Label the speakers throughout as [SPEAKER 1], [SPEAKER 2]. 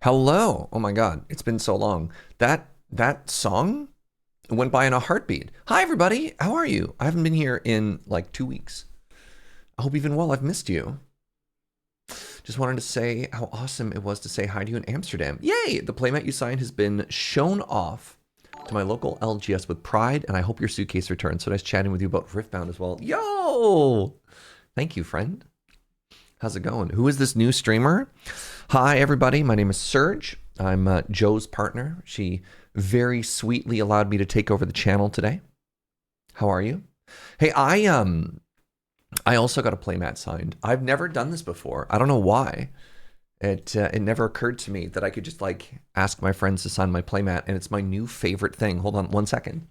[SPEAKER 1] Hello. Oh my God, it's been so long. That song went by in a heartbeat. Hi everybody, how are you? I haven't been here in like 2 weeks. I hope you've been well. I've missed you. Just wanted to say how awesome it was to say hi to you in Amsterdam. Yay! The playmat you signed has been shown off to my local LGS with pride, and I hope your suitcase returns. So nice chatting with you about Riftbound as well. Yo! Thank you, friend. How's it going? Who is this new streamer? Hi, everybody. My name is Serge. I'm Joe's partner. She very sweetly allowed me to take over the channel today. How are you? Hey, I also got a playmat signed. I've never done this before. I don't know why. It never occurred to me that I could just like ask my friends to sign my playmat, and it's my new favorite thing. Hold on 1 second.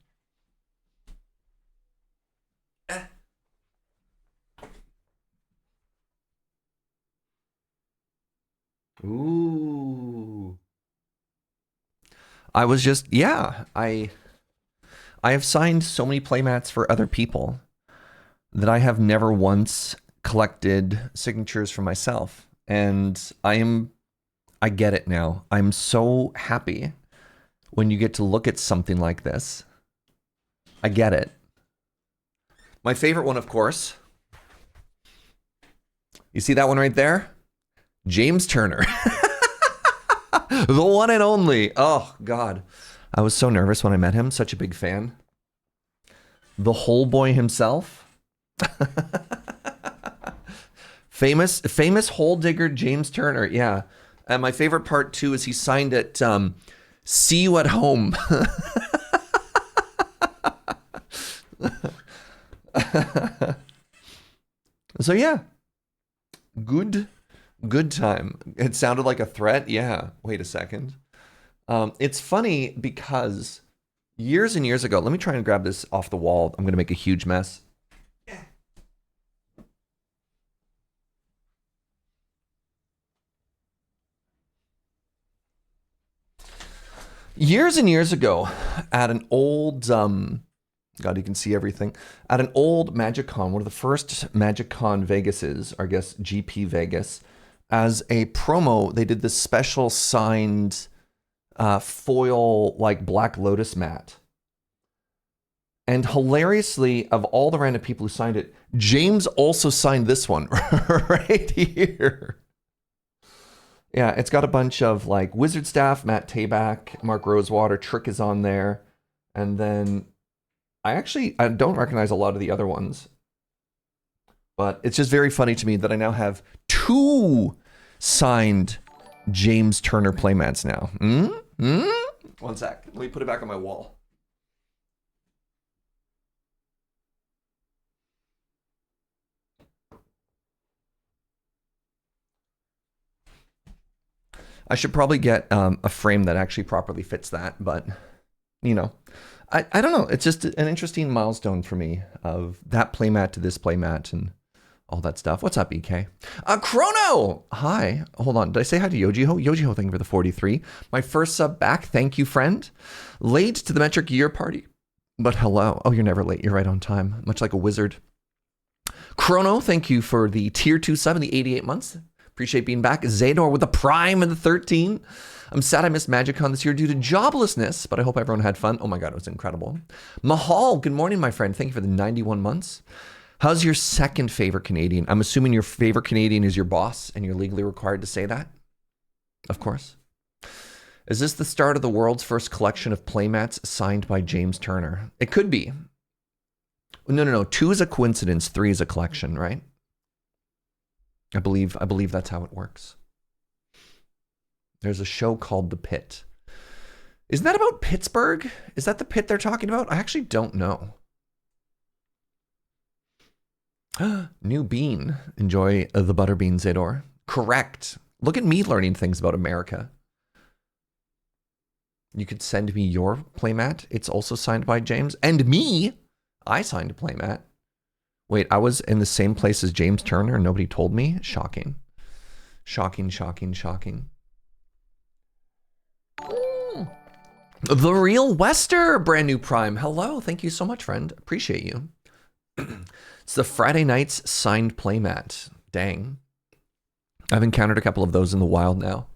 [SPEAKER 1] Ooh. I was just, yeah, I have signed so many playmats for other people that I have never once collected signatures for myself. And I get it now. I'm so happy when you get to look at something like this. I get it. My favorite one, of course. You see that one right there? James Turner. The one and only. Oh, God. I was so nervous when I met him. Such a big fan. The whole boy himself. famous hole digger James Turner. Yeah. And my favorite part, too, is he signed it, see you at home. So, yeah. Good time. It sounded like a threat. Yeah. Wait a second. It's funny because years and years ago, let me try and grab this off the wall. I'm going to make a huge mess. Years and years ago, at an old, God, you can see everything. At an old MagicCon, one of the first MagicCon Vegases, or I guess GP Vegas, as a promo, they did this special signed foil, like Black Lotus mat. And hilariously, of all the random people who signed it, James also signed this one right here. Yeah, it's got a bunch of like Wizard Staff, Matt Tabak, Mark Rosewater, Trick is on there. And then I don't recognize a lot of the other ones. But it's just very funny to me that I now have 2 signed James Turner playmats now. 1 sec. Let me put it back on my wall. I should probably get a frame that actually properly fits that, but you know, I don't know. It's just an interesting milestone for me of that playmat to this playmat and all that stuff. What's up, EK? Chrono! Hi. Hold on. Did I say hi to Yojiho? Yojiho, thank you for the 43. My first sub back. Thank you, friend. Late to the metric year party. But hello. Oh, you're never late. You're right on time. Much like a wizard. Chrono, thank you for the tier 2 sub in the 88 months. Appreciate being back. Zador with the prime and the 13. I'm sad I missed MagicCon this year due to joblessness, but I hope everyone had fun. Oh my God, it was incredible. Mahal, good morning, my friend. Thank you for the 91 months. How's your second favorite Canadian? I'm assuming your favorite Canadian is your boss and you're legally required to say that. Of course. Is this the start of the world's first collection of playmats signed by James Turner? It could be. No. 2 is a coincidence. 3 is a collection, right? I believe that's how it works. There's a show called The Pit. Isn't that about Pittsburgh? Is that the pit they're talking about? I actually don't know. New bean. Enjoy the butterbean, Zador. Correct. Look at me learning things about America. You could send me your playmat. It's also signed by James. And me. I signed a playmat. Wait, I was in the same place as James Turner and nobody told me? Shocking. Shocking. The Real Wester, brand new prime. Hello, thank you so much, friend. Appreciate you. It's the Friday Nights signed playmat. Dang. I've encountered a couple of those in the wild now.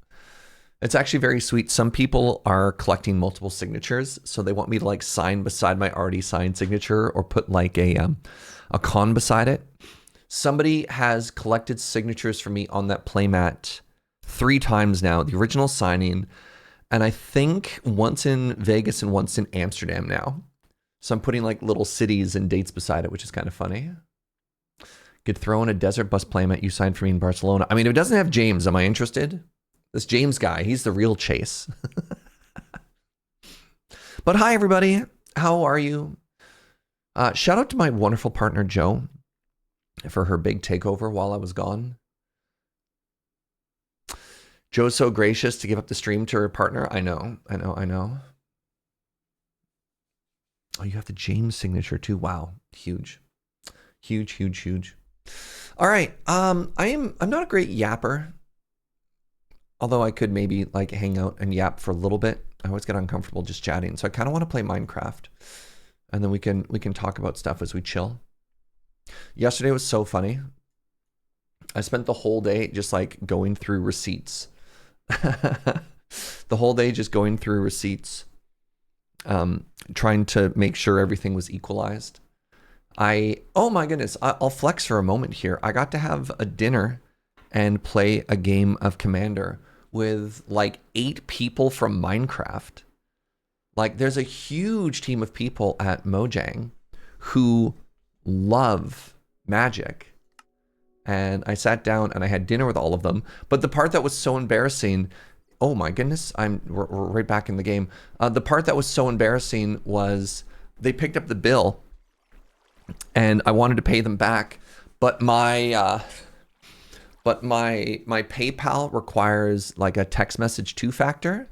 [SPEAKER 1] It's actually very sweet. Some people are collecting multiple signatures, so they want me to like sign beside my already signed signature or put like a con beside it. Somebody has collected signatures for me on that playmat 3 times now, the original signing, and I think once in Vegas and once in Amsterdam now. So I'm putting like little cities and dates beside it, which is kind of funny. Could throw in a desert bus playmat you signed for me in Barcelona. I mean, if it doesn't have James, am I interested? This James guy, he's the real Chase. But hi, everybody. How are you? Shout out to my wonderful partner, Jo, for her big takeover while I was gone. Jo's so gracious to give up the stream to her partner. I know. Oh, you have the James signature too. Wow. Huge. All right. I'm not a great yapper. Although I could maybe like hang out and yap for a little bit. I always get uncomfortable just chatting. So I kind of want to play Minecraft. And then we can talk about stuff as we chill. Yesterday was so funny. I spent the whole day just like going through receipts. The whole day just going through receipts. Trying to make sure everything was equalized. Oh my goodness, I'll flex for a moment here. I got to have a dinner and play a game of Commander with like 8 people from Minecraft. Like there's a huge team of people at Mojang who love Magic. And I sat down and I had dinner with all of them. But the part that was so embarrassing, oh my goodness, we're right back in the game. The part that was so embarrassing was they picked up the bill and I wanted to pay them back, but my PayPal requires like a text message 2-factor.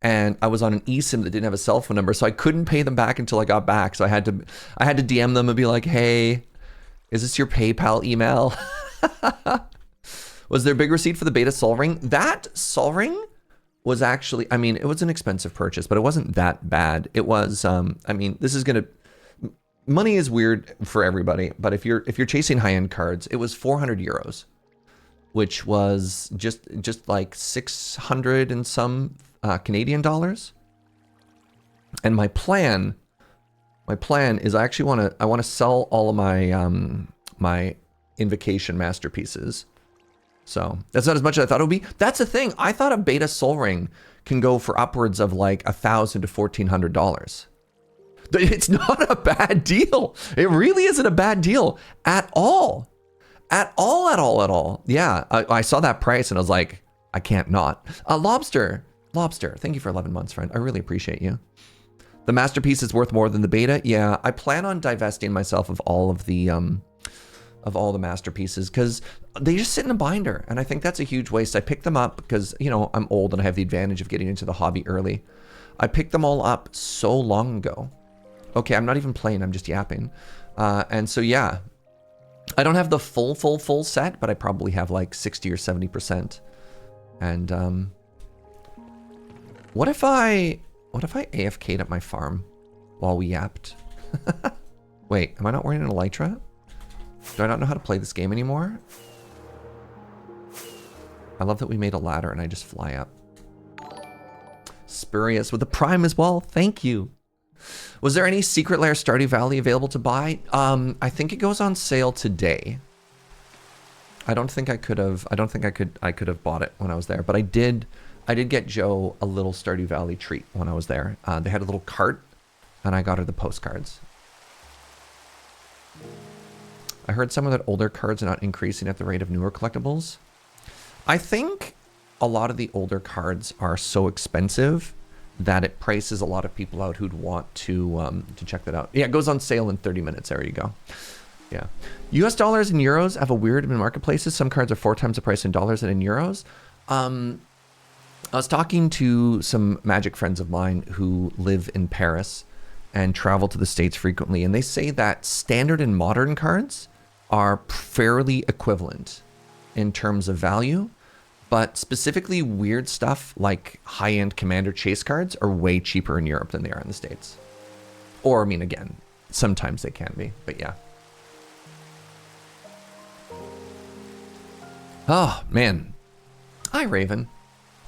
[SPEAKER 1] And I was on an eSIM that didn't have a cell phone number, so I couldn't pay them back until I got back. So I had to DM them and be like, "Hey, is this your PayPal email?" Was there a big receipt for the beta Sol Ring? That Sol Ring was actually, I mean, it was an expensive purchase, but it wasn't that bad. It was, I mean, money is weird for everybody, but if you're chasing high-end cards, it was 400 euros, which was just like 600 and some Canadian dollars. And my plan is I actually want to sell all of my my Invocation masterpieces. So that's not as much as I thought it would be. That's the thing. I thought a beta Sol Ring can go for upwards of like $1,000 to $1,400. It's not a bad deal. It really isn't a bad deal at all. At all. Yeah, I saw that price and I was like, I can't not. Lobster, thank you for 11 months, friend. I really appreciate you. The masterpiece is worth more than the beta. Yeah, I plan on divesting myself of all of the masterpieces because they just sit in a binder, and I think that's a huge waste. I picked them up because, you know, I'm old and I have the advantage of getting into the hobby early. I picked them all up so long ago. Okay, I'm not even playing, I'm just yapping. And so, yeah, I don't have the full set, but I probably have like 60 or 70%. And what if I AFK'd at my farm while we yapped? Wait, am I not wearing an elytra? Do I not know how to play this game anymore? I love that we made a ladder and I just fly up. Spurious with the Prime as well. Thank you. Was there any Secret Lair Stardew Valley available to buy? I think it goes on sale today. I don't think I could have bought it when I was there, but I did get Jo a little Stardew Valley treat when I was there. They had a little cart and I got her the postcards. I heard some of that older cards are not increasing at the rate of newer collectibles. I think a lot of the older cards are so expensive that it prices a lot of people out who'd want to check that out. Yeah, it goes on sale in 30 minutes. There you go. Yeah. US dollars and euros have a weird in marketplaces. Some cards are 4 times the price in dollars and in euros. I was talking to some Magic friends of mine who live in Paris and travel to the States frequently, and they say that standard and modern cards are fairly equivalent in terms of value, but specifically weird stuff like high-end Commander chase cards are way cheaper in Europe than they are in the States. Or, I mean, again, sometimes they can be, but yeah. Oh, man. Hi, Raven.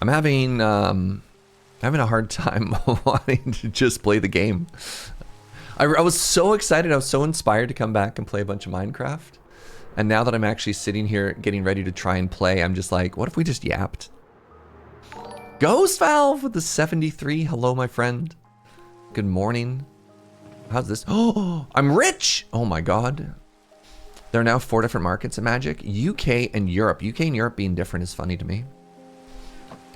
[SPEAKER 1] I'm having a hard time wanting to just play the game. I was so excited. I was so inspired to come back and play a bunch of Minecraft. And now that I'm actually sitting here getting ready to try and play, I'm just like, what if we just yapped? Ghost Valve with the 73. Hello, my friend. Good morning. How's this? Oh, I'm rich. Oh my God. There are now 4 different markets in Magic. UK and Europe. UK and Europe being different is funny to me.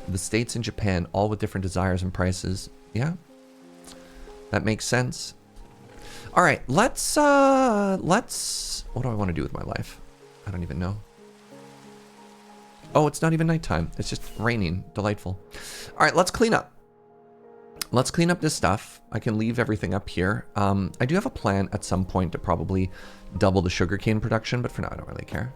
[SPEAKER 1] The States and Japan, all with different desires and prices. Yeah. That makes sense. All right, let's, what do I want to do with my life? I don't even know. Oh, it's not even nighttime. It's just raining. Delightful. All right, let's clean up. Let's clean up this stuff. I can leave everything up here. I do have a plan at some point to probably double the sugarcane production, but for now, I don't really care.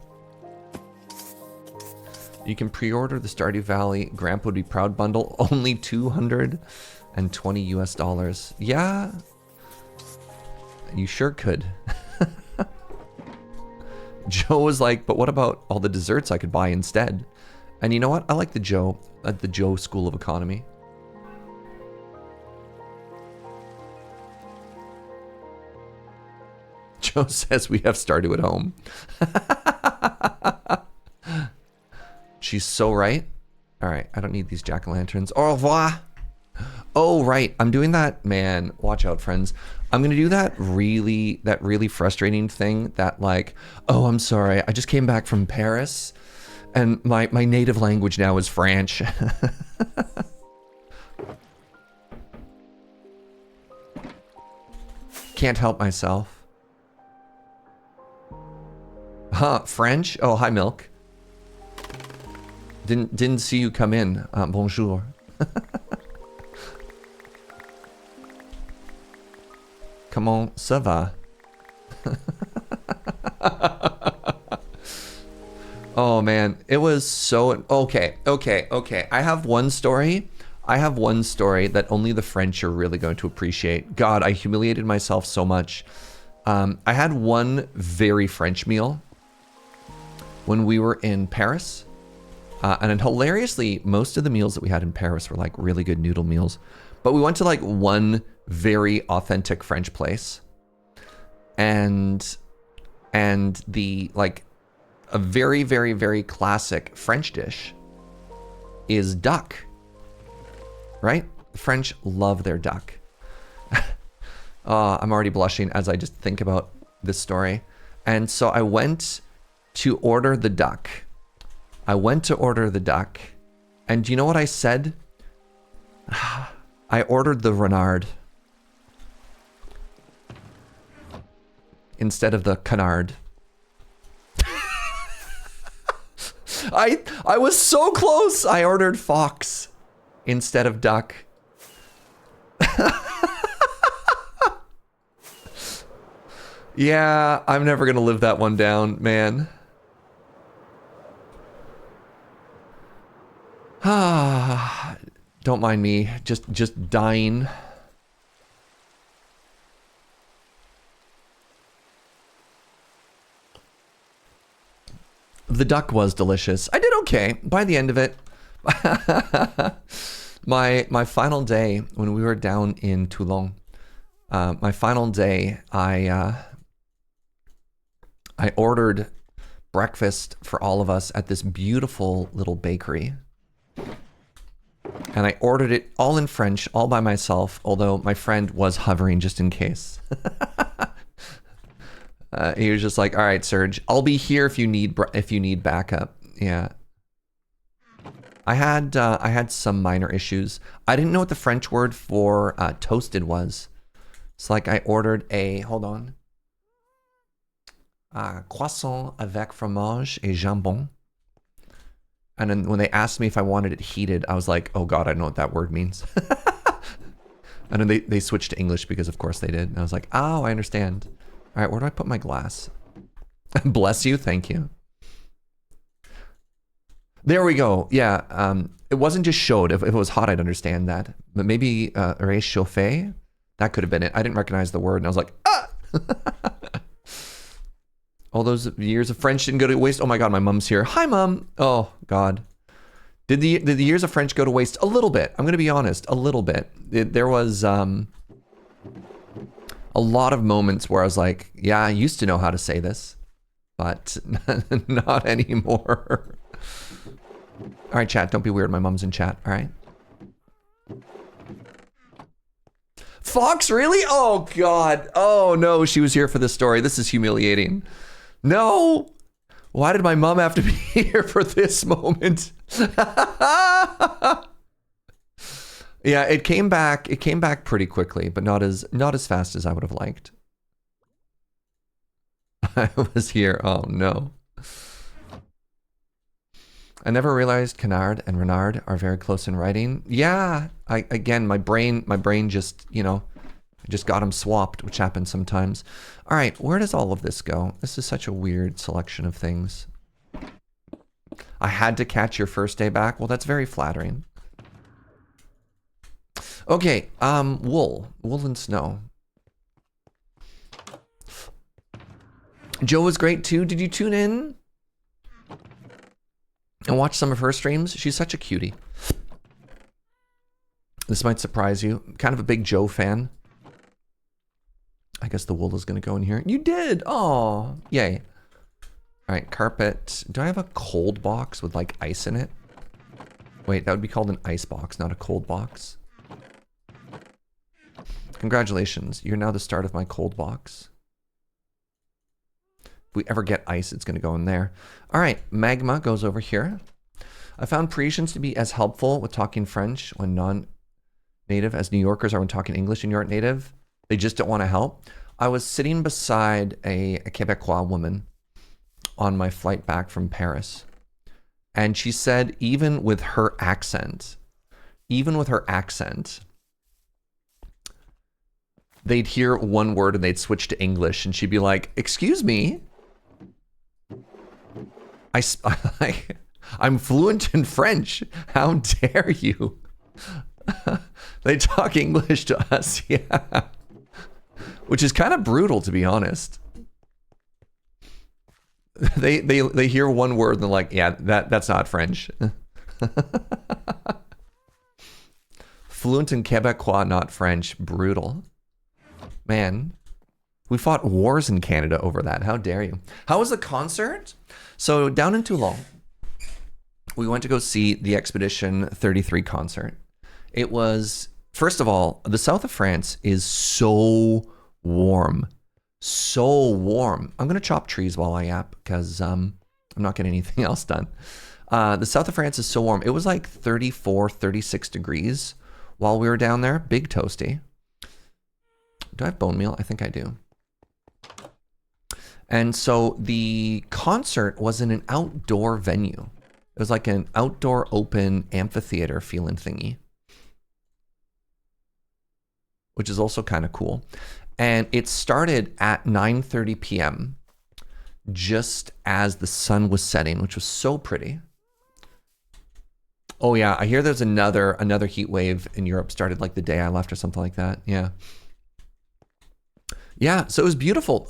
[SPEAKER 1] You can pre-order the Stardew Valley Grandpa Would Be Proud bundle. Only $220 US. Yeah, you sure could. Joe was like, but what about all the desserts I could buy instead? And you know what? I like the Joe school of economy. Joe says we have Stardew at home. She's so right. All right, I don't need these jack-o'-lanterns. Au revoir. Oh, right. I'm doing that. Man, watch out, friends. I'm going to do that really frustrating thing that like, oh, I'm sorry. I just came back from Paris and my native language now is French. Can't help myself. Huh, French? Oh, hi, Milk. Didn't see you come in. Bonjour. Comment ça va? Oh man, it was so okay. I have one story that only the French are really going to appreciate. God, I humiliated myself so much. I had one very French meal when we were in Paris. And then hilariously, most of the meals that we had in Paris were like really good noodle meals. But we went to like one very authentic French place. And the like a very classic French dish is duck. Right? The French love their duck. I'm already blushing as I just think about this story. And so I went to order the duck. And do you know what I said? I ordered the renard instead of the canard. I was so close. I ordered fox instead of duck. Yeah, I'm never gonna live that one down, man. Don't mind me, just dying. The duck was delicious. I did okay by the end of it. My final day when we were down in Toulon, my final day, I ordered breakfast for all of us at this beautiful little bakery. And I ordered it all in French, all by myself, although my friend was hovering just in case. He was just like, all right, Serge, I'll be here if you need backup. Yeah. I had some minor issues. I didn't know what the French word for toasted was. It's like I ordered a, hold on. Croissant avec fromage et jambon. And then when they asked me if I wanted it heated, I was like, oh God, I don't know what that word means. And then they switched to English because of course they did. And I was like, oh, I understand. All right, where do I put my glass? Bless you, thank you. There we go. Yeah, it wasn't just chaude. If it was hot, I'd understand that. But maybe réchauffé? That could have been it. I didn't recognize the word and I was like, ah! All those years of French didn't go to waste. Oh my God, my mom's here. Hi, Mom. Oh God. Did the years of French go to waste? A little bit. I'm going to be honest, a little bit. There was a lot of moments where I was like, yeah, I used to know how to say this, but not anymore. All right, chat, don't be weird. My mom's in chat, all right? Fox, really? Oh, God. Oh, no, she was here for this story. This is humiliating. No. Why did my mom have to be here for this moment? Yeah, it came back. It came back pretty quickly, but not as fast as I would have liked. I was here. Oh, no. I never realized Canard and Renard are very close in writing. Yeah, again, my brain just, you know, just got them swapped, which happens sometimes. All right, where does all of this go? This is such a weird selection of things. I had to catch your first day back. Well, that's very flattering. Okay, wool and snow. Joe was great too. Did you tune in and watch some of her streams? She's such a cutie. This might surprise you. Kind of a big Joe fan. I guess the wool is going to go in here. You did! Oh, yay. All right, carpet. Do I have a cold box with like ice in it? Wait, that would be called an ice box, not a cold box. Congratulations, you're now the start of my cold box. If we ever get ice, it's going to go in there. All right, magma goes over here. I found Parisians to be as helpful with talking French when non-native as New Yorkers are when talking English and you aren't native. They just don't want to help. I was sitting beside a Quebecois woman on my flight back from Paris. And she said, even with her accent, they'd hear one word and they'd switch to English and she'd be like, excuse me. I'm fluent in French. How dare you? They talk English to us, yeah. Which is kind of brutal, to be honest. They hear one word and they're like, yeah, that's not French. Fluent in Quebecois, not French. Brutal. Man, we fought wars in Canada over that. How dare you? How was the concert? So down in Toulon, we went to go see the Expedition 33 concert. It was, first of all, the south of France is so warm. So warm. I'm going to chop trees while I yap because I'm not getting anything else done. The south of France is so warm. It was like 34, 36 degrees while we were down there. Big toasty. Do I have bone meal? I think I do. And so the concert was in an outdoor venue. It was like an outdoor open amphitheater feeling thingy, which is also kind of cool. And it started at 9:30 p.m. just as the sun was setting, which was so pretty. Oh yeah, I hear there's another heat wave in Europe started like the day I left or something like that. Yeah. Yeah, so it was beautiful.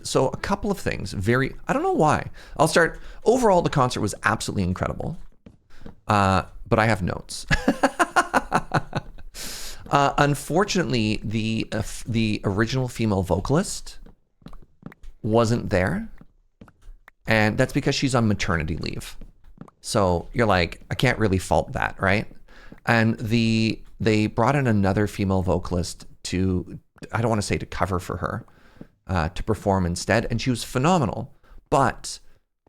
[SPEAKER 1] So a couple of things. I don't know why. I'll start. Overall, the concert was absolutely incredible. But I have notes. Unfortunately, the original female vocalist wasn't there. And that's because she's on maternity leave. So you're like, I can't really fault that, right? And they brought in another female vocalist to, I don't want to say to cover for her, to perform instead. And she was phenomenal, but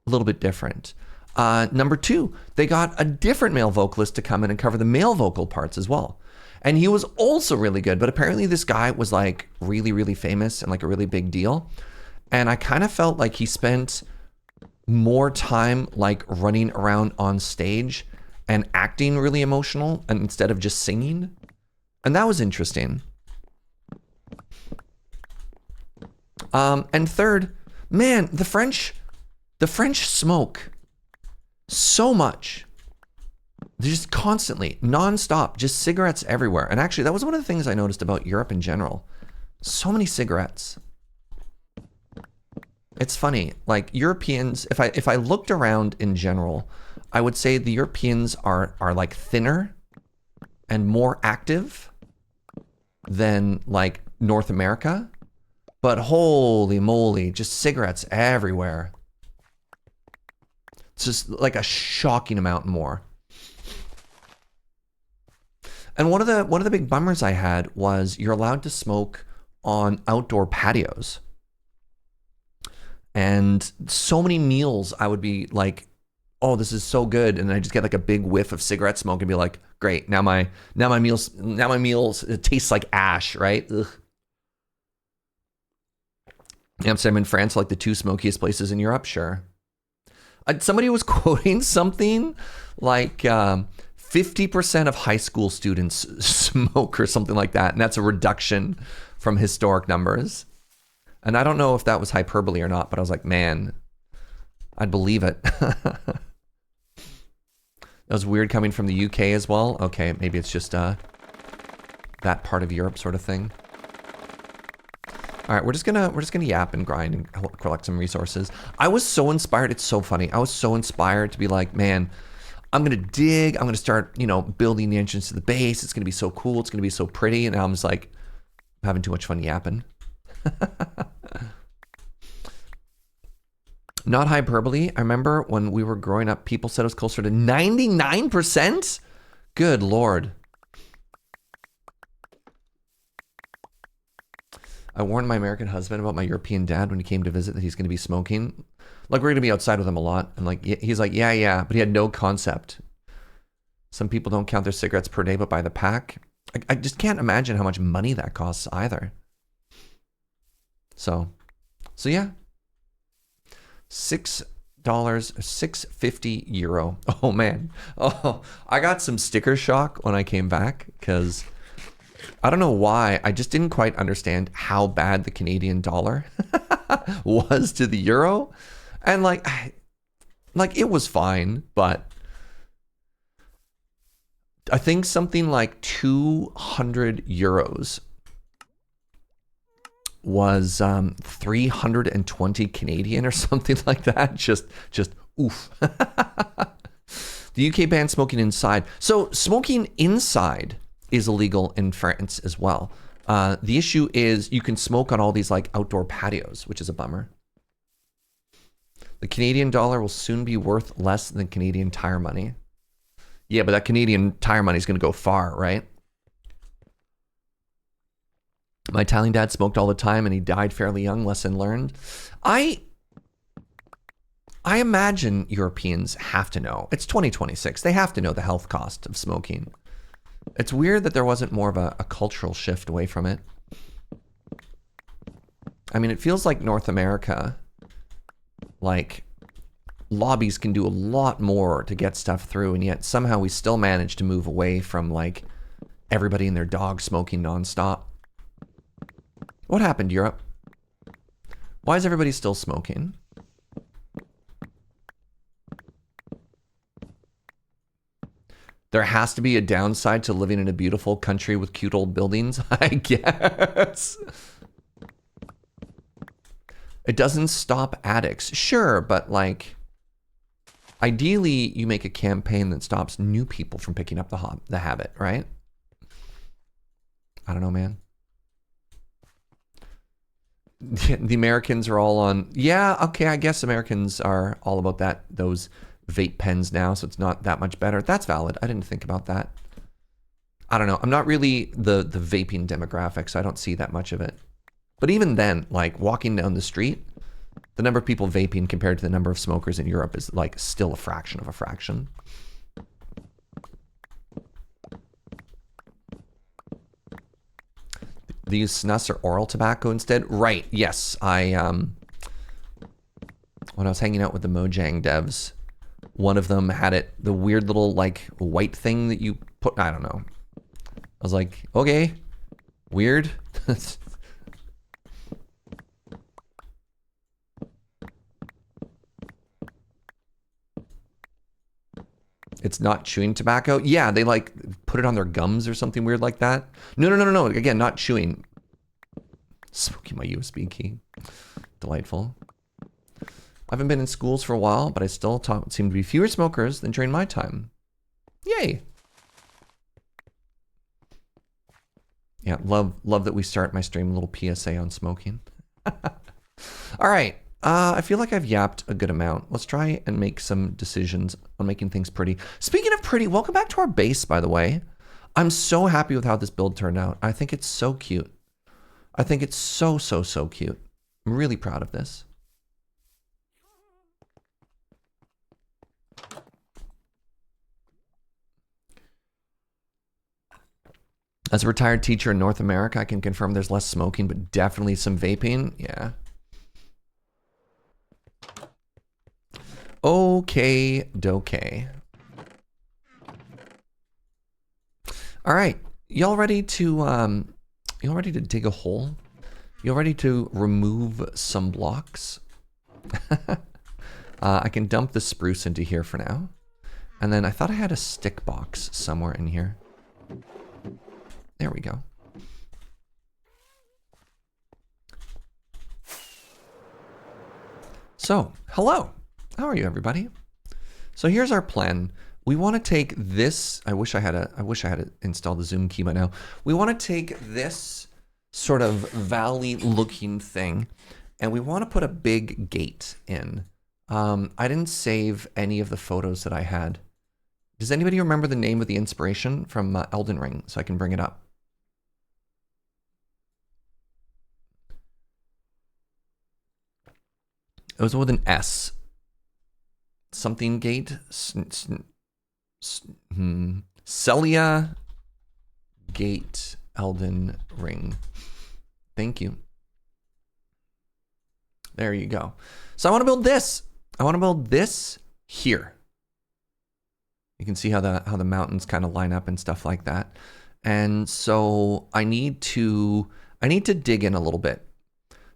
[SPEAKER 1] a little bit different. Number two, they got a different male vocalist to come in and cover the male vocal parts as well. And he was also really good, but apparently this guy was like really, really famous and like a really big deal. And I kind of felt like he spent more time like running around on stage and acting really emotional and instead of just singing. And that was interesting. And third, man, the French smoke so much. They're just constantly, nonstop, just cigarettes everywhere. And actually, that was one of the things I noticed about Europe in general. So many cigarettes. It's funny, like Europeans, if I looked around in general, I would say the Europeans are like thinner and more active than like North America. But holy moly, just cigarettes everywhere. It's just like a shocking amount more. And one of the big bummers I had was you're allowed to smoke on outdoor patios. And so many meals I would be like, oh, this is so good, and I just get like a big whiff of cigarette smoke and be like, great, now my meals it tastes like ash, right? Ugh. Amsterdam and France are like the two smokiest places in Europe, sure. Somebody was quoting something like 50% of high school students smoke or something like that, and that's a reduction from historic numbers. And I don't know if that was hyperbole or not, but I was like, man, I'd believe it. That was weird coming from the UK as well. Okay, maybe it's just that part of Europe sort of thing. All right, we're just gonna yap and grind and collect some resources. I was so inspired. It's so funny. I was so inspired to be like, man, I'm gonna dig. I'm gonna start, building the entrance to the base. It's gonna be so cool. It's gonna be so pretty. And now I'm just like, I'm having too much fun yapping. Not hyperbole. I remember when we were growing up, people said it was closer to 99%. Good Lord. I warned my American husband about my European dad when he came to visit that he's going to be smoking. Like, we're going to be outside with him a lot. And like, he's like, yeah. But he had no concept. Some people don't count their cigarettes per day, but by the pack. I just can't imagine how much money that costs either. So yeah. $6, €6.50. Oh man. Oh, I got some sticker shock when I came back because I don't know why. I just didn't quite understand how bad the Canadian dollar was to the euro. And like it was fine, but I think something like 200 euros was 320 Canadian or something like that. Just oof. The UK banned smoking inside. So smoking inside is illegal in France as well. The issue is you can smoke on all these like outdoor patios, which is a bummer. The Canadian dollar will soon be worth less than Canadian Tire money. Yeah, but that Canadian Tire money is going to go far, right? My Italian dad smoked all the time and he died fairly young. Lesson learned. I imagine Europeans have to know. It's 2026. They have to know the health cost of smoking. It's weird that there wasn't more of a cultural shift away from it. I mean, it feels like North America, like lobbies can do a lot more to get stuff through, and yet somehow we still manage to move away from like everybody and their dog smoking nonstop. What happened, Europe? Why is everybody still smoking? There has to be a downside to living in a beautiful country with cute old buildings, I guess. It doesn't stop addicts. Sure, but like, ideally you make a campaign that stops new people from picking up the habit, right? I don't know, man. The Americans are all on, yeah, okay, I guess Americans are all about those vape pens now, so it's not that much better. That's valid. I didn't think about that. I don't know. I'm not really the vaping demographic, so I don't see that much of it. But even then, like walking down the street, the number of people vaping compared to the number of smokers in Europe is like still a fraction of a fraction. They use snus or oral tobacco instead? Right, yes. When I was hanging out with the Mojang devs, one of them had the weird little like white thing that you put, I don't know. I was like, okay, weird. It's not chewing tobacco. Yeah, they like put it on their gums or something weird like that. No. Again, not chewing. Smoking my USB key. Delightful. I haven't been in schools for a while, but I still seem to be fewer smokers than during my time. Yay. Yeah, love that we start my stream a little PSA on smoking. All right. I feel like I've yapped a good amount. Let's try and make some decisions on making things pretty. Speaking of pretty, welcome back to our base, by the way. I'm so happy with how this build turned out. I think it's so cute. I think it's so cute. I'm really proud of this. As a retired teacher in North America, I can confirm there's less smoking, but definitely some vaping. Yeah. Okay, dokay. All right, y'all ready to dig a hole? Y'all ready to remove some blocks? I can dump the spruce into here for now. And then I thought I had a stick box somewhere in here. There we go. So, hello. How are you, everybody? So here's our plan. We want to take this. I wish I had installed the zoom key by now. We want to take this sort of valley-looking thing, and we want to put a big gate in. I didn't save any of the photos that I had. Does anybody remember the name of the inspiration from Elden Ring, so I can bring it up? It was with an S. Something gate. Celia Gate Elden Ring. Thank you. There you go. So I want to build this. I want to build this here. You can see how the mountains kind of line up and stuff like that. And so I need to dig in a little bit.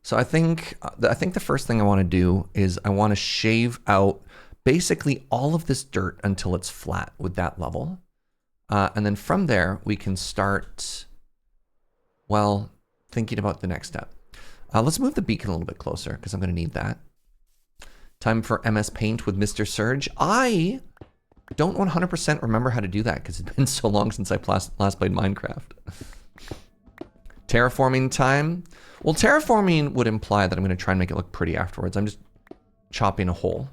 [SPEAKER 1] So I think the first thing I want to do is I want to shave out basically all of this dirt until it's flat with that level. And then from there, we can start, well, thinking about the next step. Let's move the beacon a little bit closer because I'm going to need that. Time for MS Paint with Mr. Serge. I don't 100% remember how to do that because it's been so long since I last played Minecraft. Terraforming time. Well, terraforming would imply that I'm going to try and make it look pretty afterwards. I'm just chopping a hole.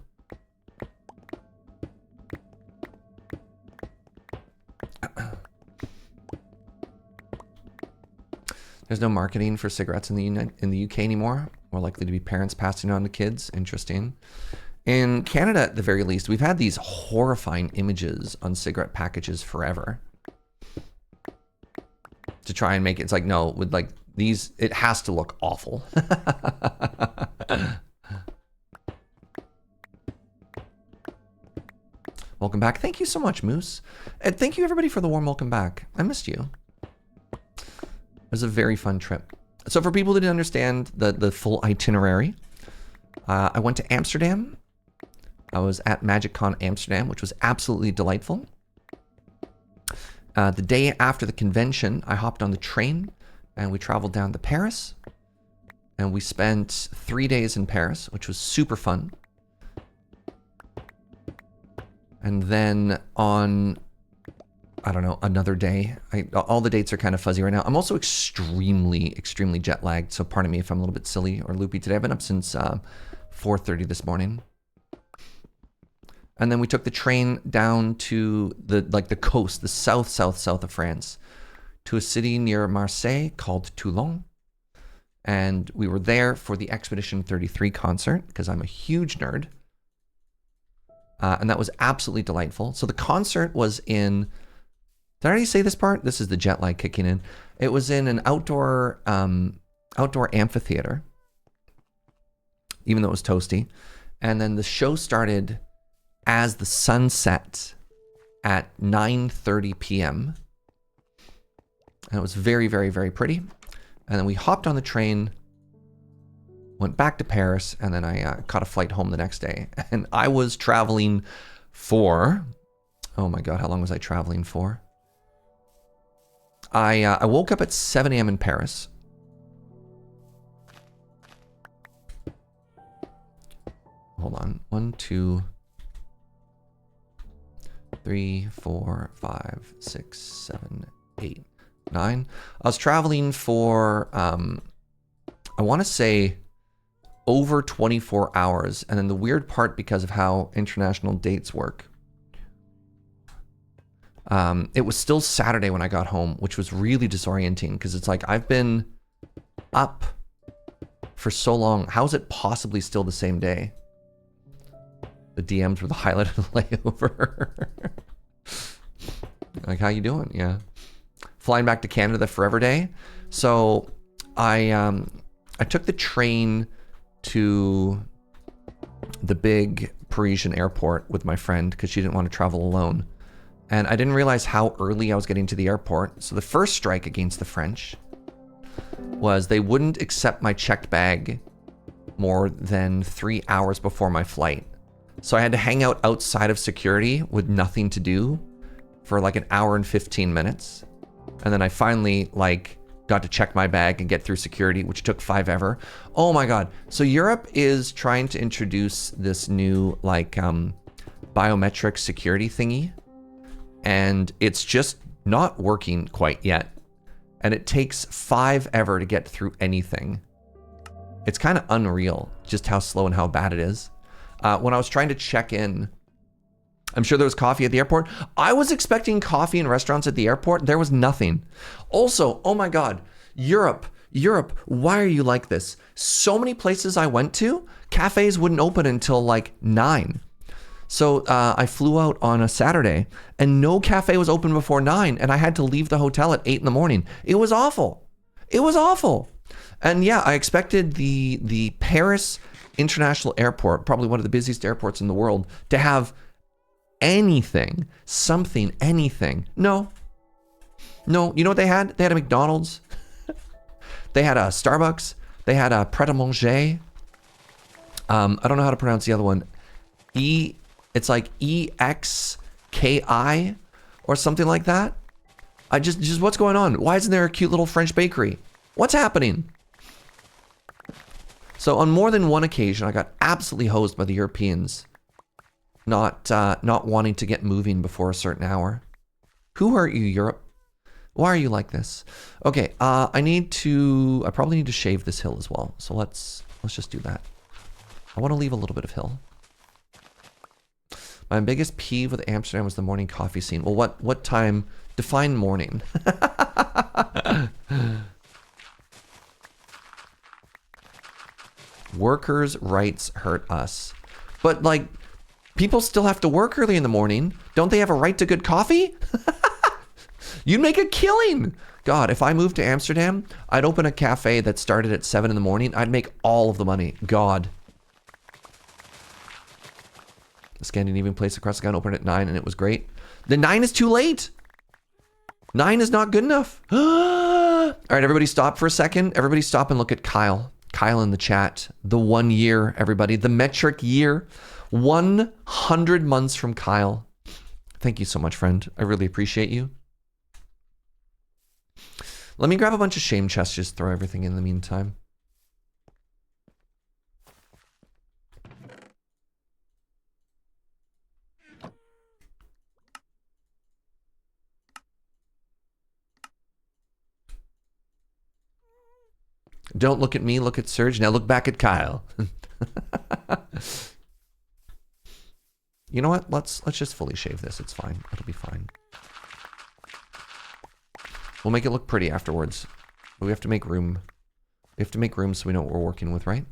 [SPEAKER 1] There's no marketing for cigarettes in the UK anymore. More likely to be parents passing on to kids. Interesting. In Canada, at the very least, we've had these horrifying images on cigarette packages forever. To try and make it, it's like, no, with like these, it has to look awful. Welcome back. Thank you so much, Moose. And thank you, everybody, for the warm welcome back. I missed you. It was a very fun trip. So for people that didn't understand the full itinerary, I went to Amsterdam. I was at MagicCon Amsterdam, which was absolutely delightful. The day after the convention, I hopped on the train and we traveled down to Paris. And we spent 3 days in Paris, which was super fun. And then on, I don't know, another day. All the dates are kind of fuzzy right now. I'm also extremely jet lagged. So pardon me if I'm a little bit silly or loopy today. I've been up since 4:30 this morning. And then we took the train down to the coast, the south of France, to a city near Marseille called Toulon. And we were there for the Expedition 33 concert because I'm a huge nerd. And that was absolutely delightful. So the concert was in, did I already say this part? This is the jet lag kicking in. It was in an outdoor amphitheater, even though it was toasty. And then the show started as the sun set at 9:30 p.m. And it was very pretty. And then we hopped on the train, went back to Paris, and then I caught a flight home the next day. And I was traveling for, oh my God, how long was I traveling for? I woke up at 7 a.m. in hold on. 1, 2, 3, 4, 5, 6, 7, 8, 9. I was traveling for, I want to say over 24 hours. And then the weird part, because of how international dates work, it was still Saturday when I got home, which was really disorienting because it's like, I've been up for so long. How is it possibly still the same day? The DMs were the highlight of the layover. Like, how you doing? Yeah. Flying back to Canada the forever day. So I took the train to the big Parisian airport with my friend because she didn't want to travel alone. And I didn't realize how early I was getting to the airport. So the first strike against the French was they wouldn't accept my checked bag more than 3 hours before my flight. So I had to hang out outside of security with nothing to do for like an hour and 15 minutes. And then I finally got to check my bag and get through security, which took 5 ever. Oh my God. So Europe is trying to introduce this new biometric security thingy. And it's just not working quite yet. And it takes 5 ever to get through anything. It's kind of unreal just how slow and how bad it is. When I was trying to check in, I'm sure there was coffee at the airport. I was expecting coffee in restaurants at the airport. There was nothing. Also, oh my God, Europe, why are you like this? So many places I went to, cafes wouldn't open until like 9. So I flew out on a Saturday and no cafe was open before 9 and I had to leave the hotel at 8 in the morning. It was awful. It was awful. And yeah, I expected the Paris International Airport, probably one of the busiest airports in the world, to have anything, something, anything. No. You know what they had? They had a McDonald's. They had a Starbucks. They had a Pret a Manger. I don't know how to pronounce the other one. It's like EXKI or something like that. Just what's going on? Why isn't there a cute little French bakery? What's happening? So on more than one occasion, I got absolutely hosed by the Europeans, not wanting to get moving before a certain hour. Who hurt you, Europe? Why are you like this? Okay, I probably need to shave this hill as well. So let's just do that. I want to leave a little bit of hill. My biggest peeve with Amsterdam was the morning coffee scene. Well, what time? Define morning. Workers' rights hurt us. But like, people still have to work early in the morning. Don't they have a right to good coffee? You'd make a killing. God, if I moved to Amsterdam, I'd open a cafe that started at 7 in the morning. I'd make all of the money. God. The Scandinavian place across the gun opened at 9 and it was great. The 9 is too late. 9 is not good enough. All right, everybody stop for a second. Everybody stop and look at Kyle. Kyle in the chat. The 1 year, everybody. The metric year. 100 months from Kyle. Thank you so much, friend. I really appreciate you. Let me grab a bunch of shame chests, just throw everything in the meantime. Don't look at me, look at Serge. Now look back at Kyle. You know what? Let's just fully shave this. It's fine. It'll be fine. We'll make it look pretty afterwards. But we have to make room. We have to make room so we know what we're working with, right?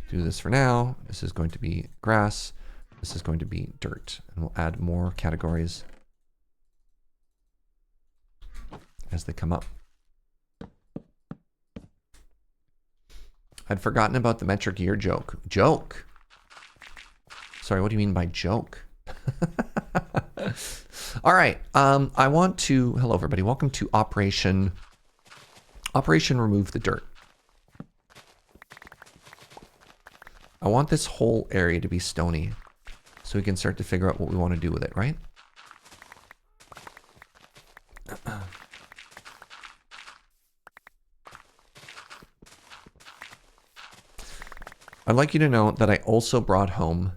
[SPEAKER 1] Do this for now. This is going to be grass. This is going to be dirt. And we'll add more categories as they come up. I'd forgotten about the metric year joke. Joke? Sorry, what do you mean by joke? All right. I want to... Hello, everybody. Welcome to Operation Remove the Dirt. I want this whole area to be stony so we can start to figure out what we want to do with it, right? I'd like you to know that I also brought home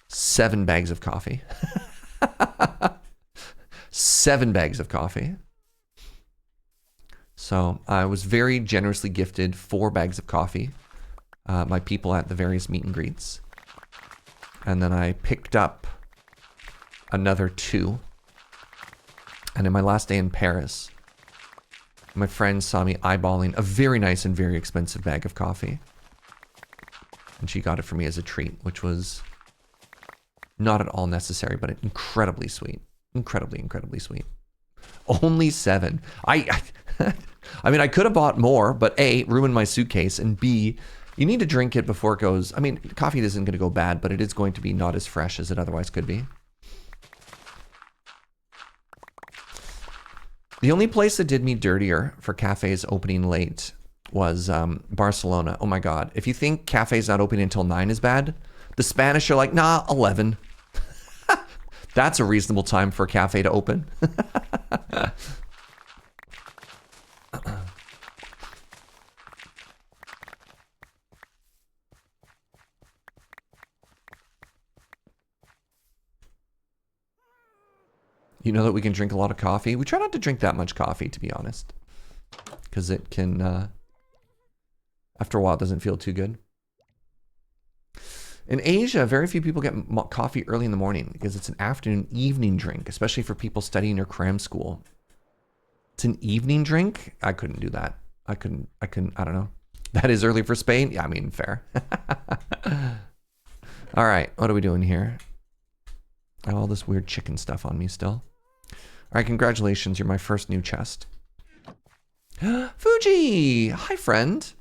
[SPEAKER 1] 7 bags of coffee. 7 bags of coffee. So I was very generously gifted 4 bags of coffee by people at the various meet and greets. And then I picked up another 2. And in my last day in Paris, my friend saw me eyeballing a very nice and very expensive bag of coffee. And she got it for me as a treat, which was not at all necessary, but incredibly sweet. Incredibly, incredibly sweet. Only 7. I mean, I could have bought more, but A, ruined my suitcase, and B, you need to drink it before it goes. I mean, coffee isn't going to go bad, but it is going to be not as fresh as it otherwise could be. The only place that did me dirtier for cafes opening late was Barcelona. Oh my God. If you think cafes not opening until 9 is bad, the Spanish are like, nah, 11. That's a reasonable time for a cafe to open. You know that we can drink a lot of coffee. We try not to drink that much coffee, to be honest, because it can, after a while, it doesn't feel too good. In Asia, very few people get coffee early in the morning because it's an afternoon, evening drink, especially for people studying or cram school. It's an evening drink? I couldn't do that. I couldn't, I don't know. That is early for Spain? Yeah, I mean, fair. All right, what are we doing here? I have all this weird chicken stuff on me still. All right, congratulations. You're my first new chest. Fuji! Hi, friend.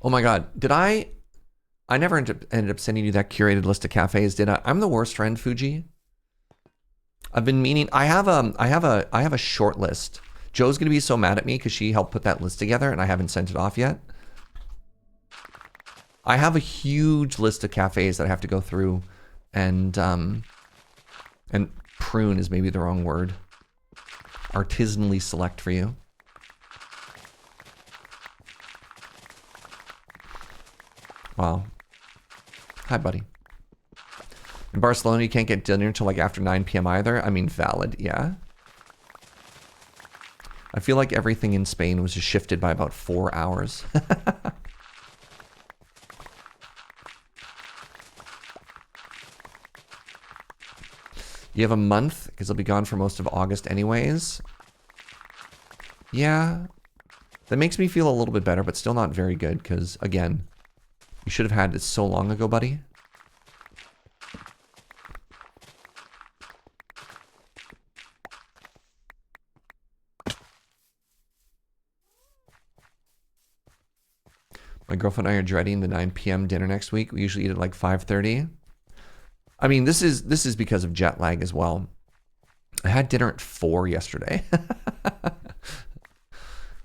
[SPEAKER 1] Oh my God, did I never ended up sending you that curated list of cafes, did I? I'm the worst friend, Fuji. I've been meaning, I have a short list. Joe's gonna be so mad at me because she helped put that list together and I haven't sent it off yet. I have a huge list of cafes that I have to go through and prune is maybe the wrong word. Artisanally select for you. Wow. Hi, buddy. In Barcelona, you can't get dinner until like after 9 p.m. either. I mean, valid, yeah. I feel like everything in Spain was just shifted by about 4 hours. You have a month, because I'll be gone for most of August anyways. Yeah. That makes me feel a little bit better, but still not very good, because, again, you should have had it so long ago, buddy. My girlfriend and I are dreading the 9 p.m. dinner next week. We usually eat at like 5:30. I mean, this is because of jet lag as well. I had dinner at 4 yesterday.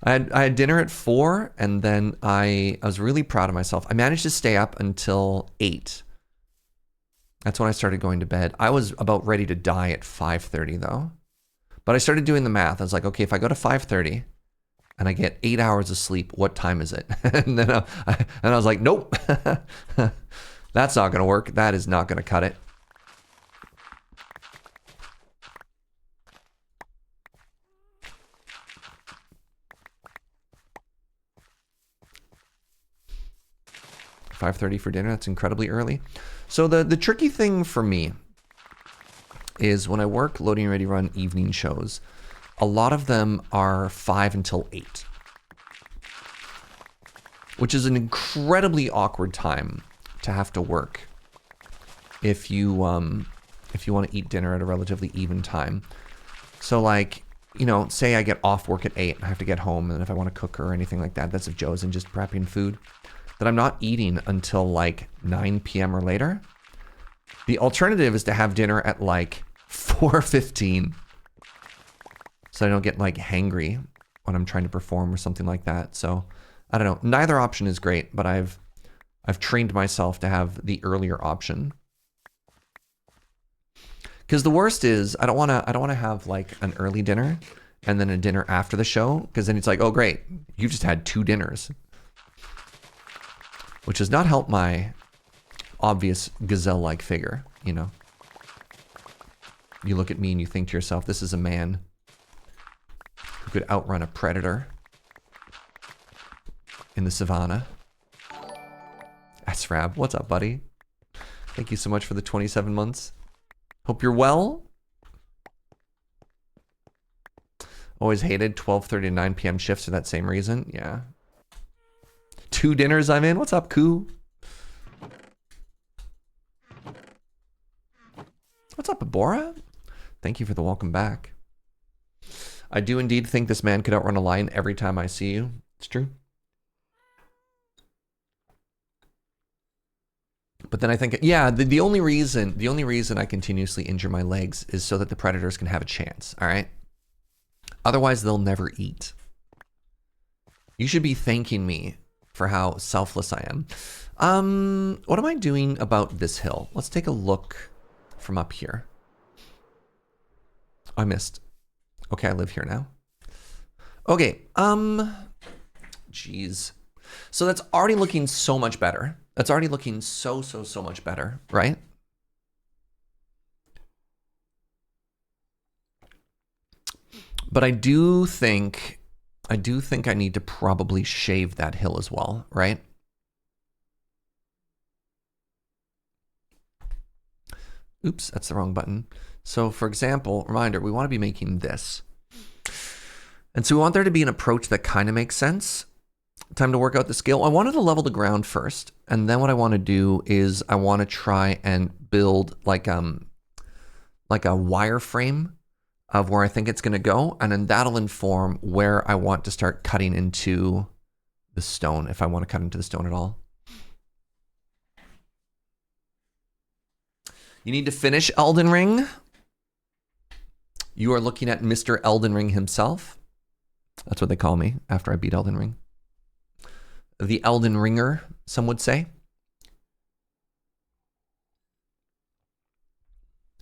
[SPEAKER 1] I had dinner at 4, and then I was really proud of myself. I managed to stay up until 8. That's when I started going to bed. I was about ready to die at 5:30 though. But I started doing the math. I was like, okay, if I go to 5:30 and I get 8 hours of sleep, what time is it? And then I was like, nope. That's not going to work. That is not going to cut it. $5:30 for dinner. That's incredibly early. So the tricky thing for me is when I work loading ready run evening shows, a lot of them are 5 until 8, which is an incredibly awkward time to have to work if you want to eat dinner at a relatively even time. So like, you know, say I get off work at 8 and I have to get home, and if I want to cook or anything like that, that's if Joe's in just prepping food, that I'm not eating until like 9 p.m. or later. The alternative is to have dinner at like 4:15, so I don't get like hangry when I'm trying to perform or something like that. So I don't know. Neither option is great, but I've trained myself to have the earlier option. Because the worst is I don't want to have like an early dinner and then a dinner after the show, because then it's like, oh great, you've just had 2 dinners, which does not help my obvious gazelle-like figure, you know. You look at me and you think to yourself, this is a man who could outrun a predator in the savannah. Asrab, what's up, buddy? Thank you so much for the 27 months. Hope you're well. Always hated 12:30 to 9 p.m. shifts for that same reason. Yeah. 2 dinners I'm in. What's up, Koo? What's up, Abora? Thank you for the welcome back. I do indeed think this man could outrun a lion every time I see you. It's true. But then I think, yeah, the only reason I continuously injure my legs is so that the predators can have a chance, all right? Otherwise, they'll never eat. You should be thanking me for how selfless I am. What am I doing about this hill? Let's take a look from up here. I missed. Okay, I live here now. Okay, jeez. So that's already looking so much better. That's already looking so much better, right? But I do think I need to probably shave that hill as well, right? Oops, that's the wrong button. So for example, reminder, we want to be making this. And so we want there to be an approach that kind of makes sense. Time to work out the scale. I wanted to level the ground first, and then what I want to do is I want to try and build like a wireframe of where I think it's going to go, and then that'll inform where I want to start cutting into the stone, if I want to cut into the stone at all. You need to finish Elden Ring. You are looking at Mr. Elden Ring himself. That's what they call me after I beat Elden Ring. The Elden Ringer, some would say.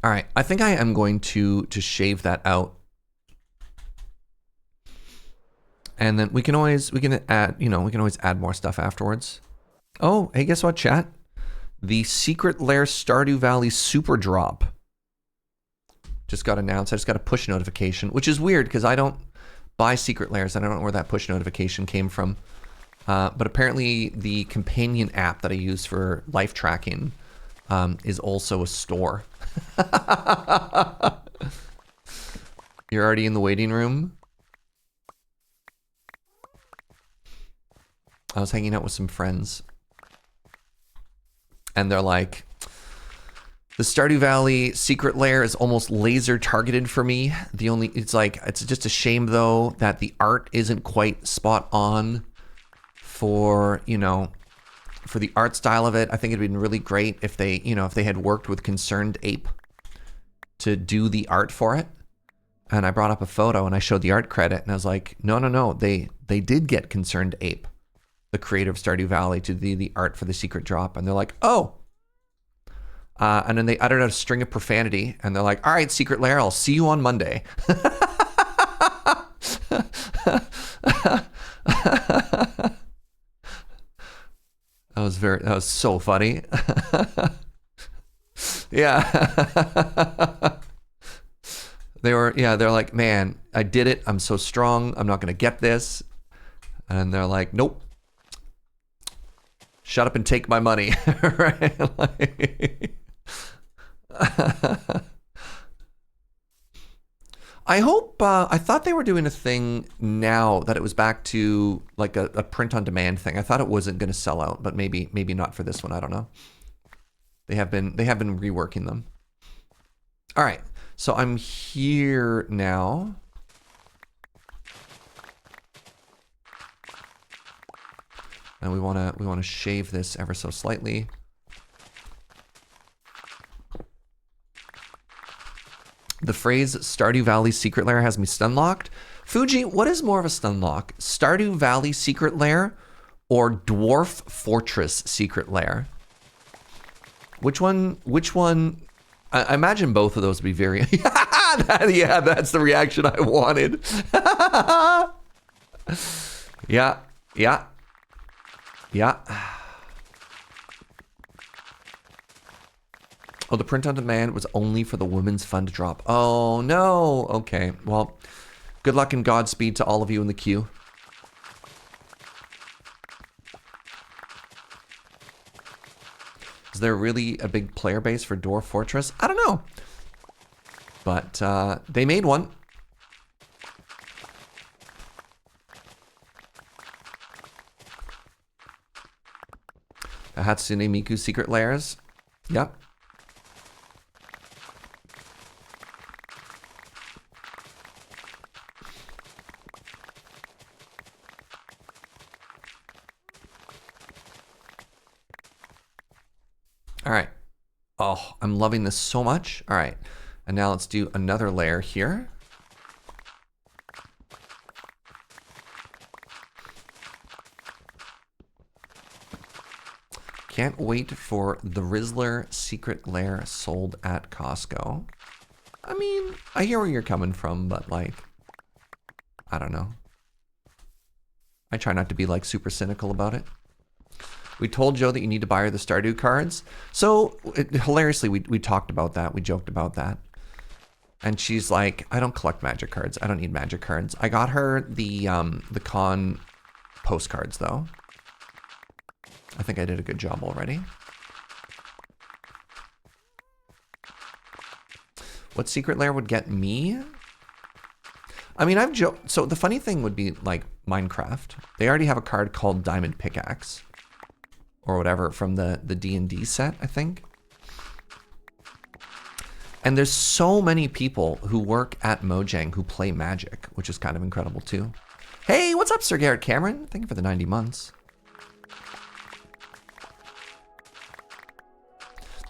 [SPEAKER 1] All right, I think I am going to shave that out. And then we can always add, you know, we can always add more stuff afterwards. Oh, hey, guess what, chat? The Secret Lair Stardew Valley Super Drop just got announced. I just got a push notification, which is weird because I don't buy Secret Lairs. I don't know where that push notification came from. But apparently the companion app that I use for life tracking is also a store. You're already in the waiting room? I was hanging out with some friends. And they're like, the Stardew Valley Secret Lair is almost laser targeted for me. It's just a shame though that the art isn't quite spot on for, you know, for the art style of it. I think it'd been really great if they, you know, if they had worked with Concerned Ape to do the art for it. And I brought up a photo and I showed the art credit and I was like, no, they did get Concerned Ape, the creator of Stardew Valley, to do the art for the secret drop. And they're like, oh. And then they uttered a string of profanity and they're like, all right, Secret Lair, I'll see you on Monday. That was so funny. Yeah. They're like, man, I did it. I'm so strong. I'm not going to get this. And they're like, nope. Shut up and take my money. Right? Like, I hope, I thought they were doing a thing now that it was back to like a print on demand thing. I thought it wasn't going to sell out, but maybe not for this one. I don't know. They have been reworking them. All right. So I'm here now. And we want to shave this ever so slightly. The phrase Stardew Valley Secret Lair has me stun locked. Fuji, what is more of a stun lock? Stardew Valley Secret Lair or Dwarf Fortress Secret Lair? Which one I imagine both of those would be very... yeah, that's the reaction I wanted. Yeah. Oh, the print on demand was only for the women's fund drop. Oh, no. Okay, well, good luck and Godspeed to all of you in the queue. Is there really a big player base for Dwarf Fortress? I don't know. But they made one. The Hatsune Miku secret lairs. Yep. All right. Oh, I'm loving this so much. All right. And now let's do another layer here. Can't wait for the Rizzler secret lair sold at Costco. I mean, I hear where you're coming from, but like, I don't know. I try not to be like super cynical about it. We told Joe that you need to buy her the Stardew cards. So hilariously, we talked about that. We joked about that. And she's like, I don't collect magic cards. I don't need magic cards. I got her the con postcards though. I think I did a good job already. What secret lair would get me? I mean, I've joked. So the funny thing would be like Minecraft. They already have a card called Diamond Pickaxe. Or whatever from the D&D set, I think. And there's so many people who work at Mojang who play Magic, which is kind of incredible too. Hey, what's up, Sir Garrett Cameron? Thank you for the 90 months.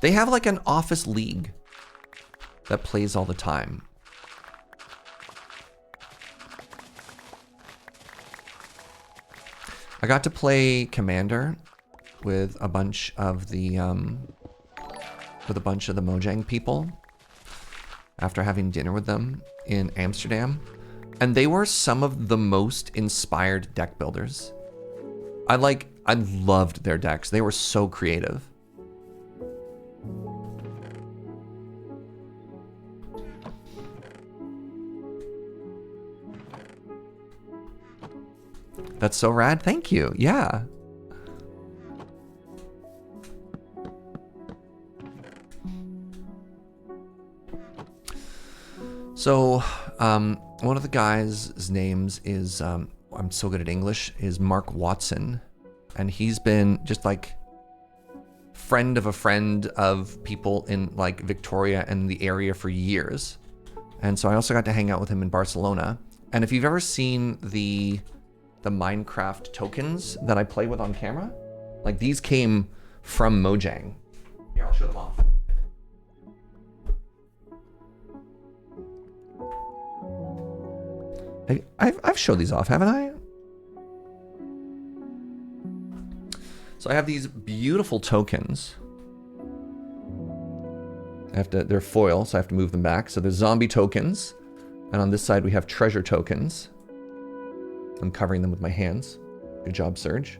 [SPEAKER 1] They have like an office league that plays all the time. I got to play Commander with a bunch of the Mojang people after having dinner with them in Amsterdam, and they were some of the most inspired deck builders. I loved their decks. They were so creative. That's so rad. Thank you. Yeah. So, one of the guys' names is, I'm so good at English, is Mark Watson. And he's been just like friend of a friend of people in like Victoria and the area for years. And so I also got to hang out with him in Barcelona. And if you've ever seen the Minecraft tokens that I play with on camera, like these came from Mojang. Here, I'll show them off. I've showed these off, haven't I? So I have these beautiful tokens. They're foil, so I have to move them back. So there's zombie tokens. And on this side we have treasure tokens. I'm covering them with my hands. Good job, Serge.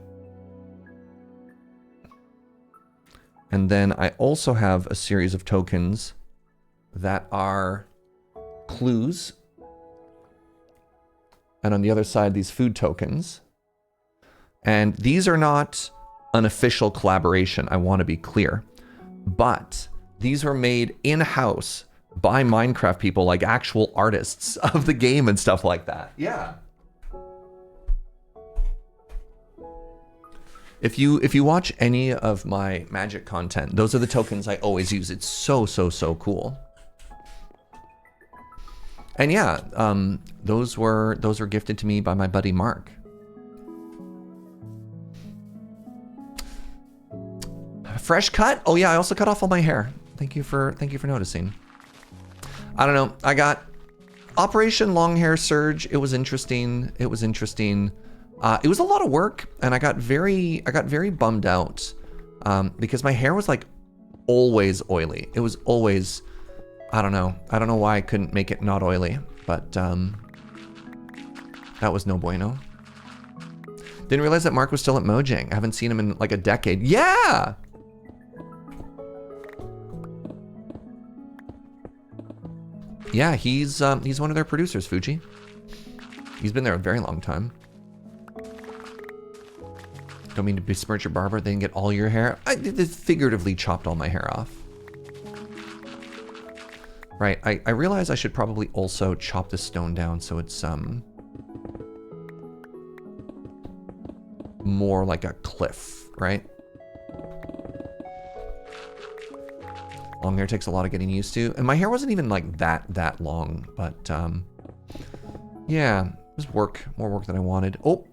[SPEAKER 1] And then I also have a series of tokens that are clues. And on the other side, these food tokens. And these are not an official collaboration, I want to be clear. But these were made in-house by Minecraft people, like actual artists of the game and stuff like that. Yeah. If you watch any of my Magic content, those are the tokens I always use. It's so cool. And yeah, those were gifted to me by my buddy Mark. Fresh cut? Oh yeah, I also cut off all my hair. Thank you for noticing. I don't know. I got Operation Long Hair Surge. It was interesting. It was a lot of work, and I got very bummed out because my hair was like always oily. It was always I don't know. I don't know why I couldn't make it not oily, but that was no bueno. Didn't realize that Mark was still at Mojang. I haven't seen him in like a decade. Yeah! Yeah, he's one of their producers, Fuji. He's been there a very long time. Don't mean to besmirch your barber. They didn't get all your hair. I figuratively chopped all my hair off. Right, I realize I should probably also chop this stone down so it's more like a cliff, right? Long hair takes a lot of getting used to. And my hair wasn't even like that long, but yeah, it was more work than I wanted. Oh,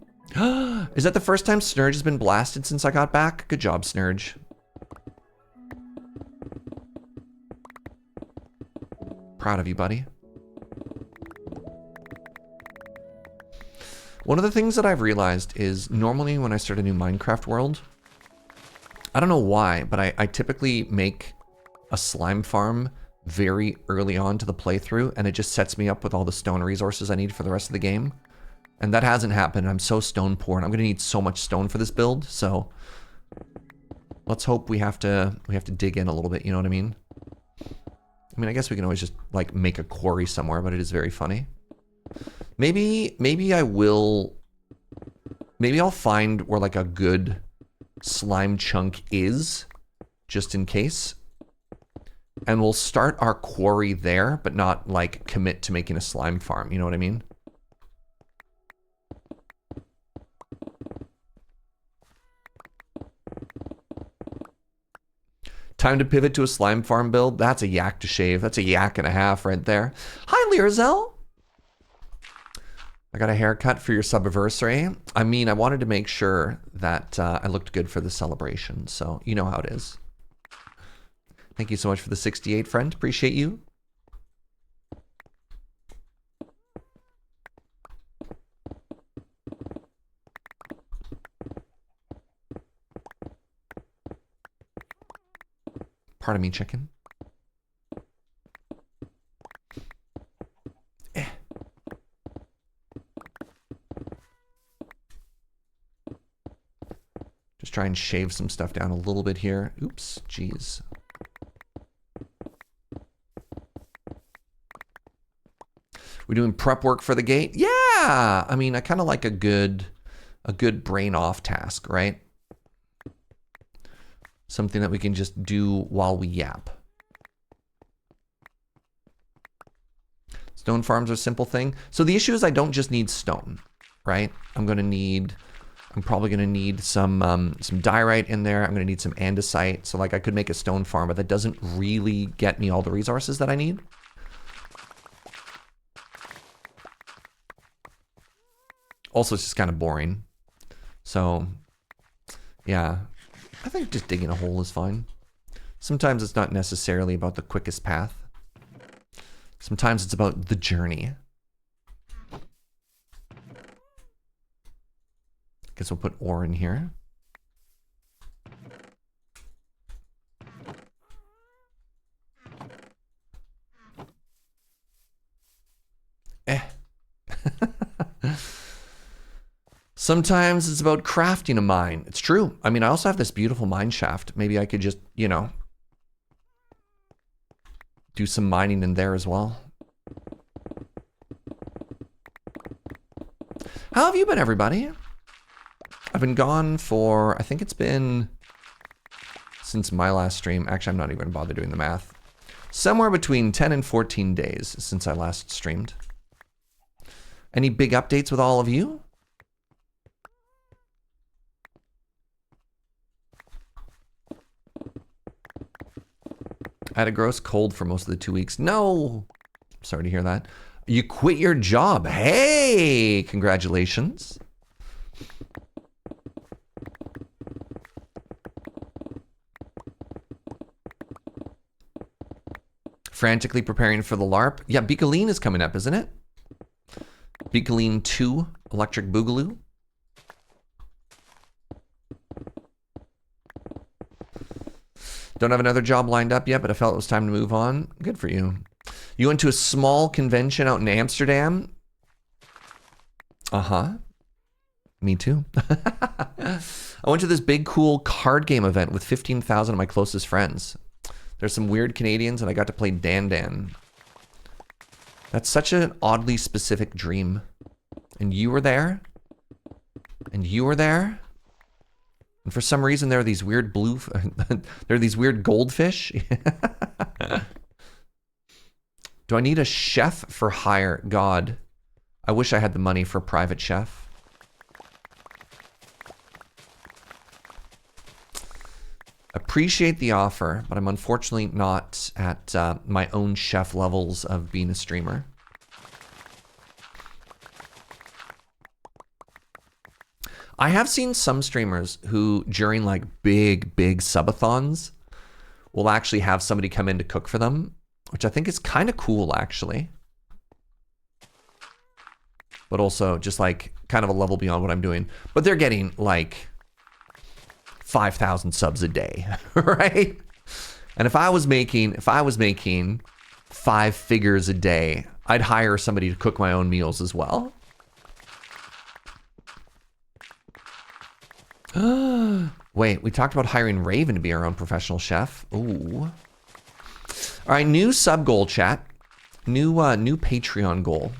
[SPEAKER 1] is that the first time Serge has been blasted since I got back? Good job, Serge. Proud of you, buddy. One of the things that I've realized is normally when I start a new Minecraft world, I don't know why, but I typically make a slime farm very early on to the playthrough, and it just sets me up with all the stone resources I need for the rest of the game. And that hasn't happened. I'm so stone poor, and I'm gonna need so much stone for this build, so let's hope we have to dig in a little bit, you know what I mean? I mean, I guess we can always just like make a quarry somewhere, but it is very funny. Maybe I'll find where like a good slime chunk is, just in case. And we'll start our quarry there, but not like commit to making a slime farm, you know what I mean? Time to pivot to a slime farm build. That's a yak to shave. That's a yak and a half right there. Hi, Learzel. I got a haircut for your subiversary. I mean, I wanted to make sure that I looked good for the celebration. So you know how it is. Thank you so much for the 68, friend. Appreciate you. Pardon me, chicken. Just try and shave some stuff down a little bit here. Oops, jeez. We're doing prep work for the gate? Yeah! I mean, I kind of like a good brain off task, right? Something that we can just do while we yap. Stone farms are a simple thing. So the issue is I don't just need stone, right? I'm probably gonna need some diorite in there. I'm gonna need some andesite. So like I could make a stone farm, but that doesn't really get me all the resources that I need. Also, it's just kind of boring. So yeah. I think just digging a hole is fine. Sometimes it's not necessarily about the quickest path. Sometimes it's about the journey. Guess we'll put ore in here. Sometimes it's about crafting a mine. It's true. I mean, I also have this beautiful mine shaft. Maybe I could just, you know, do some mining in there as well. How have you been, everybody? I've been gone for, I think it's been since my last stream. Actually, I'm not even going to bother doing the math. Somewhere between 10 and 14 days since I last streamed. Any big updates with all of you? I had a gross cold for most of the 2 weeks. No! Sorry to hear that. You quit your job. Hey! Congratulations. Frantically preparing for the LARP. Yeah, Beakoline is coming up, isn't it? Beakoline 2, Electric Boogaloo. Don't have another job lined up yet, but I felt it was time to move on. Good for you. You went to a small convention out in Amsterdam? Uh-huh. Me too. I went to this big, cool card game event with 15,000 of my closest friends. There's some weird Canadians, and I got to play Dan Dan. That's such an oddly specific dream. And you were there? And you were there? And for some reason, there are these weird there are these weird goldfish. Do I need a chef for hire? God, I wish I had the money for a private chef. Appreciate the offer, but I'm unfortunately not at my own chef levels of being a streamer. I have seen some streamers who, during like big subathons, will actually have somebody come in to cook for them, which I think is kind of cool, actually. But also just like kind of a level beyond what I'm doing. But they're getting like 5,000 subs a day, right? And if I was making 5 figures a day, I'd hire somebody to cook my own meals as well. Wait, we talked about hiring Raven to be our own professional chef. Ooh. All right, new sub goal, chat. New Patreon goal.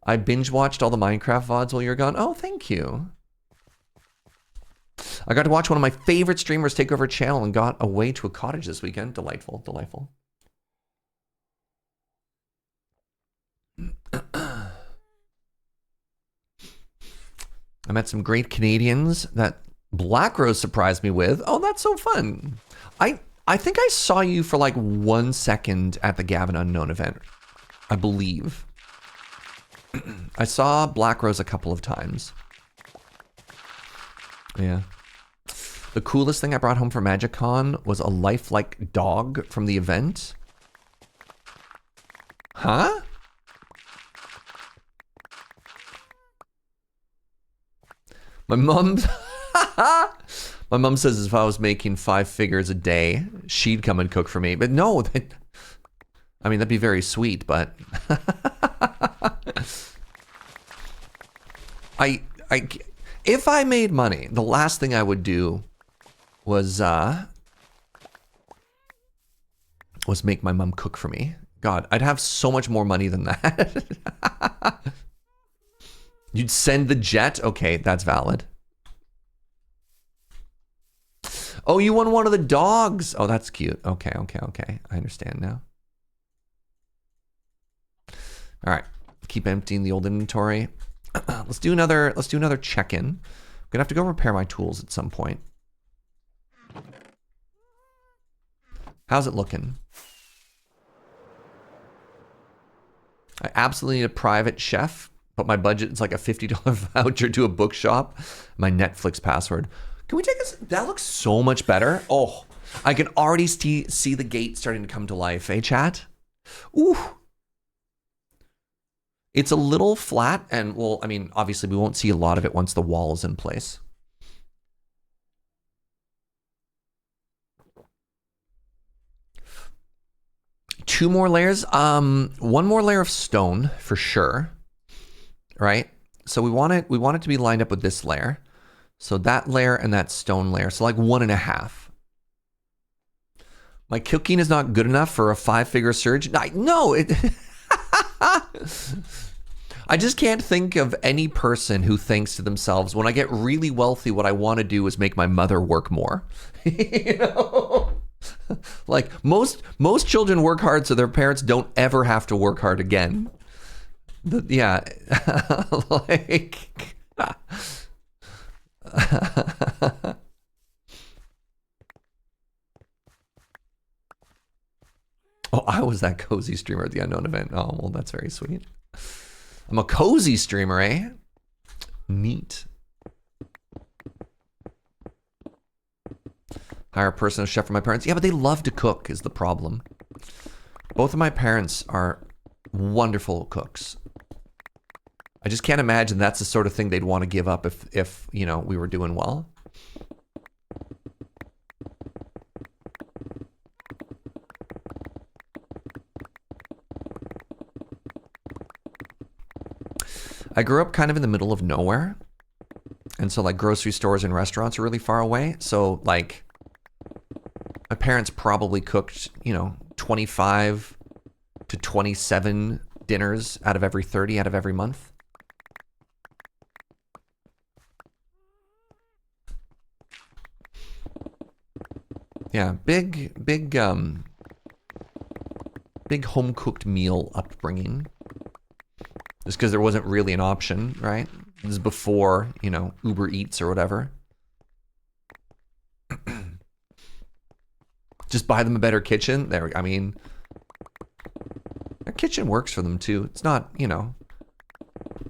[SPEAKER 1] I binge watched all the Minecraft VODs while you were gone. Oh, thank you. I got to watch one of my favorite streamers take over a channel and got away to a cottage this weekend. Delightful, delightful. I met some great Canadians that Black Rose surprised me with. Oh, that's so fun. I think I saw you for like 1 second at the Gavin Unknown event, I believe. I saw Black Rose a couple of times. Yeah. The coolest thing I brought home for MagicCon was a lifelike dog from the event. Huh? My mom says if I was making 5 figures a day, she'd come and cook for me. But no, I mean, that'd be very sweet, but if I made money, the last thing I would do was make my mom cook for me. God, I'd have so much more money than that. You'd send the jet? Okay, that's valid. Oh, you won one of the dogs. Oh, that's cute. Okay. I understand now. All right, keep emptying the old inventory. Let's do another check-in. I'm gonna have to go repair my tools at some point. How's it looking? I absolutely need a private chef, but my budget is like a $50 voucher to a bookshop. My Netflix password. Can we take this? That looks so much better. Oh, I can already see the gate starting to come to life, eh, chat? Ooh. It's a little flat, and well, I mean, obviously we won't see a lot of it once the wall is in place. Two more layers. One more layer of stone for sure. Right? So we want it to be lined up with this layer. So that layer and that stone layer. So like 1.5. My cooking is not good enough for a 5-figure Serge. No, it. I just can't think of any person who thinks to themselves, when I get really wealthy, what I want to do is make my mother work more. You know? Like most children work hard so their parents don't ever have to work hard again. Yeah, like. Oh, I was that cozy streamer at the Unknown event. Oh, well, that's very sweet. I'm a cozy streamer, eh? Neat. Hire a personal chef for my parents. Yeah, but they love to cook is the problem. Both of my parents are wonderful cooks. I just can't imagine that's the sort of thing they'd want to give up if you know, we were doing well. I grew up kind of in the middle of nowhere. And so like grocery stores and restaurants are really far away. So like my parents probably cooked, you know, 25 to 27 dinners out of every 30 out of every month. Yeah, big home cooked meal upbringing. Just because there wasn't really an option, right? This is before, you know, Uber Eats or whatever. Just buy them a better kitchen. There, I mean, their kitchen works for them too. It's not, you know,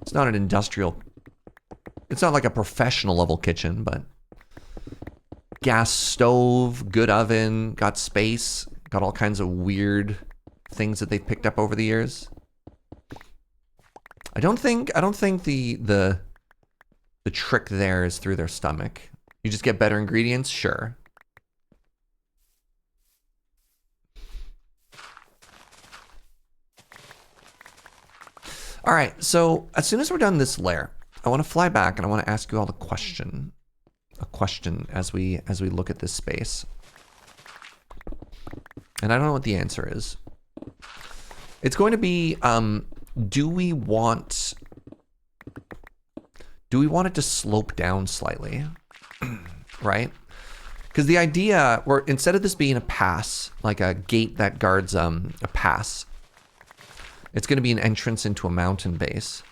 [SPEAKER 1] it's not an industrial, it's not like a professional level kitchen, but gas stove, good oven, got space, got all kinds of weird things that they've picked up over the years. I don't think the trick there is through their stomach. You just get better ingredients, sure. All right, so as soon as we're done this layer, I want to fly back and I want to ask you all a question as we look at this space. And I don't know what the answer is. It's going to be, do we want it to slope down slightly, right? Because the idea, where instead of this being a pass, like a gate that guards a pass, it's going to be an entrance into a mountain base.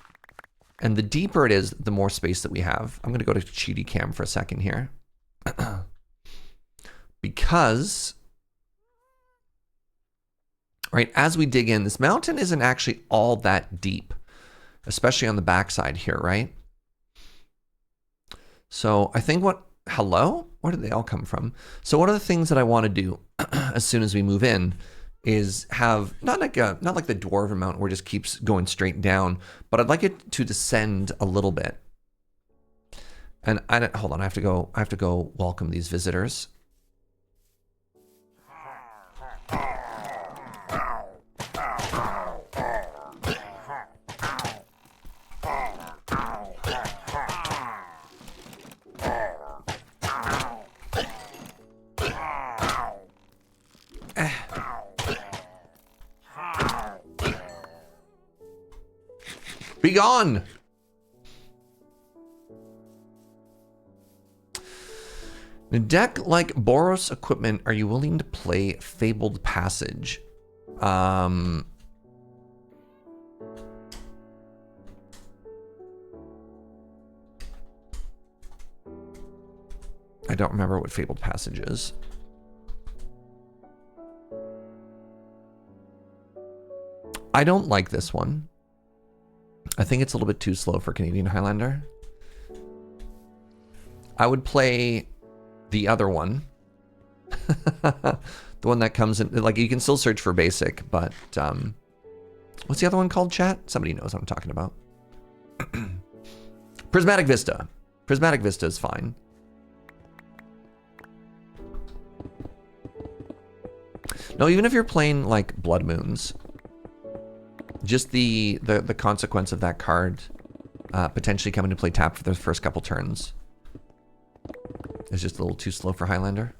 [SPEAKER 1] And the deeper it is, the more space that we have. I'm going to go to Cheaty Cam for a second here. Because, right, as we dig in, this mountain isn't actually all that deep, especially on the backside here, right? So I think hello? Where did they all come from? So one of the things that I want to do as soon as we move in is have not like the Dwarven Mountain where it just keeps going straight down, but I'd like it to descend a little bit. And hold on, I have to go welcome these visitors. Be gone! In a deck like Boros equipment, are you willing to play Fabled Passage? I don't remember what Fabled Passage is. I don't like this one. I think it's a little bit too slow for Canadian Highlander. I would play the other one. The one that comes in, like, you can still search for basic, but what's the other one called, chat? Somebody knows what I'm talking about. Prismatic Vista. Prismatic Vista is fine. No, even if you're playing like Blood Moons, just the consequence of that card potentially coming to play tap for the first couple turns is just a little too slow for Highlander.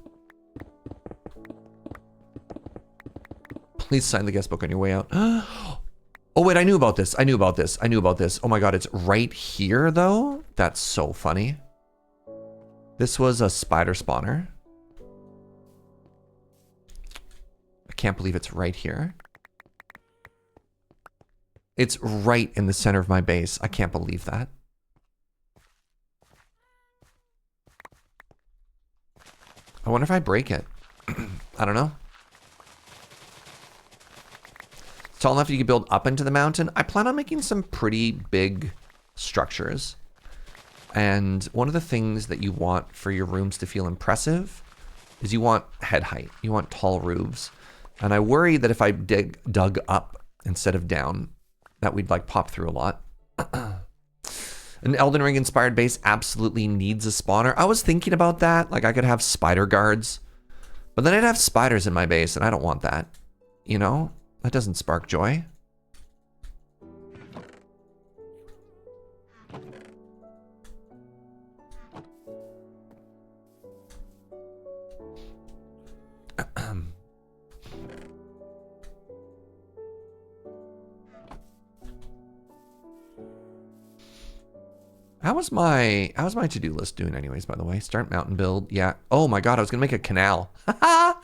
[SPEAKER 1] Please sign the guest book on your way out. Oh wait, I knew about this. Oh my god, it's right here though? That's so funny. This was a spider spawner. I can't believe it's right here. It's right in the center of my base. I can't believe that. I wonder if I break it. I don't know. It's tall enough you can build up into the mountain. I plan on making some pretty big structures. And one of the things that you want for your rooms to feel impressive is you want head height. You want tall roofs. And I worry that if I dug up instead of down, that we'd like pop through a lot. An Elden Ring inspired base absolutely needs a spawner. I was thinking about that. Like I could have spider guards, but then I'd have spiders in my base and I don't want that. You know, that doesn't spark joy. How's my to-do list doing anyways, by the way? Start mountain build. Yeah. Oh my god, I was gonna make a canal. I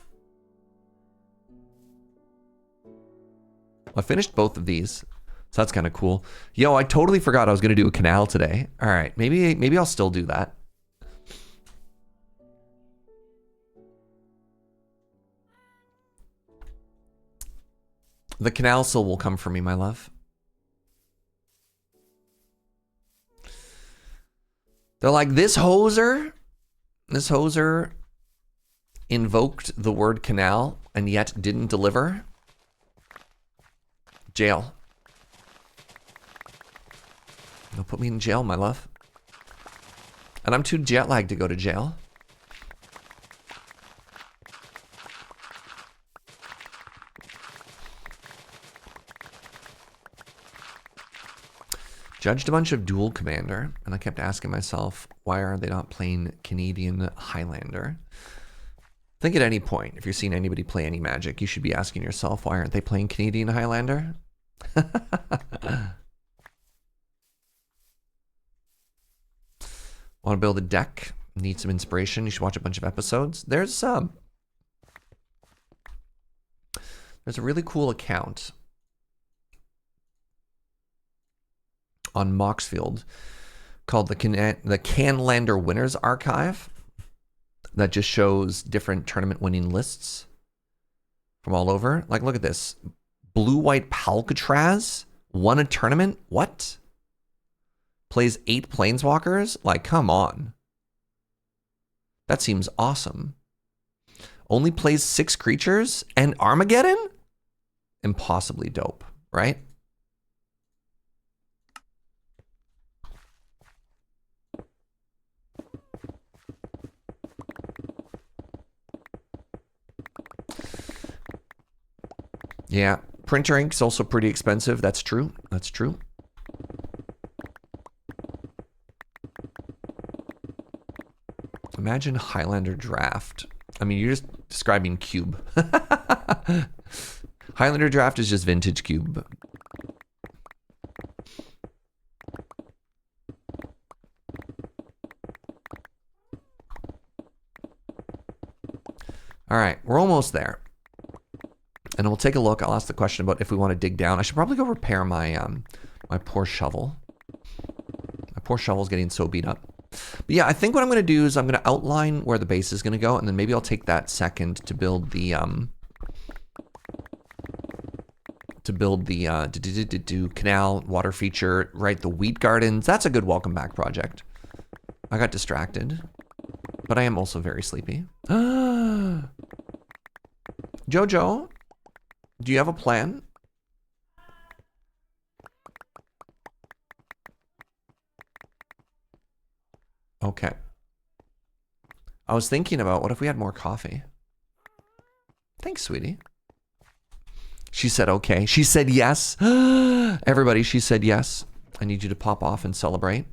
[SPEAKER 1] finished both of these. So that's kind of cool. Yo, I totally forgot I was gonna do a canal today. All right, maybe I'll still do that. The canal still will come for me, my love. They're like, this hoser invoked the word canal and yet didn't deliver. Jail. They'll put me in jail, my love. And I'm too jet lagged to go to jail. Judged a bunch of Dual Commander, and I kept asking myself, why are they not playing Canadian Highlander? I think at any point, if you're seeing anybody play any Magic, you should be asking yourself, why aren't they playing Canadian Highlander? Want to build a deck? Need some inspiration? You should watch a bunch of episodes. There's a really cool account on Moxfield called the Canlander Winners Archive that just shows different tournament winning lists from all over. Like, look at this. Blue-white Palcatraz won a tournament? What? Plays 8 planeswalkers? Like, come on. That seems awesome. Only plays 6 creatures and Armageddon? Impossibly dope, right? Yeah, printer ink's also pretty expensive. That's true. That's true. Imagine Highlander draft. I mean, you're just describing Cube. Highlander draft is just vintage Cube. All right, we're almost there. And we'll take a look. I'll ask the question about if we want to dig down. I should probably go repair my my poor shovel. My poor shovel's getting so beat up. But yeah, I think what I'm going to do is I'm going to outline where the base is going to go, and then maybe I'll take that second to build the canal water feature, right? The wheat gardens. That's a good welcome back project. I got distracted, but I am also very sleepy. Jojo, do you have a plan? Okay. I was thinking about what if we had more coffee? Thanks, sweetie. She said okay. She said yes. Everybody, she said yes. I need you to pop off and celebrate.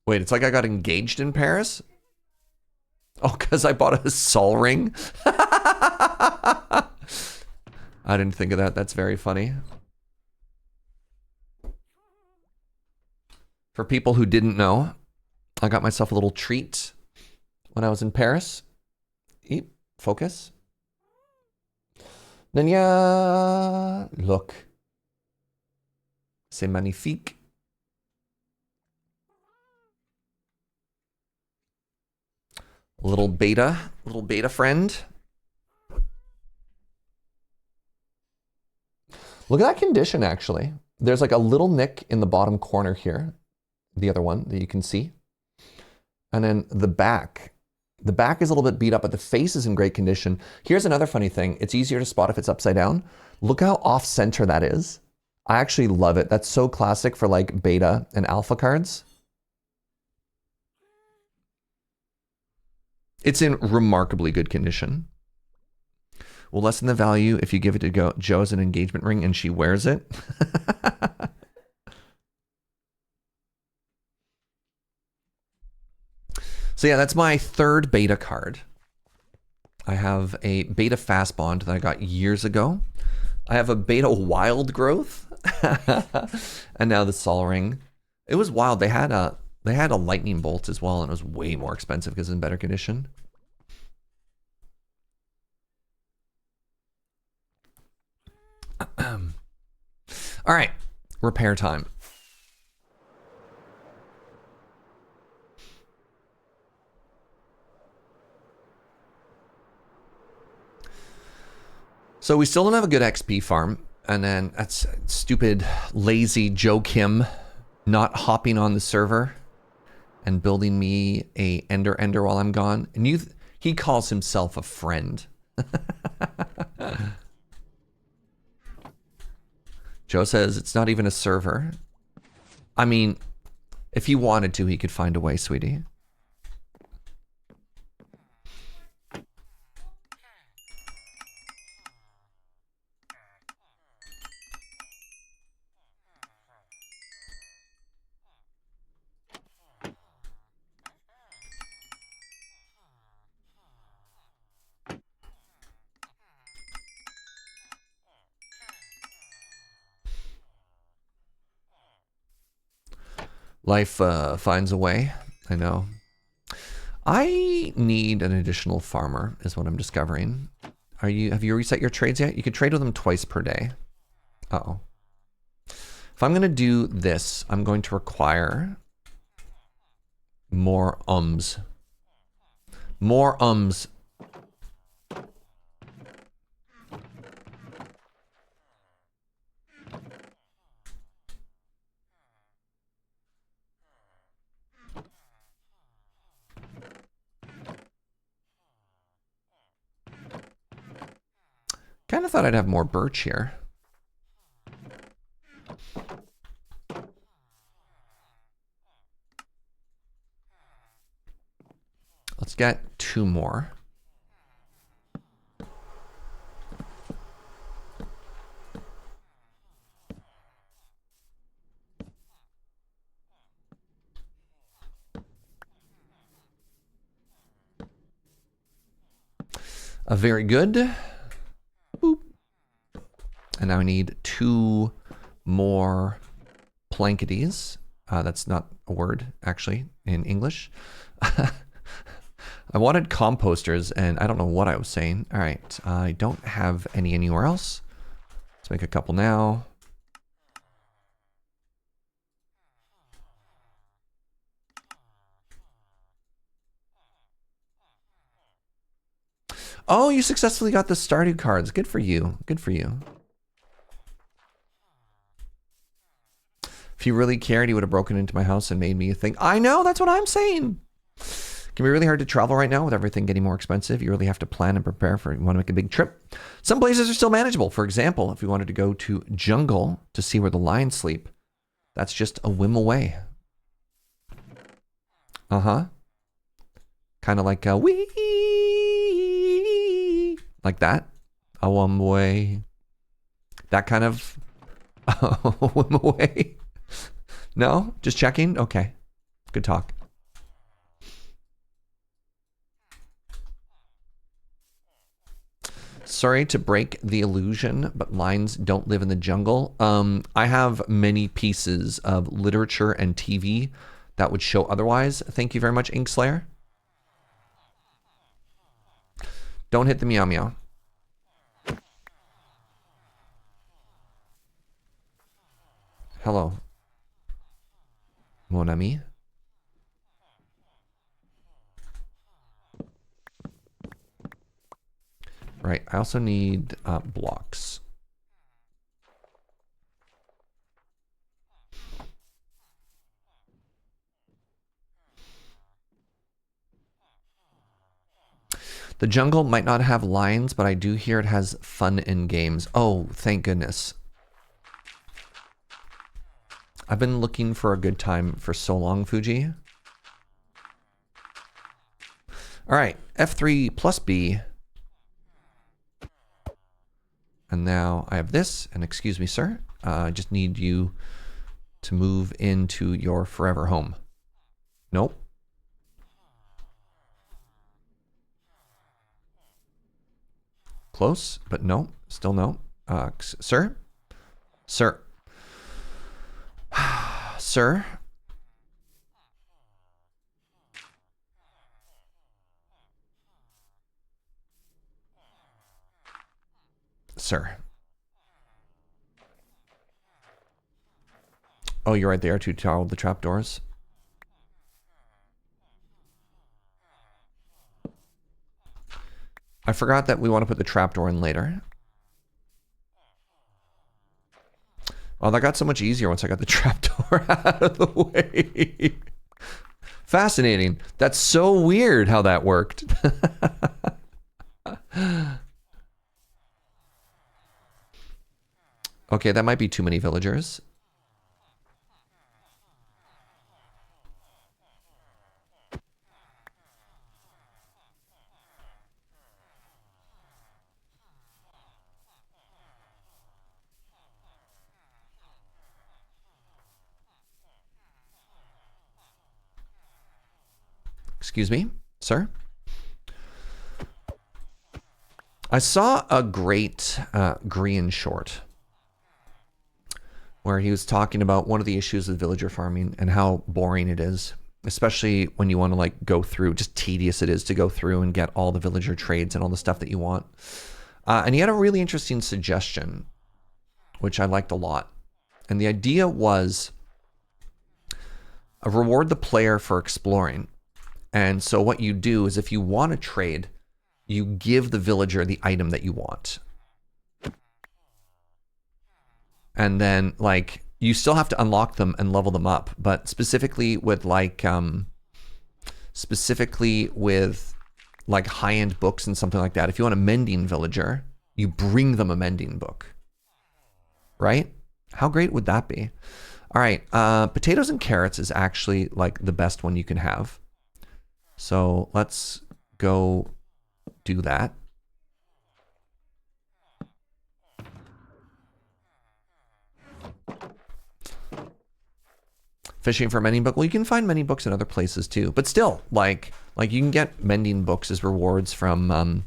[SPEAKER 1] Wait, it's like I got engaged in Paris? Oh, because I bought a Sol ring? I didn't think of that. That's very funny. For people who didn't know, I got myself a little treat when I was in Paris. Eep, focus. Nanya, look. C'est magnifique. Little beta friend. Look at that condition, actually. There's like a little nick in the bottom corner here, the other one that you can see. And then the back is a little bit beat up, but the face is in great condition. Here's another funny thing. It's easier to spot if it's upside down. Look how off center that is. I actually love it. That's so classic for like beta and alpha cards. It's in remarkably good condition. Will lessen the value if you give it to Joe as an engagement ring and she wears it. So yeah, that's my third beta card. I have a beta fast bond that I got years ago. I have a beta wild growth. And now the Sol Ring. It was wild. They had a lightning bolt as well, and it was way more expensive because it's in better condition. All right, repair time. So we still don't have a good XP farm. And then that's stupid, lazy Joe Kim not hopping on the server and building me a ender while I'm gone. And he calls himself a friend. Joe says it's not even a server. I mean, if he wanted to, he could find a way, sweetie. Life finds a way. I know. I need an additional farmer, is what I'm discovering. Have you reset your trades yet? You can trade with them twice per day. Uh-oh. If I'm gonna do this, I'm going to require more ums. More ums. Kind of thought I'd have more birch here. Let's get 2 more. Very good. Boop. And now I need 2 more plankities. That's not a word, actually, in English. I wanted composters, and I don't know what I was saying. All right, I don't have any anywhere else. Let's make a couple now. Oh, you successfully got the Stardew cards. Good for you. Good for you. If he really cared, he would have broken into my house and made me a thing. I know, that's what I'm saying. It can be really hard to travel right now with everything getting more expensive. You really have to plan and prepare for it. You want to make a big trip. Some places are still manageable. For example, if we wanted to go to Jungle to see where the lions sleep, that's just a whim away. Uh-huh. Kind of like a wee, like that. A whim away. That kind of whim away. No? Just checking? Okay. Good talk. Sorry to break the illusion, but lions don't live in the jungle. I have many pieces of literature and TV that would show otherwise. Thank you very much, Inkslayer. Don't hit the meow meow. Hello. Mon ami. Right, I also need blocks. The jungle might not have lions, but I do hear it has fun in games. Oh, thank goodness. I've been looking for a good time for so long, Fuji. All right, F3 plus B. And now I have this, and excuse me, sir. I just need you to move into your forever home. Nope. Close, but no. Still no. Sir? Sir? Sir? Sir? Oh, you're right there to toggle the trapdoors. I forgot that we want to put the trapdoor in later. Oh, that got so much easier once I got the trapdoor out of the way. Fascinating. That's so weird how that worked. Okay, that might be too many villagers. Excuse me, sir? I saw a great Grian short where he was talking about one of the issues with villager farming and how boring it is, especially when you want to like go through, just tedious it is to go through and get all the villager trades and all the stuff that you want. And he had a really interesting suggestion, which I liked a lot. And the idea was reward the player for exploring. And so what you do is if you want to trade, you give the villager the item that you want. And then like you still have to unlock them and level them up, but specifically with like high-end books and something like that. If you want a mending villager, you bring them a mending book. Right? How great would that be? All right, potatoes and carrots is actually like the best one you can have. So let's go do that. Fishing for mending book. Well, you can find mending books in other places too, but still, like you can get mending books as rewards from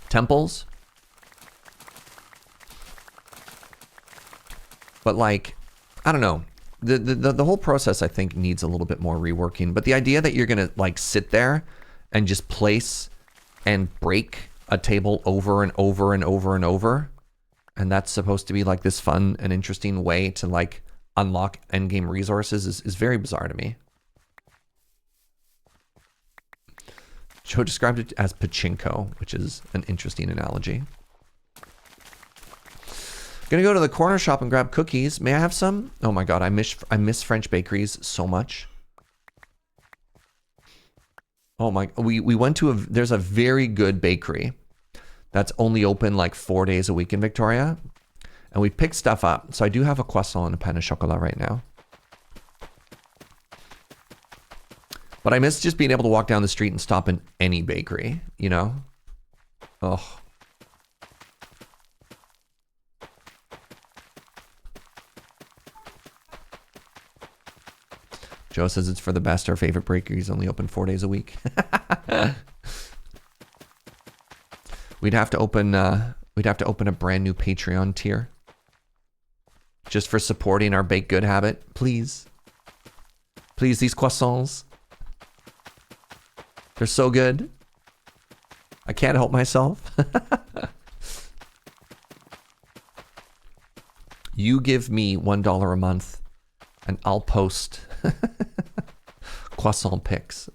[SPEAKER 1] temples. But like, I don't know. The whole process I think needs a little bit more reworking. But the idea that you're gonna like sit there and just place and break a table over and over and over and over, and that's supposed to be like this fun and interesting way to like unlock endgame resources is very bizarre to me. Joe described it as pachinko, which is an interesting analogy. Gonna go to the corner shop and grab cookies. May I have some? Oh my god, I miss French bakeries so much. Oh my, we went to there's a very good bakery that's only open like 4 days a week in Victoria. And we picked stuff up. So I do have a croissant and a pain au chocolat right now. But I miss just being able to walk down the street and stop in any bakery, you know? Oh. Joe says it's for the best. Our favorite bakery is only open 4 days a week. We'd have to open a brand new Patreon tier. Just for supporting our baked good habit. Please. Please, these croissants. They're so good. I can't help myself. You give me $1 a month and I'll post croissant pics.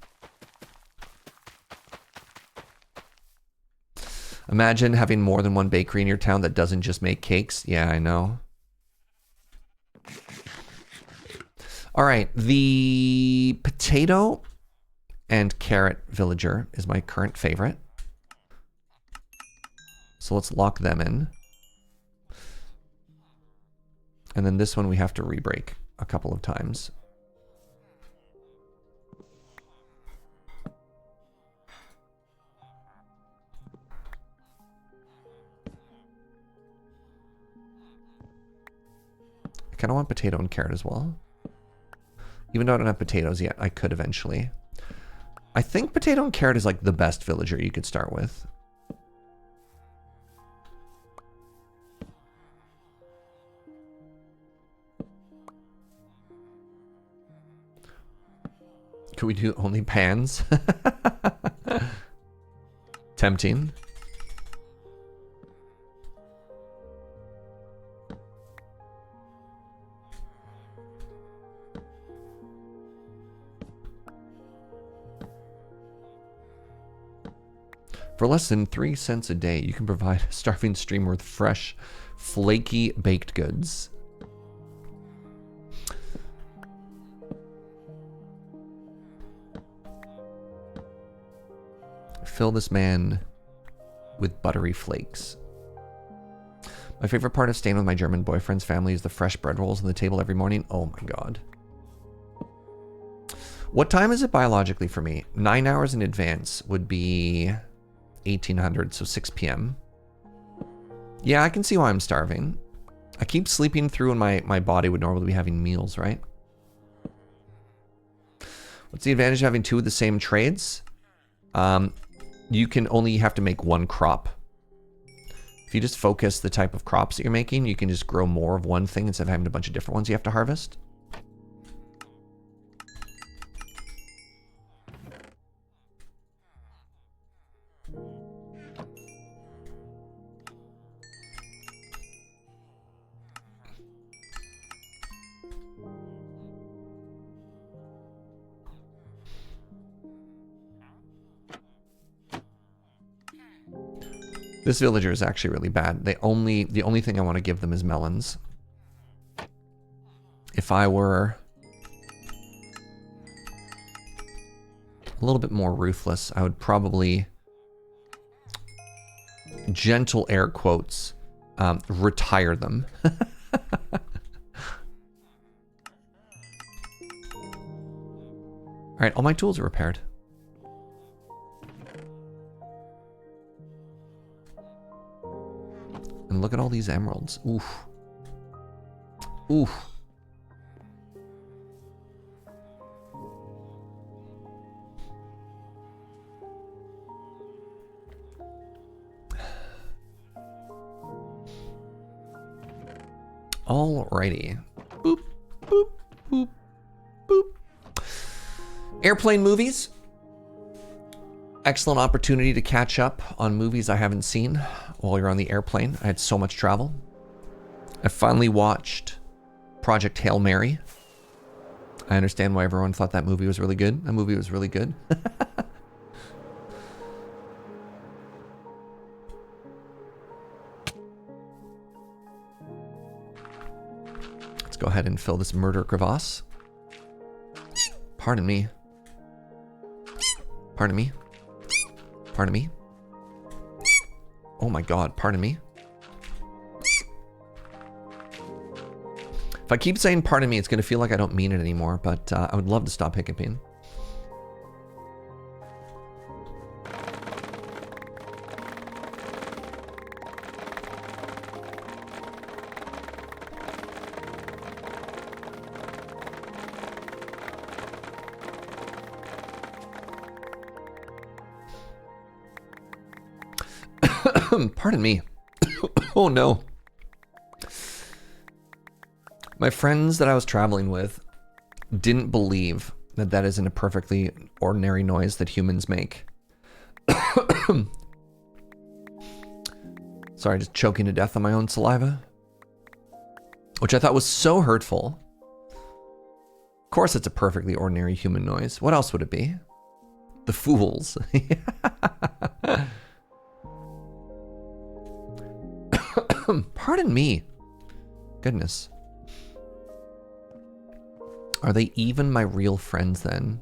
[SPEAKER 1] Imagine having more than one bakery in your town that doesn't just make cakes. Yeah, I know. All right, the potato and carrot villager is my current favorite. So let's lock them in. And then this one we have to re-break a couple of times. I kind of want potato and carrot as well. Even though I don't have potatoes yet, I could eventually. I think potato and carrot is like the best villager you could start with. Can we do only pans? Tempting. For less than 3 cents a day, you can provide a starving streamer with fresh, flaky baked goods. Fill this man with buttery flakes. My favorite part of staying with my German boyfriend's family is the fresh bread rolls on the table every morning. Oh my god. What time is it biologically for me? 9 hours in advance would be 1800, so 6 p.m. Yeah, I can see why I'm starving. I keep sleeping through and my body would normally be having meals, right? What's the advantage of having 2 of the same trades? You can only have to make 1 crop. If you just focus the type of crops that you're making, you can just grow more of one thing instead of having a bunch of different ones you have to harvest. This villager is actually really bad. The only thing I want to give them is melons. If I were a little bit more ruthless, I would probably, gentle air quotes, retire them. All right, all my tools are repaired. And look at all these emeralds. Oof. Oof. Alrighty. Boop, boop, boop, boop. Airplane movies. Excellent opportunity to catch up on movies I haven't seen while you're on the airplane. I had so much travel. I finally watched Project Hail Mary. I understand why everyone thought that movie was really good. That movie was really good. Let's go ahead and fill this murder crevasse. Pardon me. Pardon me. Pardon me. Oh my god, pardon me. If I keep saying pardon me, it's going to feel like I don't mean it anymore, but I would love to stop hiccuping. Pardon me. Oh no. My friends that I was traveling with didn't believe that that isn't a perfectly ordinary noise that humans make. Sorry, just choking to death on my own saliva. Which I thought was so hurtful. Of course it's a perfectly ordinary human noise. What else would it be? The fools. Pardon me. Goodness. Are they even my real friends then?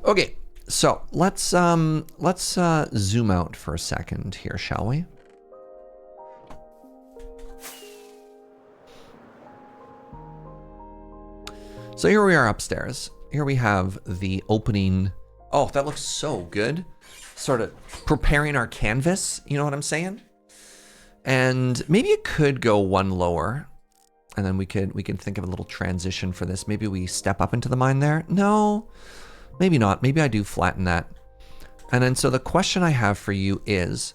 [SPEAKER 1] Okay, so let's zoom out for a second here, shall we? So here we are upstairs. Here we have the opening. Oh, that looks so good. Sort of preparing our canvas, you know what I'm saying? And maybe it could go one lower. And then we can think of a little transition for this. Maybe we step up into the mine there. No, maybe not. Maybe I do flatten that. And then so the question I have for you is,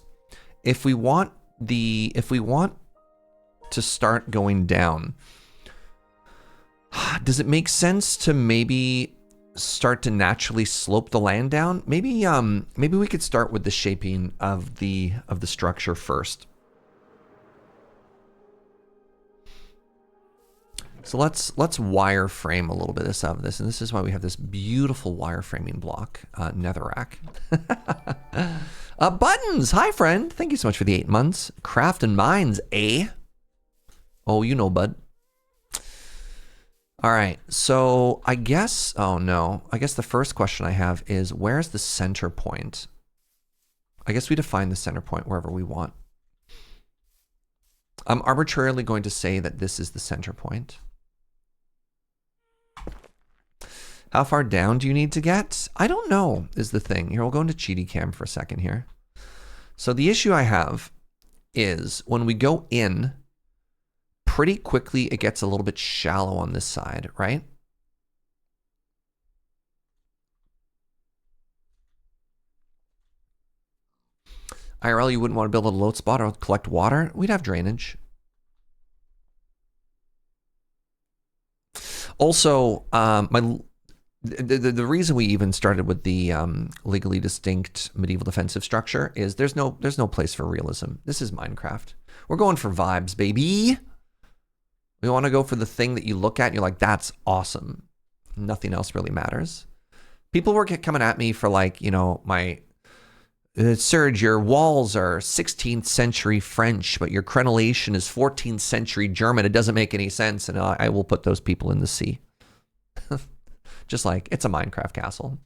[SPEAKER 1] if we want to start going down, does it make sense to maybe start to naturally slope the land down? Maybe maybe we could start with the shaping of the structure first. So let's wireframe a little bit of this, and this is why we have this beautiful wireframing block, netherrack. Buttons, hi friend, thank you so much for the 8 months. Craft and mines, eh? Oh, you know, bud. All right, so I guess, oh no, I guess the first question I have is, where's the center point? I guess we define the center point wherever we want. I'm arbitrarily going to say that this is the center point. How far down do you need to get? I don't know, is the thing. Here, we'll go into Cheaty Cam for a second here. So the issue I have is when we go in, pretty quickly it gets a little bit shallow on this side, right? IRL, you wouldn't want to build a load spot or collect water. We'd have drainage. Also, the reason we even started with the legally distinct medieval defensive structure is there's no place for realism. This is Minecraft. We're going for vibes, baby. We want to go for the thing that you look at and you're like, that's awesome. Nothing else really matters. People were coming at me for like, you know, my Serge, your walls are 16th century French, but your crenellation is 14th century German. It doesn't make any sense, and I will put those people in the sea. Just like, it's a Minecraft castle.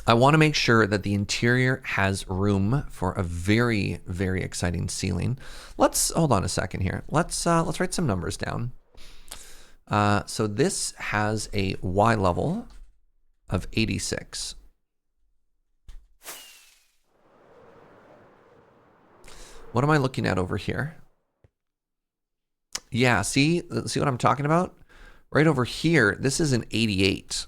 [SPEAKER 1] I want to make sure that the interior has room for a very, very exciting ceiling. Let's, hold on a second here. Let's write some numbers down. So this has a Y level of 86. What am I looking at over here? Yeah, see what I'm talking about? Right over here, this is an 88.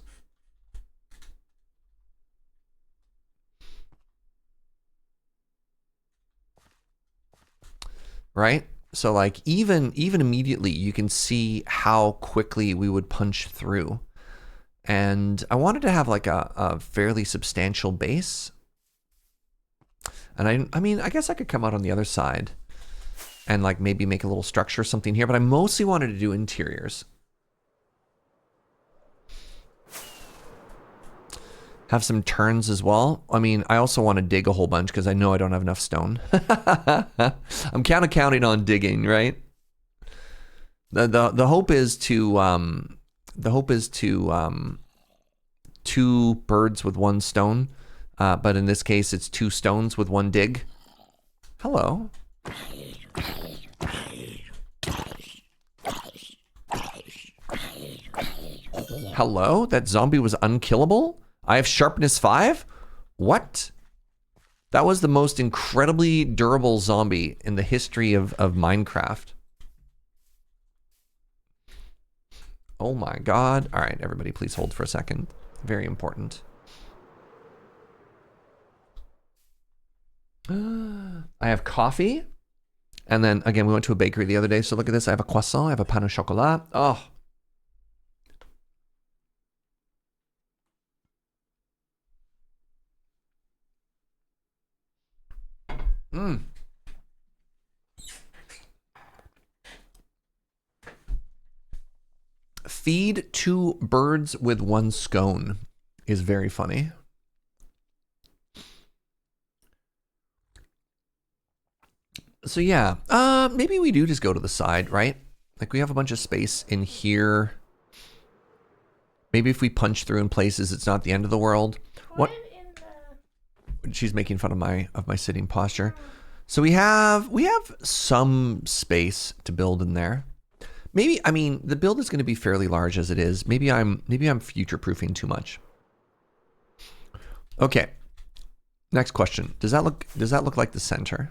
[SPEAKER 1] Right? So like even immediately you can see how quickly we would punch through. And I wanted to have like a fairly substantial base. And I mean, I guess I could come out on the other side and like maybe make a little structure or something here, but I mostly wanted to do interiors. Have some turns as well. I mean, I also want to dig a whole bunch because I know I don't have enough stone. I'm kind of counting on digging, right? The hope is to two birds with one stone, but in this case, it's 2 stones with 1 dig. Hello. Hello? That zombie was unkillable? I have sharpness 5? What? That was the most incredibly durable zombie in the history of Minecraft. Oh my god. All right, everybody please hold for a second. Very important. I have coffee. And then again, we went to a bakery the other day. So look at this. I have a croissant. I have a pain au chocolat. Oh. Mmm. Feed 2 birds with 1 scone is very funny. So yeah, maybe we do just go to the side, right? Like we have a bunch of space in here. Maybe if we punch through in places, it's not the end of the world. What? She's making fun of my sitting posture. So we have some space to build in there. Maybe, I mean, the build is going to be fairly large as it is. Maybe I'm future-proofing too much. Okay. Next question. Does that look like the center?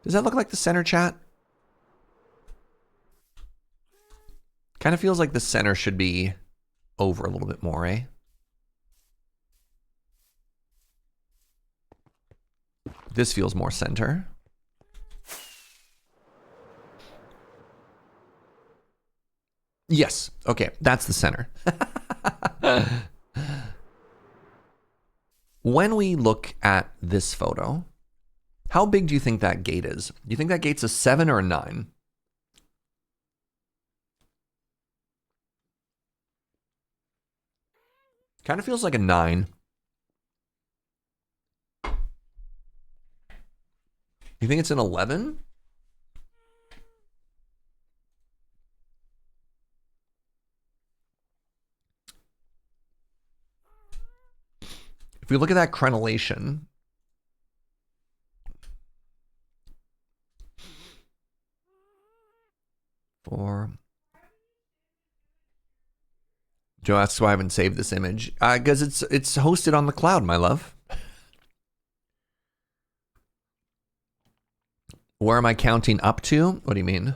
[SPEAKER 1] Does that look like the center, chat? Kind of feels like the center should be over a little bit more, eh? This feels more center. Yes. Okay, that's the center. When we look at this photo, how big do you think that gate is? Do you think that gate's a 7 or a 9? Kind of feels like a 9. You think it's an 11? If we look at that crenellation, Joe asks why I haven't saved this image. Because it's hosted on the cloud, my love. Where am I counting up to? What do you mean?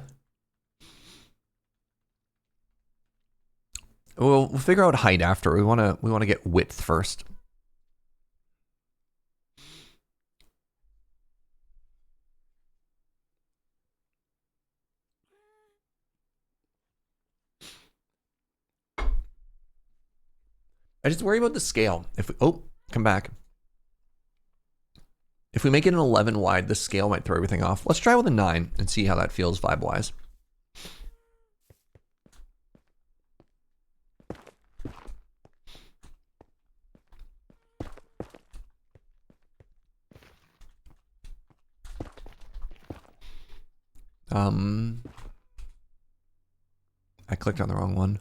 [SPEAKER 1] We'll figure out height after. We want to get width first. I just worry about the scale. If we, oh, come back. If we make it an 11 wide, the scale might throw everything off. Let's try with a 9 and see how that feels vibe-wise. I clicked on the wrong one.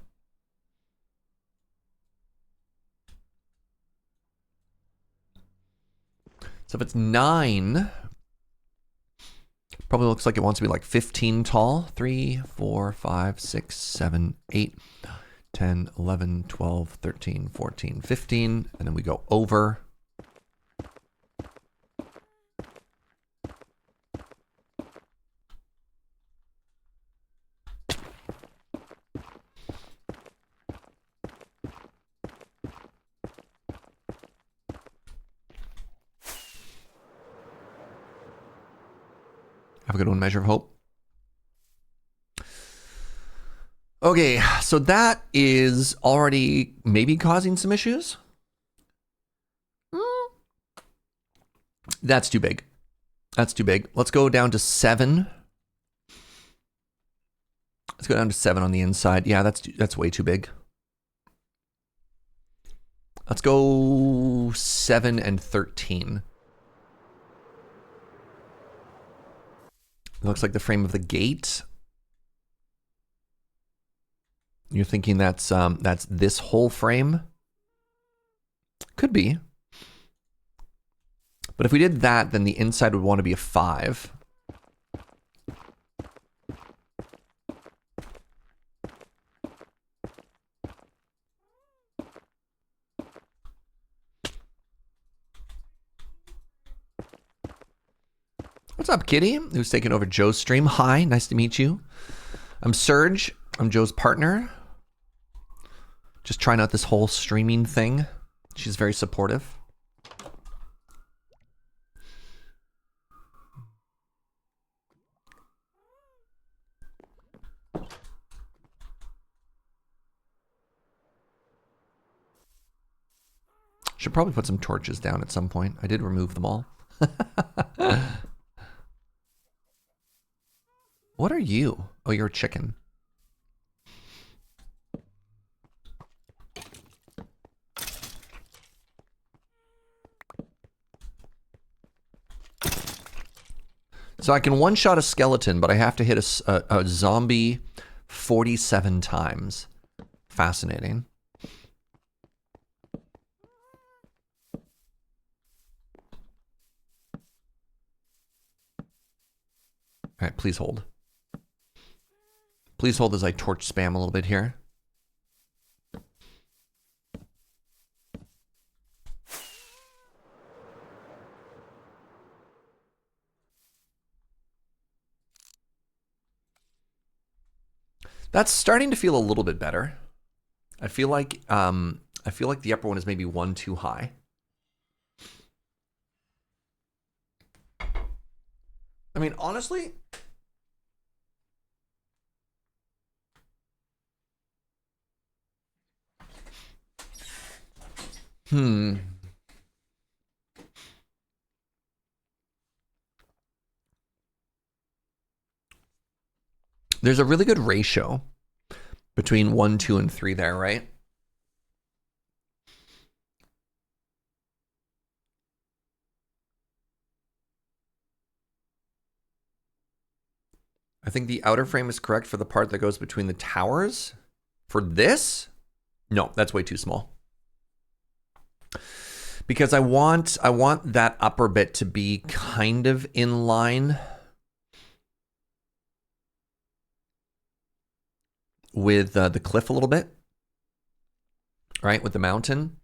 [SPEAKER 1] So if it's 9, probably looks like it wants to be like 15 tall. 3, 4, 5, 6, 7, 8, 10, 11, 12, 13, 14, 15. And then we go over. Have a good one, Measure of Hope. Okay, so that is already maybe causing some issues. That's too big. That's too big. Let's go down to 7. Let's go down to 7 on the inside. Yeah, that's way too big. Let's go 7 and 13. It looks like the frame of the gate. You're thinking that's this whole frame? Could be. But if we did that, then the inside would want to be a 5. What's up, Kitty? Who's taking over Joe's stream? Hi, nice to meet you. I'm Serge. I'm Joe's partner. Just trying out this whole streaming thing. She's very supportive. Should probably put some torches down at some point. I did remove them all. What are you? Oh, you're a chicken. So I can one-shot a skeleton, but I have to hit a zombie 47 times. Fascinating. All right, please hold. Please hold as I torch spam a little bit here. That's starting to feel a little bit better. I feel like the upper one is maybe one too high. I mean, honestly, there's a really good ratio between 1, 2, and 3 there, right? I think the outer frame is correct for the part that goes between the towers. For this, no, that's way too small. Because I want that upper bit to be kind of in line with the cliff a little bit, right? With the mountain.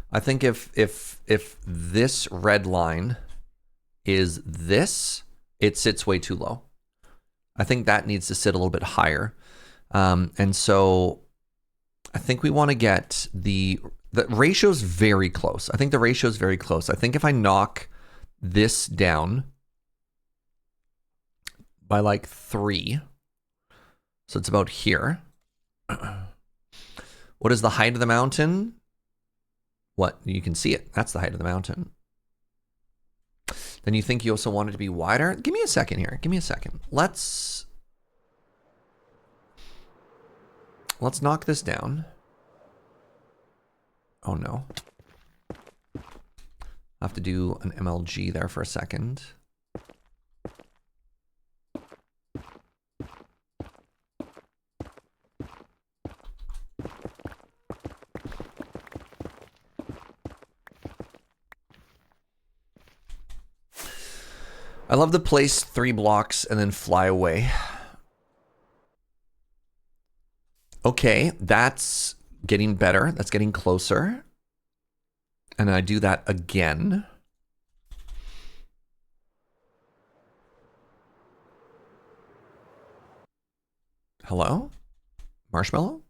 [SPEAKER 1] I think if this red line is this, it sits way too low. I think that needs to sit a little bit higher. And so I think we want to get the ratio's very close. I think the ratio is very close. I think if I knock this down by like 3, so it's about here. What is the height of the mountain? What? You can see it. That's the height of the mountain. Then you think you also want it to be wider? Give me a second here. Give me a second. Let's knock this down. Oh no. I'll have to do an MLG there for a second. I love the place 3 blocks and then fly away. Okay, that's getting better. That's getting closer. And I do that again. Hello? Marshmallow?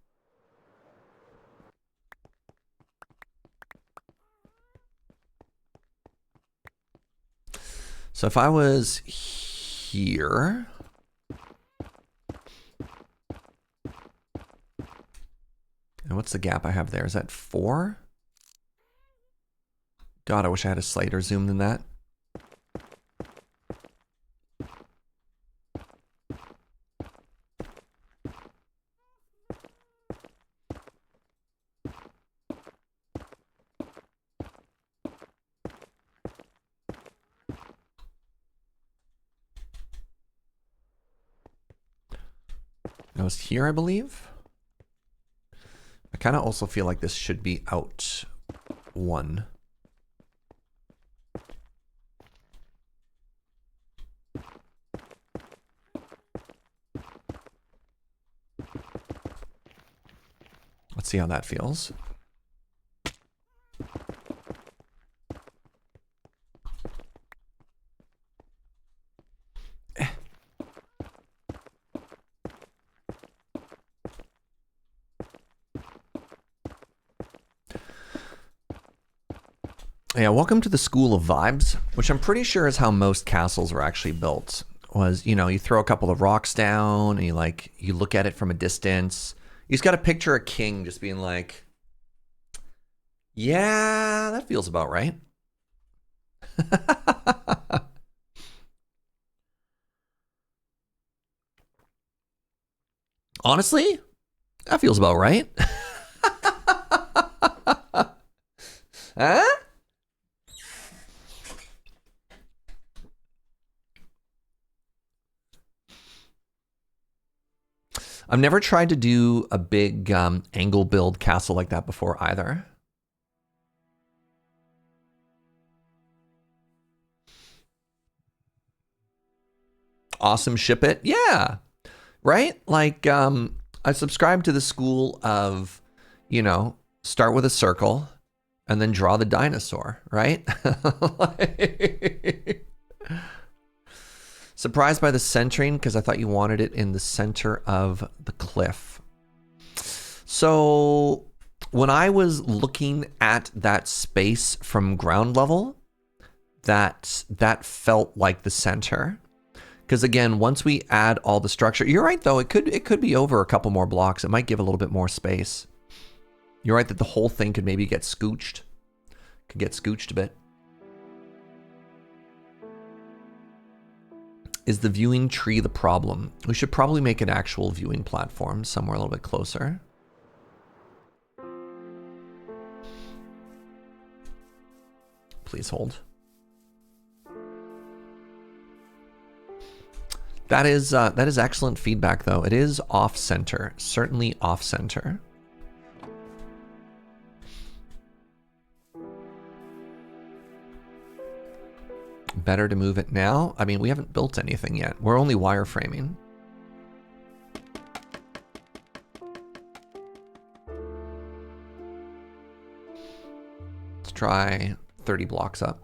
[SPEAKER 1] So if I was here, and what's the gap I have there? Is that 4? God, I wish I had a slighter zoom than that. That was here, I believe. I kind of also feel like this should be out 1. Let's see how that feels. Yeah, welcome to the School of Vibes, which I'm pretty sure is how most castles were actually built. Was, you know, you throw a couple of rocks down and you look at it from a distance. You just got to picture a king just being like, yeah, that feels about right. Honestly, that feels about right. Huh? I've never tried to do a big angle build castle like that before either. Awesome, ship it. Yeah, right? Like, I subscribe to the school of, you know, start with a circle and then draw the dinosaur, right? Surprised by the centering because I thought you wanted it in the center of the cliff. So when I was looking at that space from ground level, that felt like the center. Because again, once we add all the structure, you're right though, it could be over a couple more blocks. It might give a little bit more space. You're right that the whole thing could maybe get scooched. Could get scooched a bit. Is the viewing tree the problem? We should probably make an actual viewing platform somewhere a little bit closer. Please hold. That is excellent feedback though. It is off center, certainly off center. Better to move it now? I mean, we haven't built anything yet. We're only wireframing. Let's try 30 blocks up.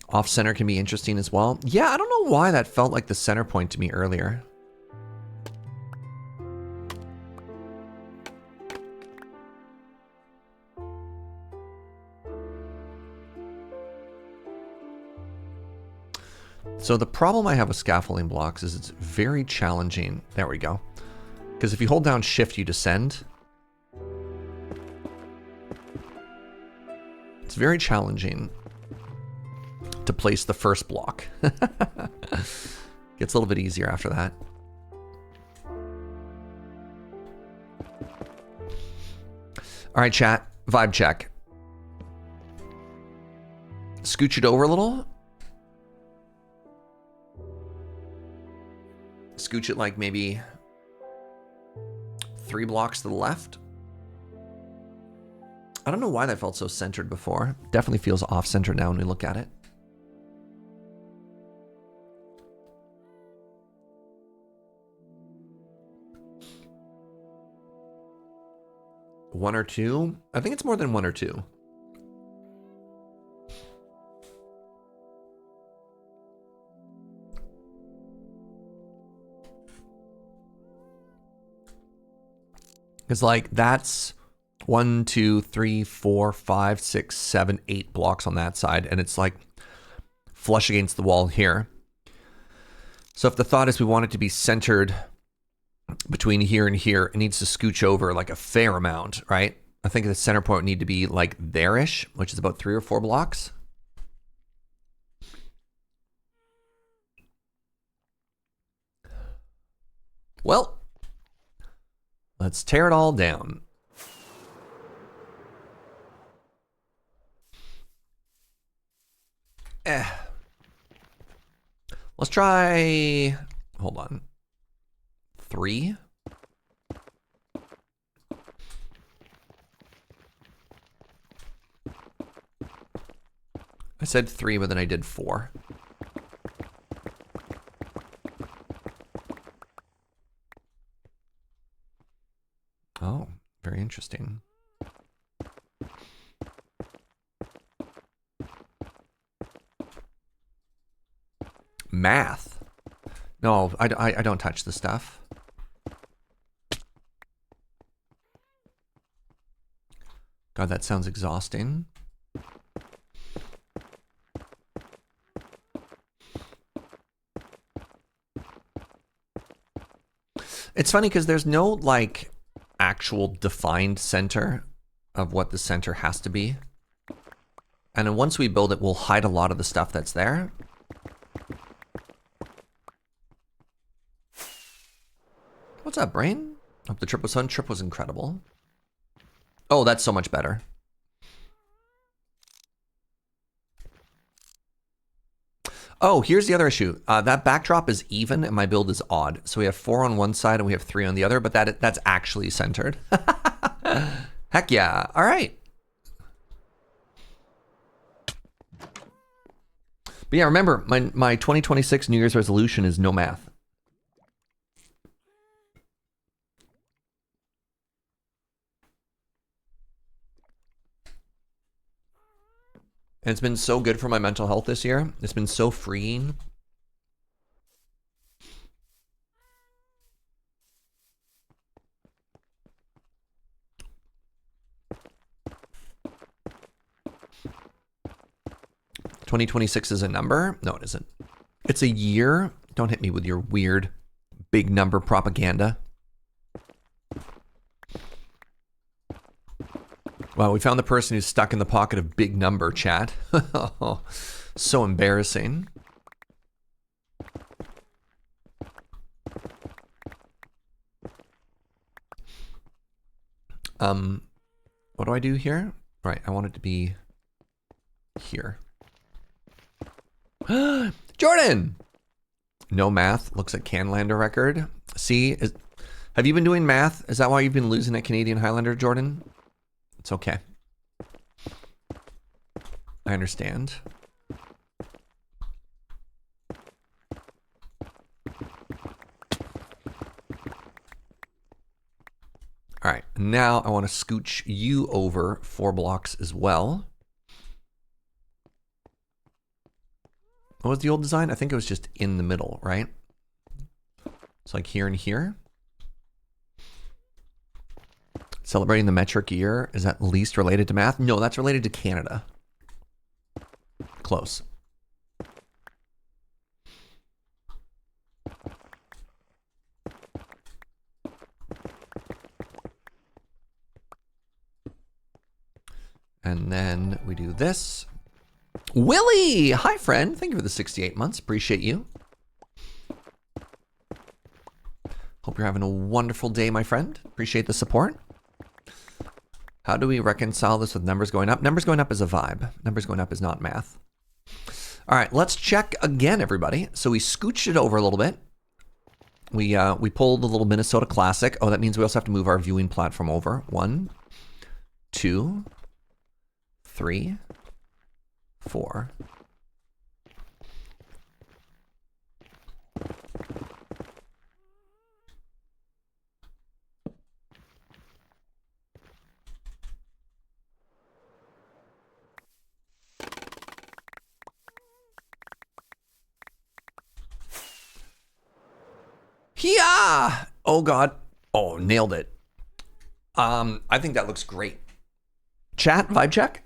[SPEAKER 1] Off center can be interesting as well. Yeah, I don't know why that felt like the center point to me earlier. So the problem I have with scaffolding blocks is it's very challenging. There we go. Because if you hold down shift, you descend. It's very challenging to place the first block. Gets a little bit easier after that. All right, chat, vibe check. Scooch it over a little. Scooch it like maybe 3 blocks to the left. I don't know why that felt so centered before. Definitely feels off-center now when we look at it. One or two? I think it's more than 1 or 2. Because like that's 1, 2, 3, 4, 5, 6, 7, 8 blocks on that side, and it's like flush against the wall here. So if the thought is we want it to be centered between here and here, it needs to scooch over like a fair amount, right? I think the center point would need to be like there-ish, which is about 3 or 4 blocks. Well, let's tear it all down. Let's try, hold on, 3. I said 3, but then I did 4. Oh, very interesting. Math. No, I don't touch the stuff. God, that sounds exhausting. It's funny because there's no like actual defined center of what the center has to be. And then once we build it, we'll hide a lot of the stuff that's there. What's up, Brain? Hope the trip was fun. Trip was incredible. Oh, that's so much better. Oh, here's the other issue. That backdrop is even and my build is odd. So we have 4 on one side and we have 3 on the other, but that's actually centered. Heck yeah. All right. But yeah, remember, my 2026 New Year's resolution is no math. And it's been so good for my mental health this year. It's been so freeing. 2026 is a number? No, it isn't. It's a year. Don't hit me with your weird big number propaganda. Wow, we found the person who's stuck in the pocket of big number, chat. So embarrassing. What do I do here? Right, I want it to be here. Jordan! No math. Looks like Canlander record. See, have you been doing math? Is that why you've been losing at Canadian Highlander, Jordan? It's okay. I understand. All right, now I want to scooch you over 4 blocks as well. What was the old design? I think it was just in the middle, right? It's like here and here. Celebrating the metric year is at least related to math. No, that's related to Canada. Close. And then we do this. Willie! Hi, friend. Thank you for the 68 months. Appreciate you. Hope you're having a wonderful day, my friend. Appreciate the support. How do we reconcile this with numbers going up? Numbers going up is a vibe. Numbers going up is not math. All right, let's check again, everybody. So we scooched it over a little bit. We pulled a little Minnesota Classic. Oh, that means we also have to move our viewing platform over. 1, 2, 3, 4. Yeah! Oh God. Oh, nailed it. I think that looks great. Chat, vibe check.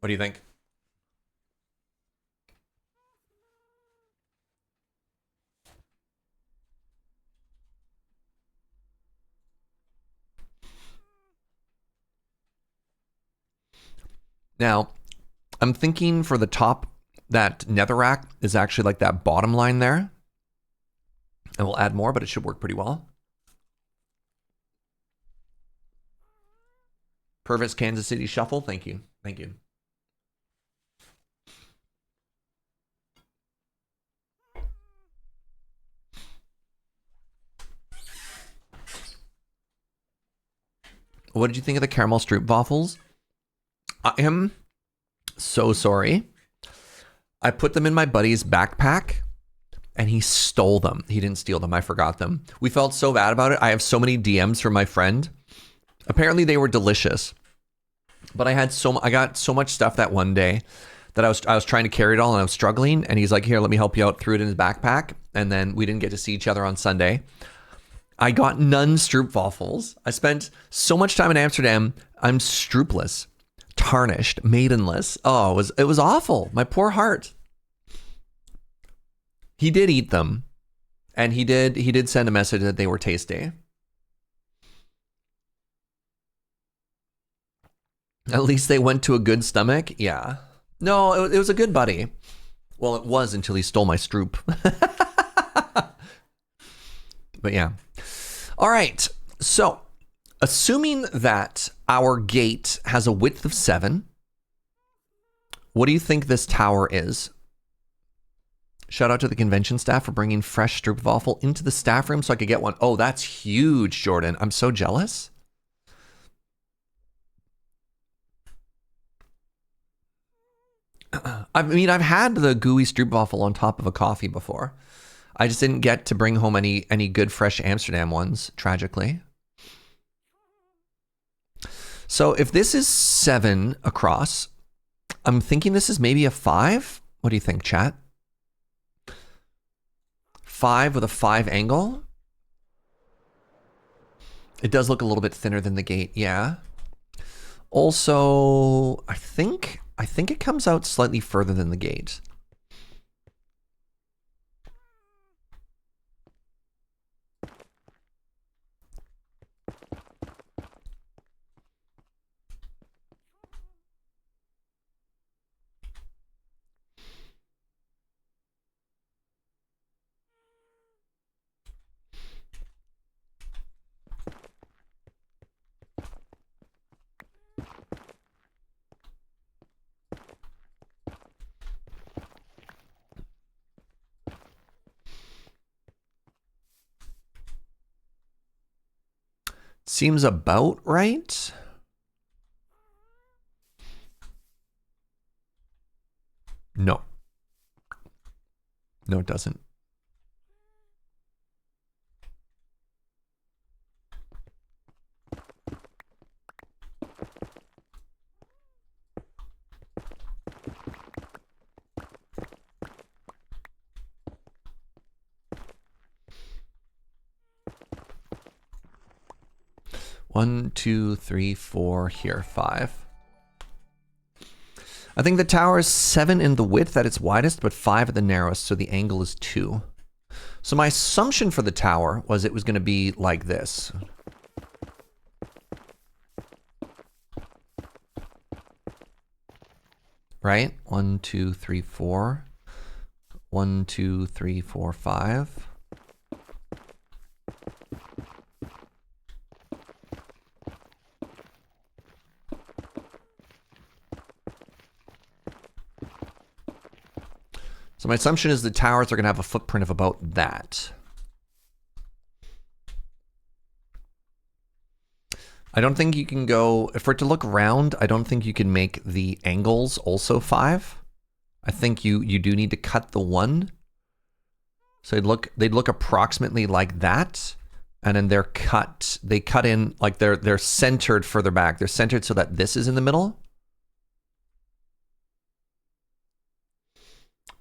[SPEAKER 1] What do you think? Now, I'm thinking for the top, that netherrack is actually like that bottom line there. And we'll add more, but it should work pretty well. Purvis Kansas City Shuffle, thank you. Thank you. What did you think of the caramel stroopwafels? I am so sorry. I put them in my buddy's backpack and he stole them. He didn't steal them. I forgot them. We felt so bad about it. I have so many DMs from my friend. Apparently they were delicious, but I got so much stuff that one day that I was trying to carry it all and I was struggling. And he's like, here, let me help you out. Threw it in his backpack. And then we didn't get to see each other on Sunday. I got none stroopwafels. I spent so much time in Amsterdam. I'm stroopless, tarnished, maidenless. Oh, it was awful. My poor heart. He did eat them, and he did send a message that they were tasty. At least they went to a good stomach. Yeah. No, it was a good buddy. Well, it was until he stole my stroop. But yeah. All right. So, assuming that our gate has a width of 7, what do you think this tower is? Shout out to the convention staff for bringing fresh stroopwafel into the staff room so I could get one. Oh, that's huge, Jordan. I'm so jealous. I mean, I've had the gooey stroopwafel on top of a coffee before. I just didn't get to bring home any good fresh Amsterdam ones, tragically. So if this is 7 across, I'm thinking this is maybe a 5. What do you think, chat? 5 with a 5 angle? It does look a little bit thinner than the gate, yeah. Also, I think it comes out slightly further than the gate. Seems about right. No. No, it doesn't. One, two, three, four, here, 5. I think the tower is 7 in the width at its widest, but 5 at the narrowest, so the angle is 2. So my assumption for the tower was it was going to be like this. Right? 1, 2, 3, 4. 1, 2, 3, 4, 5. So my assumption is the towers are going to have a footprint of about that. I don't think you can go, for it to look round, I don't think you can make the angles also 5. I think you do need to cut the 1. So they'd look approximately like that. And then they cut in, like they're centered further back. They're centered so that this is in the middle.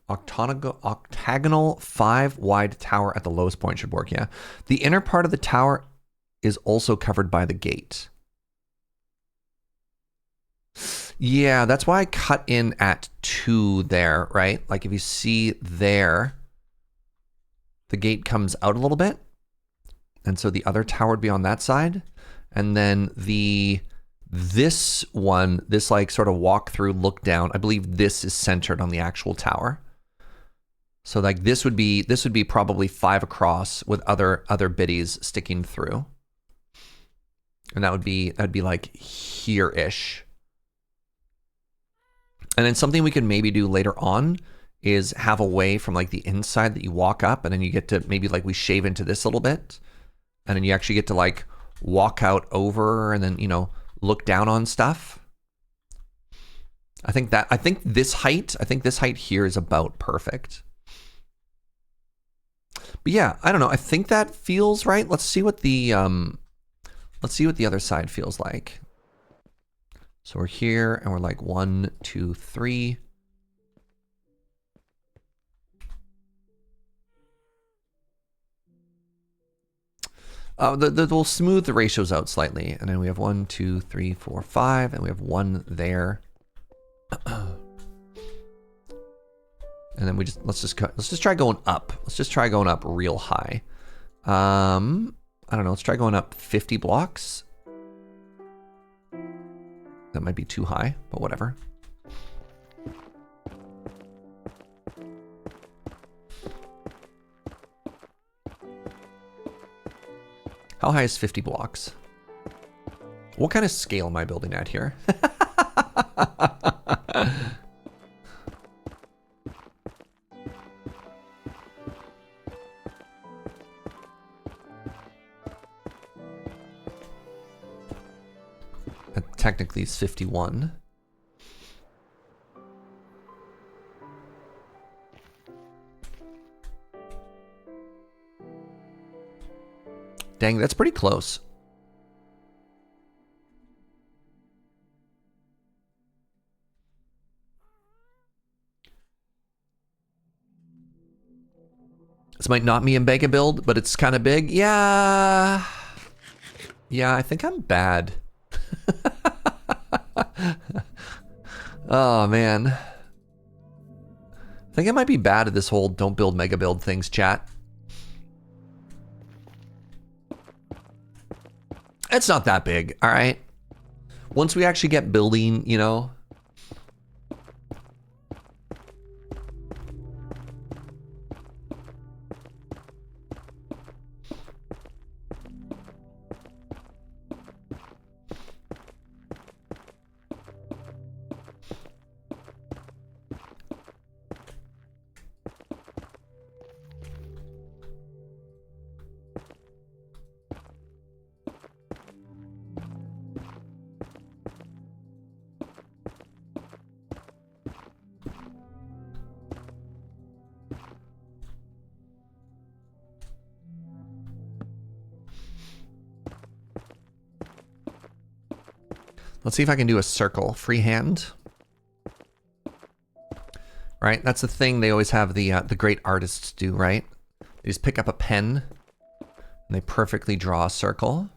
[SPEAKER 1] Octagonal 5 wide tower at the lowest point should work, yeah. The inner part of the tower is also covered by the gate. Yeah, that's why I cut in at 2 there, right? Like if you see there, the gate comes out a little bit. And so the other tower would be on that side. And then this one, this like sort of walk through, look down, I believe this is centered on the actual tower. So like this would be probably 5 across with other biddies sticking through. And that'd be like here-ish. And then something we could maybe do later on is have a way from like the inside that you walk up and then you get to maybe like we shave into this a little bit. And then you actually get to like walk out over and then, you know, look down on stuff. I think this height here is about perfect. But yeah, I don't know. I think that feels right. Let's see what the other side feels like. So we're here and we're like 1, 2, 3. We'll smooth the ratios out slightly, and then we have 1, 2, 3, 4, 5, and we have 1 there. And then let's just try going up. Let's just try going up real high. I don't know, let's try going up 50 blocks. That might be too high, but whatever. How high is 50 blocks? What kind of scale am I building at here? That technically is 51. Dang, that's pretty close. This might not be a mega build, but it's kind of big. Yeah. Yeah, I think I'm bad. Oh, man. I think I might be bad at this whole don't build mega build things, chat. It's not that big, all right? Once we actually get building, you know. Let's see if I can do a circle freehand. Right, that's the thing they always have the great artists do, right? They just pick up a pen and they perfectly draw a circle.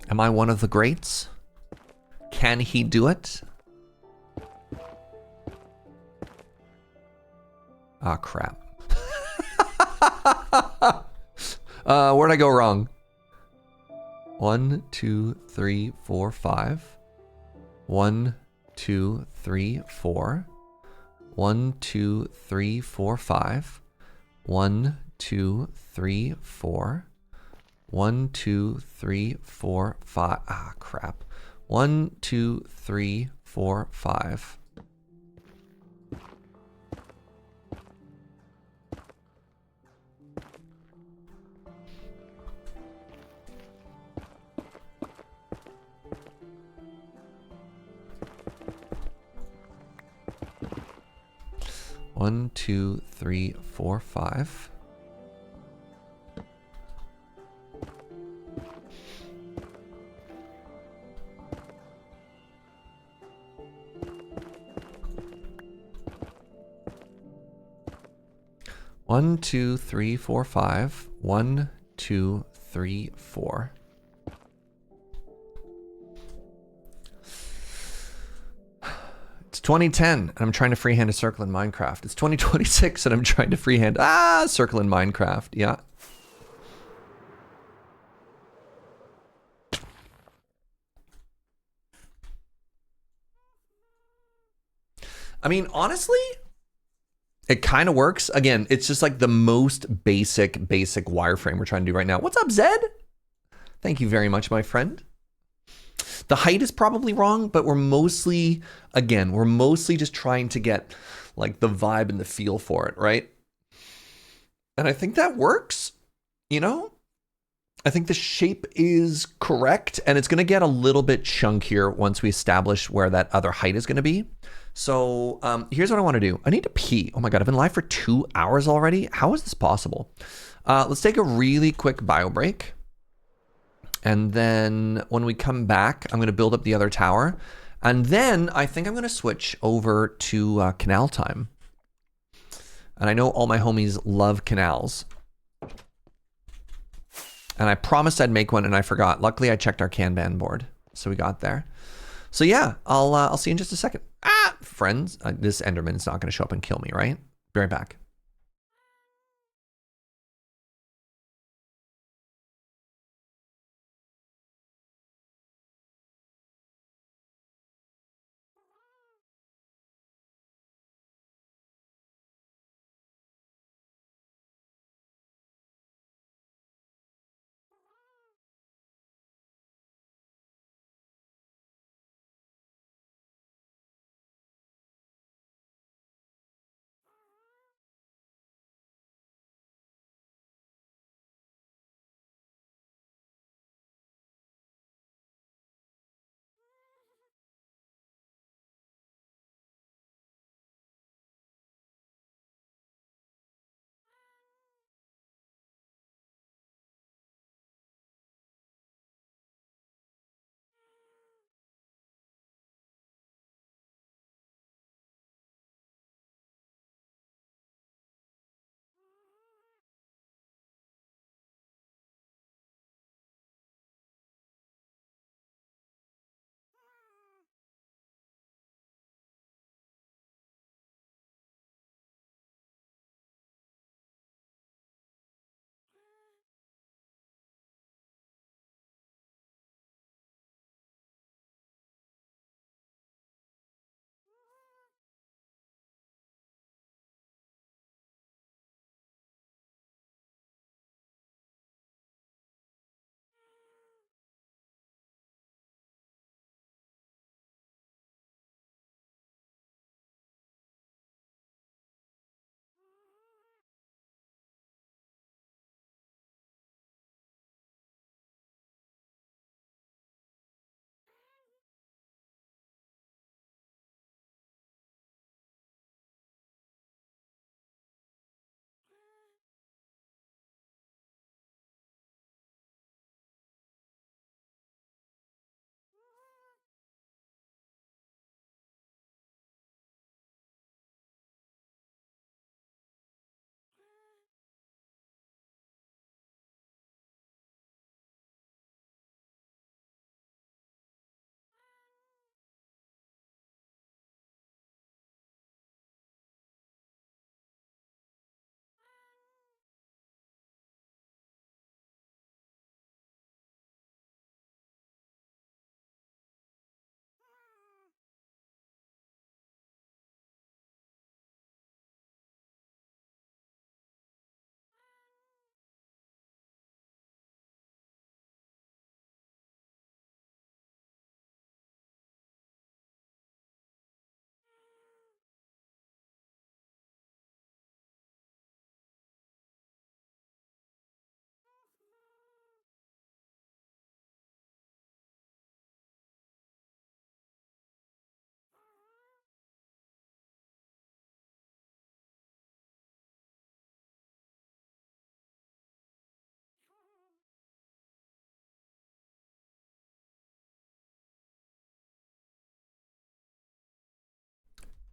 [SPEAKER 1] Am I one of the greats? Can he do it? Ah, crap. Where'd I go wrong? 1, 2, 3, 4, 5. 1, 2, 3, 4. 1, 2, 3, 4, 5. 1, 2, 3, 4. 1, 2, 3, 4, 5. Ah, crap. 1, 2, 3, 4, 5. One, two, three, four, 5. One, two, three, four, 5. 1, 2, 3, 4. It's 2010 and I'm trying to freehand a circle in Minecraft. It's 2026 and I'm trying to freehand circle in Minecraft. Yeah. I mean, honestly, it kind of works. Again, it's just like the most basic wireframe we're trying to do right now. What's up, Zed? Thank you very much, my friend. The height is probably wrong, but we're mostly just trying to get like the vibe and the feel for it, right? And I think that works, you know? I think the shape is correct, and it's gonna get a little bit chunkier once we establish where that other height is gonna be. So here's what I wanna do. I need to pee. Oh my God, I've been live for 2 hours already. How is this possible? Let's take a really quick bio break. And then when we come back, I'm gonna build up the other tower. And then I think I'm gonna switch over to canal time. And I know all my homies love canals. And I promised I'd make one and I forgot. Luckily I checked our Kanban board. So we got there. So yeah, I'll see you in just a second. Friends, this Enderman's not gonna show up and kill me, right? Be right back.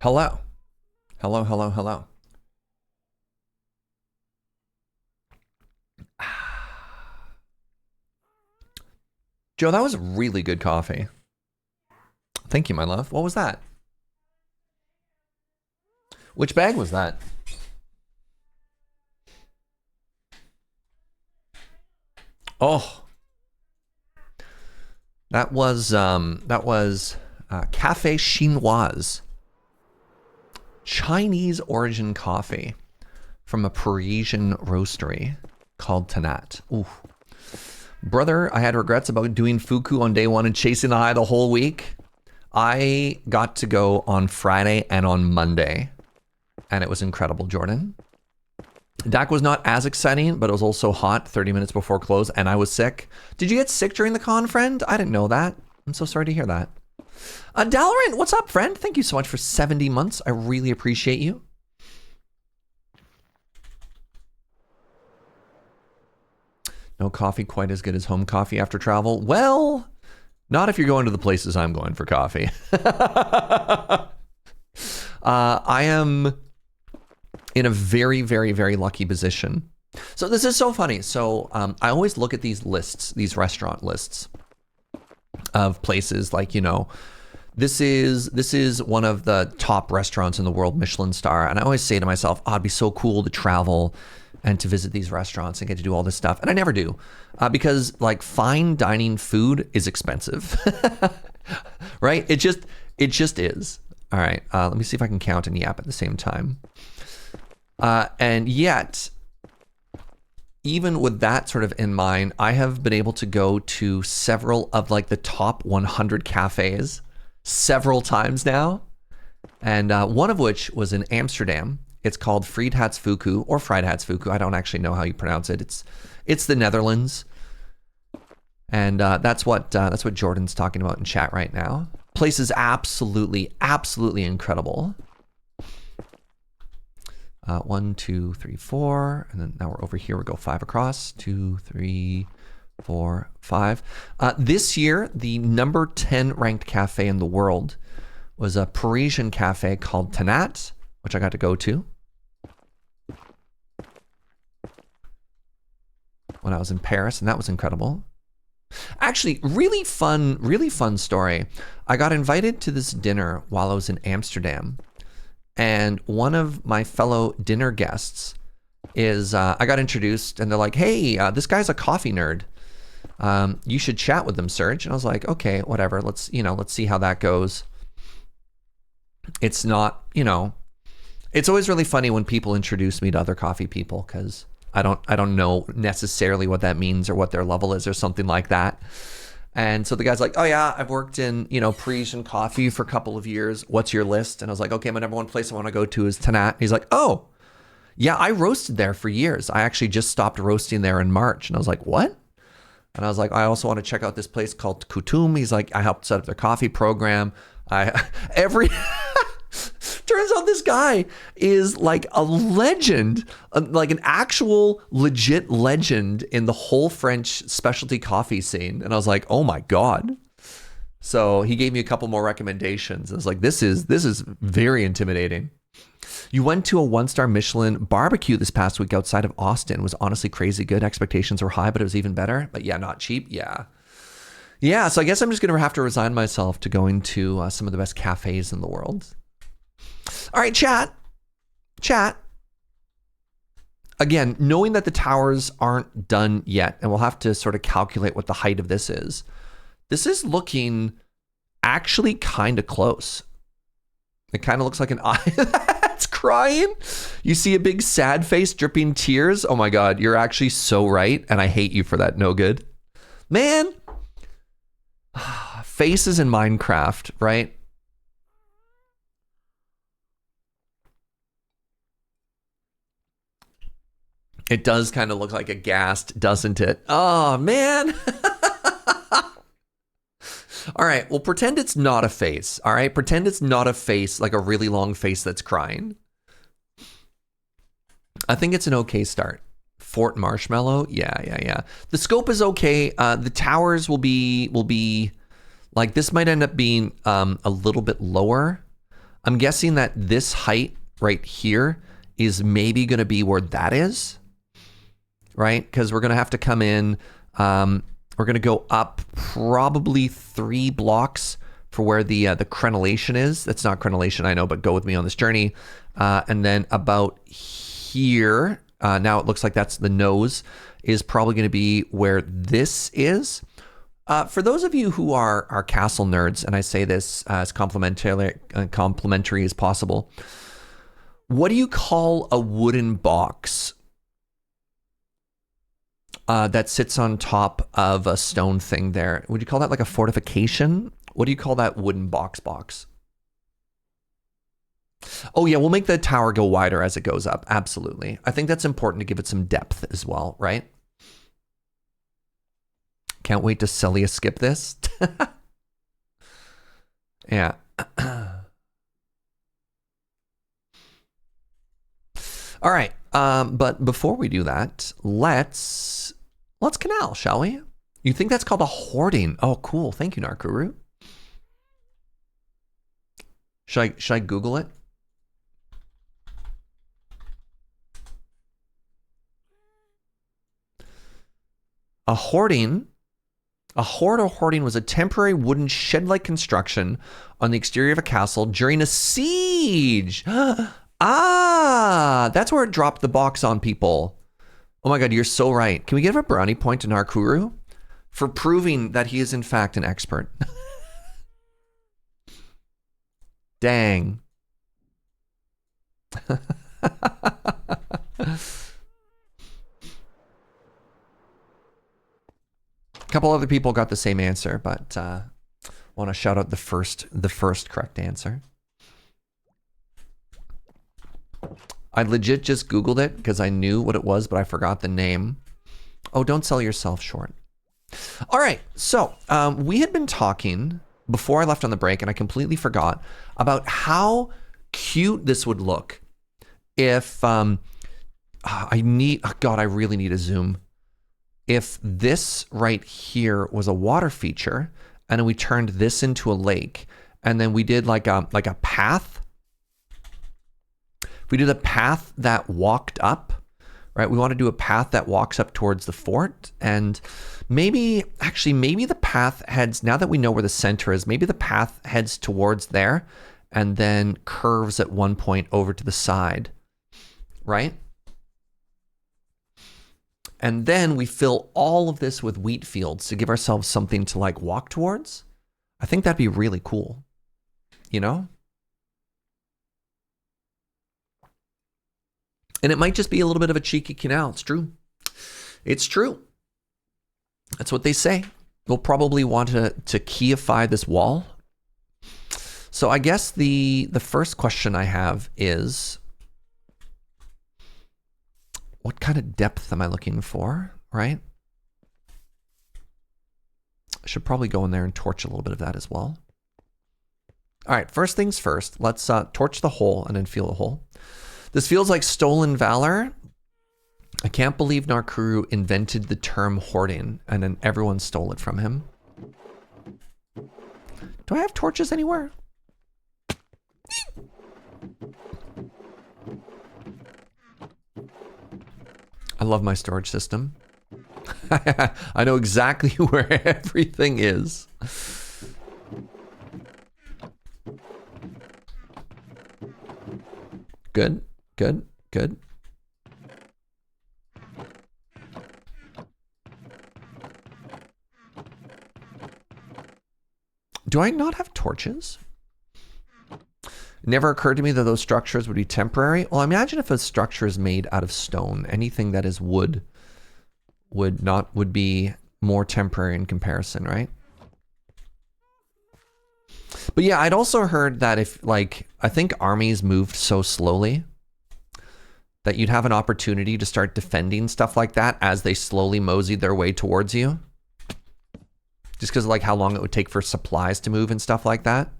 [SPEAKER 1] Hello. Hello, hello, hello. Joe, that was really good coffee. Thank you, my love. What was that? Which bag was that? Oh, that was Cafe Chinoise, Chinese origin coffee from a Parisian roastery called Tanat. Ooh. Brother, I had regrets about doing Fuku on day one and chasing the high the whole week. I got to go on Friday and on Monday, and it was incredible, Jordan. DAC was not as exciting, but it was also hot 30 minutes before close, and I was sick. Did you get sick during the con, friend? I didn't know that. I'm so sorry to hear that. Dalrent, what's up, friend? Thank you so much for 70 months. I really appreciate you. No coffee quite as good as home coffee after travel. Well, not if you're going to the places I'm going for coffee. I am in a very, very, very lucky position. So this is so funny. So I always look at these lists, these restaurant lists of places like, you know, this is one of the top restaurants in the world, Michelin star. And I always say to myself, oh, it'd be so cool to travel and to visit these restaurants and get to do all this stuff. And I never do because like fine dining food is expensive, right? It just is. All right, let me see if I can count and yap at the same time. And yet, even with that sort of in mind, I have been able to go to several of like the top 100 cafes several times now. And one of which was in Amsterdam. It's called Friedhats or Friedhats. I don't actually know how you pronounce it. It's the Netherlands. And that's what Jordan's talking about in chat right now. Place is absolutely, absolutely incredible. 1, 2, 3, 4, and then now we're over here. We go 5 across. 2, 3, 4, 5. This year, the number 10 ranked cafe in the world was a Parisian cafe called Tanat, which I got to go to when I was in Paris, and that was incredible. Actually, really fun story. I got invited to this dinner while I was in Amsterdam, and one of my fellow dinner guests is, I got introduced, and they're like, hey, this guy's a coffee nerd. You should chat with him, Serge. And I was like, okay, whatever. Let's see how that goes. It's not, it's always really funny when people introduce me to other coffee people because I don't know necessarily what that means or what their level is or something like that. And so the guy's like, oh yeah, I've worked in, Parisian coffee for a couple of years. What's your list? And I was like, okay, my number one place I want to go to is Tanat. He's like, oh, yeah, I roasted there for years. I actually just stopped roasting there in March. And I was like, what? And I was like, I also want to check out this place called Kutum. He's like, I helped set up their coffee program. Turns out this guy is like a legend, like an actual legit legend in the whole French specialty coffee scene. And I was like, oh my God. So he gave me a couple more recommendations. I was like, this is very intimidating. You went to a 1-star Michelin barbecue this past week outside of Austin. It was honestly crazy good. Expectations were high, but it was even better. But yeah, not cheap. Yeah. Yeah, so I guess I'm just going to have to resign myself to going to some of the best cafes in the world. All right, chat. Again, knowing that the towers aren't done yet, and we'll have to sort of calculate what the height of this is looking actually kind of close. It kind of looks like an eye that's crying. You see a big sad face dripping tears. Oh my God, you're actually so right, and I hate you for that. No good. Man, faces in Minecraft, right? It does kind of look like a ghast, doesn't it? Oh, man. All right, well, pretend it's not a face, all right? Pretend it's not a face, like a really long face that's crying. I think it's an okay start. Fort Marshmallow, yeah. The scope is okay. The towers will be like, this might end up being a little bit lower. I'm guessing that this height right here is maybe going to be where that is, right? Because we're going to have to come in. We're going to go up probably 3 blocks for where the crenellation is. That's not crenellation, I know, but go with me on this journey. And then about here, now it looks like that's the nose, is probably going to be where this is. For those of you who are castle nerds, and I say this as complimentary as possible, what do you call a wooden box that sits on top of a stone thing there? Would you call that like a fortification? What do you call that wooden box? Oh yeah, we'll make the tower go wider as it goes up. Absolutely. I think that's important to give it some depth as well, right? Can't wait to Celia skip this. Yeah. All right. But before we do that, let's canal, shall we? You think that's called a hoarding? Oh, cool. Thank you, Narkuru. Should I Google it? A hoard or hoarding was a temporary wooden shed-like construction on the exterior of a castle during a siege. Ah, that's where it dropped the box on people. Oh my God, you're so right. Can we give a brownie point to Narkuru for proving that he is in fact an expert? Dang. A couple other people got the same answer, but want to shout out the first correct answer. I legit just Googled it because I knew what it was, but I forgot the name. Oh, don't sell yourself short. All right, so we had been talking before I left on the break, and I completely forgot about how cute this would look if I really need a zoom. If this right here was a water feature, and then we turned this into a lake, and then we did like a path. We did a path that walked up, right? We want to do a path that walks up towards the fort, and maybe the path heads, now that we know where the center is, maybe the path heads towards there and then curves at one point over to the side, right? And then we fill all of this with wheat fields to give ourselves something to like walk towards. I think that'd be really cool, you know? And it might just be a little bit of a cheeky canal. It's true. It's true. That's what they say. We'll probably want to keyify this wall. So I guess the first question I have is, what kind of depth am I looking for, right? I should probably go in there and torch a little bit of that as well. All right, first things first, let's torch the hole and then feel the hole. This feels like stolen valor. I can't believe Narkuru invented the term hoarding and then everyone stole it from him. Do I have torches anywhere? I love my storage system. I know exactly where everything is. Good, good, good. Do I not have torches? It never occurred to me that those structures would be temporary. Well, imagine if a structure is made out of stone. Anything that is wood would be more temporary in comparison, right? But yeah, I'd also heard that if, like, I think armies moved so slowly that you'd have an opportunity to start defending stuff like that as they slowly moseyed their way towards you. Just because of like how long it would take for supplies to move and stuff like that.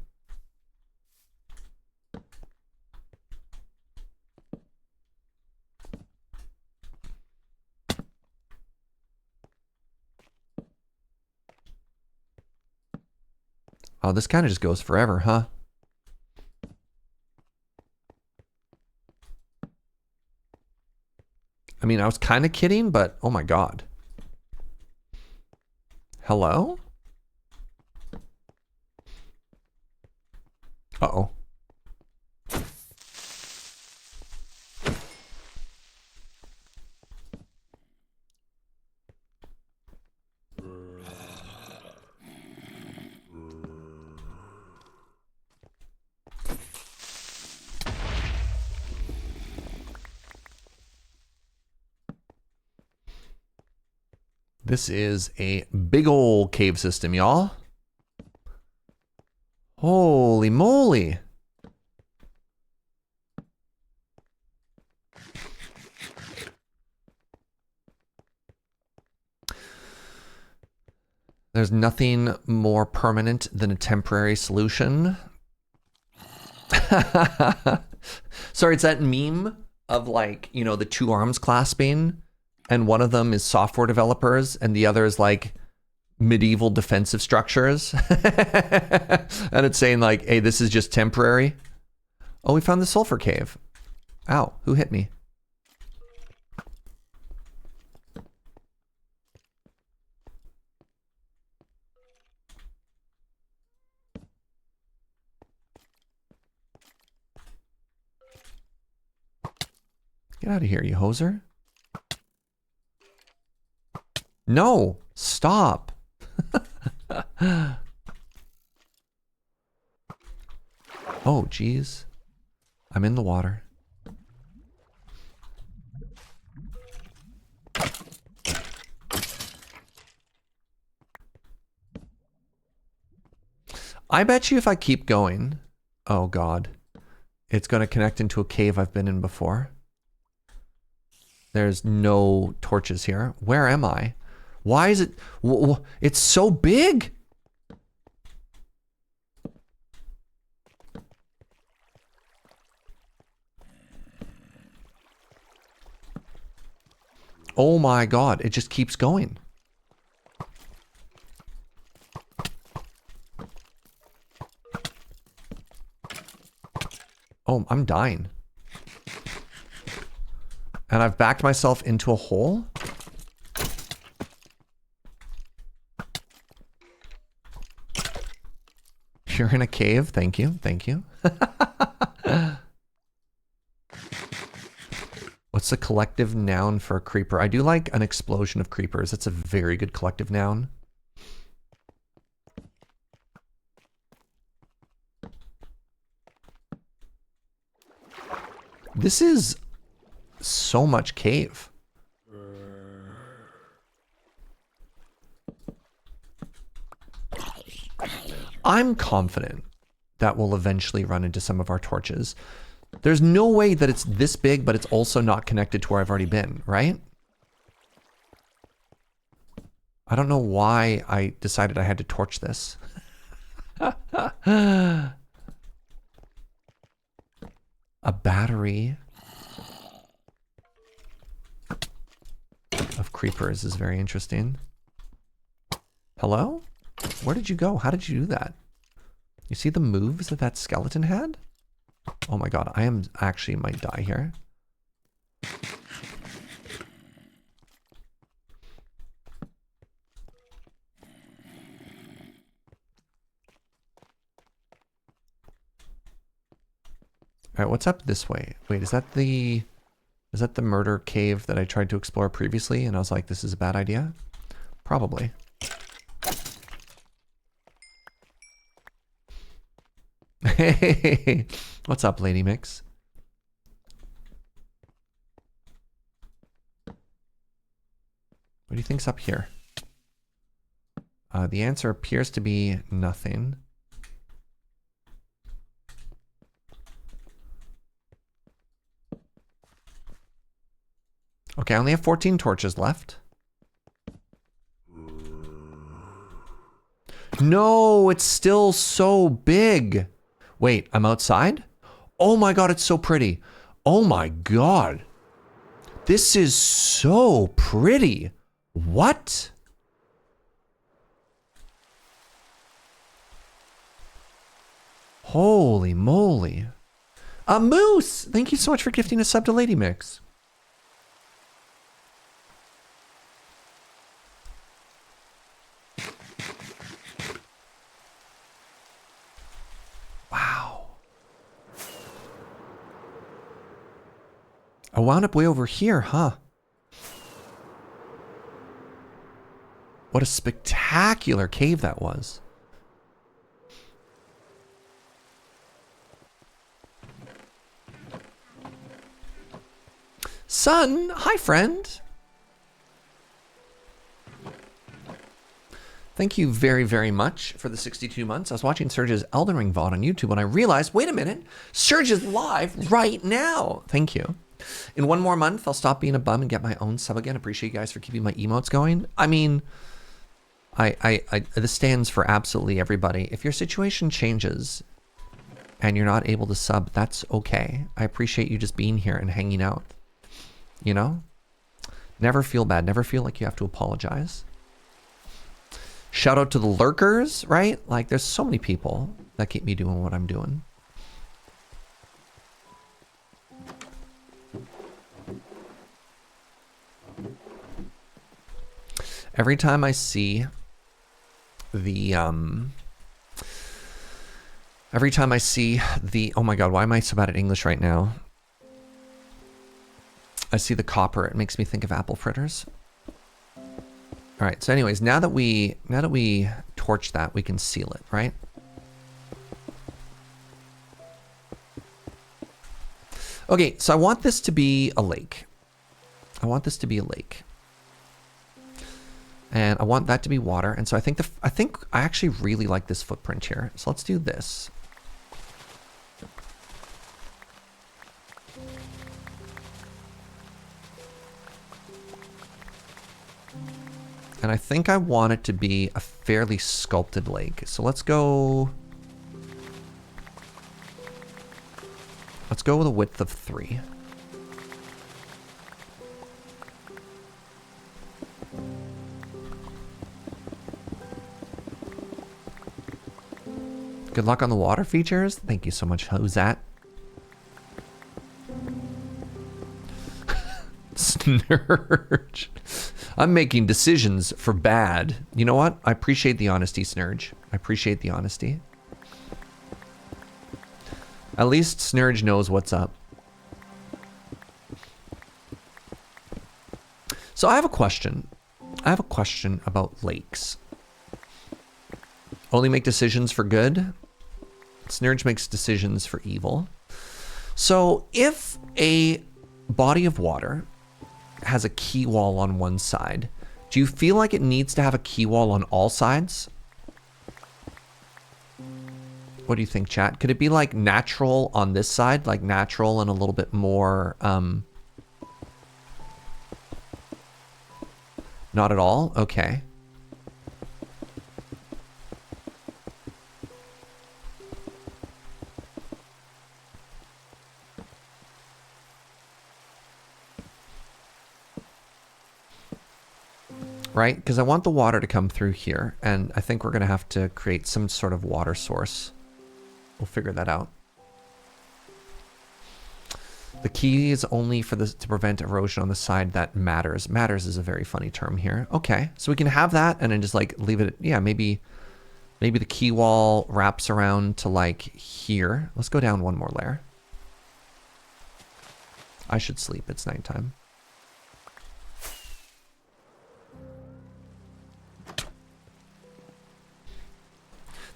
[SPEAKER 1] Oh, this kind of just goes forever, huh? mean, I was kind of kidding, but oh my God. Hello? Uh-oh. This is a big old cave system, y'all. Holy moly. There's nothing more permanent than a temporary solution. Sorry, it's that meme of like, you know, the two arms clasping, and one of them is software developers and the other is like medieval defensive structures. And it's saying like, hey, this is just temporary. Oh, we found the sulfur cave. Ow, who hit me? Get out of here, you hoser. No, stop. Oh, geez. I'm in the water. I bet you if I keep going, oh God, it's going to connect into a cave I've been in before. There's no torches here. Where am I? Why is it? It's so big. Oh my God, it just keeps going. Oh, I'm dying. And I've backed myself into a hole. You're in a cave. Thank you. Thank you. What's the collective noun for a creeper? I do like an explosion of creepers. That's a very good collective noun. This is so much cave. I'm confident that we'll eventually run into some of our torches. There's no way that it's this big, but it's also not connected to where I've already been, right? I don't know why I decided I had to torch this. A battery of creepers is very interesting. Hello? Where did you go? How did you do that? You see the moves that that skeleton had? Oh my God, I am actually might die here. All right, what's up this way? Wait, is that the murder cave that I tried to explore previously and I was like, this is a bad idea? Probably. Hey, what's up, Lady Mix? What do you think's up here? The answer appears to be nothing. Okay, I only have 14 torches left. No, it's still so big. Wait, I'm outside? Oh my God, it's so pretty. Oh my God. This is so pretty. What? Holy moly. A moose! Thank you so much for gifting a sub to Lady Mix. I wound up way over here, huh? What a spectacular cave that was. Son, hi friend. Thank you very, very much for the 62 months. I was watching Serge's Elden Ring VOD on YouTube when I realized, wait a minute, Serge is live right now. Thank you. In one more month, I'll stop being a bum and get my own sub again. Appreciate you guys for keeping my emotes going. I mean, this stands for absolutely everybody. If your situation changes and you're not able to sub, that's okay. I appreciate you just being here and hanging out. You know? Never feel bad. Never feel like you have to apologize. Shout out to the lurkers, right? Like, there's so many people that keep me doing what I'm doing. Every time I see the, oh my God, why am I so bad at English right now? I see the copper, it makes me think of apple fritters. All right, so anyways, now that we torch that, we can seal it, right? Okay, so I want this to be a lake. I want this to be a lake. And I want that to be water. And so I think I actually really like this footprint here. So let's do this. And I think I want it to be a fairly sculpted lake. So let's go with a width of 3. Good luck on the water features. Thank you so much. Who's that? Snurge. I'm making decisions for bad. You know what? I appreciate the honesty, Snurge. I appreciate the honesty. At least Snurge knows what's up. So I have a question. I have a question about lakes. Only make decisions for good. Snurge makes decisions for evil. So if a body of water has a key wall on one side, do you feel like it needs to have a key wall on all sides? What do you think, chat? Could it be like natural on this side, like natural and a little bit more, not at all? Okay. Right? Because I want the water to come through here, and I think we're going to have to create some sort of water source. We'll figure that out. The key is only for this to prevent erosion on the side that matters. Matters is a very funny term here. Okay, so we can have that and then just like leave it. Yeah, maybe the key wall wraps around to like here. Let's go down one more layer. I should sleep. It's nighttime.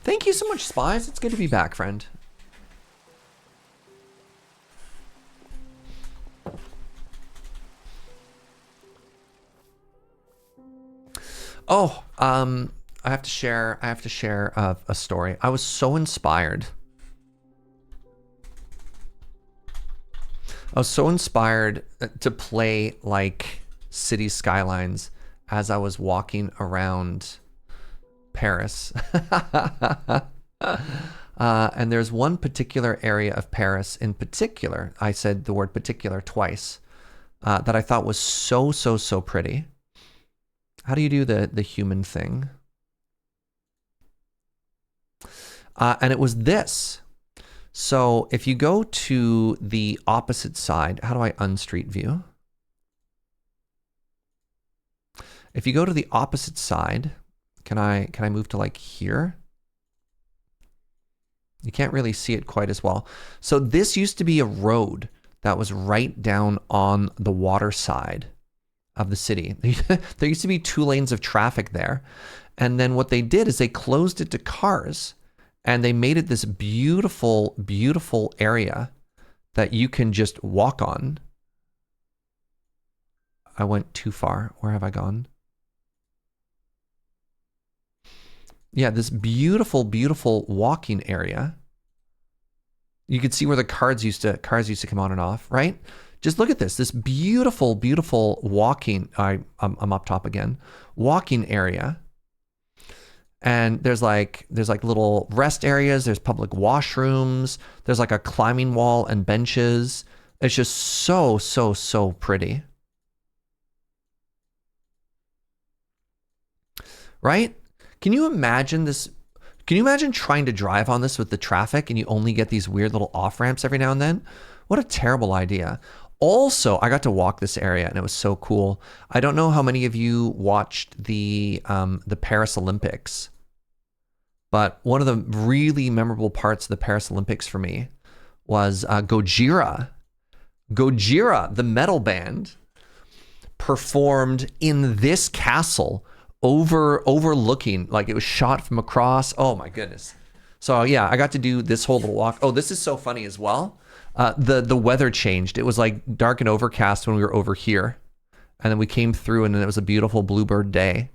[SPEAKER 1] Thank you so much, Spies. It's good to be back, friend. Oh, I have to share a story. I was so inspired. I was so inspired to play like City Skylines as I was walking around Paris. And there's one particular area of Paris in particular, I said the word particular twice, that I thought was so pretty. How do you do the human thing? And it was this. So if you go to the opposite side, how do I unstreet view? If you go to the opposite side, can I move to like here? You can't really see it quite as well. So this used to be a road that was right down on the water side of the city. There used to be 2 lanes of traffic there. And then what they did is they closed it to cars and they made it this beautiful, beautiful area that you can just walk on. I went too far. Where have I gone? Yeah, this beautiful, beautiful walking area. You could see where the cars used to come on and off, right? Just look at this beautiful, beautiful walking. I'm up top again. Walking area. And there's like little rest areas. There's public washrooms. There's like a climbing wall and benches. It's just so, so, so pretty. Right? Can you imagine this? Can you imagine trying to drive on this with the traffic and you only get these weird little off ramps every now and then? What a terrible idea. Also, I got to walk this area and it was so cool. I don't know how many of you watched the Paris Olympics, but one of the really memorable parts of the Paris Olympics for me was Gojira. Gojira, the metal band, performed in this castle overlooking, like it was shot from across. Oh my goodness. So yeah, I got to do this whole little walk. Oh, this is so funny as well. The weather changed. It was like dark and overcast when we were over here. And then we came through and then it was a beautiful bluebird day.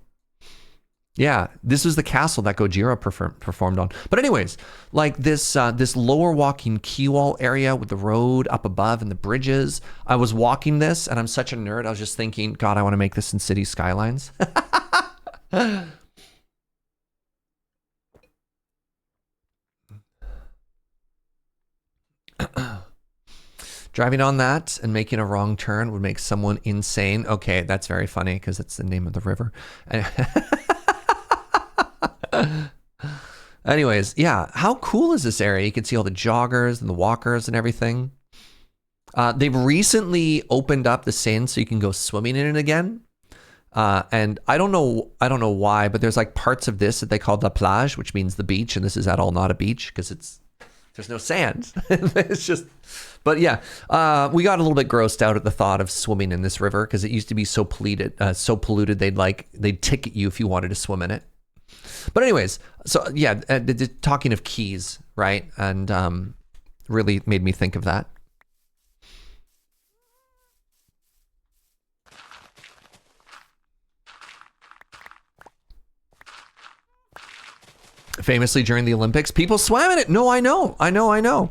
[SPEAKER 1] Yeah, this was the castle that Gojira performed on. But anyways, like this lower walking quay wall area with the road up above and the bridges. I was walking this and I'm such a nerd. I was just thinking, God, I want to make this in city skylines. Driving on that and making a wrong turn would make someone insane. Okay, that's very funny because it's the name of the river. Anyways, yeah, how cool is this area? You can see all the joggers and the walkers and everything. They've recently opened up the Seine so you can go swimming in it again. And I don't know why, but there's like parts of this that they call the plage, which means the beach, and this is at all not a beach because there's no sand. It's just, but yeah, we got a little bit grossed out at the thought of swimming in this river because it used to be so polluted. They'd ticket you if you wanted to swim in it. But anyways, so yeah, talking of keys, right? And really made me think of that. Famously during the Olympics, people swam in it. No, I know.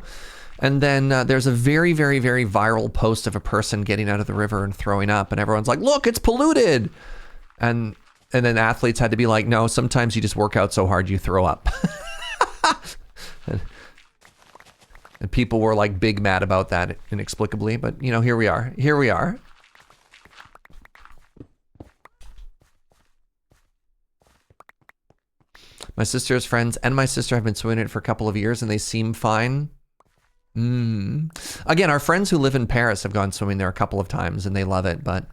[SPEAKER 1] And then there's a very, very, very viral post of a person getting out of the river and throwing up, and everyone's like, look, it's polluted. And then athletes had to be like, no, sometimes you just work out so hard you throw up. And people were like big mad about that inexplicably, but you know, here we are. My sister's friends and my sister have been swimming it for a couple of years and they seem fine. Again, our friends who live in Paris have gone swimming there a couple of times and they love it, but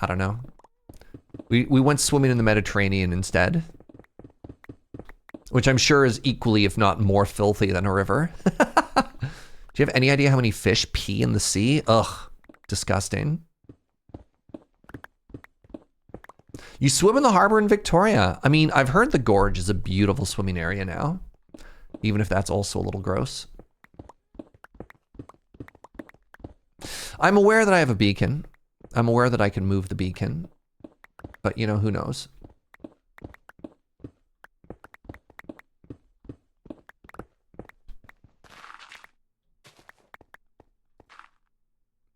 [SPEAKER 1] I don't know. We went swimming in the Mediterranean instead, which I'm sure is equally, if not more filthy than a river. Do you have any idea how many fish pee in the sea? Ugh, disgusting. You swim in the harbor in Victoria. I mean, I've heard the gorge is a beautiful swimming area now, even if that's also a little gross. I'm aware that I have a beacon. I'm aware that I can move the beacon, but you know, who knows?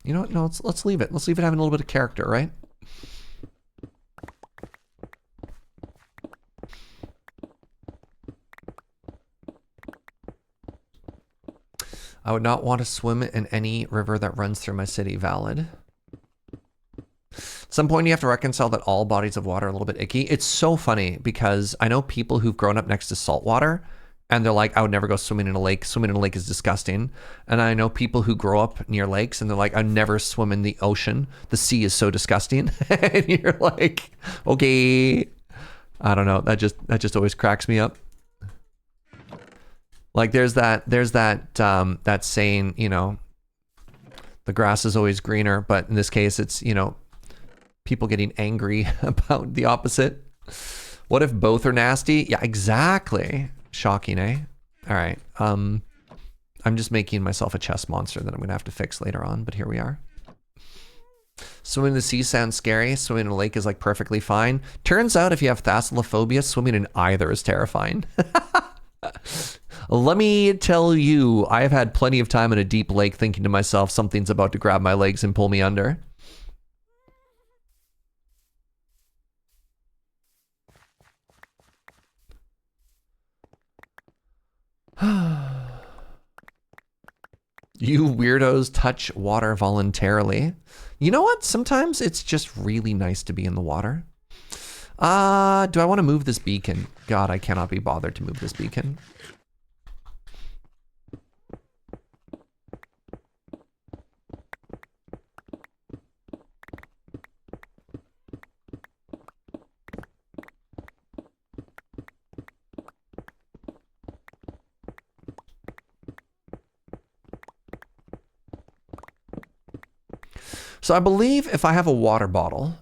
[SPEAKER 1] You know what? No, let's leave it. Let's leave it having a little bit of character, right? I would not want to swim in any river that runs through my city. Valid. At some point you have to reconcile that all bodies of water are a little bit icky. It's so funny because I know people who've grown up next to salt water and they're like, I would never go swimming in a lake. Swimming in a lake is disgusting. And I know people who grow up near lakes and they're like, I'd never swim in the ocean. The sea is so disgusting. And you're like, okay. I don't know. That just always cracks me up. Like there's that saying, you know, The grass is always greener, but in this case, it's, you know, people getting angry about the opposite. What if both are nasty? Yeah, exactly. Shocking, eh? All right. I'm just making myself a chest monster that I'm gonna have to fix later on, but here we are. Swimming in the sea sounds scary. Swimming in a lake is like perfectly fine. Turns out if you have thalassophobia, swimming in either is terrifying. Let me tell you, I have had plenty of time in a deep lake thinking to myself, something's about to grab my legs and pull me under. You weirdos touch water voluntarily. You know what? Sometimes it's just really nice to be in the water. Do I want to move this beacon? God, I cannot be bothered to move this beacon. So I believe if I have a water bottle,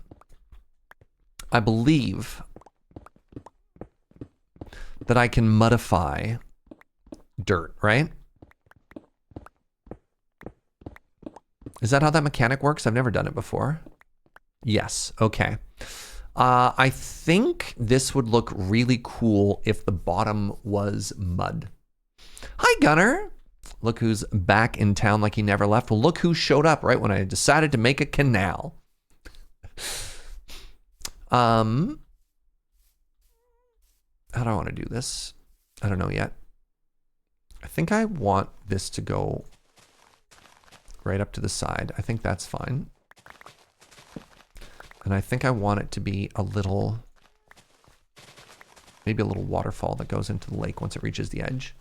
[SPEAKER 1] I believe that I can modify dirt, right? Is that how that mechanic works? I've never done it before. Yes, okay. I think this would look really cool if the bottom was mud. Hi, Gunner. Look who's back in town like he never left. Well, look who showed up right when I decided to make a canal. How do I want to do this? I don't know yet. I think I want this to go right up to the side. I think that's fine. And I think I want it to be a little, maybe a little waterfall that goes into the lake once it reaches the edge.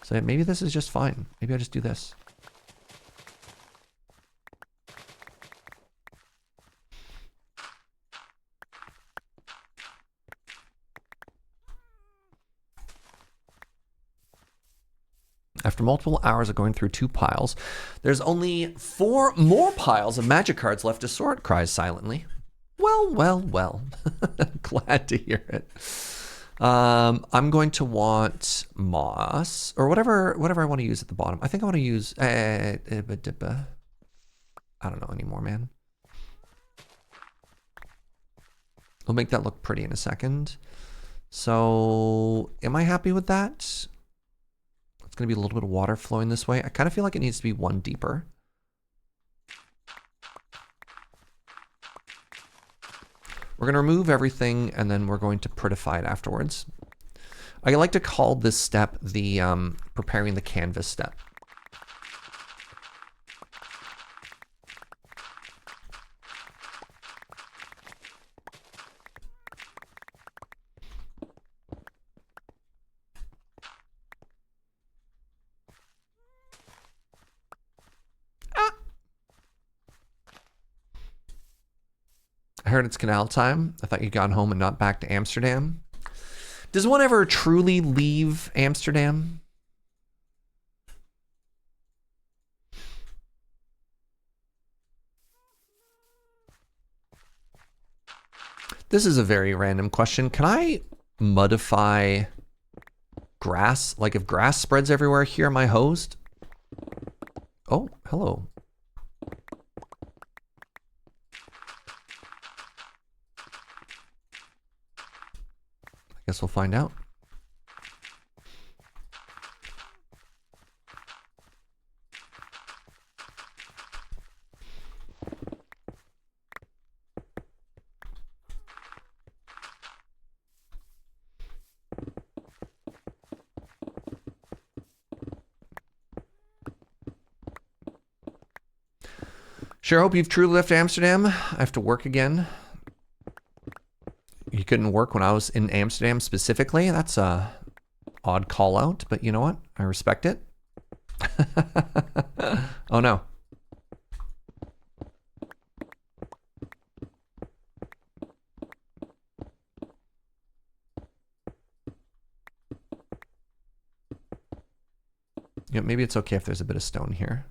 [SPEAKER 1] So maybe this is just fine. Maybe I just do this. After multiple hours of going through 2 piles, there's only 4 more piles of magic cards left to sort, cries silently. Well, well, well. Glad to hear it. I'm going to want moss or whatever I want to use at the bottom. I think I want to use I don't know anymore, man. We'll make that look pretty in a second. So am I happy with that? It's going to be a little bit of water flowing this way. I kind of feel like it needs to be 1 deeper. We're going to remove everything, and then we're going to prettify it afterwards. I like to call this step the preparing the canvas step. I heard it's canal time. I thought you'd gone home and not back to Amsterdam. Does one ever truly leave Amsterdam? This is a very random question. Can I modify grass? Like if grass spreads everywhere here, am I hosed? Oh, hello. Guess we'll find out. Sure hope you've truly left Amsterdam. I have to work again. You couldn't work when I was in Amsterdam specifically. That's a odd call out, but you know what? I respect it. Oh no. Yeah, maybe it's okay if there's a bit of stone here.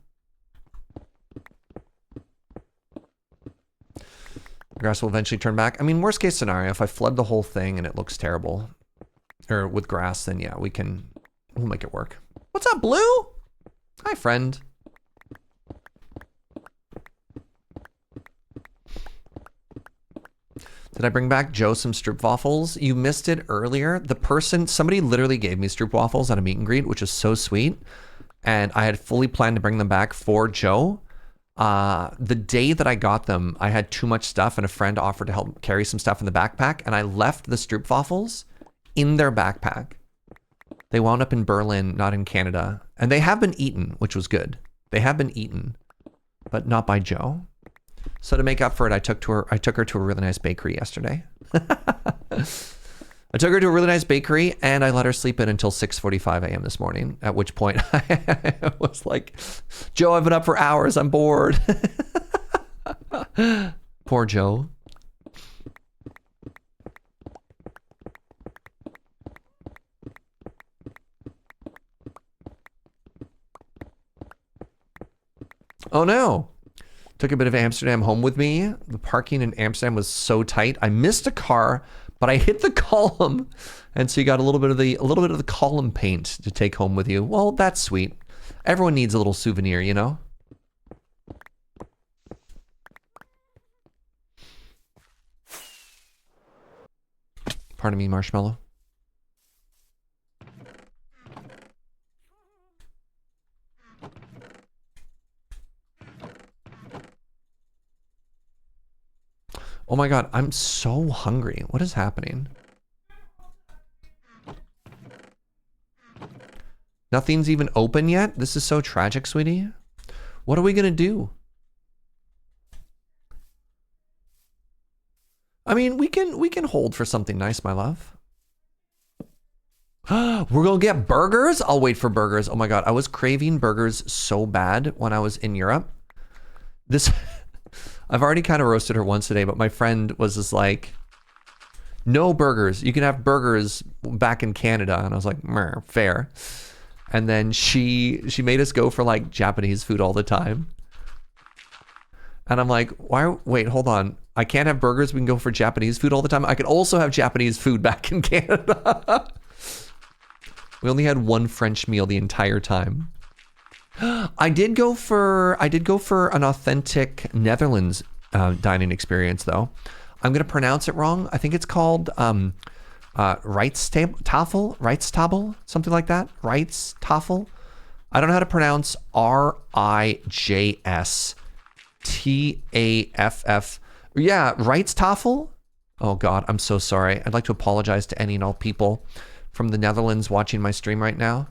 [SPEAKER 1] grass will eventually turn back. I mean, worst case scenario, if I flood the whole thing and it looks terrible, or with grass, then yeah, we'll make it work. What's up, Blue? Hi, friend. Did I bring back Joe some stroopwafels? You missed it earlier. Somebody literally gave me stroopwafels at a meet and greet, which is so sweet. And I had fully planned to bring them back for Joe. The day that I got them, I had too much stuff and a friend offered to help carry some stuff in the backpack. And I left the stroopwafels in their backpack. They wound up in Berlin, not in Canada. And they have been eaten, which was good. They have been eaten, but not by Joe. So to make up for it, I took her to a really nice bakery yesterday. I took her to a really nice bakery and I let her sleep in until 6:45 a.m. this morning, at which point I was like, Joe, I've been up for hours. I'm bored. Poor Joe. Oh no. Took a bit of Amsterdam home with me. The parking in Amsterdam was so tight. I missed a car, but I hit the column. And so you got a little bit of the column paint to take home with you. Well, that's sweet. Everyone needs a little souvenir, you know? Pardon me, Marshmallow. Oh my God, I'm so hungry. What is happening? Nothing's even open yet? This is so tragic, sweetie. What are we gonna do? I mean, we can hold for something nice, my love. We're gonna get burgers? I'll wait for burgers. Oh my God, I was craving burgers so bad when I was in Europe. I've already kind of roasted her once today, but my friend was just like, no burgers. You can have burgers back in Canada. And I was like, fair. And then she made us go for like Japanese food all the time. And I'm like, wait, hold on. I can't have burgers. We can go for Japanese food all the time. I could also have Japanese food back in Canada. We only had one French meal the entire time. I did go for an authentic Netherlands dining experience though. I'm gonna pronounce it wrong. I think it's called Rijstafel, something like that. Rijstafel. I don't know how to pronounce Rijstaff. Yeah, Rijstafel. Oh God, I'm so sorry. I'd like to apologize to any and all people from the Netherlands watching my stream right now.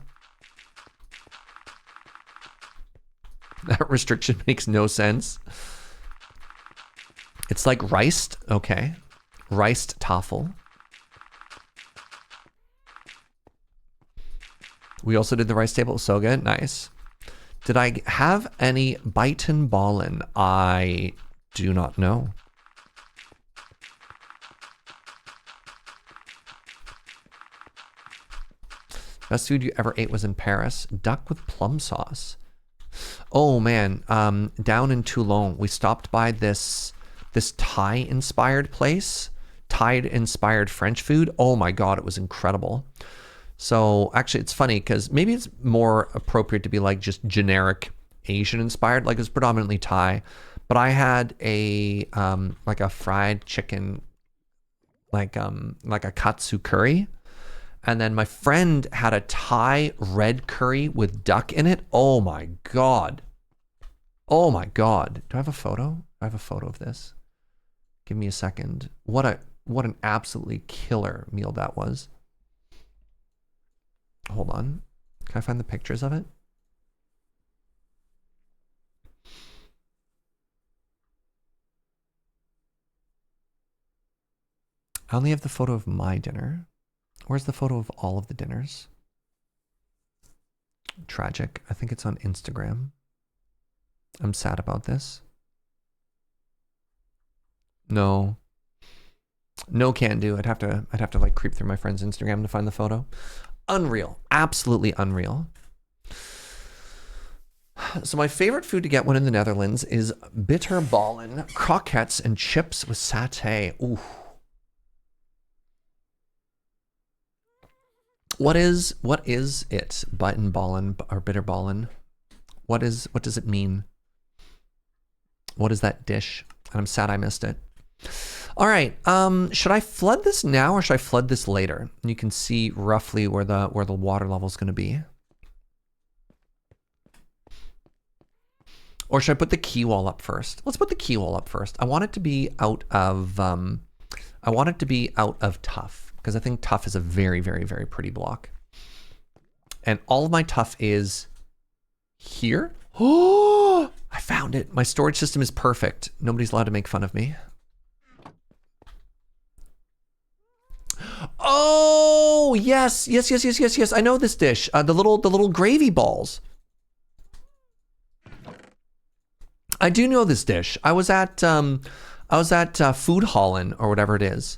[SPEAKER 1] That restriction makes no sense. It's like riced. Okay. Rijstafel. We also did the rice table. So good. Nice. Did I have any biten ballen? I do not know. Best food you ever ate was in Paris. Duck with plum sauce. Oh man, down in Toulon, we stopped by this Thai-inspired place, Thai-inspired French food. Oh my God, it was incredible. So actually, it's funny because maybe it's more appropriate to be like just generic Asian-inspired, like it was predominantly Thai. But I had a like a fried chicken, like a katsu curry. And then my friend had a Thai red curry with duck in it. Oh my God. Oh my God. Do I have a photo? I have a photo of this. Give me a second. What an absolutely killer meal that was. Hold on. Can I find the pictures of it? I only have the photo of my dinner. Where's the photo of all of the dinners? Tragic. I think it's on Instagram. I'm sad about this. No. No can do. I'd have to like creep through my friend's Instagram to find the photo. Unreal. Absolutely unreal. So my favorite food to get when in the Netherlands is bitterballen, croquettes, and chips with satay. Ooh. What is it? Bitterballen or bitterballen? What does it mean? What is that dish? And I'm sad I missed it. All right. Should I flood this now or should I flood this later? And you can see roughly where the water level is going to be. Or should I put the key wall up first? Let's put the key wall up first. I want it to be out of tough because I think tough is a very, very, very pretty block. And all of my tough is here. Oh, I found it. My storage system is perfect. Nobody's allowed to make fun of me. Oh, yes. I know this dish. The little gravy balls. I do know this dish. I was at Food Holland or whatever it is,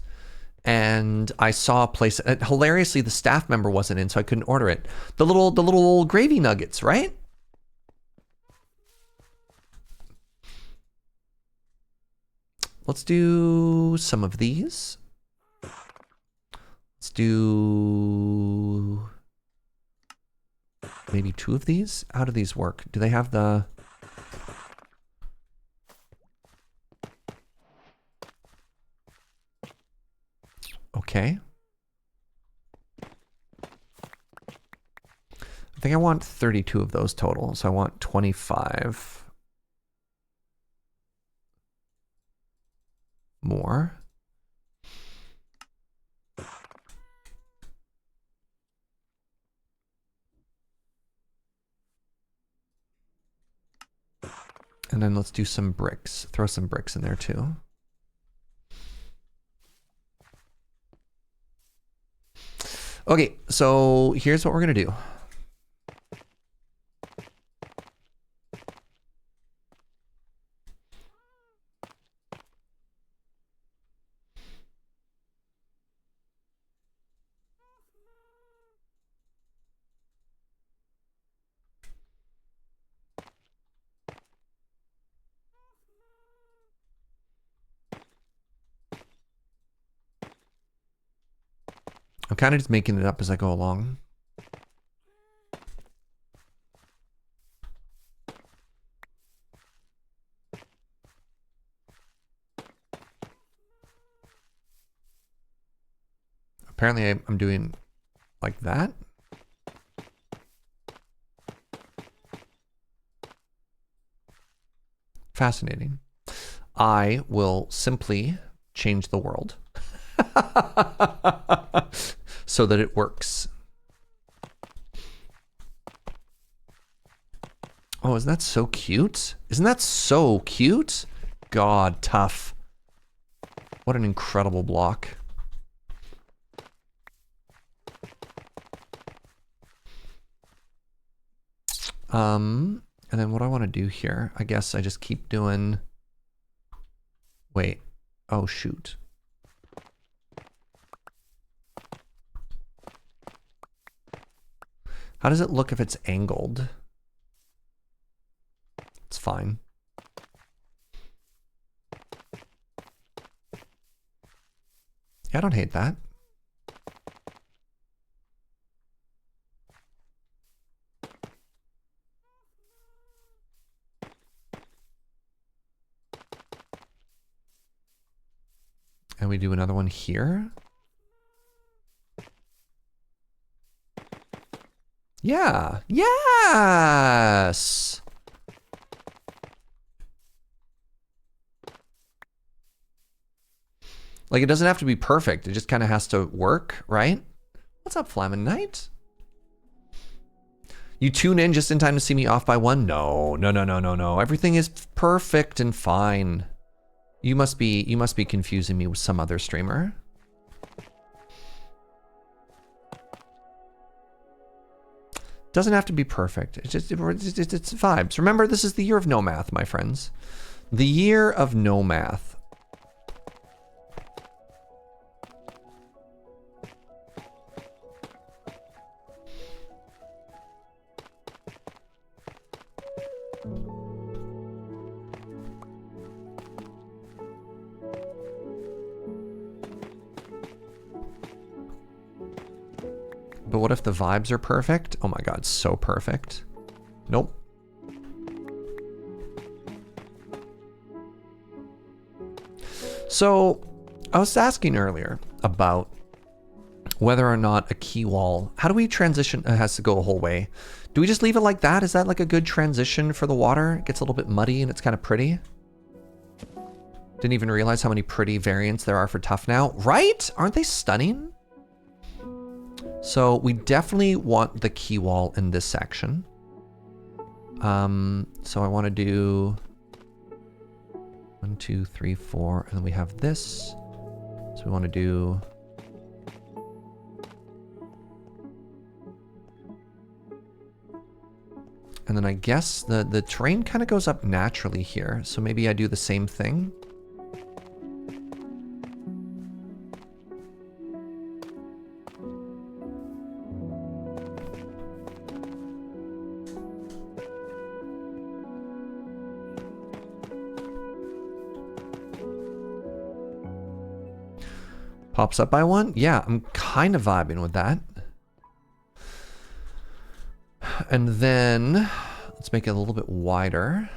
[SPEAKER 1] and I saw a place. Hilariously, the staff member wasn't in, so I couldn't order it. The little gravy nuggets, right? Let's do some of these. Let's do maybe 2 of these. How do these work? Do they have the... Okay. I think I want 32 of those total, so I want 25 more. And then let's do some bricks. Throw some bricks in there too. Okay, so here's what we're gonna do. I'm kind of just making it up as I go along. Apparently I'm doing like that. Fascinating. I will simply change the world so that it works. Oh, isn't that so cute? Isn't that so cute? God, tough. What an incredible block. And then what I want to do here, I guess I just keep doing, wait, oh shoot. How does it look if it's angled? It's fine. Yeah, I don't hate that. And we do another one here. Yeah. Yes. Like, it doesn't have to be perfect. It just kind of has to work, right? What's up, Flamin' Knight? You tune in just in time to see me off by 1? No. Everything is perfect and fine. You must be confusing me with some other streamer. Doesn't have to be perfect. It's just it's vibes. Remember, this is the year of no math, my friends. The year of no math. But what if the vibes are perfect? Oh my God, so perfect. Nope. So I was asking earlier about whether or not a key wall, how do we transition? It has to go a whole way. Do we just leave it like that? Is that like a good transition for the water? It gets a little bit muddy and it's kind of pretty. Didn't even realize how many pretty variants there are for tough now, right? Aren't they stunning? So we definitely want the key wall in this section. So I want to do 1, 2, 3, 4, and then we have this. So we want to do and then I guess the terrain kind of goes up naturally here. So maybe I do the same thing. Pops up by 1? Yeah, I'm kind of vibing with that. And then let's make it a little bit wider.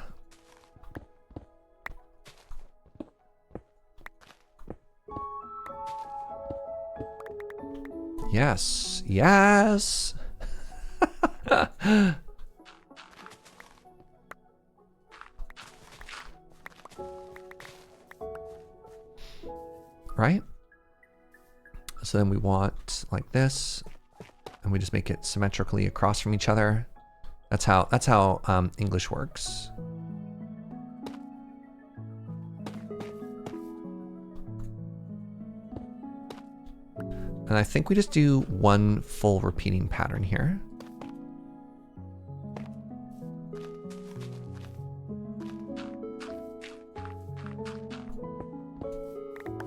[SPEAKER 1] Yes, yes. Right? So then we want like this, and we just make it symmetrically across from each other. That's how English works. And I think we just do one full repeating pattern here.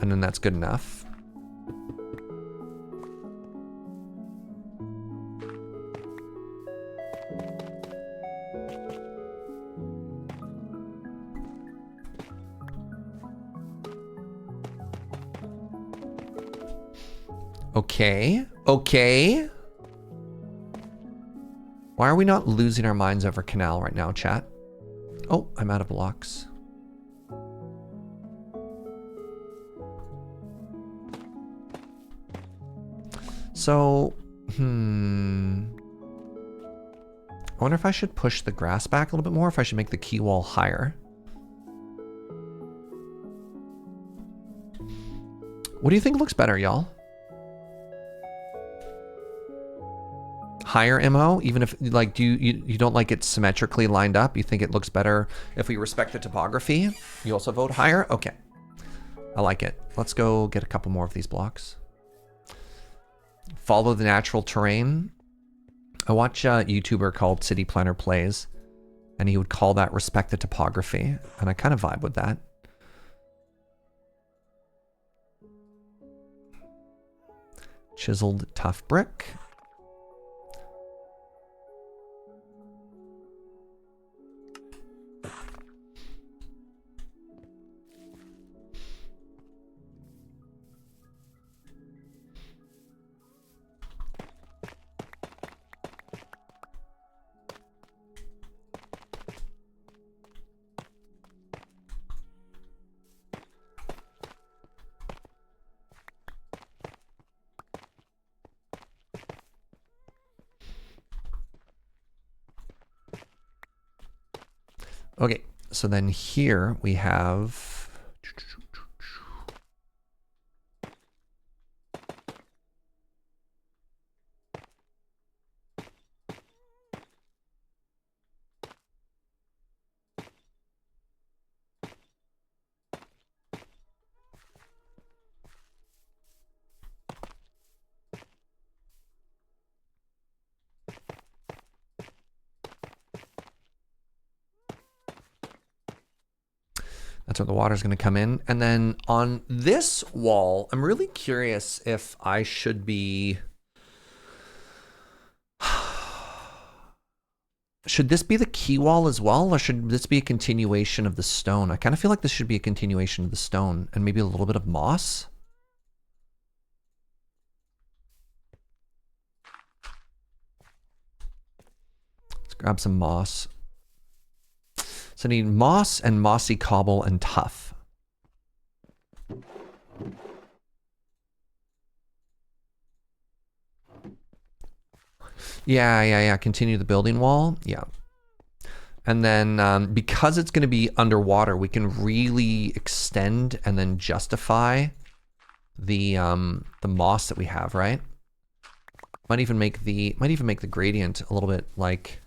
[SPEAKER 1] And then that's good enough. Okay, okay. Why are we not losing our minds over canal right now, chat? Oh, I'm out of blocks. So, I wonder if I should push the grass back a little bit more, if I should make the key wall higher. What do you think looks better, y'all? Higher MO, even if like you don't like it symmetrically lined up, you think it looks better if we respect the topography? You also vote higher? Okay. I like it. Let's go get a couple more of these blocks. Follow the natural terrain. I watch a YouTuber called City Planner Plays, and he would call that respect the topography, and I kind of vibe with that. Chiseled tough brick. Okay, so then here we have that's where the water's going to come in. And then on this wall, I'm really curious if I should be... Should this be the key wall as well, or should this be a continuation of the stone? I kind of feel like this should be a continuation of the stone and maybe a little bit of moss. Grab some moss. So I need moss and mossy cobble and tough. Yeah. Continue the building wall. Yeah. And then because it's going to be underwater, we can really extend and then justify the moss that we have, right? Might even make the gradient a little bit like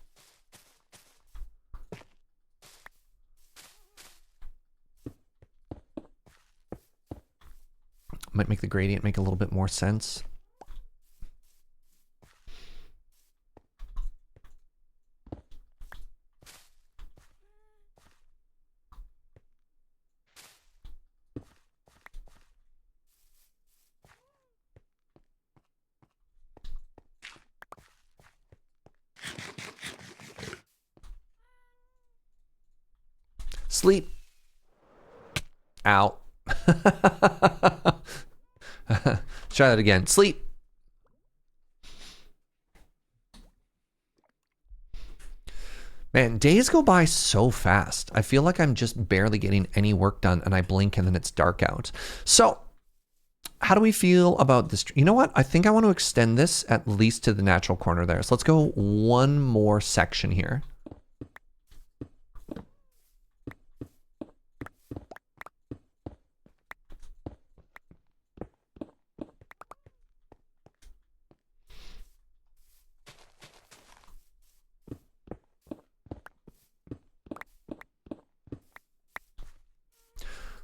[SPEAKER 1] might make the gradient make a little bit more sense. Sleep. Ow. Try that again. Sleep. Man, days go by so fast. I feel like I'm just barely getting any work done and I blink and then it's dark out. So how do we feel about this? You know what? I think I want to extend this at least to the natural corner there. So let's go one more section here.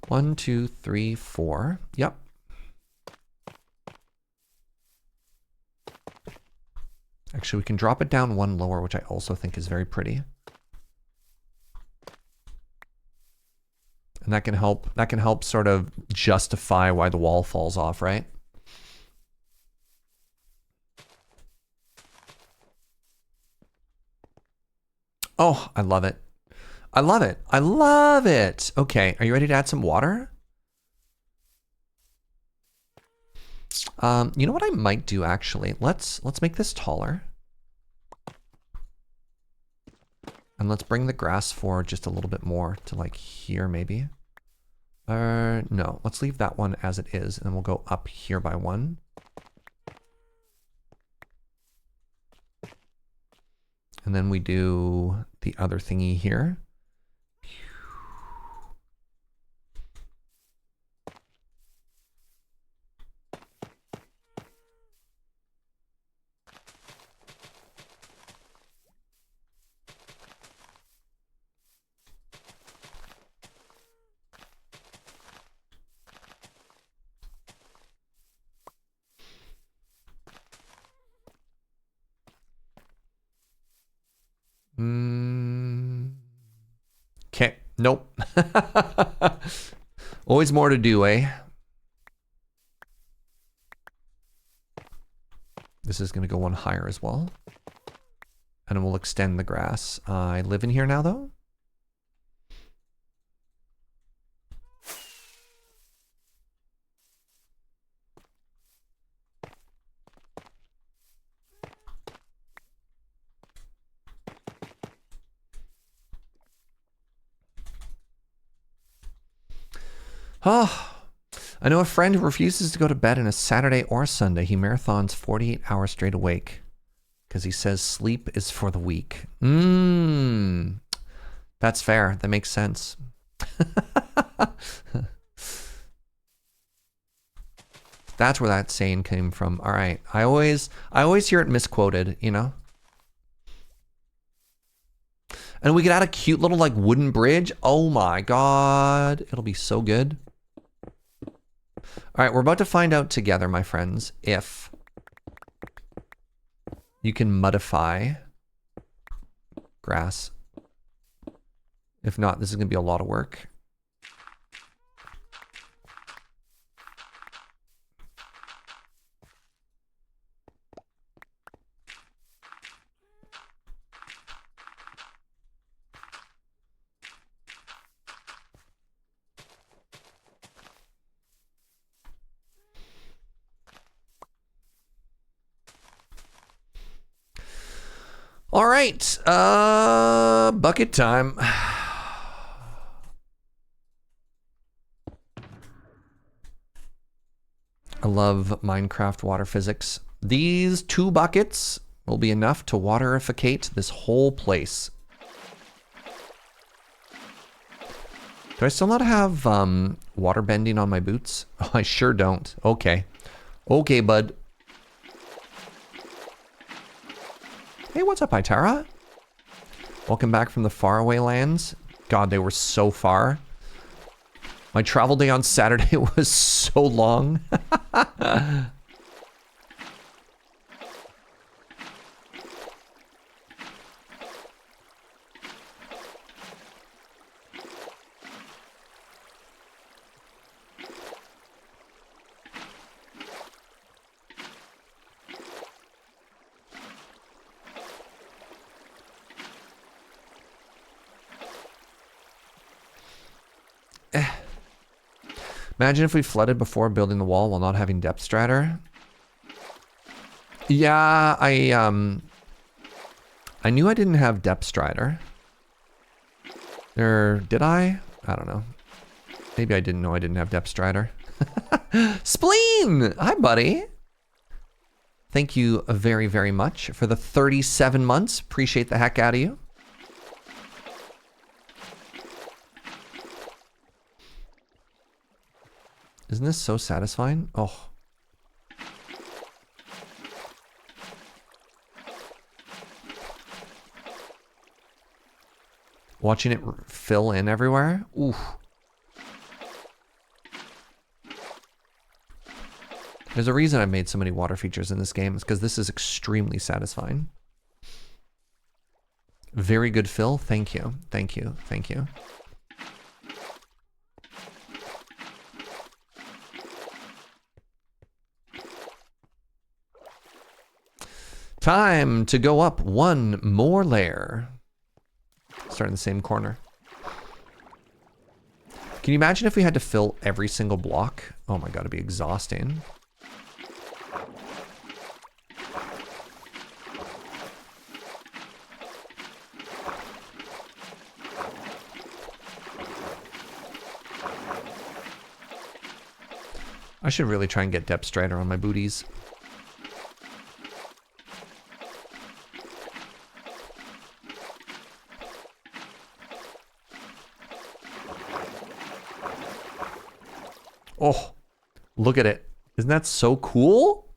[SPEAKER 1] One, two, three, four. Yep. Actually, we can drop it down one lower, which I also think is very pretty. And that can help sort of justify why the wall falls off, right? Oh, I love it. I love it. I love it. Okay, are you ready to add some water? You know what I might do actually? Let's make this taller. And let's bring the grass forward just a little bit more to like here maybe. No, let's leave that one as it is and then we'll go up here by one. And then we do the other thingy here. Okay, nope. Always more to do, eh? This is going to go one higher as well. And then we'll extend the grass. I live in here now, though. Oh, I know a friend who refuses to go to bed on a Saturday or Sunday. He marathons 48 hours straight awake because he says sleep is for the weak. That's fair. That makes sense. That's where that saying came from. All right. I always hear it misquoted, you know? And we could add a cute little like wooden bridge. Oh my God. It'll be so good. All right, we're about to find out together, my friends, if you can modify grass. If not, this is going to be a lot of work. All right, bucket time. I love Minecraft water physics. These 2 buckets will be enough to waterificate this whole place. Do I still not have water bending on my boots? Oh, I sure don't. Okay. Okay, bud. Hey, what's up, Itara? Welcome back from the faraway lands. God, they were so far. My travel day on Saturday was so long. Imagine if we flooded before building the wall while not having depth strider. Yeah, I knew I didn't have depth strider. Or did I? I don't know. Maybe I didn't know I didn't have depth strider. Spleen! Hi, buddy. Thank you very, very much for the 37 months. Appreciate the heck out of you. Isn't this so satisfying? Oh. Watching it fill in everywhere? Oof. There's a reason I've made so many water features in this game. It's because this is extremely satisfying. Very good fill. Thank you. Thank you. Thank you. Time to go up 1 more layer. Start in the same corner. Can you imagine if we had to fill every single block? Oh my god, it'd be exhausting. I should really try and get depth strider on my booties. Oh, look at it. Isn't that so cool?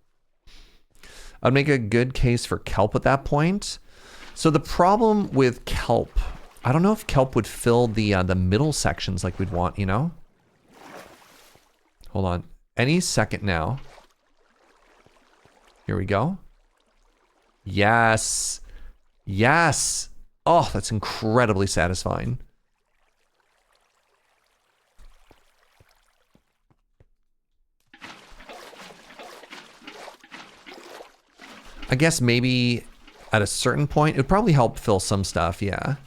[SPEAKER 1] I'd make a good case for kelp at that point. So the problem with kelp, I don't know if kelp would fill the middle sections like we'd want, you know? Hold on. Any second now. Here we go. Yes. Yes. Oh, that's incredibly satisfying. I guess maybe at a certain point, it would probably help fill some stuff, yeah.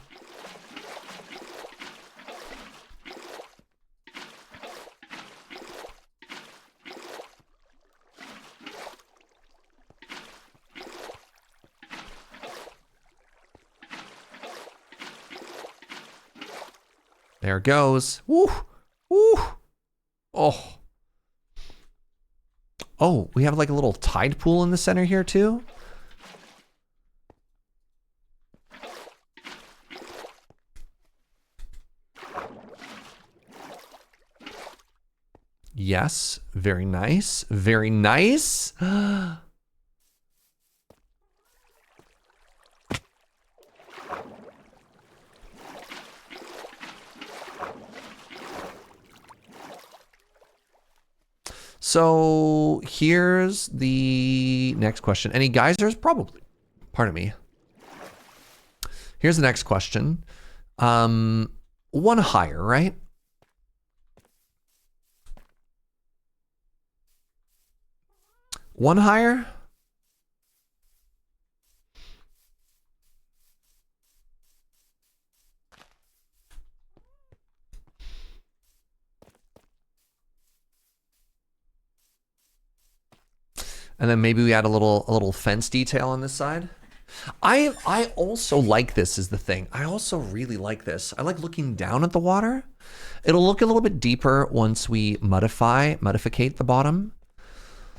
[SPEAKER 1] There it goes. Woo! Woo! Oh. Oh, we have like a little tide pool in the center here too. Yes, very nice. Very nice. So here's the next question. Any geysers? Probably. Pardon me. Here's the next question. 1 higher, right? One higher? And then maybe we add a little fence detail on this side. I also like this is the thing. I also really like this. I like looking down at the water. It'll look a little bit deeper once we modificate the bottom.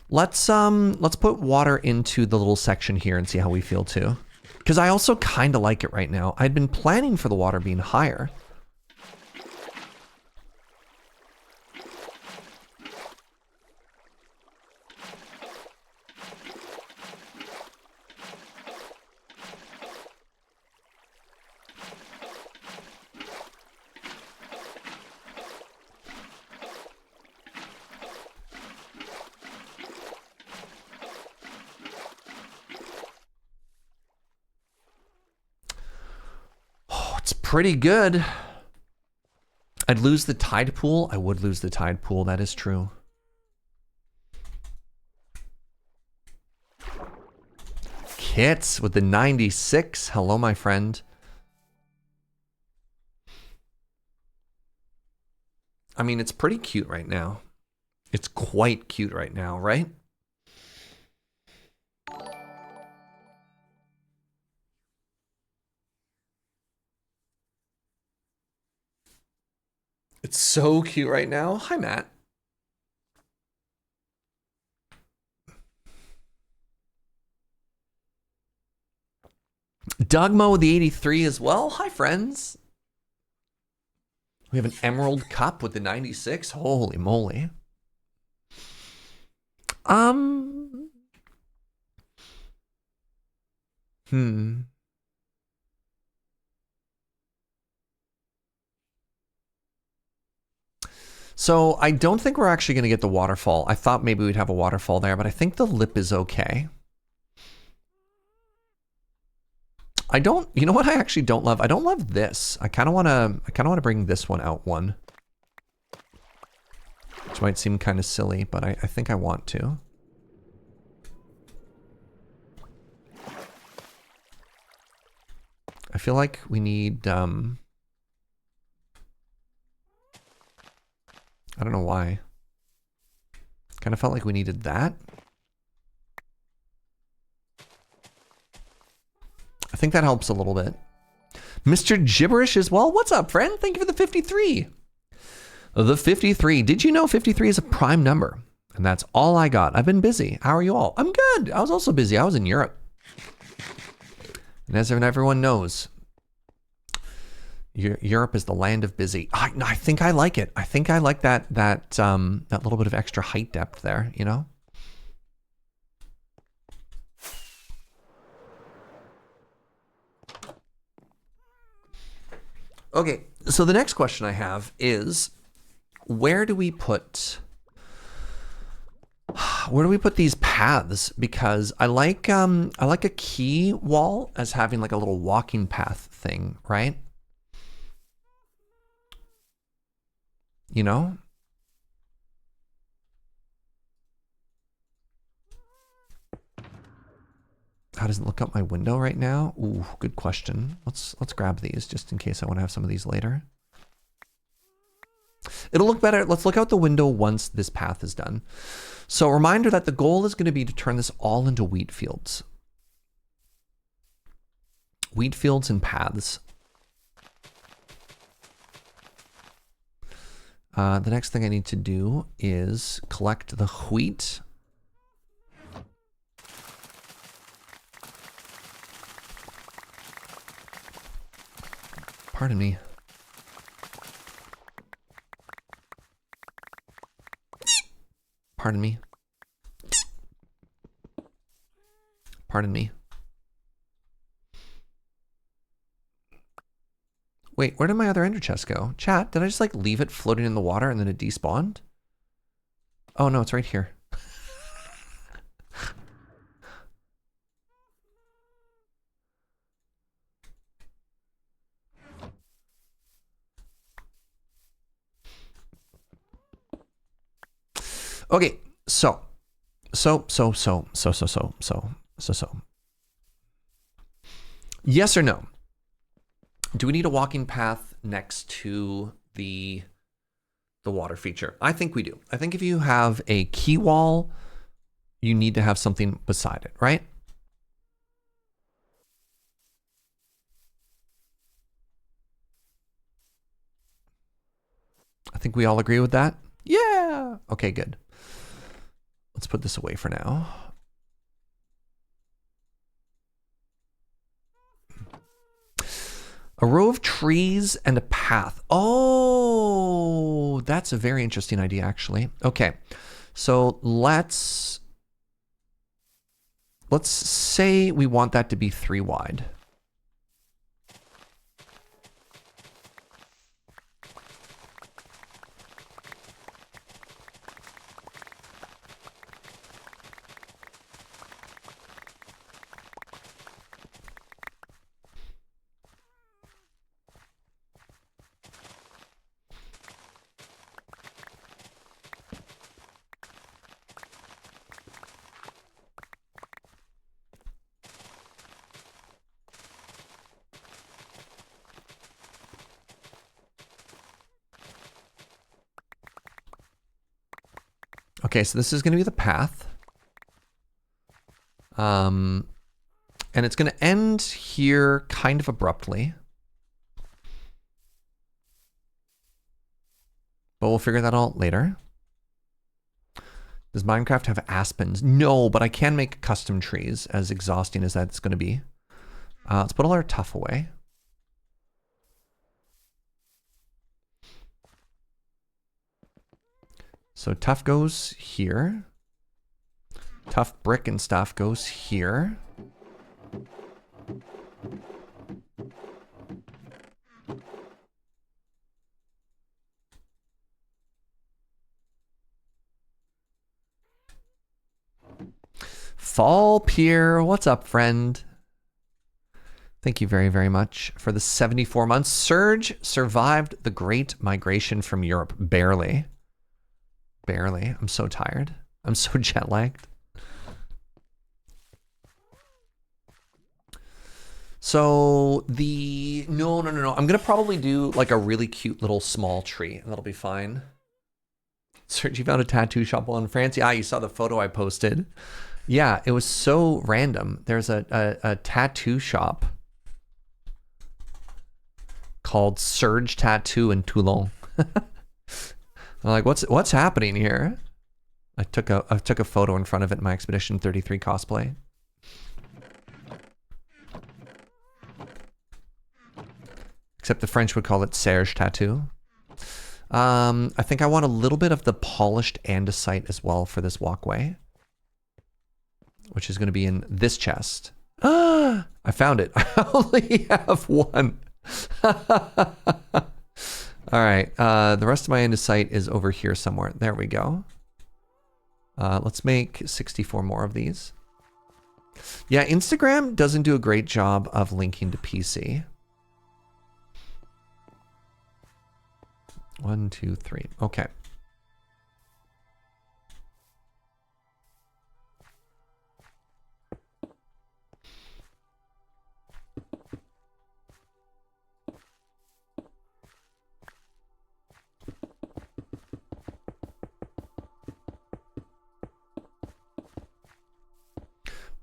[SPEAKER 1] Let's put water into the little section here and see how we feel too. Because I also kind of like it right now. I'd been planning for the water being higher. Pretty good. I'd lose the tide pool. I would lose the tide pool. That is true. Kits with the 96. Hello, my friend. I mean, it's pretty cute right now. It's quite cute right now, right? It's so cute right now. Hi, Matt. Dogmo with the 83 as well. Hi, friends. We have an Emerald Cup with the 96. Holy moly. So I don't think we're actually going to get the waterfall. I thought maybe we'd have a waterfall there, but I think the lip is okay. I don't, you know what I actually don't love? I don't love this. I kind of want to bring this one out one. Which might seem kind of silly, but I think I want to. I feel like we need, I don't know why. Kind of felt like we needed that. I think that helps a little bit. Mr. Gibberish as well. What's up, friend? Thank you for the 53. The 53. Did you know 53 is a prime number? And that's all I got. I've been busy. How are you all? I'm good. I was also busy. I was in Europe. And as everyone knows, Europe is the land of busy. I think I like it. I think I like that little bit of extra height depth there, you know? Okay, so the next question I have is, where do we put these paths? Because I like a key wall as having like a little walking path thing, right? You know? How does it look out my window right now? Ooh, good question. Let's grab these just in case I want to have some of these later. It'll look better. Let's look out the window once this path is done. So a reminder that the goal is going to be to turn this all into wheat fields. Wheat fields and paths. The next thing I need to do is collect the wheat. Pardon me. Pardon me. Pardon me. Wait, where did my other ender chest go? Chat, did I just like leave it floating in the water and then it despawned? Oh no, it's right here. Okay, so. Yes or no? Do we need a walking path next to the water feature? I think we do. I think if you have a key wall, you need to have something beside it, right? think we all agree with that? Yeah. Okay, good. Let's put this away for now. A row of trees and a path. Oh, that's a very interesting idea, actually. Okay, so let's say we want that to be 3 wide. Okay, so this is going to be the path. And it's going to end here kind of abruptly. But we'll figure that out later. Does Minecraft have aspens? No, but I can make custom trees, as exhausting as that's going to be. Let's put all our tuff away. So tuff goes here. Tough brick and stuff goes here. Fall Pier, what's up, friend? Thank you very, very much for the 74 months. Serge survived the Great Migration from Europe. Barely. Barely. I'm so tired. I'm so jet lagged. So no. I'm gonna probably do like a really cute little small tree, and that'll be fine. Serge, you found a tattoo shop while in France? Yeah, you saw the photo I posted. Yeah, it was so random. There's a tattoo shop called Serge Tattoo in Toulon. I'm like, what's happening here? I took a photo in front of it in my Expedition 33 cosplay. Except the French would call it Serge Tattoo. I think I want a little bit of the polished andesite as well for this walkway, which is going to be in this chest. I found it. I only have one. All right. The rest of my andesite is over here somewhere. There we go. Let's make 64 more of these. Yeah, Instagram doesn't do a great job of linking to PC. 1, 2, 3. Okay.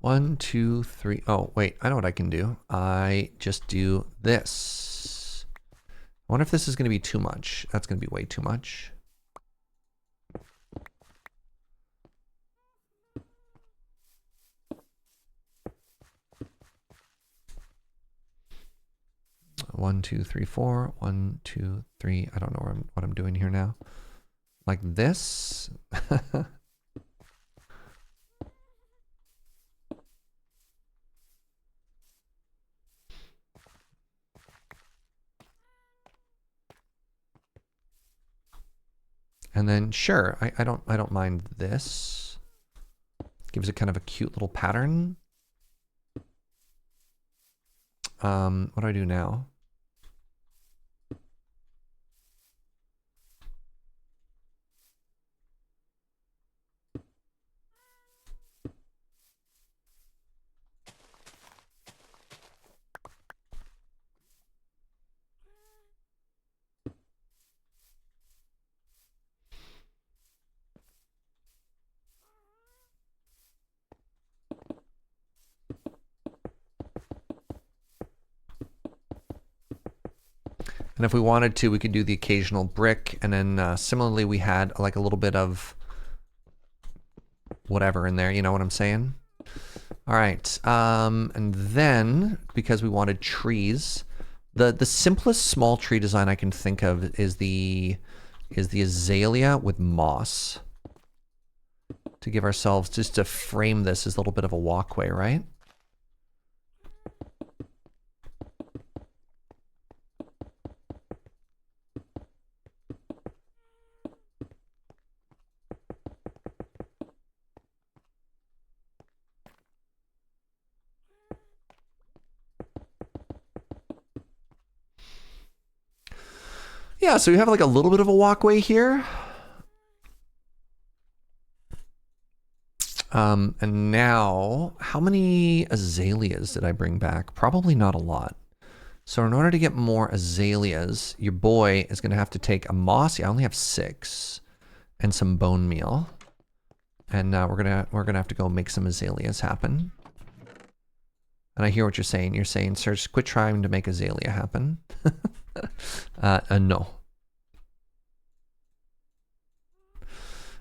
[SPEAKER 1] One, two, three. Oh, wait, I know what I can do. I just do this. I wonder if this is going to be too much. That's going to be way too much. One, two, three, four. 1, 2, 3. I don't know what I'm doing here now. Like this. And then sure, I don't mind this. Gives it kind of a cute little pattern. What do I do now? And if we wanted to, we could do the occasional brick. And then similarly, we had like a little bit of whatever in there. You know what I'm saying? All right. And then because we wanted trees, the simplest small tree design I can think of is the azalea with moss. To give ourselves, just to frame this as a little bit of a walkway, right? Yeah, so we have like a little bit of a walkway here. And now, how many azaleas did I bring back? Probably not a lot. So in order to get more azaleas, your boy is going to have to take a moss. Yeah, I only have 6, and some bone meal. And we're gonna have to go make some azaleas happen. And I hear what you're saying. You're saying, Serge, quit trying to make azalea happen. No.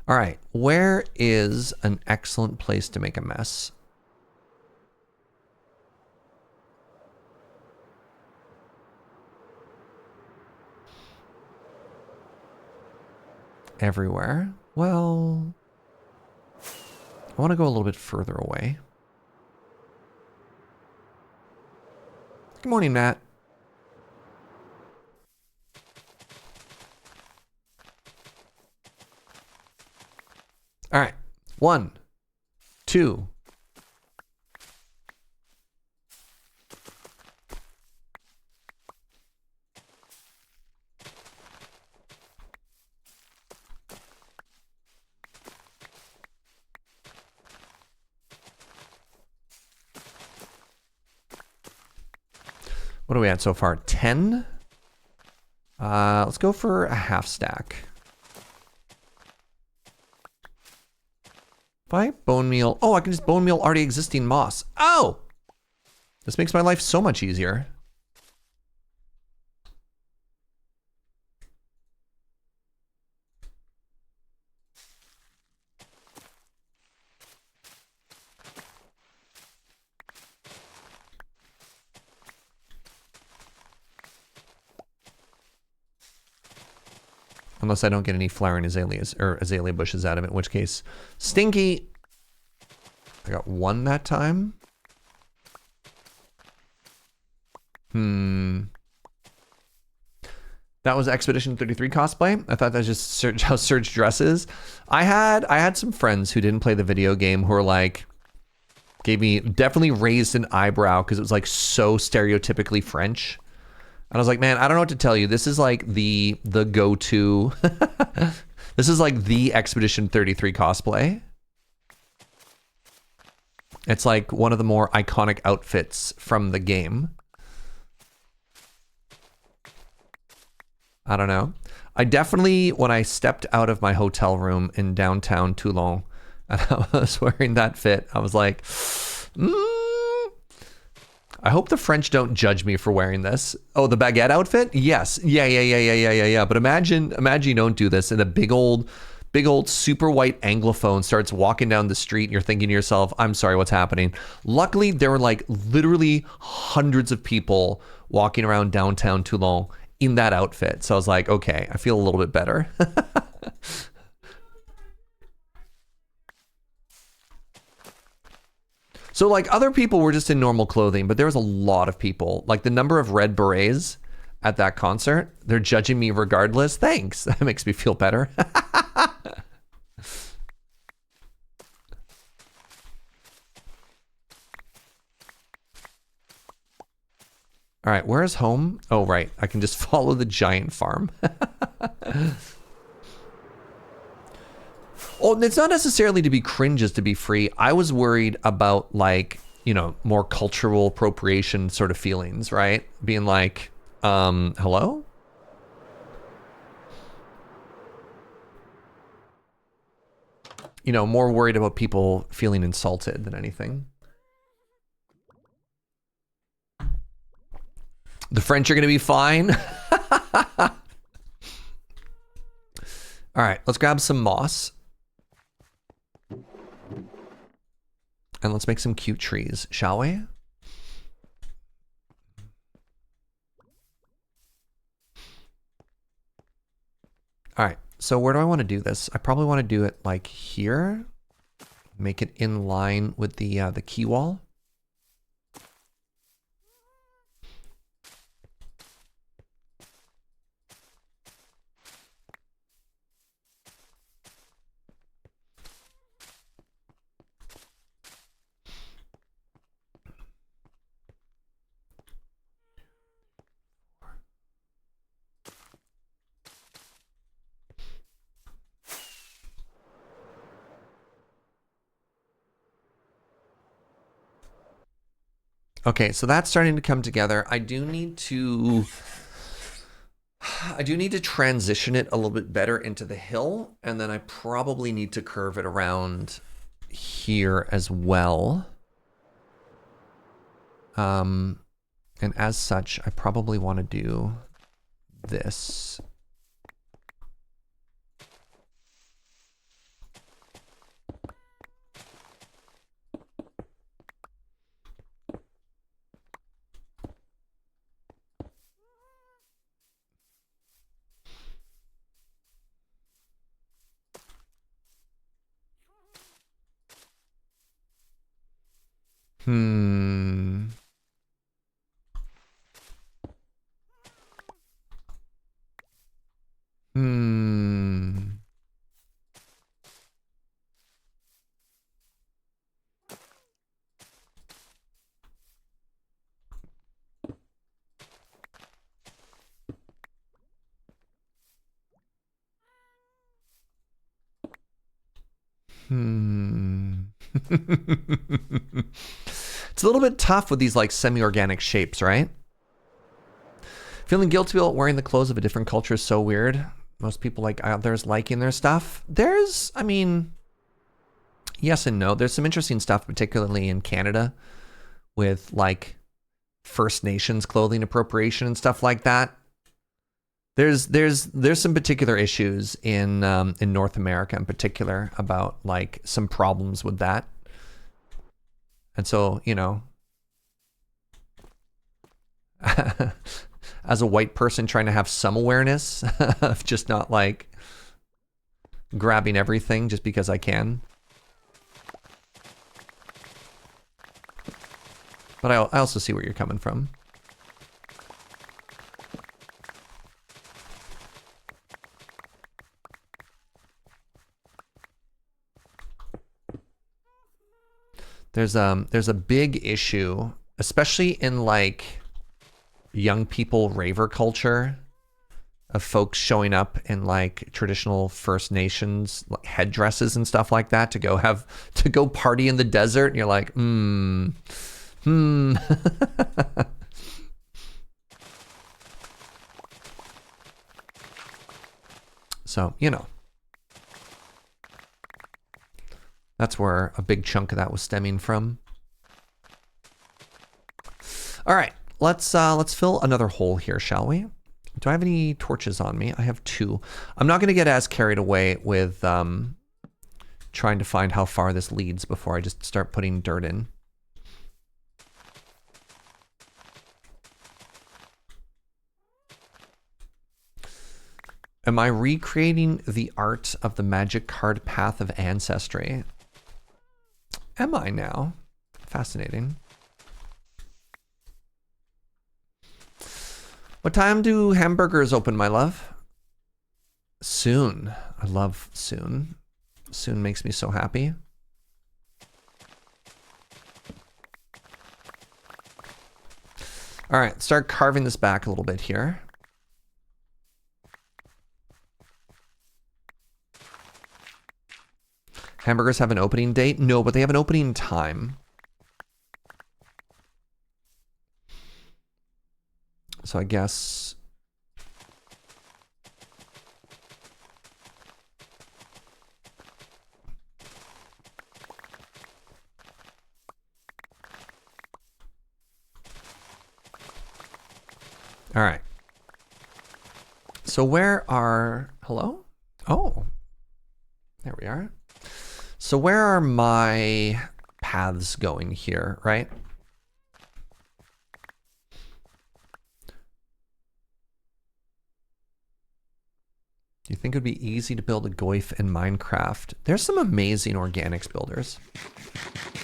[SPEAKER 1] All right, where is an excellent place to make a mess? Everywhere. Well, I want to go a little bit further away. Good morning, Matt. All right, 1, 2. What are we at so far? 10? Let's go for a half stack. 5 bone meal. Oh, I can just bone meal already existing moss. Oh! This makes my life so much easier. Unless I don't get any flowering azaleas or azalea bushes out of it, in which case, stinky. I got 1 that time. That was Expedition 33 cosplay. I thought that was just how Serge dresses. I had some friends who didn't play the video game who were like, definitely raised an eyebrow because it was like so stereotypically French. And I was like, man, I don't know what to tell you. This is like the go-to. This is like the Expedition 33 cosplay. It's like one of the more iconic outfits from the game. I don't know. I definitely, when I stepped out of my hotel room in downtown Toulon, and I was wearing that fit, I was like, I hope the French don't judge me for wearing this. Oh, the baguette outfit? Yes. Yeah. But imagine you don't do this and a big old super white Anglophone starts walking down the street and you're thinking to yourself, I'm sorry, what's happening? Luckily, there were like literally hundreds of people walking around downtown Toulon in that outfit. So I was like, okay, I feel a little bit better. So like other people were just in normal clothing, but there was a lot of people. Like the number of red berets at that concert, they're judging me regardless. Thanks. That makes me feel better. All right, where's home? Oh, right. I can just follow the giant farm. Oh, it's not necessarily to be cringe as to be free. I was worried about like, you know, more cultural appropriation sort of feelings, right? Being like, hello? You know, more worried about people feeling insulted than anything. The French are going to be fine. All right, let's grab some moss. And let's make some cute trees, shall we? All right, so where do I want to do this? I probably want to do it like here. Make it in line with the key wall. Okay, so that's starting to come together. I do need to transition it a little bit better into the hill, and then I probably need to curve it around here as well. And as such, I probably want to do this. Hmm. It's a little bit tough with these like semi-organic shapes, right? Feeling guilty about wearing the clothes of a different culture is so weird. Most people like out there's liking their stuff. There's, I mean, yes and no. There's some interesting stuff, particularly in Canada, with like First Nations clothing appropriation and stuff like that. There's some particular issues in North America in particular about like some problems with that. And so, you know, as a white person trying to have some awareness of just not like grabbing everything just because I can. But I also see where you're coming from. There's a big issue, especially in like young people raver culture, of folks showing up in like traditional First Nations like headdresses and stuff like that to go party in the desert, and you're like, So, you know, that's where a big chunk of that was stemming from. All right, let's fill another hole here, shall we? Do I have any torches on me? I have 2. I'm not going to get as carried away with trying to find how far this leads before I just start putting dirt in. Am I recreating the art of the magic card path of ancestry? Am I now? Fascinating. What time do hamburgers open, my love? Soon. I love soon. Soon makes me so happy. All right, start carving this back a little bit here. Hamburgers have an opening date? No, but they have an opening time. So I guess... All right. So where are... Hello? Oh, there we are. So where are my paths going here, right? Do you think it would be easy to build a goif in Minecraft? There's some amazing organics builders.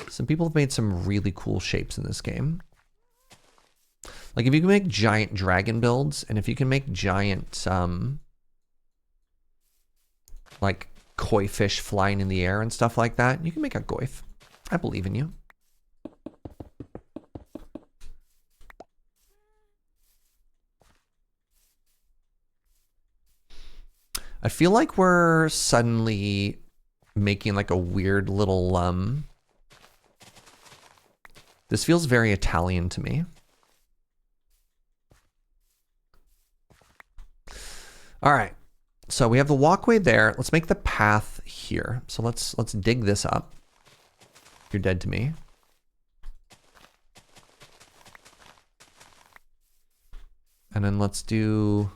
[SPEAKER 1] Some people have made some really cool shapes in this game. Like if you can make giant dragon builds, and if you can make giant, like koi fish flying in the air and stuff like that, you can make a goif. I believe in you. I feel like we're suddenly making like a weird little, this feels very Italian to me. All right, so we have the walkway there. Let's make the path here. So let's dig this up. You're dead to me. And then let's do...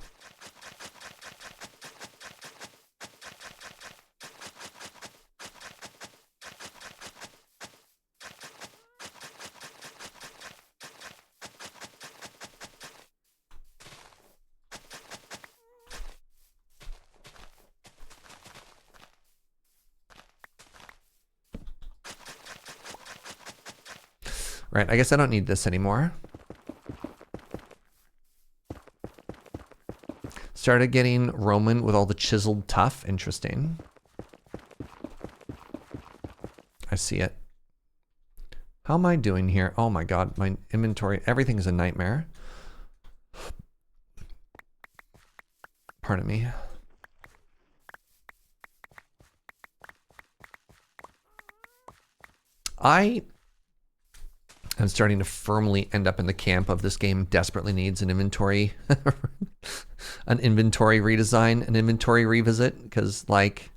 [SPEAKER 1] Right, I guess I don't need this anymore. Started getting Roman with all the chiseled tuff. Interesting. I see it. How am I doing here? Oh my god, my inventory, everything is a nightmare. Pardon me. I'm starting to firmly end up in the camp of this game desperately needs an inventory, an inventory redesign, an inventory revisit, because like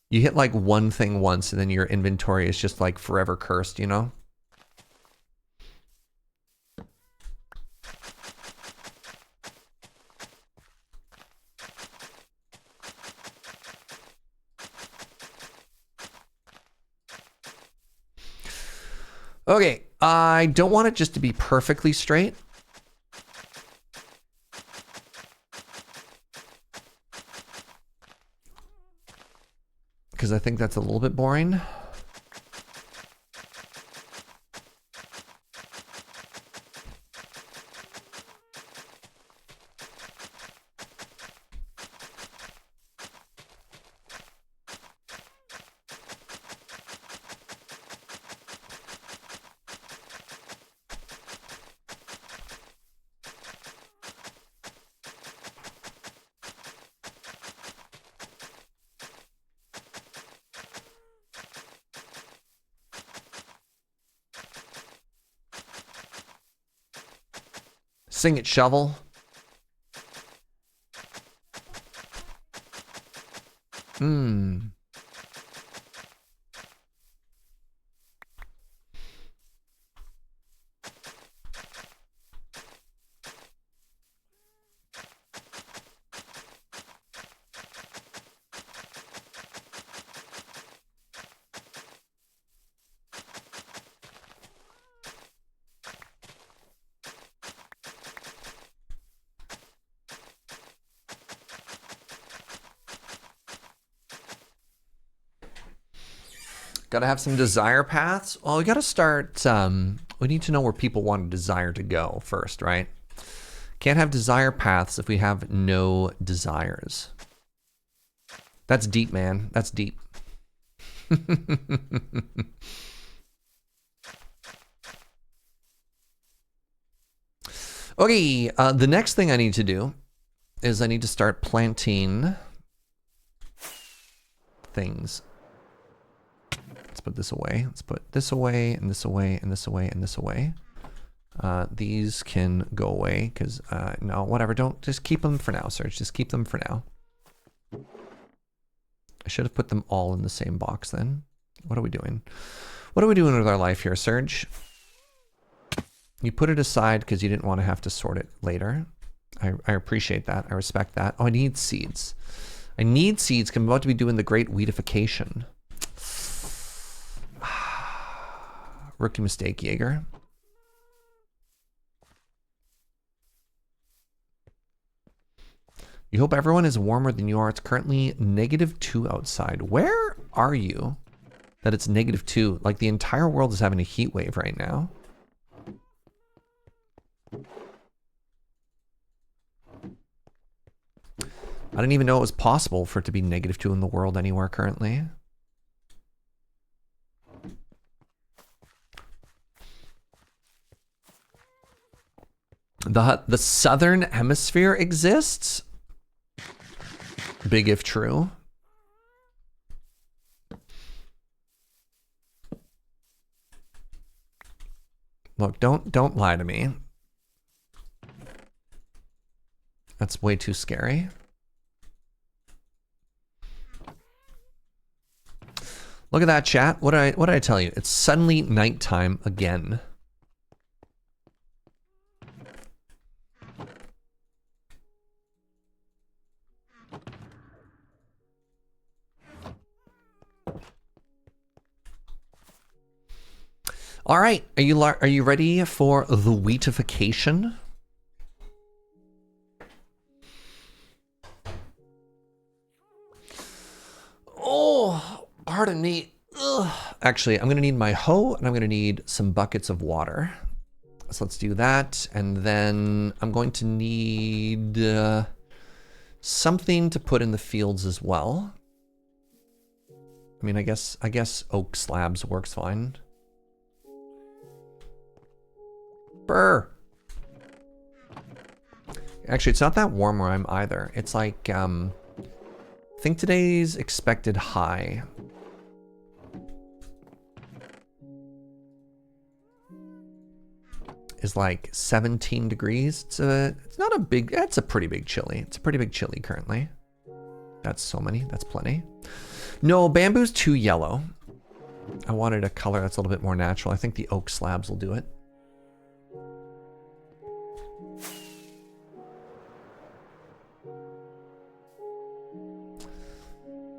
[SPEAKER 1] you hit like one thing once and then your inventory is just like forever cursed, you know? Okay, I don't want it just to be perfectly straight. Because I think that's a little bit boring. Sing it, shovel. Gotta have some desire paths. Well, we gotta start, we need to know where people want a desire to go first, right? Can't have desire paths if we have no desires. That's deep, man. That's deep. Okay, the next thing I need to do is I need to start planting things. Let's put this away. Let's put this away, and this away, and this away, and this away. These can go away, because, no, whatever. Don't, just keep them for now, Serge. Just keep them for now. I should have put them all in the same box then. What are we doing? What are we doing with our life here, Serge? You put it aside because you didn't want to have to sort it later. I appreciate that. I respect that. Oh, I need seeds. I need seeds because I'm about to be doing the great weedification. Rookie mistake, Jaeger. You hope everyone is warmer than you are. It's currently -2 outside. Where are you that it's -2? Like the entire world is having a heat wave right now. I didn't even know it was possible for it to be -2 in the world anywhere currently. The southern hemisphere exists? Big if true. Look, don't lie to me. That's way too scary. Look at that, chat. What did I tell you? It's suddenly nighttime again. All right, are you ready for the wheatification? Oh, pardon me. Ugh. Actually, I'm gonna need my hoe and I'm gonna need some buckets of water. So let's do that, and then I'm going to need something to put in the fields as well. I mean, I guess oak slabs works fine. Brr. Actually, it's not that warm where I'm either. It's like, I think today's expected high is like 17 degrees. It's not a big, it's a pretty big chili. It's a pretty big chili currently. That's so many, that's plenty. No, bamboo's too yellow. I wanted a color that's a little bit more natural. I think the oak slabs will do it.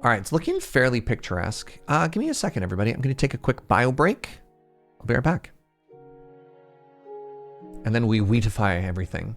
[SPEAKER 1] All right, it's looking fairly picturesque. Give me a second, everybody. I'm going to take a quick bio break. I'll be right back. And then we wheatify everything.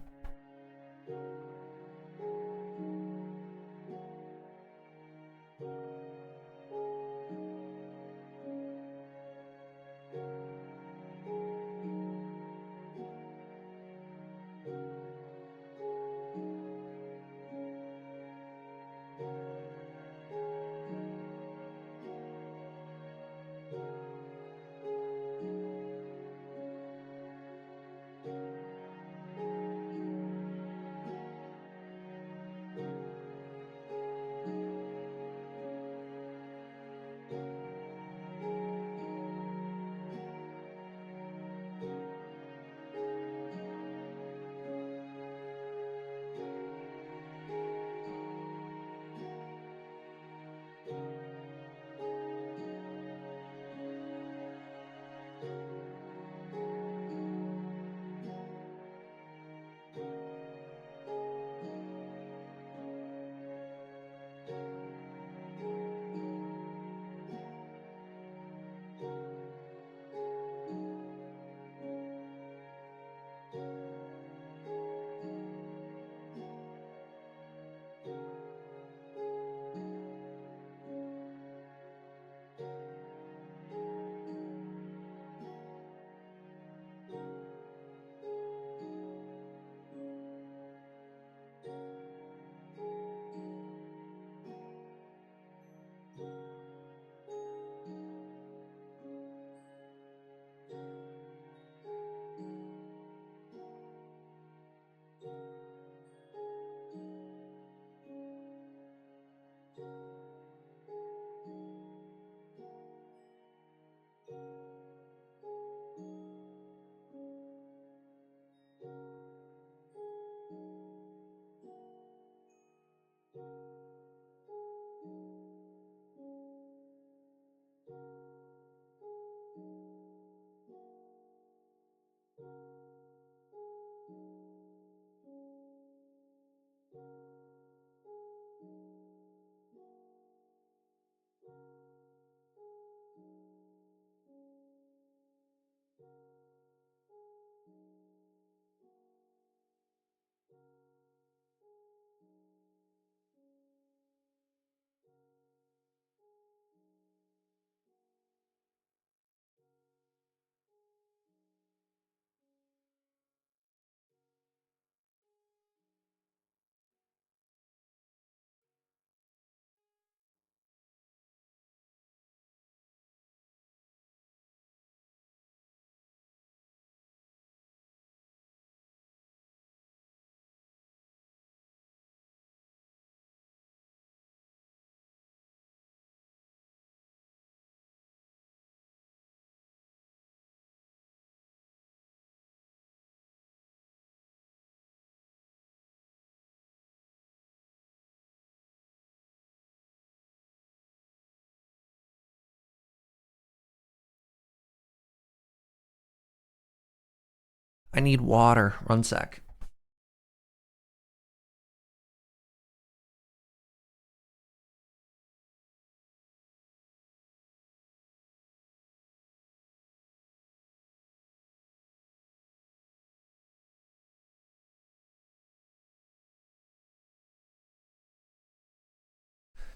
[SPEAKER 1] I need water. One sec.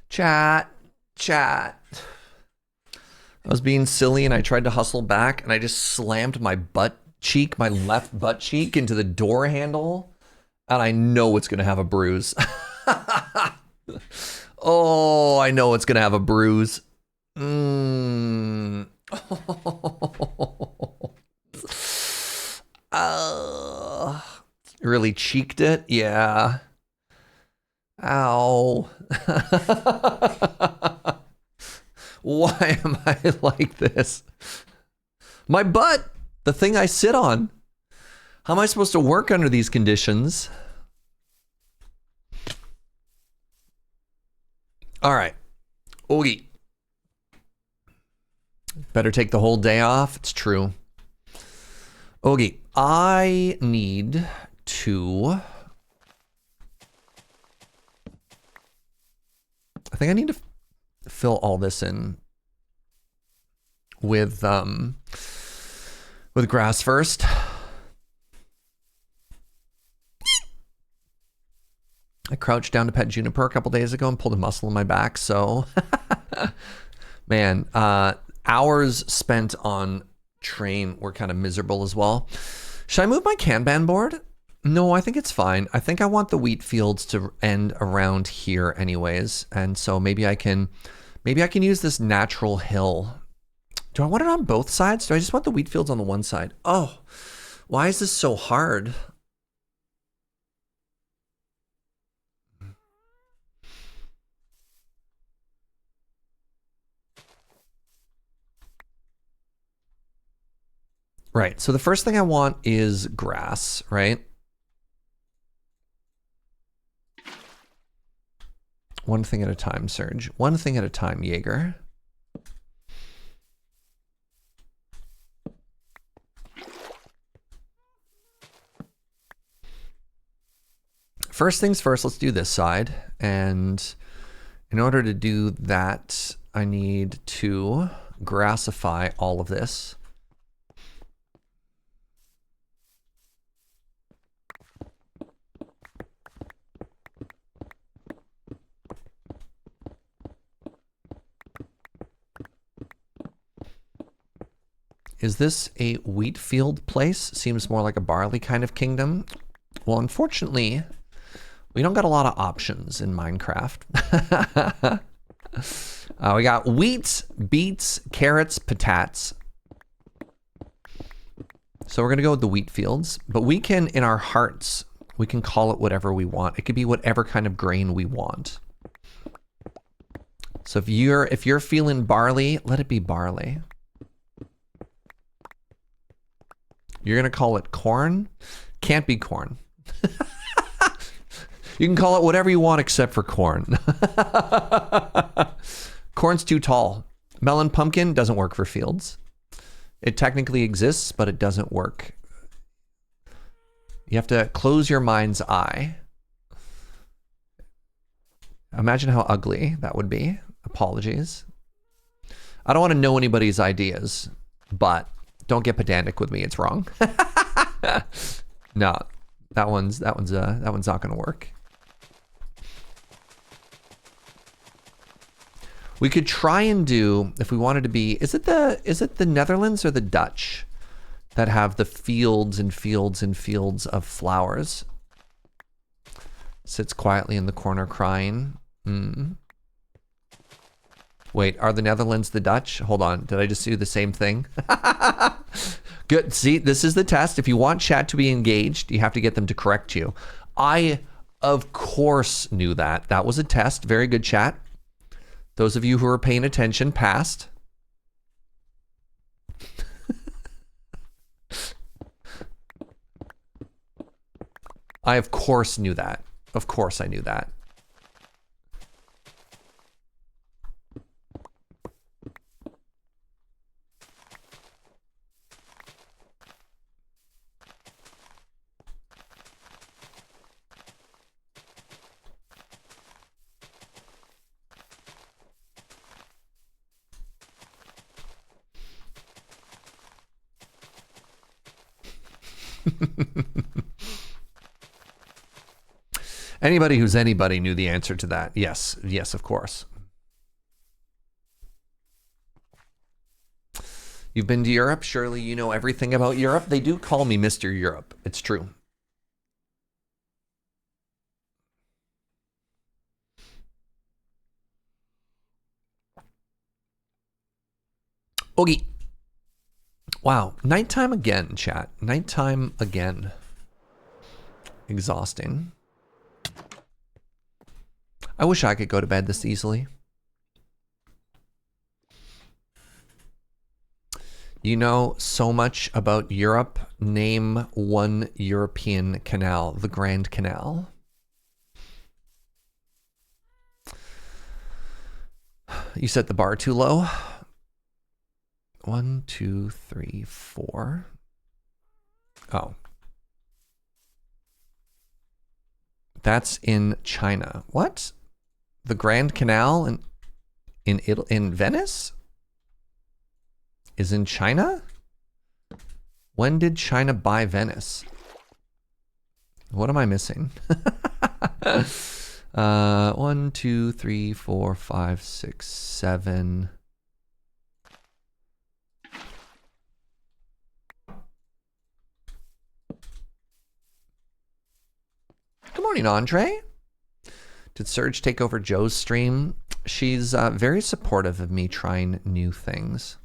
[SPEAKER 1] Chat. I was being silly and I tried to hustle back and I just slammed my left butt cheek into the door handle. And I know it's going to have a bruise. Oh, I know it's going to have a bruise. Really cheeked it? Yeah. Ow. Why am I like this? My butt, the thing I sit on. How am I supposed to work under these conditions? All right. Oogie. Better take the whole day off. It's true. Oogie, I need to... I think I need to fill all this in with grass first. I crouched down to pet Juniper a couple days ago and pulled a muscle in my back. So, man, hours spent on train were kind of miserable as well. Should I move my Kanban board? No, I think it's fine. I think I want the wheat fields to end around here anyways. And so maybe I can use this natural hill. Do I want it on both sides? Do I just want the wheat fields on the one side? Oh, why is this so hard? Right, so the first thing I want is grass, right? One thing at a time, Serge. One thing at a time, Jaeger. First things first, let's do this side. And in order to do that, I need to grassify all of this. Is this a wheat field place? Seems more like a barley kind of kingdom. Well, unfortunately, we don't got a lot of options in Minecraft. We got wheat, beets, carrots, patates. So we're going to go with the wheat fields. But we can, in our hearts, we can call it whatever we want. It could be whatever kind of grain we want. So if you're feeling barley, let it be barley. You're going to call it corn? Can't be corn. You can call it whatever you want except for corn. Corn's too tall. Melon pumpkin doesn't work for fields. It technically exists, but it doesn't work. You have to close your mind's eye. Imagine how ugly that would be. Apologies. I don't want to know anybody's ideas, but don't get pedantic with me. It's wrong. No, that one's not going to work. We could try and do, if we wanted to be, is it the Netherlands or the Dutch that have the fields and fields and fields of flowers? Sits quietly in the corner crying. Wait, are the Netherlands the Dutch? Hold on, did I just do the same thing? Good, see, this is the test. If you want chat to be engaged, you have to get them to correct you. I, of course, knew that. That was a test. Very good, chat. Those of you who are paying attention passed. I, of course, knew that. Of course I knew that. Anybody who's anybody knew the answer to that. Yes, yes, of course. You've been to Europe? Surely you know everything about Europe? They do call me Mr. Europe. It's true. Oogie. Wow. Nighttime again, chat. Nighttime again. Exhausting. I wish I could go to bed this easily. You know so much about Europe. Name one European canal. The Grand Canal. You set the bar too low. 1, 2, 3, 4. Oh. That's in China. What? The Grand Canal in Venice? Is in China? When did China buy Venice? What am I missing? 1, 2, 3, 4, 5, 6, 7. Good morning, Andre. Did Serge take over Joe's stream? She's very supportive of me trying new things.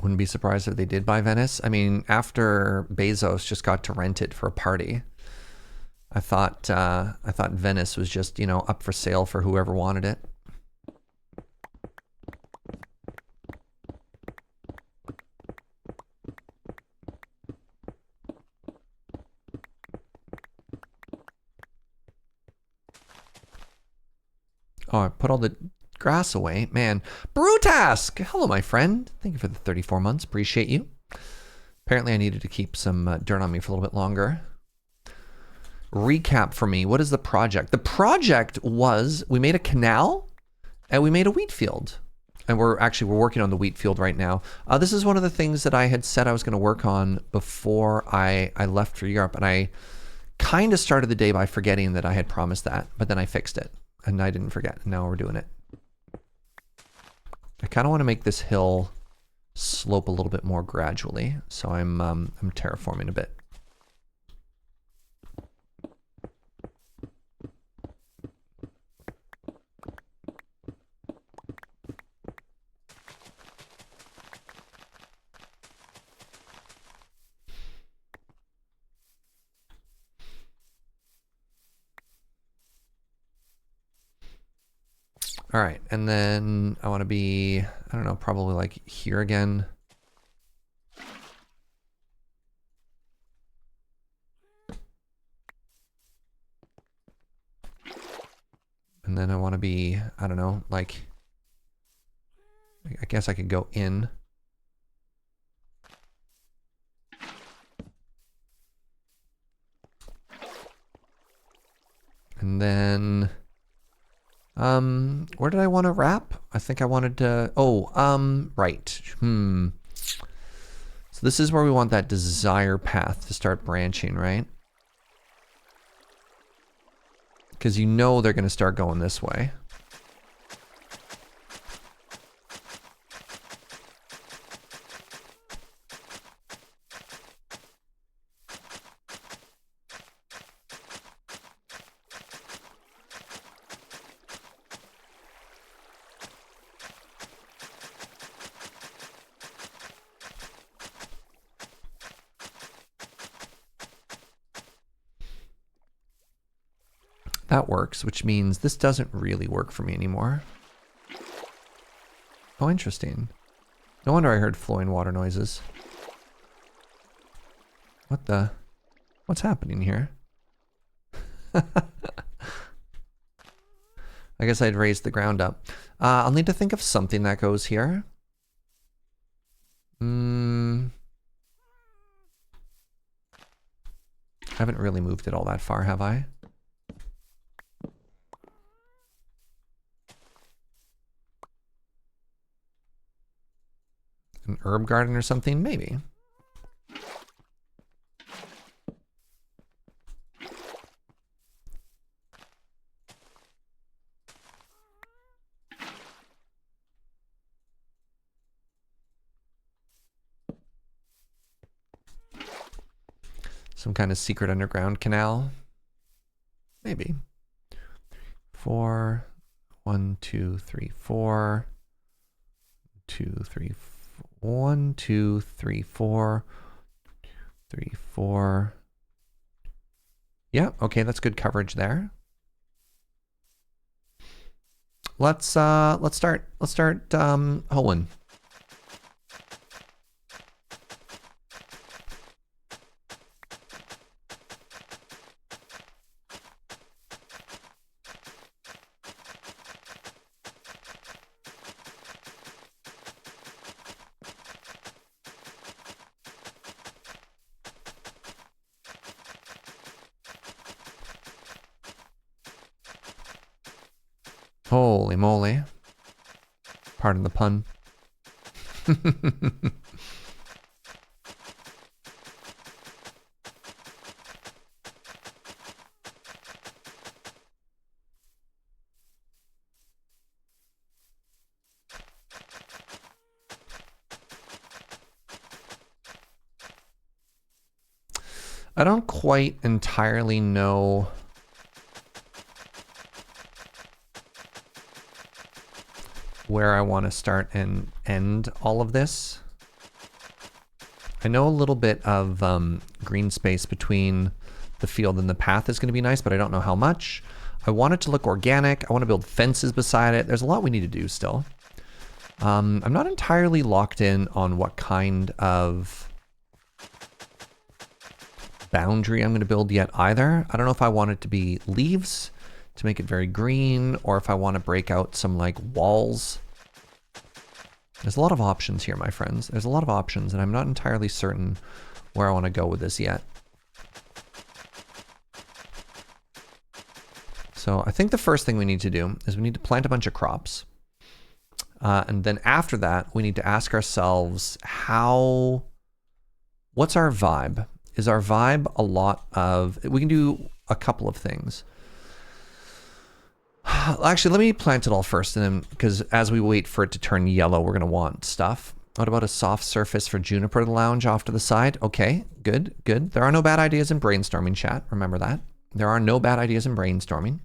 [SPEAKER 1] Wouldn't be surprised if they did buy Venice. I mean, after Bezos just got to rent it for a party, I thought Venice was just, you know, up for sale for whoever wanted it. Oh, I put all the grass away. Man. Brutask! Hello, my friend. Thank you for the 34 months. Appreciate you. Apparently, I needed to keep some dirt on me for a little bit longer. Recap for me. What is the project? The project was we made a canal and we made a wheat field. And we're working on the wheat field right now. This is one of the things that I had said I was going to work on before I left for Europe. And I kind of started the day by forgetting that I had promised that. But then I fixed it. And I didn't forget. Now we're doing it. I kind of want to make this hill slope a little bit more gradually. So I'm terraforming a bit. All right, and then I want to be, I don't know, probably like here again. And then I want to be, I don't know, like, I guess I could go in. And then, where did I want to wrap? I think I wanted to, right. So this is where we want that desire path to start branching, right? Because you know they're going to start going this way. That works, which means this doesn't really work for me anymore. Oh, interesting. No wonder I heard flowing water noises. What's happening here? I guess I'd raise the ground up. I'll need to think of something that goes here. I haven't really moved it all that far, have I? An herb garden or something? Maybe. Some kind of secret underground canal. Maybe. 4, 1, 2, 3, 4. 2, 3, 1, 2, 3, 4. 3, 4. Yeah, okay, that's good coverage there. Let's start hoeing. Holy moly. Pardon the pun. I don't quite entirely know where I want to start and end all of this. I know a little bit of green space between the field and the path is going to be nice, but I don't know how much. I want it to look organic. I want to build fences beside it. There's a lot we need to do still. I'm not entirely locked in on what kind of boundary I'm going to build yet either. I don't know if I want it to be leaves to make it very green, or if I want to break out some like walls. There's a lot of options here, my friends. There's a lot of options, and I'm not entirely certain where I want to go with this yet. So I think the first thing we need to do is we need to plant a bunch of crops. And then after that, we need to ask ourselves what's our vibe? Is our vibe a lot of, we can do a couple of things. Actually, let me plant it all first, and then, because as we wait for it to turn yellow, we're going to want stuff. What about a soft surface for Juniper to lounge off to the side? Okay, good, good. There are no bad ideas in brainstorming, chat. Remember that. There are no bad ideas in brainstorming.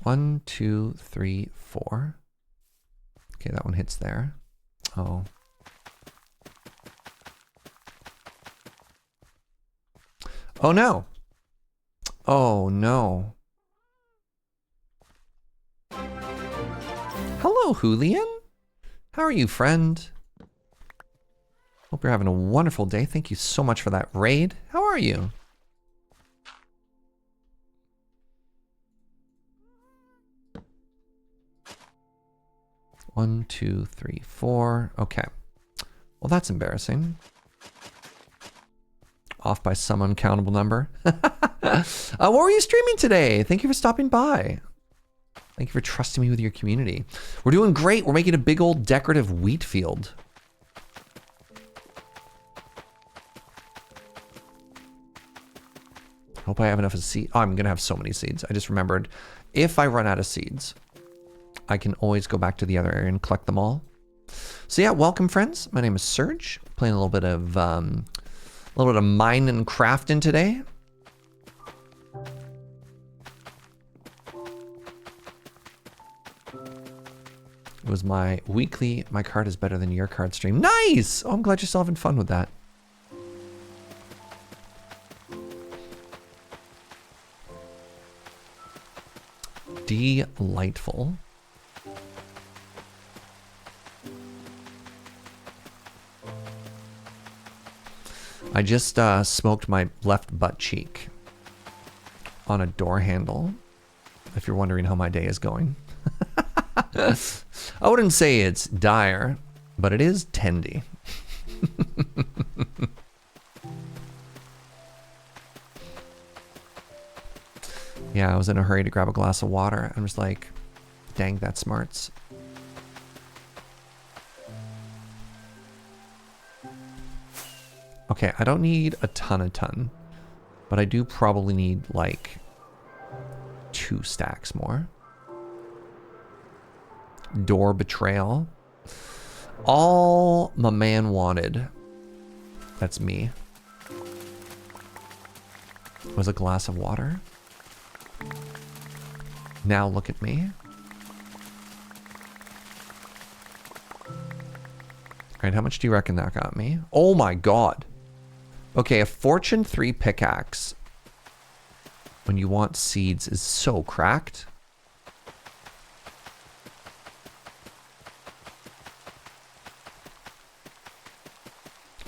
[SPEAKER 1] 1, 2, 3, 4. Okay, that one hits there. Oh. Oh no. Oh no. Hello, Julian. How are you, friend? Hope you're having a wonderful day. Thank you so much for that raid. How are you? One, 2, 3, 4. Okay. Well, that's embarrassing. Off by some uncountable number. What were you streaming today? Thank you for stopping by. Thank you for trusting me with your community. We're doing great. We're making a big old decorative wheat field. Hope I have enough of seeds. Oh, I'm going to have so many seeds. I just remembered, if I run out of seeds, I can always go back to the other area and collect them all. So yeah, welcome friends. My name is Serge. Playing a little bit of mine and crafting today. It was my weekly, my card is better than your card stream. Nice! Oh, I'm glad you're still having fun with that. Delightful. I just smoked my left butt cheek on a door handle, if you're wondering how my day is going. I wouldn't say it's dire, but it is tendy. Yeah, I was in a hurry to grab a glass of water. I was like, dang, that smarts. Okay, I don't need a ton, but I do probably need like 2 stacks more. Door betrayal. All my man wanted, that's me, was a glass of water. Now look at me. Alright, how much do you reckon that got me? Oh my god. Okay, a Fortune 3 pickaxe when you want seeds is so cracked.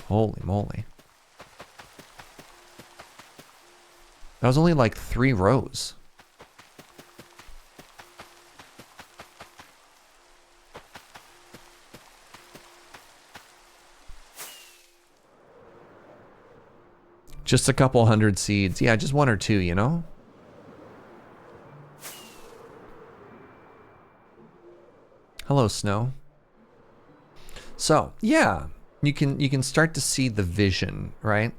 [SPEAKER 1] Holy moly. That was only like 3 rows. Just a couple hundred seeds. Yeah, just 1 or 2, you know? Hello, Snow. So, yeah, you can start to see the vision, right?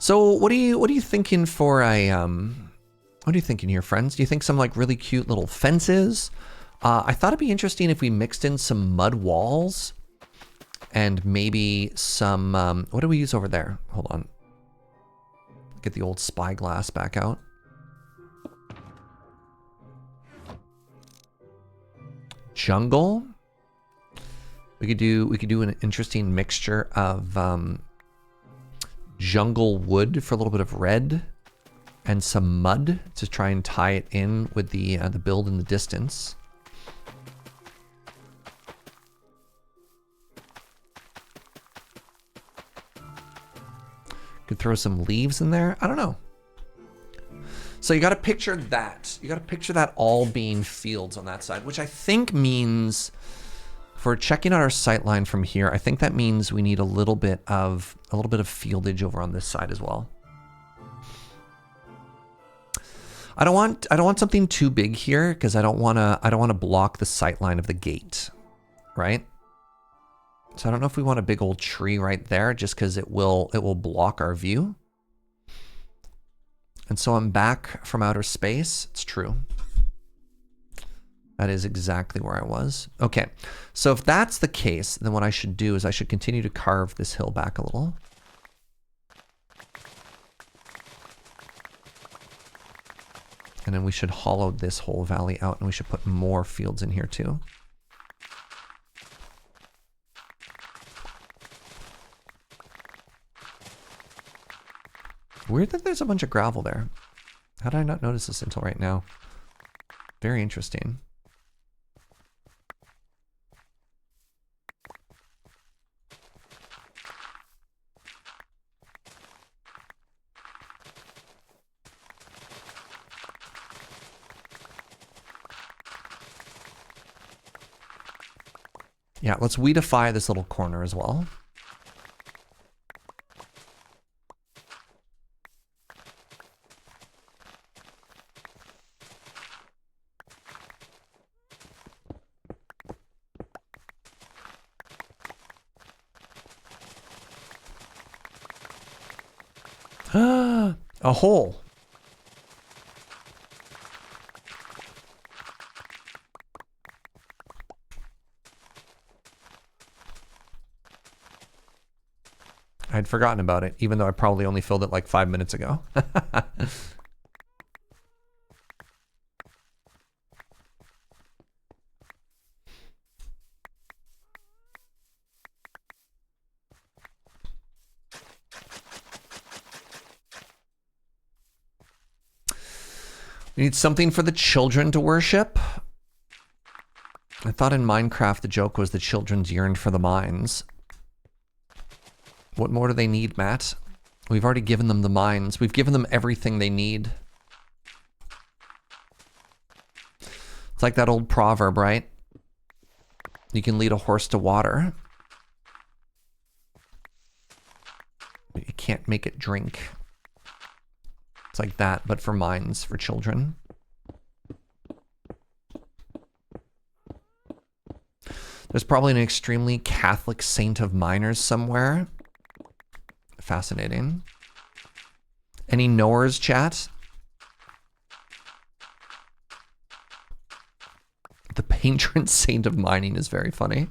[SPEAKER 1] So, what are you thinking for a what are you thinking here, friends? Do you think some like really cute little fences? I thought it'd be interesting if we mixed in some mud walls and maybe some, what do we use over there? Hold on. Get the old spyglass back out. Jungle. We could do an interesting mixture of jungle wood for a little bit of red and some mud to try and tie it in with the build in the distance. Could throw some leaves in there. I don't know. So you got to picture that. You got to picture that all being fields on that side, which I think means, for checking out our sight line from here, I think that means we need a little bit of fieldage over on this side as well. I don't want something too big here because I don't want to block the sight line of the gate, right? So I don't know if we want a big old tree right there just because it will block our view. And so I'm back from outer space. It's true. That is exactly where I was. Okay, so if that's the case, then what I should do is I should continue to carve this hill back a little. And then we should hollow this whole valley out, and we should put more fields in here too. Weird that there's a bunch of gravel there. How did I not notice this until right now? Very interesting. Yeah, let's weedify this little corner as well. A hole. I'd forgotten about it, even though I probably only filled it like 5 minutes ago. We need something for the children to worship. I thought in Minecraft the joke was the children yearned for the mines. What more do they need, Matt? We've already given them the mines. We've given them everything they need. It's like that old proverb, right? You can lead a horse to water. But you can't make it drink. It's like that, but for mines, for children. There's probably an extremely Catholic saint of miners somewhere. Fascinating. Any knowers, chat? The patron saint of mining is very funny.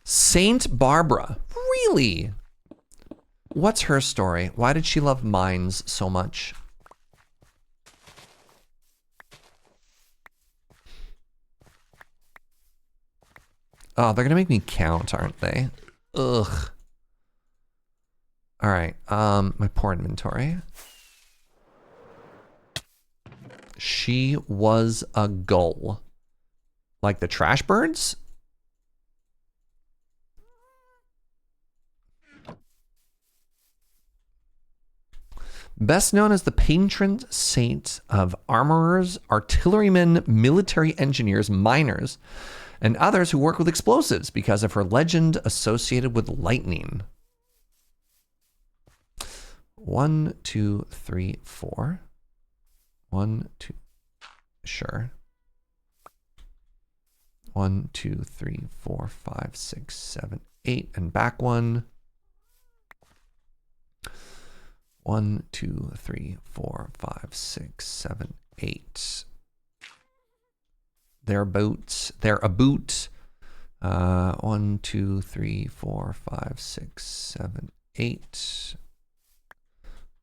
[SPEAKER 1] Saint Barbara. Really? What's her story? Why did she love mines so much? Oh, they're gonna make me count, aren't they? Ugh. All right, my poor inventory. She was a gull. Like the trash birds? Best known as the patron saint of armorers, artillerymen, military engineers, miners, and others who work with explosives because of her legend associated with lightning. 1, 2, 3, 4. 1, 2, sure. 1, 2, 3, 4, 5, 6, 7, 8, and back one. 1, 2, 3, 4, 5, 6, 7, 8. They're a boot. 1, 2, 3, 4, 5, 6, 7, 8.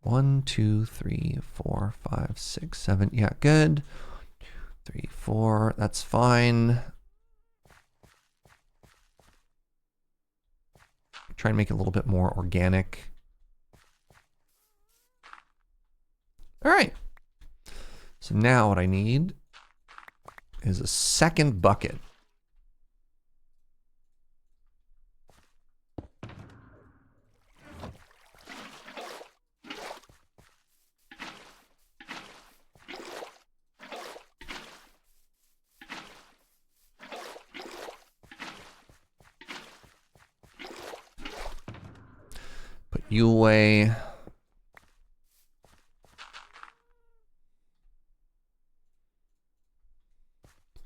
[SPEAKER 1] 1, 2, 3, 4, 5, 6, 7. Yeah, good. 3, 4. That's fine. Try and make it a little bit more organic. All right. So now what I need is a second bucket. Put you away.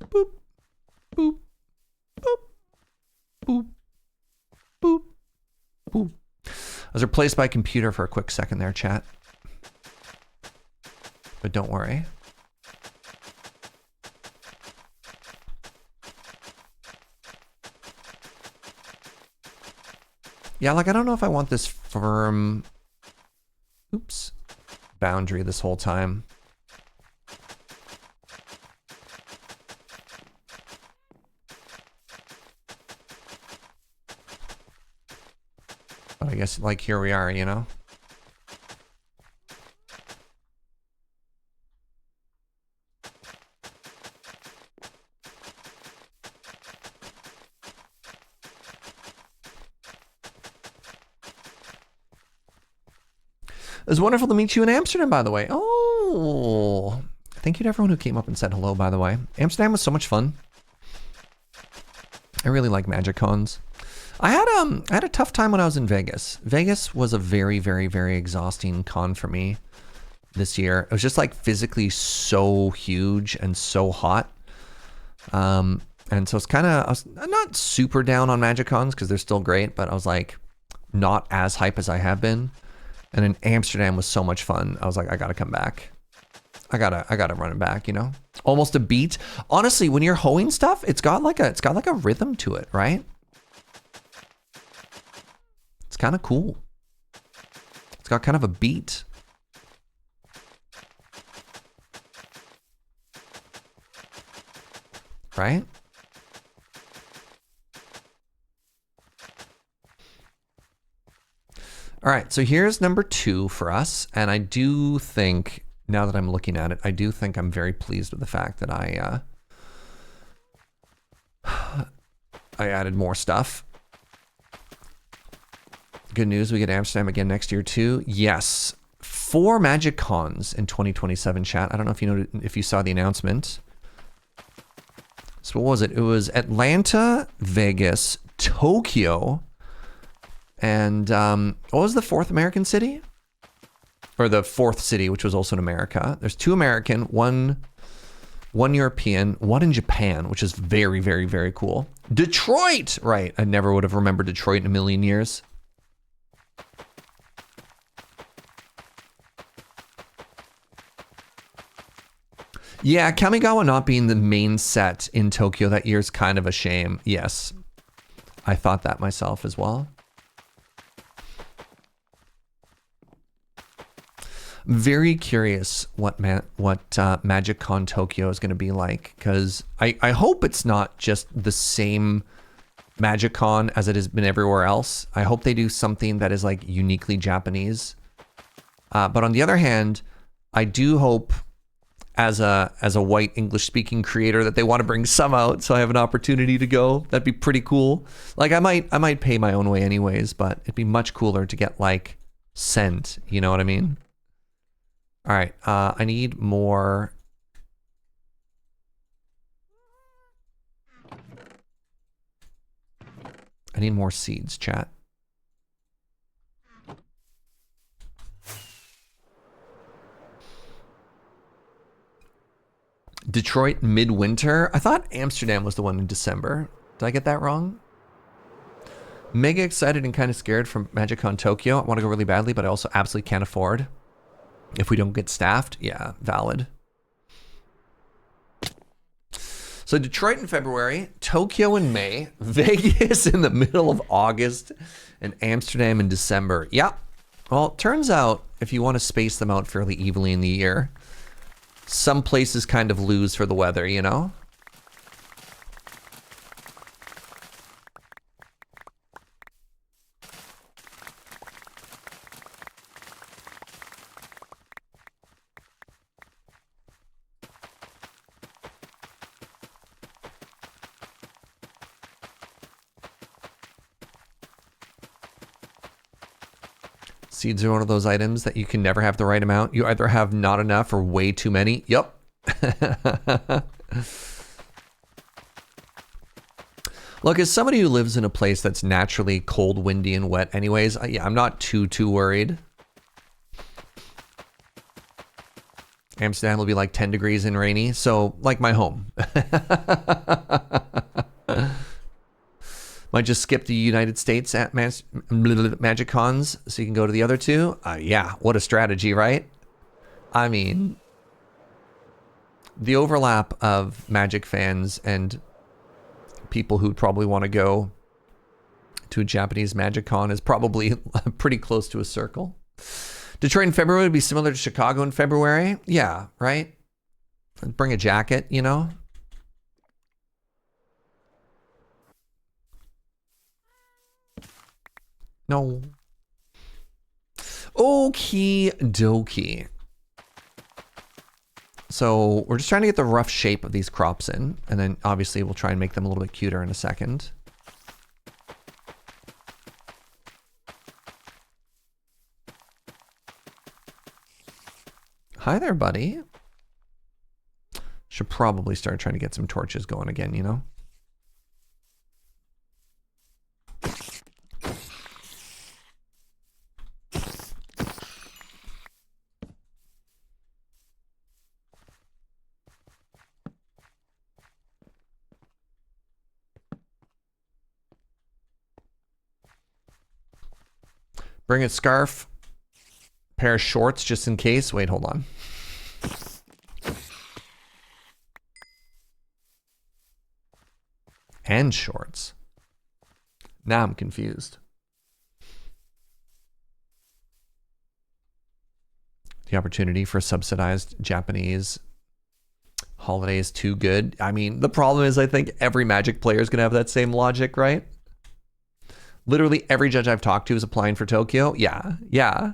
[SPEAKER 1] Boop, boop, boop, boop, boop, boop. I was replaced by a computer for a quick second there, chat. But don't worry. Yeah, like I don't know if I want this firm, oops, boundary this whole time. But I guess like here we are, you know? It was wonderful to meet you in Amsterdam, by the way. Oh, thank you to everyone who came up and said hello, by the way. Amsterdam was so much fun. I really like MagicCons. I had a tough time when I was in Vegas. Vegas was a very, very, very exhausting con for me this year. It was just like physically so huge and so hot. And so it's kind of, I was not super down on MagicCons because they're still great, but I was like not as hype as I have been. And then Amsterdam was so much fun. I was like, I gotta come back. I gotta run it back, you know? Almost a beat. Honestly, when you're hoeing stuff, it's got like a rhythm to it, right? It's kind of cool. It's got kind of a beat. Right? All right, so here's number 2 for us. And I do think, now that I'm looking at it, I do think I'm very pleased with the fact that I added more stuff. Good news, we get Amsterdam again next year too. Yes, 4 MagicCons in 2027, chat. I don't know if you know, if you saw the announcement. So what was it? It was Atlanta, Vegas, Tokyo, and what was the 4th American city? Or the 4th city, which was also in America. There's 2 American, one European, 1 in Japan, which is very, very, very cool. Detroit! Right, I never would have remembered Detroit in a million years. Yeah, Kamigawa not being the main set in Tokyo that year is kind of a shame. Yes, I thought that myself as well. Very curious what MagicCon Tokyo is going to be like, because I hope it's not just the same MagicCon as it has been everywhere else. I hope they do something that is like uniquely Japanese. But on the other hand, I do hope as a white English speaking creator that they want to bring some out, so I have an opportunity to go. That'd be pretty cool. Like I might pay my own way anyways, but it'd be much cooler to get like sent. You know what I mean? All right, I need more. I need more seeds, chat. Detroit midwinter? I thought Amsterdam was the one in December. Did I get that wrong? Mega excited and kind of scared from MagicCon Tokyo. I want to go really badly, but I also absolutely can't afford. If we don't get staffed, yeah, valid. So Detroit in February, Tokyo in May, Vegas in the middle of August, and Amsterdam in December. Yeah. Well, it turns out if you want to space them out fairly evenly in the year, some places kind of lose for the weather, you know? Seeds are one of those items that you can never have the right amount. You either have not enough or way too many. Yep. Look, as somebody who lives in a place that's naturally cold, windy, and wet anyways, yeah, I'm not too worried. Amsterdam will be like 10 degrees and rainy, so like my home. Might just skip the United States at MagicCons so you can go to the other two. Yeah, what a strategy, right? I mean, the overlap of Magic fans and people who'd probably want to go to a Japanese MagicCon is probably pretty close to a circle. Detroit in February would be similar to Chicago in February. Yeah, right? Bring a jacket, you know? No. Okie dokie. So we're just trying to get the rough shape of these crops in, and then obviously we'll try and make them a little bit cuter in a second. Hi there, buddy. Should probably start trying to get some torches going again, you know? Bring a scarf, pair of shorts just in case. Wait, hold on. And shorts. Now I'm confused. The opportunity for subsidized Japanese holiday is too good. I mean, the problem is I think every Magic player is going to have that same logic, right? Literally every judge I've talked to is applying for Tokyo. Yeah.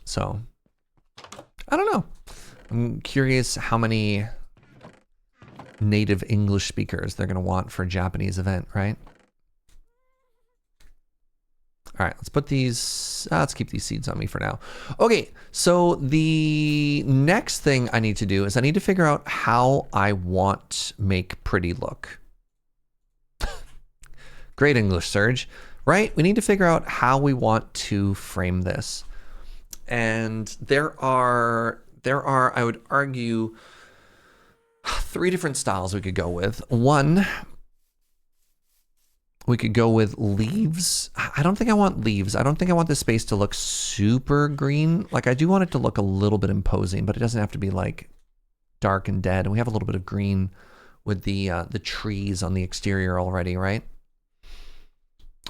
[SPEAKER 1] So, I don't know. I'm curious how many native English speakers they're going to want for a Japanese event, right? All right, let's put these, let's keep these seeds on me for now. Okay, so the next thing I need to do is I need to figure out how I want make pretty look. Great English, Serge, right? We need to figure out how we want to frame this. And there are, I would argue, 3 different styles we could go with. One, we could go with leaves. I don't think I want leaves. I don't think I want the space to look super green. Like, I do want it to look a little bit imposing, but it doesn't have to be like dark and dead. And we have a little bit of green with the trees on the exterior already, right?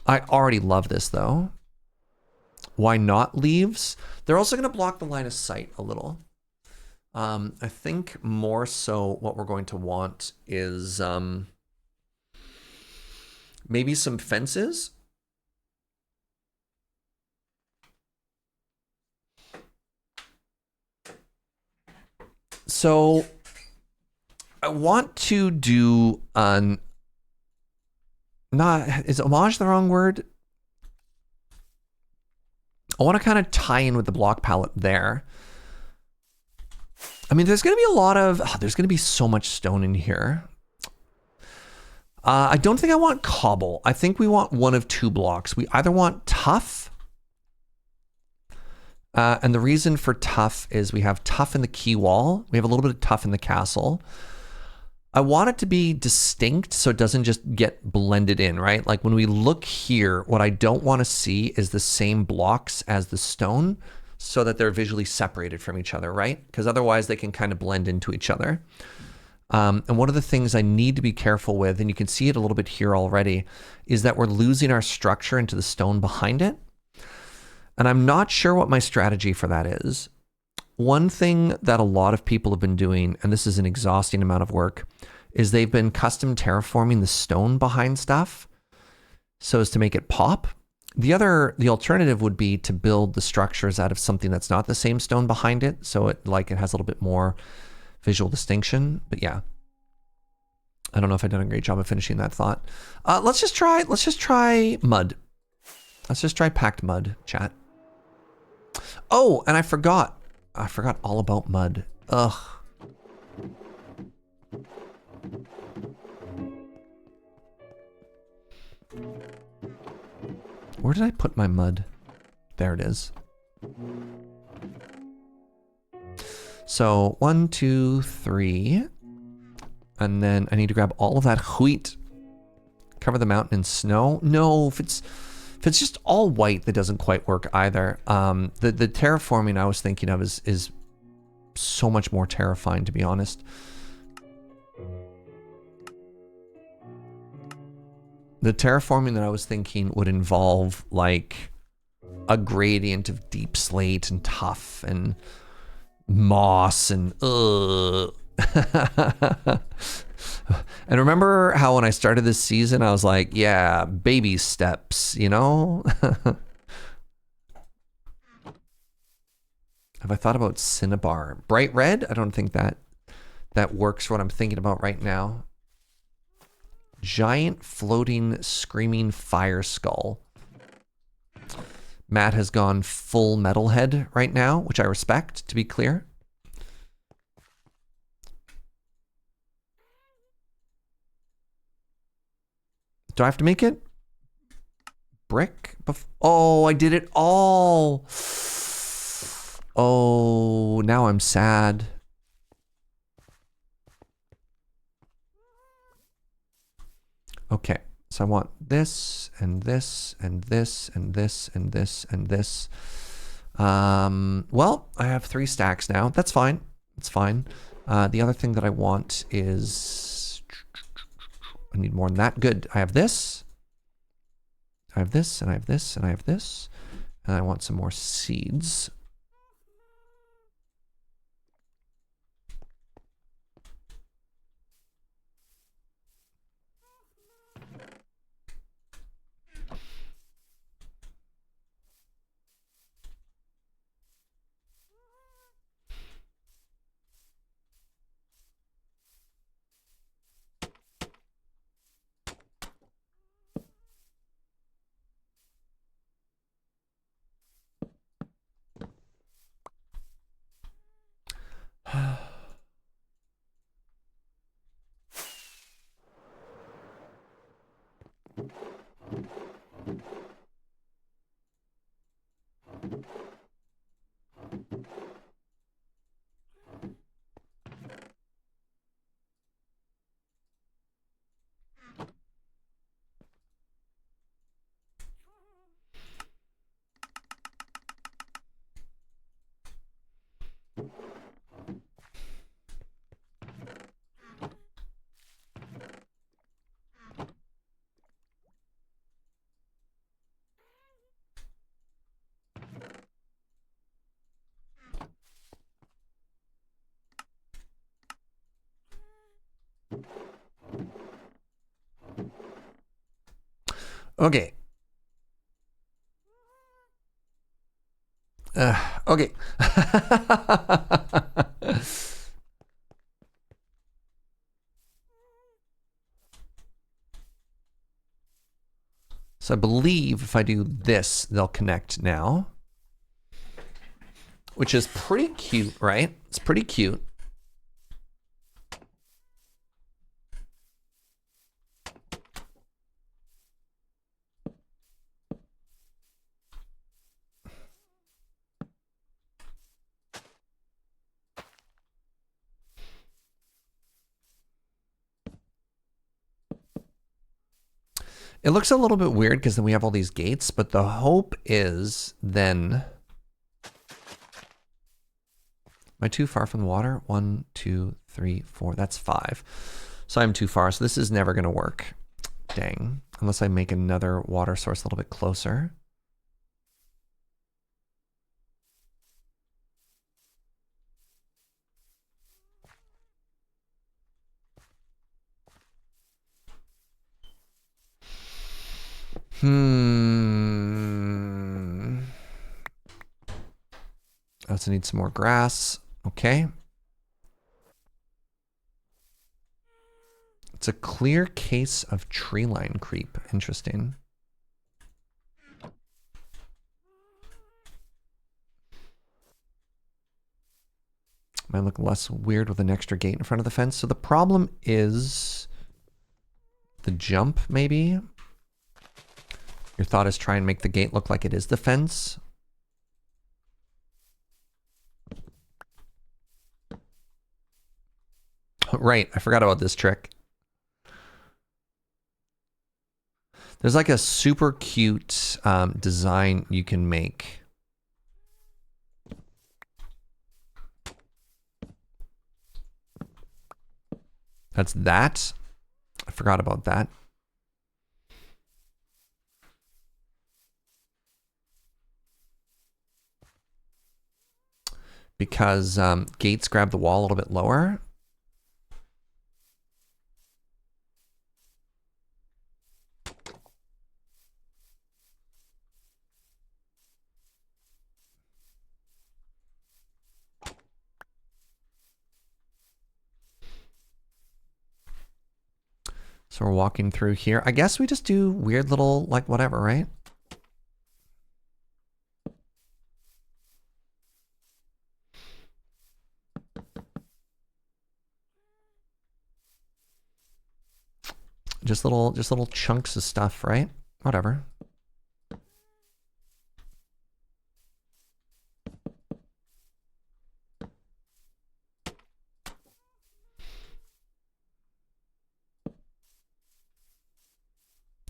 [SPEAKER 1] I already love this though. Why not leaves? They're also going to block the line of sight a little. I think more so what we're going to want is maybe some fences. So I want to do an, is homage the wrong word? I want to kind of tie in with the block palette there. I mean, there's going to be a lot of, there's going to be so much stone in here. I don't think I want cobble. I think we want one of 2 blocks. We either want tough, and the reason for tough is we have tough in the key wall. We have a little bit of tough in the castle. I want it to be distinct so it doesn't just get blended in, right? Like when we look here, what I don't want to see is the same blocks as the stone so that they're visually separated from each other, right? Because otherwise they can kind of blend into each other. And one of the things I need to be careful with, and you can see it a little bit here already, is that we're losing our structure into the stone behind it. And I'm not sure what my strategy for that is. One thing that a lot of people have been doing, and this is an exhausting amount of work, is they've been custom terraforming the stone behind stuff so as to make it pop. The alternative would be to build the structures out of something that's not the same stone behind it, so it has a little bit more visual distinction. But yeah, I don't know if I've done a great job of finishing that thought. Let's just try mud. Let's just try packed mud, chat. Oh, and I forgot all about mud. Ugh. Where did I put my mud? There it is. So 1, 2, 3. And then I need to grab all of that wheat. Cover the mountain in snow. No, if it's just all white, that doesn't quite work either. The terraforming I was thinking of is so much more terrifying, to be honest. The terraforming that I was thinking would involve like a gradient of deep slate and tough and moss and And remember how when I started this season, I was like, yeah, baby steps, you know? Have I thought about cinnabar? Bright red? I don't think that works for what I'm thinking about right now. Giant floating screaming fire skull. Matt has gone full metalhead right now, which I respect, to be clear. Do I have to make it brick? Oh, I did it all. Oh, now I'm sad. Okay, so I want this and this and this and this and this and this. Well, I have 3 stacks now. That's fine. It's fine. The other thing that I want is, I need more than that. Good. I have this. I have this, and I have this, and I have this. And I want some more seeds. Okay. Okay. So I believe if I do this, they'll connect now. Which is pretty cute, right? It's pretty cute. It looks a little bit weird because then we have all these gates, but the hope is then... Am I too far from the water? 1, 2, 3, 4. That's 5. So I'm too far. So this is never going to work. Dang. Unless I make another water source a little bit closer. I also need some more grass. Okay. It's a clear case of tree line creep. Interesting. Might look less weird with an extra gate in front of the fence. So the problem is the jump, maybe? Your thought is try and make the gate look like it is the fence. Right, I forgot about this trick. There's like a super cute design you can make. That's that. I forgot about that. Because gates grab the wall a little bit lower. So we're walking through here. I guess we just do weird little, like, whatever, right? Just little chunks of stuff, right? Whatever.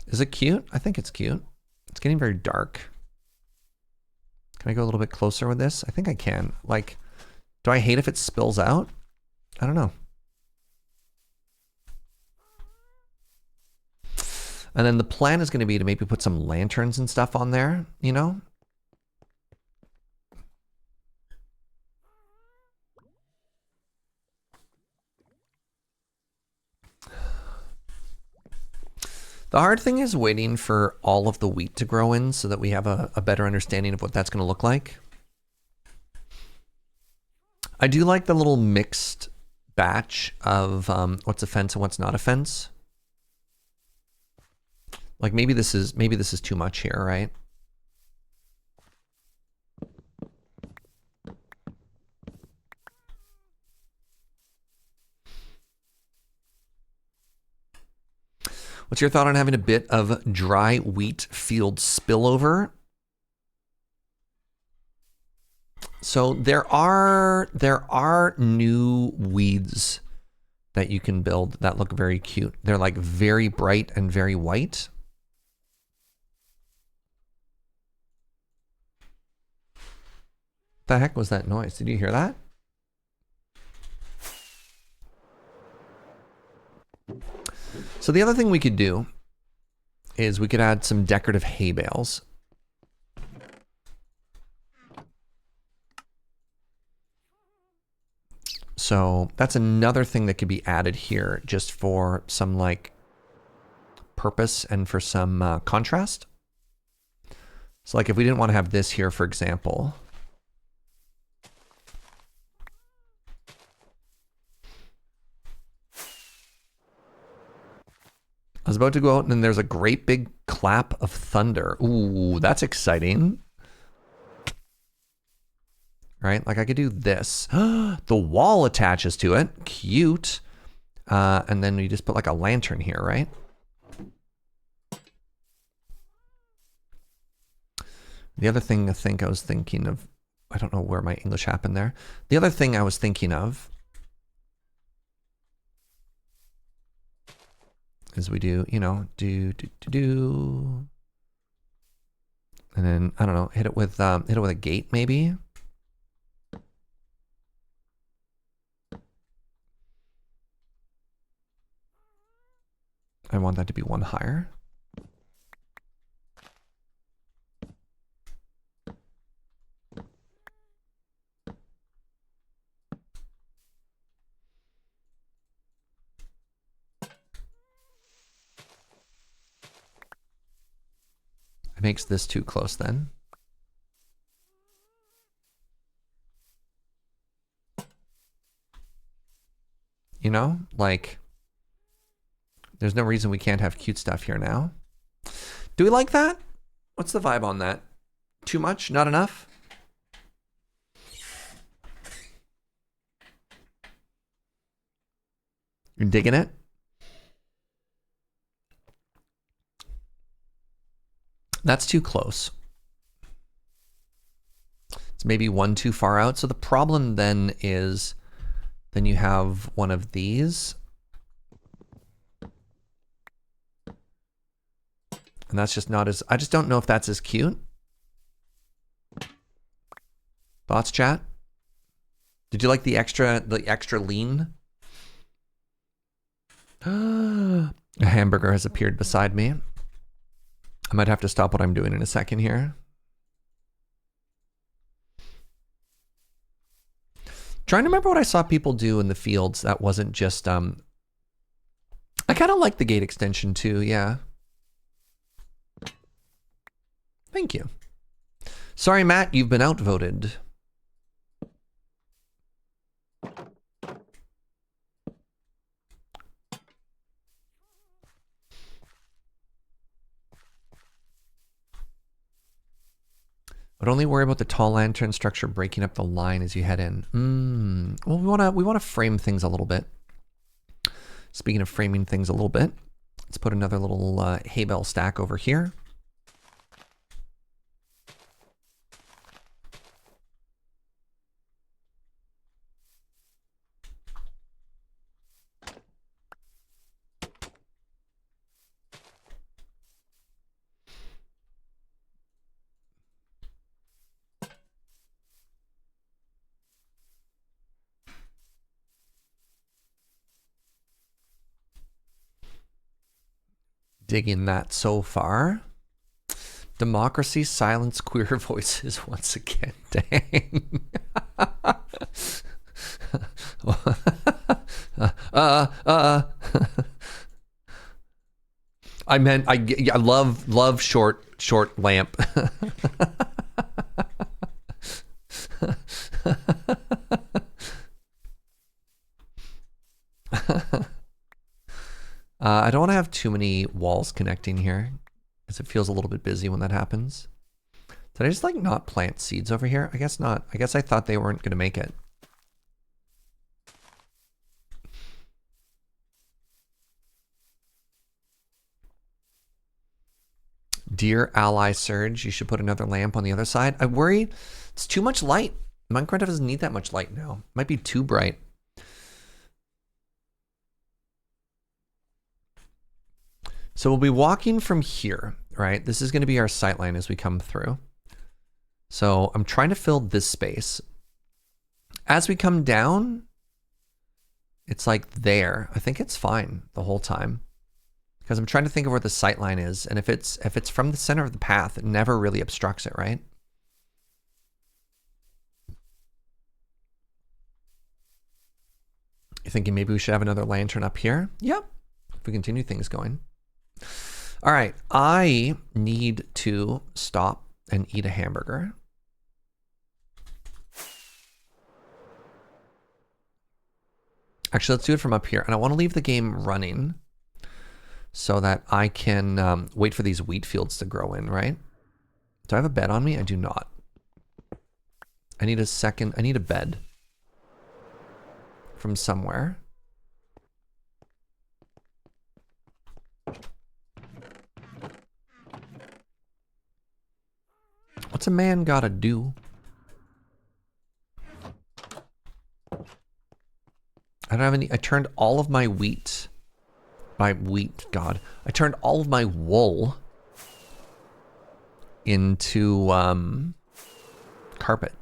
[SPEAKER 1] Is it cute? I think it's cute. It's getting very dark. Can I go a little bit closer with this? I think I can. Like, do I hate if it spills out? I don't know. And then the plan is going to be to maybe put some lanterns and stuff on there, you know? The hard thing is waiting for all of the wheat to grow in so that we have a better understanding of what that's going to look like. I do like the little mixed batch of what's a fence and what's not a fence. Like maybe this is too much here, right? What's your thought on having a bit of dry wheat field spillover? So there are new weeds that you can build that look very cute. They're like very bright and very white. The heck was that noise? Did you hear that? So the other thing we could do is we could add some decorative hay bales. So that's another thing that could be added here just for some like purpose and for some contrast. So like if we didn't want to have this here, for example, I was about to go out and then there's a great big clap of thunder. Ooh, that's exciting. Right? Like I could do this. The wall attaches to it. Cute. And then we just put like a lantern here, right? The other thing I was thinking of, I don't know where my English happened there. The other thing I was thinking of is we do, you know, do. And then, I don't know, hit it with a gate maybe. I want that to be one higher. It makes this too close then. You know, like, there's no reason we can't have cute stuff here now. Do we like that? What's the vibe on that? Too much? Not enough? You're digging it? That's too close. It's maybe one too far out. So the problem then is, then you have one of these. And that's just not as, I just don't know if that's as cute. Thoughts, chat? Did you like the extra lean? A hamburger has appeared beside me. I might have to stop what I'm doing in a second here. Trying to remember what I saw people do in the fields that wasn't just, I kind of like the gate extension too, yeah. Thank you. Sorry, Matt, you've been outvoted. But only worry about the tall lantern structure breaking up the line as you head in. Well, we wanna frame things a little bit. Speaking of framing things a little bit, let's put another little hay bale stack over here. Digging that so far. Democracy silence queer voices once again. Dang. I meant I love short lamp. I don't want to have too many walls connecting here, because it feels a little bit busy when that happens. Did I just like not plant seeds over here? I guess not. I guess I thought they weren't going to make it. Dear ally Serge, you should put another lamp on the other side. I worry it's too much light. Minecraft doesn't need that much light now. Might be too bright. So we'll be walking from here, right? This is going to be our sight line as we come through. So I'm trying to fill this space. As we come down, it's like there. I think it's fine the whole time. Because I'm trying to think of where the sight line is. And if it's from the center of the path, it never really obstructs it, right? You're thinking maybe we should have another lantern up here? Yep. If we continue things going. All right. I need to stop and eat a hamburger. Actually, let's do it from up here. And I want to leave the game running so that I can wait for these wheat fields to grow in, right? Do I have a bed on me? I do not. I need a bed from somewhere. What's a man gotta do? I don't have any. I turned all of my wheat. God. I turned all of my wool into carpet.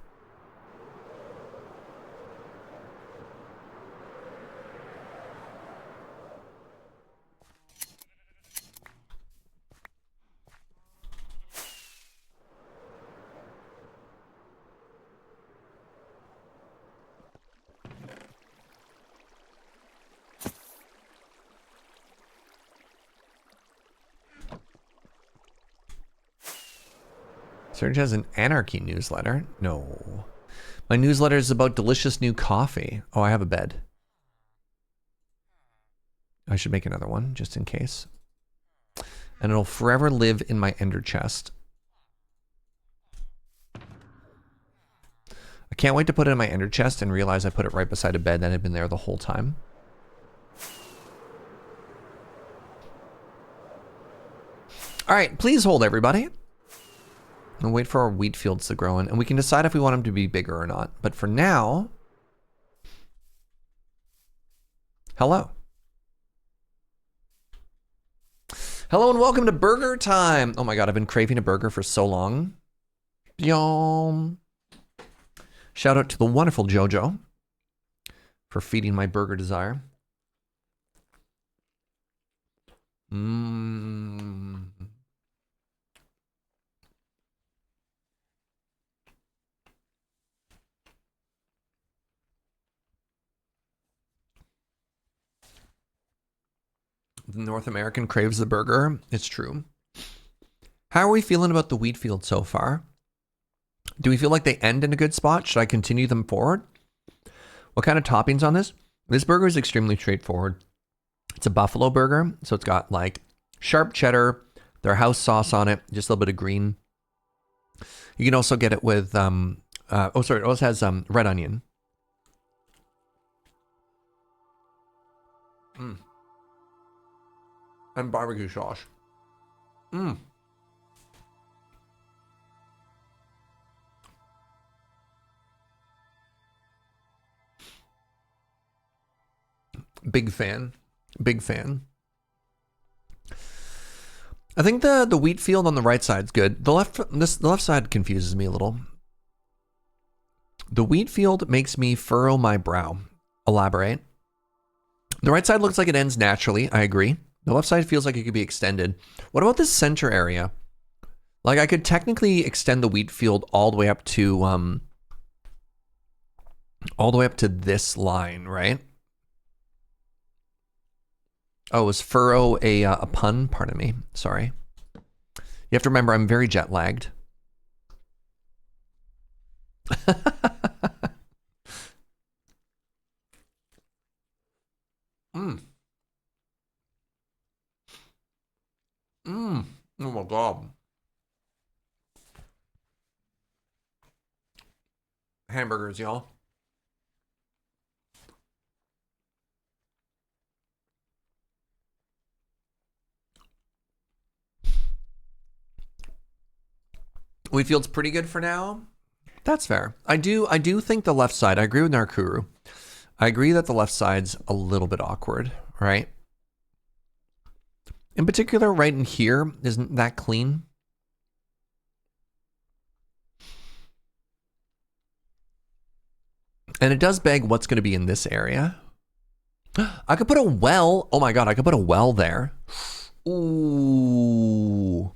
[SPEAKER 1] Serge has an anarchy newsletter. No. My newsletter is about delicious new coffee. Oh, I have a bed. I should make another one just in case. And it'll forever live in my ender chest. I can't wait to put it in my ender chest and realize I put it right beside a bed that had been there the whole time. All right, please hold everybody. And wait for our wheat fields to grow in. And we can decide if we want them to be bigger or not. But for now, hello. Hello and welcome to Burger Time. Oh my God, I've been craving a burger for so long. Yum. Shout out to the wonderful Jojo for feeding my burger desire. Mmm. The North American craves the burger. It's true. How are we feeling about the wheat field so far? Do we feel like they end in a good spot? Should I continue them forward? What kind of toppings on this? This burger is extremely straightforward. It's a buffalo burger, so it's got like sharp cheddar, their house sauce on it, just a little bit of green. You can also get it with, it also has red onion. And barbecue sauce. Big fan. Big fan. I think the wheat field on the right side is good. The left side confuses me a little. The wheat field makes me furrow my brow. Elaborate. The right side looks like it ends naturally. I agree. The left side feels like it could be extended. What about this center area? Like I could technically extend the wheat field all the way up to this line, right? Oh, was furrow a pun? Pardon me. Sorry. You have to remember I'm very jet lagged. Oh my God. Hamburgers, y'all.
[SPEAKER 2] Wheatfield's pretty good for now. That's fair. I do think the left side, I agree with Narkuru. I agree that the left side's a little bit awkward, right? In particular, right in here, isn't that clean? And it does beg what's going to be in this area. I could put a well. Oh my God, I could put a well there. Ooh.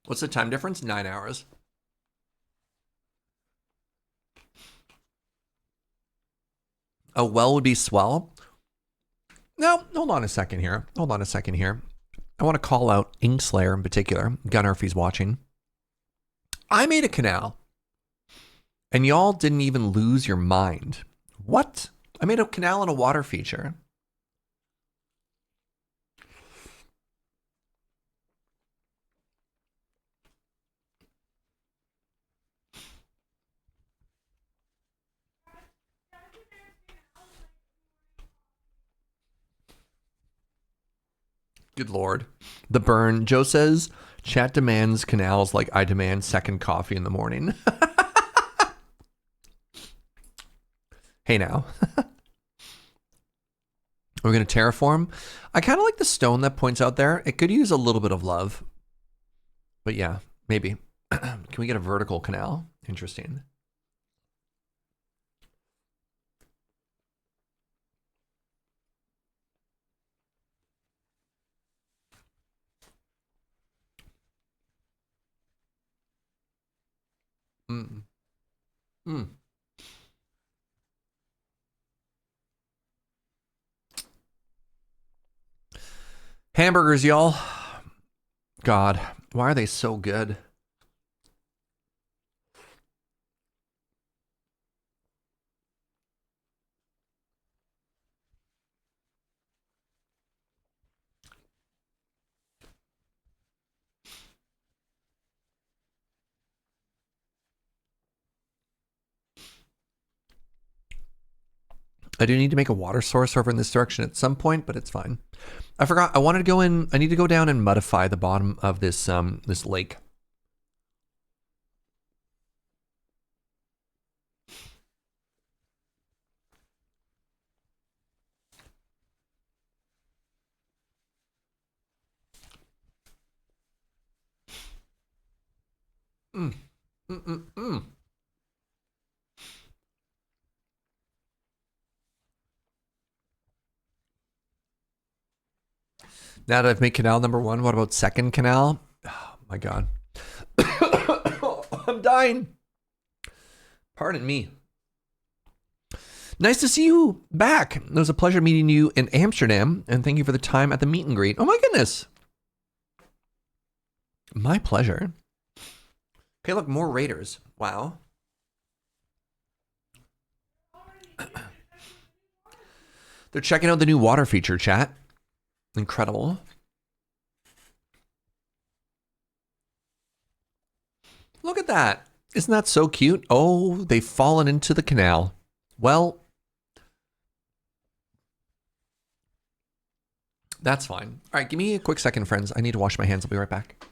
[SPEAKER 2] What's the time difference? 9 hours. A well would be swell. No, hold on a second here. Hold on a second here. I want to call out Inkslayer in particular. Gunnar, if he's watching. I made a canal. And y'all didn't even lose your mind. What? I made a canal and a water feature. Good Lord. The burn. Joe says, chat demands canals like I demand second coffee in the morning. Hey now. We're going to terraform. I kind of like the stone that points out there. It could use a little bit of love. But yeah, maybe. Can we get a vertical canal? Interesting. Mm. Mm. Hamburgers, y'all. God, why are they so good? I do need to make a water source over in this direction at some point, but it's fine. I forgot. I wanted to go in. I need to go down and modify the bottom of this this lake. Mm. Mm-mm-mm. Now that I've made canal number 1, what about second canal? Oh my God. I'm dying. Pardon me. Nice to see you back. It was a pleasure meeting you in Amsterdam, and thank you for the time at the meet and greet. Oh my goodness. My pleasure. Okay, look, more raiders. Wow. They're checking out the new water feature, chat. Incredible. Look at that. Isn't that so cute? Oh, they've fallen into the canal. Well, that's fine. All right, give me a quick second, friends. I need to wash my hands. I'll be right back.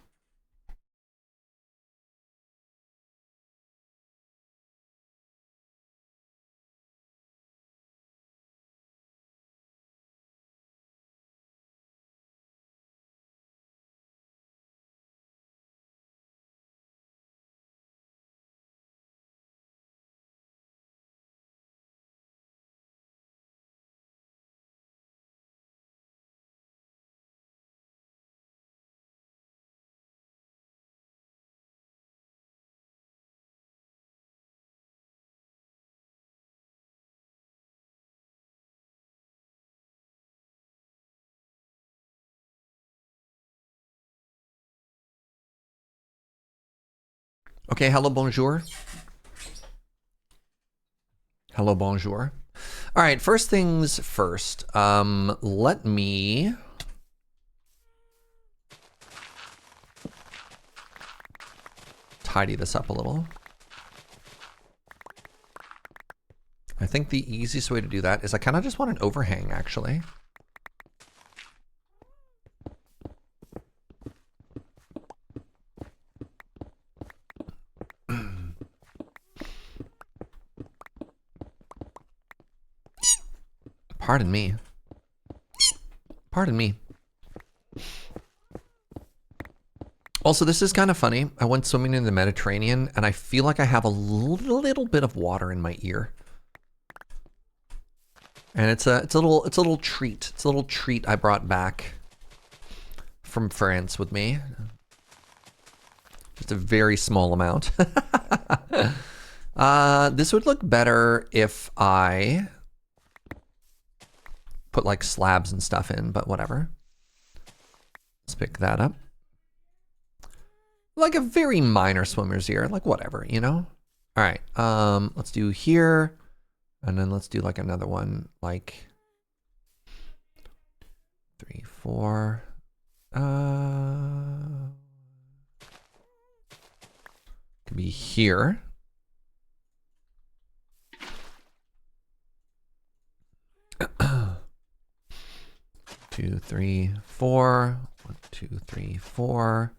[SPEAKER 2] Okay, hello, bonjour. Hello, bonjour. All right, first things first. Let me tidy this up a little. think the easiest way to do that is I kind of just want an overhang, actually. Pardon me. Pardon me. Also, this is kind of funny. I went swimming in the Mediterranean, and I feel like I have a little bit of water in my ear. And it's a little treat. It's a little treat I brought back from France with me. Just a very small amount. This would look better if I put like slabs and stuff in, but whatever. Let's pick that up. Like a very minor swimmer's ear, like whatever, you know? All right, let's do here, and then let's do like another one, like 3, 4. Could be here. Two, 3, 4. 1, 2, 3, 4.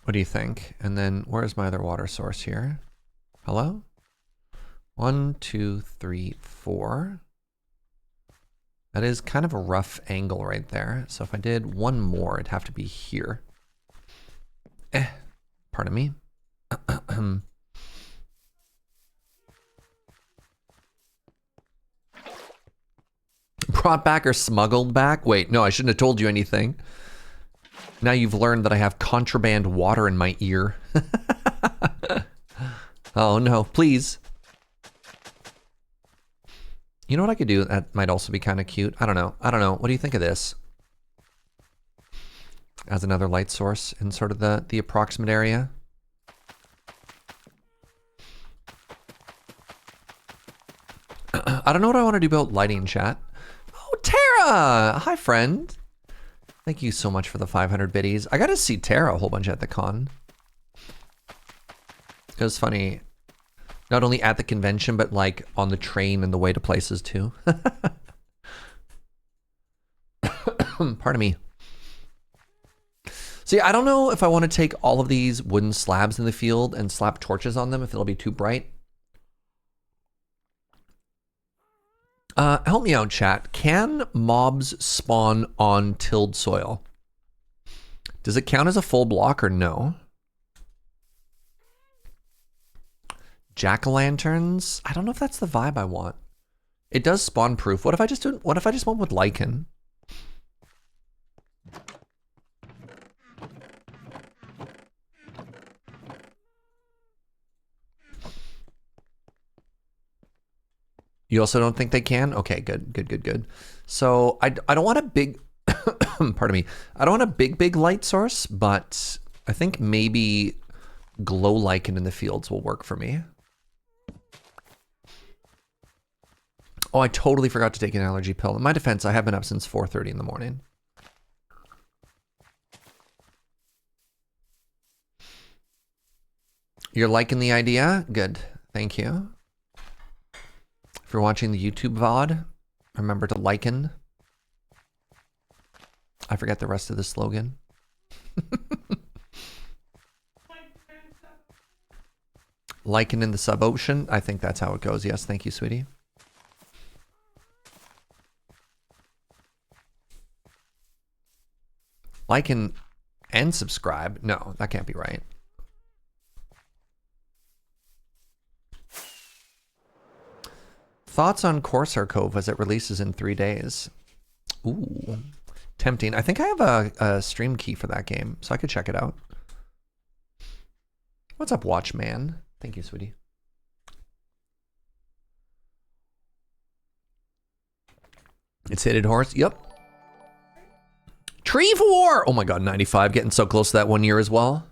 [SPEAKER 2] What do you think? And then where's my other water source here? Hello? 1, 2, 3, 4. That is kind of a rough angle right there. So if I did one more, it'd have to be here. Pardon me. Brought back or smuggled back? Wait, no, I shouldn't have told you anything. Now you've learned that I have contraband water in my ear. Oh no, please. You know what I could do that might also be kind of cute? I don't know. What do you think of this? As another light source in sort of the approximate area. I don't know what I want to do about lighting, chat. Oh, Tara! Hi, friend. Thank you so much for the 500 biddies. I got to see Tara a whole bunch at the con. It was funny. Not only at the convention, but like on the train and the way to places too. Pardon me. See, I don't know if I want to take all of these wooden slabs in the field and slap torches on them if it'll be too bright. Help me out, chat. Can mobs spawn on tilled soil? Does it count as a full block or no? Jack-o'-lanterns? I don't know if that's the vibe I want. It does spawn proof. What if I just went with lichen? You also don't think they can? Okay, good. So I don't want a big, pardon me. I don't want a big light source, but I think maybe glow lichen in the fields will work for me. Oh, I totally forgot to take an allergy pill. In my defense, I have been up since 4:30 in the morning. You're liking the idea? Good, thank you. If you're watching the YouTube VOD, remember to liken. I forget the rest of the slogan. Lichen in the sub-ocean. I think that's how it goes. Yes, thank you, sweetie. Liken and subscribe. No, that can't be right. Thoughts on Corsair Cove as it releases in 3 days? Ooh, tempting. I think I have a stream key for that game, so I could check it out. What's up, Watchman? Thank you, sweetie. It's Hated Horse. Yep. Trevor! Oh my god, 95. Getting so close to that 1 year as well.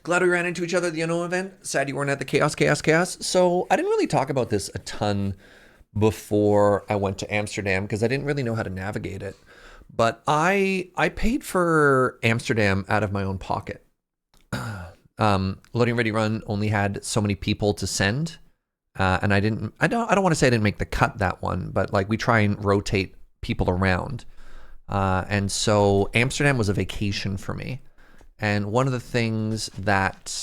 [SPEAKER 2] Glad we ran into each other at the Unknown event. Sad you weren't at the Chaos. So I didn't really talk about this a ton before I went to Amsterdam because I didn't really know how to navigate it. But I paid for Amsterdam out of my own pocket. Loading Ready Run only had so many people to send, and I don't want to say I didn't make the cut that one, but like we try and rotate people around, and so Amsterdam was a vacation for me. And one of the things that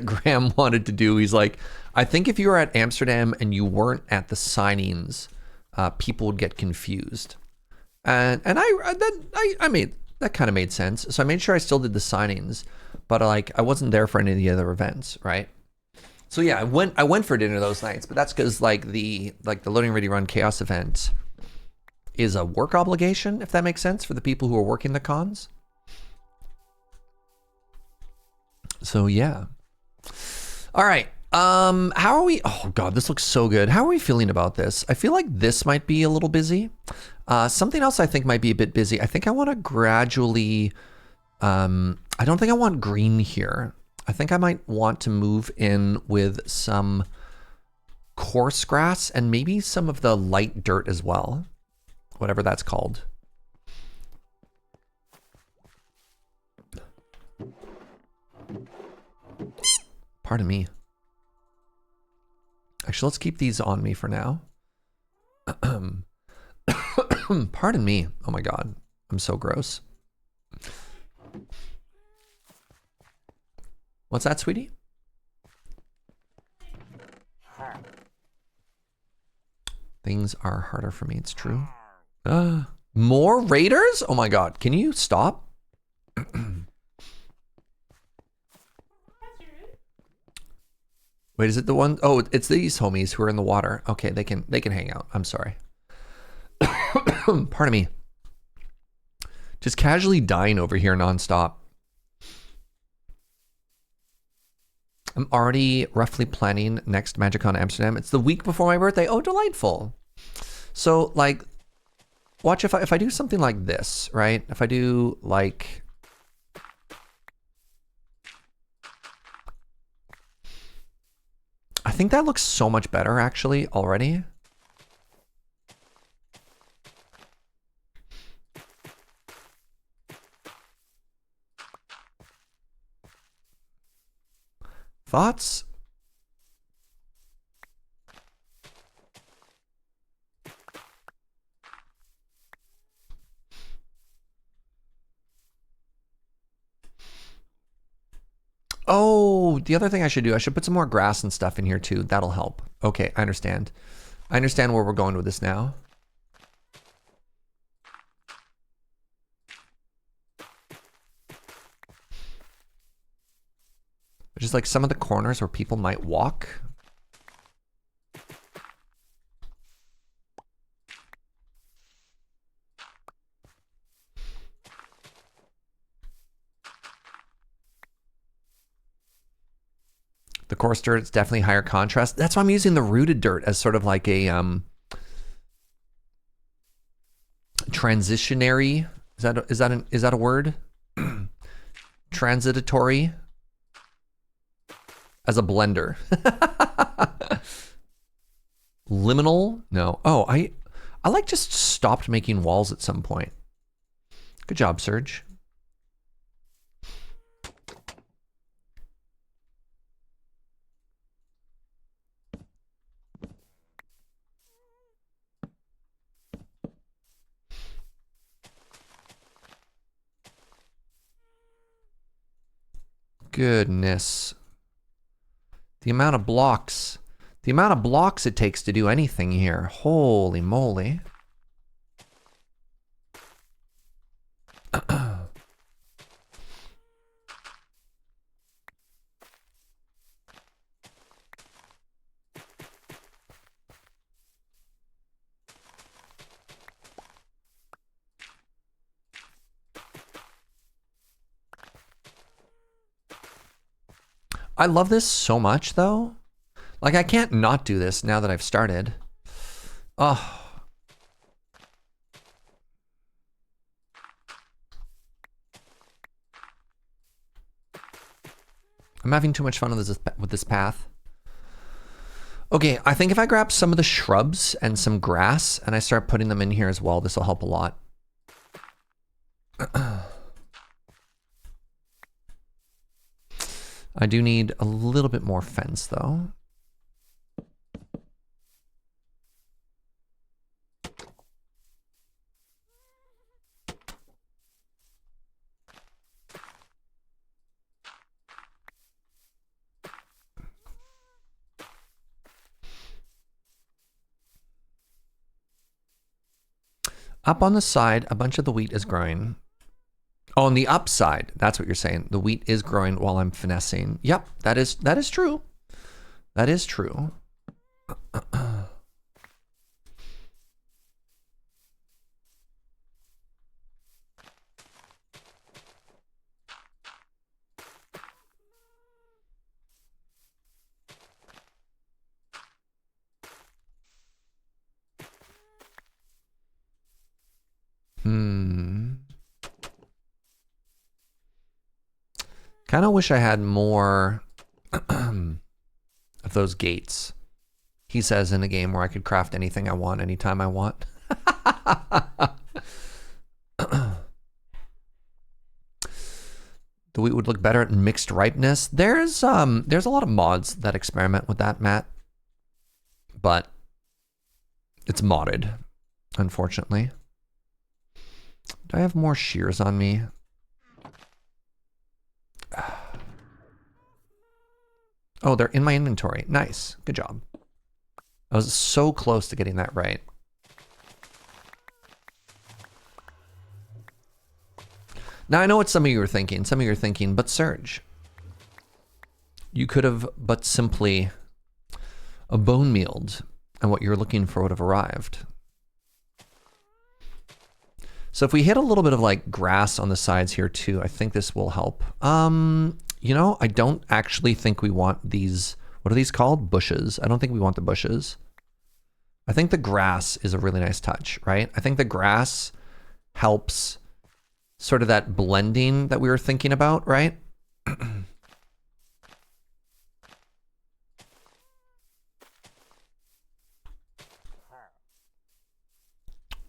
[SPEAKER 2] Graham wanted to do, he's like, I think if you were at Amsterdam and you weren't at the signings, people would get confused. And I made that kind of made sense. So I made sure I still did the signings, but like I wasn't there for any of the other events, right? So yeah, I went for dinner those nights, but that's because like the Loading Ready Run Chaos event is a work obligation, if that makes sense, for the people who are working the cons. So yeah. All right. How are we? Oh God, this looks so good. How are we feeling about this? I feel like this might be a little busy. Something else I think might be a bit busy. I think I want to gradually, I don't think I want green here. I think I might want to move in with some coarse grass and maybe some of the light dirt as well. Whatever that's called. Pardon me. Actually, let's keep these on me for now. Pardon me. Oh my God. I'm so gross. What's that, sweetie? Things are harder for me. It's true. More raiders? Oh my God. Can you stop? Wait, is it the one? Oh, it's these homies who are in the water. Okay, they can hang out. I'm sorry. Pardon me. Just casually dying over here nonstop. I'm already roughly planning next MagicCon Amsterdam. It's the week before my birthday. Oh, delightful. So like, watch if I do something like this, right? If I do like, I think that looks so much better actually already. Thoughts? Oh, the other thing I should do, I should put some more grass and stuff in here too. That'll help. Okay, I understand. I understand where we're going with this now. Just like some of the corners where people might walk. The coarse dirt, it's definitely higher contrast. That's why I'm using the rooted dirt as sort of like a transitionary. Is that a word? Transitory. As a blender. Liminal? No. Oh, I like just stopped making walls at some point. Good job, Serge. Goodness. The amount of blocks it takes to do anything here. Holy moly. I love this so much though. Like I can't not do this now that I've started. Oh. I'm having too much fun with this path. Okay, I think if I grab some of the shrubs and some grass and I start putting them in here as well, this will help a lot. I do need a little bit more fence though. Up on the side, a bunch of the wheat is growing. Oh, on the upside, that's what you're saying. The wheat is growing while I'm finessing. Yep, that is true. That is true. Kind of wish I had more of those gates. He says in a game where I could craft anything I want, anytime I want. The wheat would look better at mixed ripeness. There's a lot of mods that experiment with that, Matt. But it's modded, unfortunately. Do I have more shears on me? Oh, they're in my inventory. Nice. Good job. I was so close to getting that right. Now, I know what some of you are thinking. Some of you are thinking, but Serge, you could have but simply bone mealed, and what you're looking for would have arrived. So if we hit a little bit of like grass on the sides here too, I think this will help. You know, I don't actually think we want these, what are these called? Bushes. I don't think we want the bushes. I think the grass is a really nice touch, right? I think the grass helps sort of that blending that we were thinking about, right?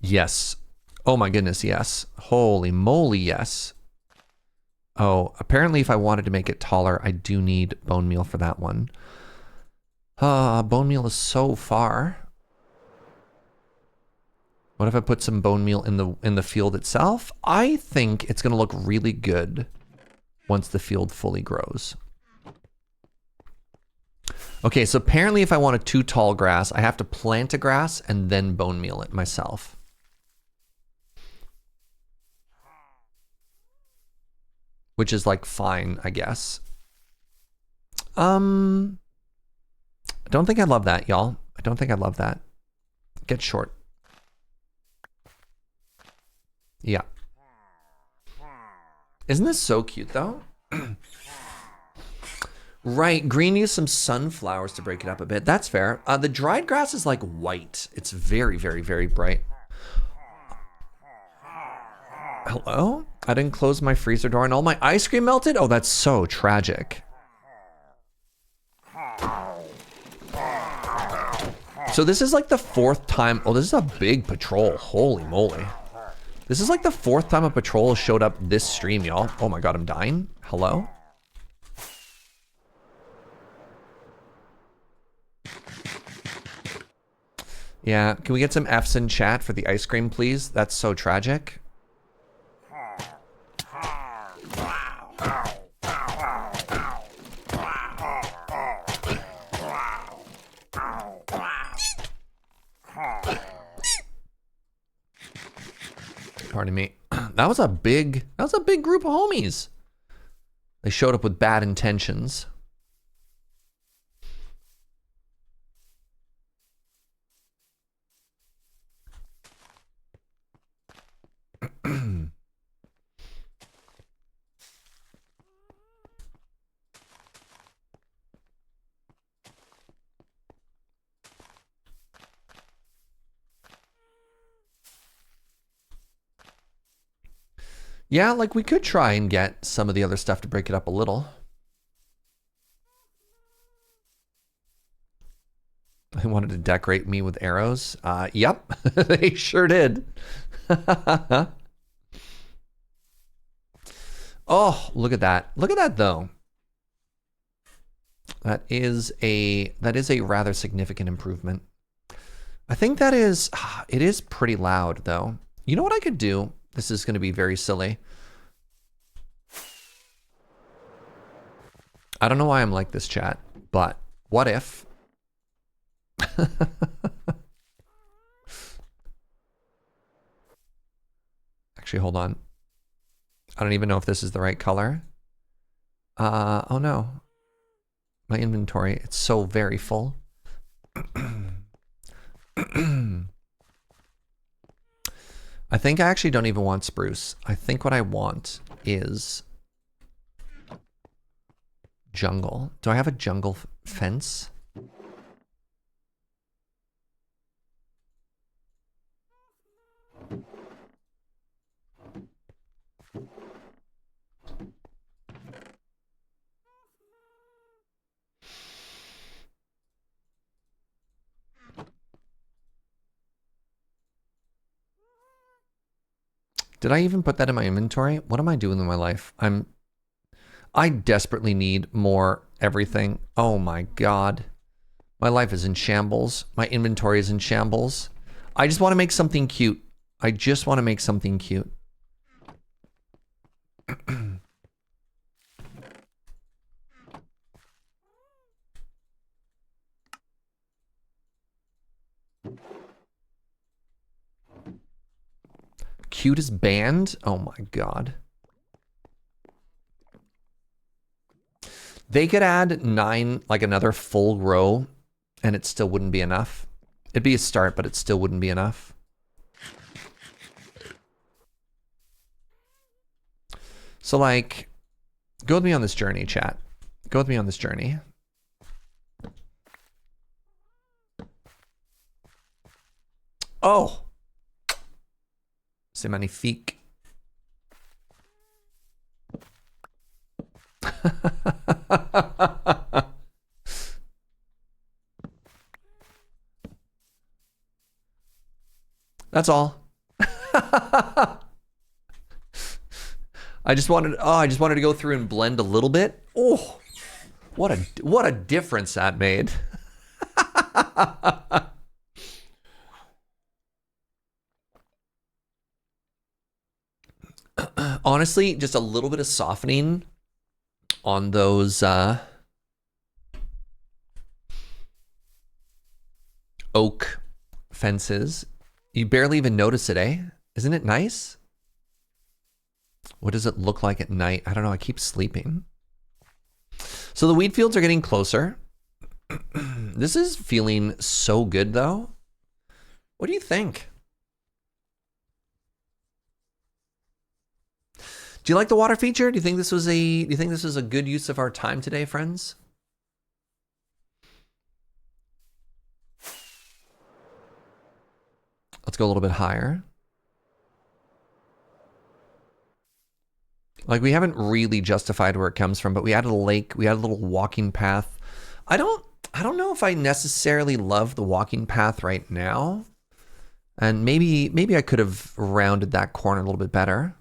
[SPEAKER 2] Yes. Oh my goodness, yes. Holy moly, yes. Oh, apparently if I wanted to make it taller, I do need bone meal for that one. Bone meal is so far. What if I put some bone meal in the field itself? I think it's gonna look really good once the field fully grows. Okay, so apparently if I want a too tall grass, I have to plant a grass and then bone meal it myself. Which is like fine, I guess. I don't think I love that, y'all. I don't think I love that. Get short. Yeah. Isn't this so cute though? Right, green needs some sunflowers to break it up a bit. That's fair. The dried grass is like white. It's very, very, very bright. Hello? I didn't close my freezer door and all my ice cream melted? Oh, that's so tragic. So this is like the 4th time. Oh, this is a big patrol. Holy moly. This is like the 4th time a patrol showed up this stream, y'all. Oh my god, I'm dying. Hello? Yeah, can we get some F's in chat for the ice cream, please? That's so tragic. Pardon me. That was a big group of homies. They showed up with bad intentions. Yeah, like we could try and get some of the other stuff to break it up a little. They wanted to decorate me with arrows. Yep, they sure did. Oh, look at that. Look at that though. That is a rather significant improvement. I think that is, it is pretty loud though. You know what I could do? This is going to be very silly. I don't know why I'm like this, chat, but what if? Actually, hold on. I don't even know if this is the right color. Oh no. My inventory, it's so very full. I think I actually don't even want spruce. I think what I want is jungle. Do I have a jungle fence? Did I even put that in my inventory? What am I doing in my life? I desperately need more everything. Oh my God. My life is in shambles. My inventory is in shambles. I just want to make something cute. I just want to make something cute. Cute is banned? Oh my God. They could add 9, like another full row, and it still wouldn't be enough. It'd be a start, but it still wouldn't be enough. So like, go with me on this journey, chat. Go with me on this journey. Oh! C'est magnifique. That's all. I just wanted to go through and blend a little bit. Oh, what a difference that made. Honestly, just a little bit of softening on those oak fences. You barely even notice it, eh? Isn't it nice? What does it look like at night? I don't know. I keep sleeping. So the wheat fields are getting closer. This is feeling so good, though. What do you think? Do you like the water feature? Do you think this was a good use of our time today, friends? Let's go a little bit higher. Like, we haven't really justified where it comes from, but we added a lake, we added a little walking path. I don't know if I necessarily love the walking path right now. And maybe I could have rounded that corner a little bit better.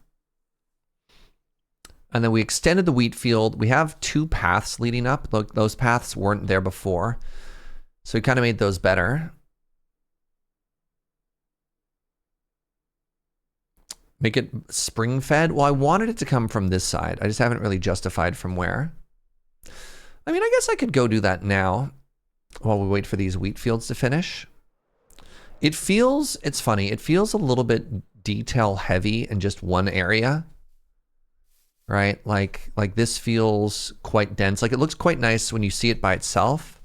[SPEAKER 2] And then we extended the wheat field. We have 2 paths leading up. Look, those paths weren't there before. So we kind of made those better. Make it spring fed. Well, I wanted it to come from this side. I just haven't really justified from where. I mean, I guess I could go do that now while we wait for these wheat fields to finish. It's funny. It feels a little bit detail heavy in just one area. Right? Like this feels quite dense. Like, it looks quite nice when you see it by itself.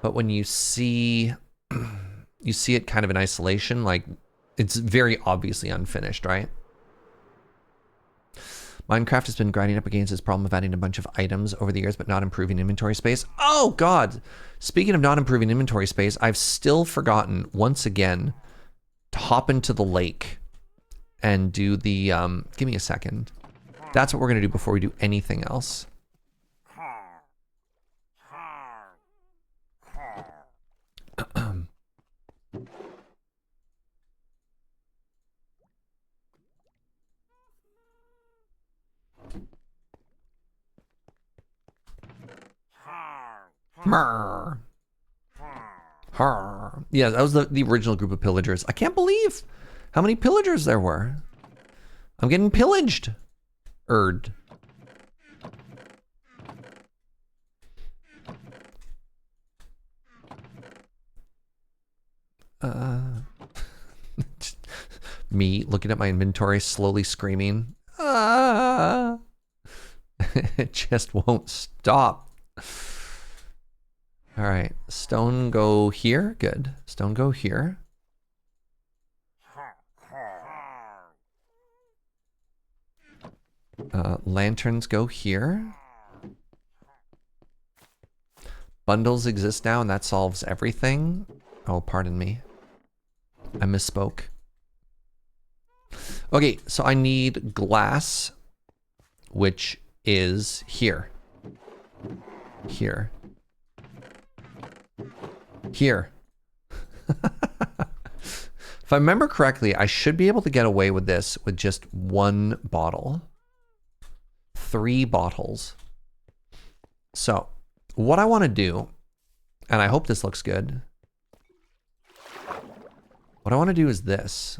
[SPEAKER 2] But when you see it kind of in isolation, like, it's very obviously unfinished, right? Minecraft has been grinding up against this problem of adding a bunch of items over the years, but not improving inventory space. Oh God! Speaking of not improving inventory space, I've still forgotten once again to hop into the lake and do the, give me a second. That's what we're gonna do before we do anything else. Murr. Har. Yeah, that was the original group of pillagers. I can't believe how many pillagers there were. I'm getting pillaged. Erd. Me looking at my inventory, slowly screaming. Ah! It just won't stop. All right, stone go here. Good. Stone go here. Lanterns go here. Bundles exist now, and that solves everything. Oh, pardon me. I misspoke. Okay, so I need glass, which is here. Here. Here. If I remember correctly, I should be able to get away with this with just one bottle. 3 bottles. So, what I want to do, and I hope this looks good. What I want to do is this.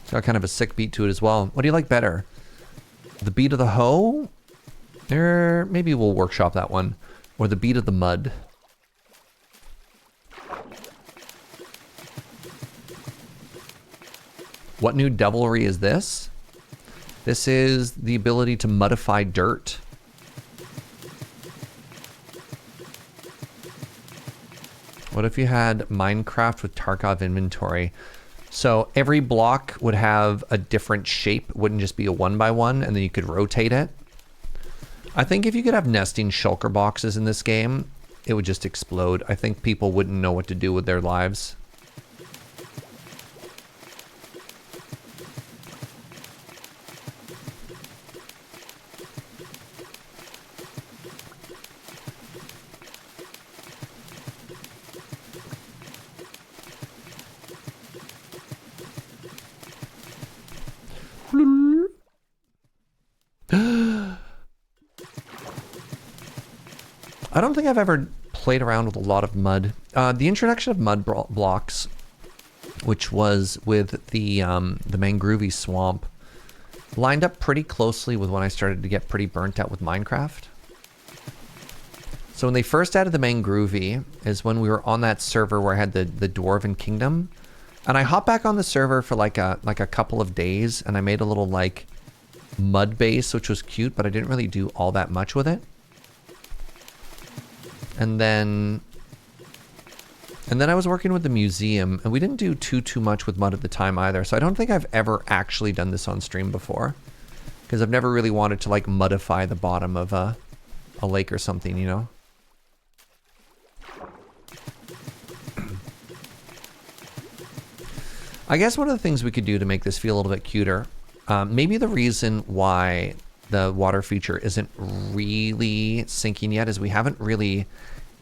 [SPEAKER 2] It's got kind of a sick beat to it as well. What do you like better? The beat of the hoe? Or maybe we'll workshop that one. Or the beat of the mud. What new devilry is this? This is the ability to modify dirt. What if you had Minecraft with Tarkov inventory? So every block would have a different shape. It wouldn't just be a 1x1, and then you could rotate it. I think if you could have nesting shulker boxes in this game, it would just explode. I think people wouldn't know what to do with their lives. I don't think I've ever played around with a lot of mud. The introduction of mud blocks, which was with the mangrove swamp, lined up pretty closely with when I started to get pretty burnt out with Minecraft. So when they first added the mangrove is when we were on that server where I had the Dwarven Kingdom. And I hopped back on the server for like a couple of days, and I made a little like mud base, which was cute, but I didn't really do all that much with it. And then I was working with the museum, and we didn't do too much with mud at the time either. So I don't think I've ever actually done this on stream before, because I've never really wanted to like mudify the bottom of a lake or something, you know? I guess one of the things we could do to make this feel a little bit cuter, maybe the reason why the water feature isn't really sinking yet is we haven't really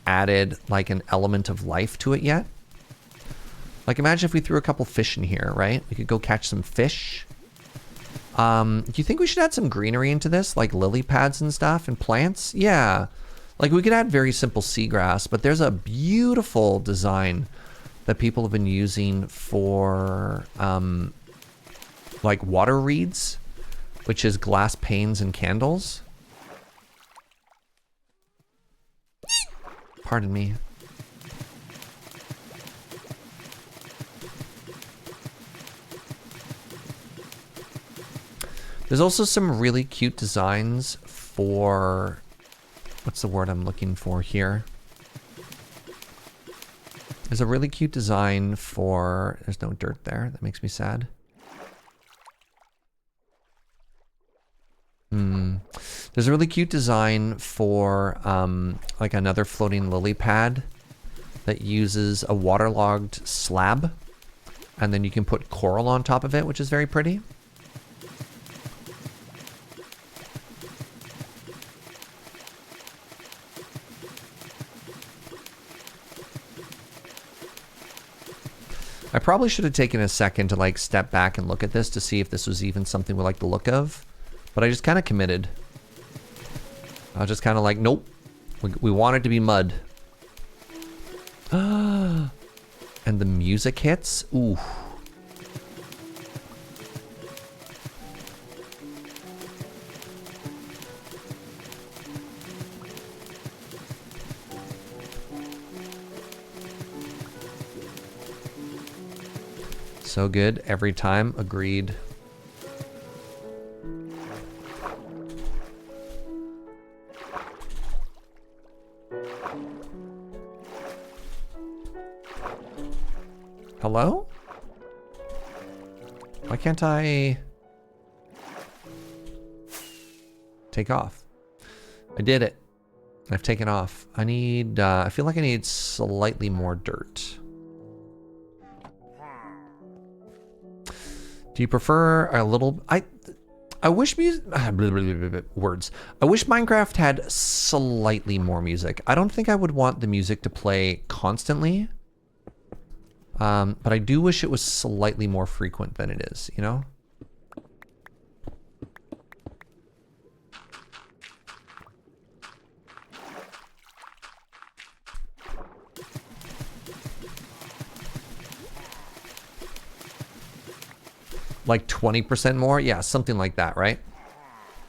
[SPEAKER 2] added like an element of life to it yet. Like imagine if we threw a couple fish in here, right? We could go catch some fish. Do you think we should add some greenery into this, like lily pads and stuff and plants? Yeah, like we could add very simple seagrass, but there's a beautiful design that people have been using for like water reeds, which is glass panes and candles. Pardon me. There's also some really cute designs for, what's the word I'm looking for here? There's a really cute design for, there's no dirt there. That makes me sad. There's a really cute design for like another floating lily pad that uses a waterlogged slab, and then you can put coral on top of it, which is very pretty. I probably should have taken a second to like step back and look at this to see if this was even something we like the look of, but I just kind of committed. I was just kind of like, nope, we want it to be mud. And the music hits. Ooh. So good every time. Agreed. Hello? Why can't I take off? I did it. I've taken off. I need, I feel like I need slightly more dirt. Do you prefer a little, I wish music, words. I wish Minecraft had slightly more music. I don't think I would want the music to play constantly. But I do wish it was slightly more frequent than it is, you know? Like 20% more? Yeah, something like that, right?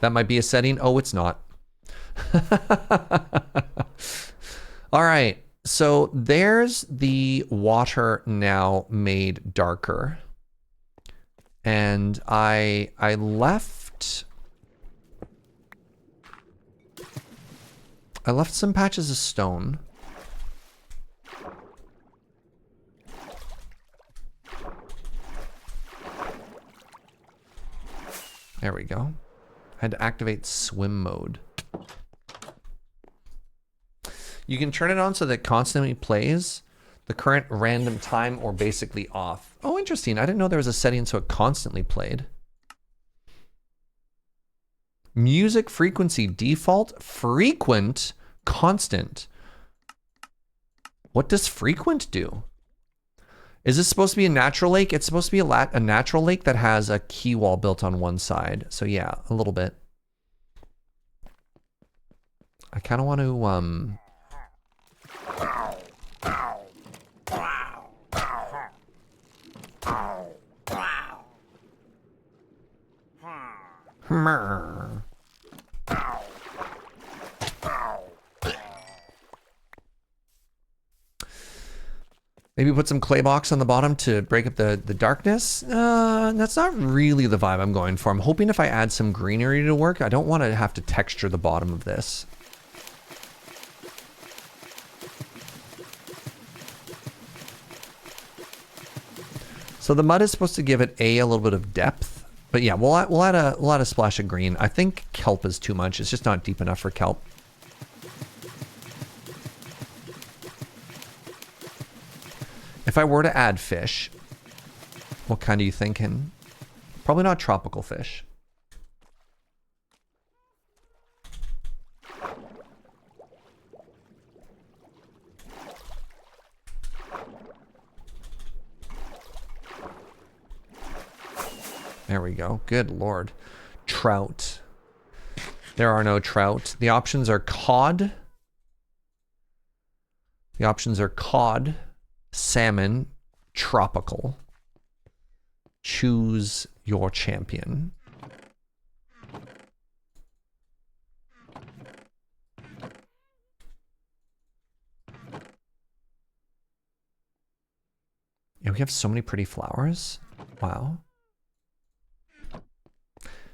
[SPEAKER 2] That might be a setting. Oh, it's not. All right. So there's the water now made darker. And I left some patches of stone. There we go. I had to activate swim mode. You can turn it on so that it constantly plays the current random time or basically off. Oh, interesting. I didn't know there was a setting so it constantly played. Music frequency default, frequent, constant. What does frequent do? Is this supposed to be a natural lake? It's supposed to be a natural lake that has a key wall built on one side. So yeah, a little bit. I kind of want to, maybe put some clay blocks on the bottom to break up the darkness. That's not really the vibe I'm going for. I'm hoping if I add some greenery to work, I don't want to have to texture the bottom of this. So the mud is supposed to give it a little bit of depth, but yeah, we'll add a splash of green. I think kelp is too much. It's just not deep enough for kelp. If I were to add fish, what kind are you thinking? Probably not tropical fish. There we go. Good Lord. Trout. There are no trout. The options are cod. The options are cod, salmon, tropical. Choose your champion. Yeah, we have so many pretty flowers. Wow.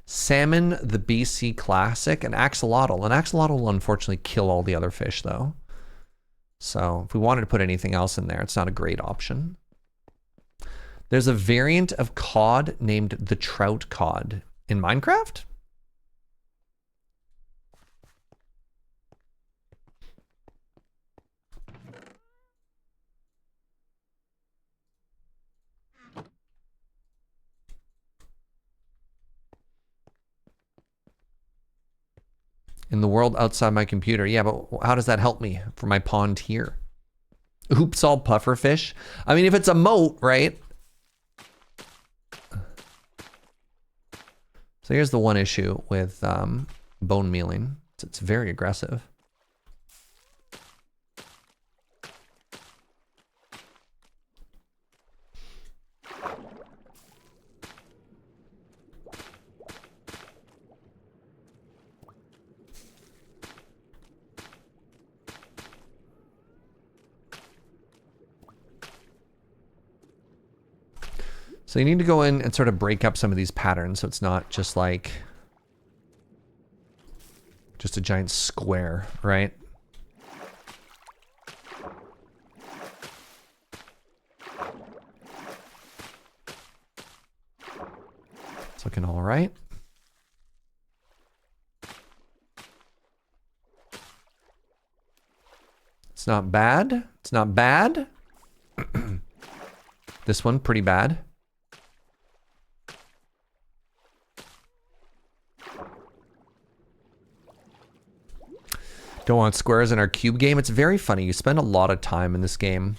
[SPEAKER 2] Salmon, the BC Classic, and axolotl. An axolotl will unfortunately kill all the other fish, though. So if we wanted to put anything else in there, it's not a great option. There's a variant of cod named the trout cod in Minecraft. in the world outside my computer. Yeah, but how does that help me for my pond here? Oops, all pufferfish. I mean, if it's a moat, right? So here's the one issue with bone mealing. It's very aggressive. So you need to go in and sort of break up some of these patterns so it's not just like just a giant square, right? It's looking all right. It's not bad. It's not bad. This one, pretty bad. Don't want squares in our cube game. It's very funny. You spend a lot of time in this game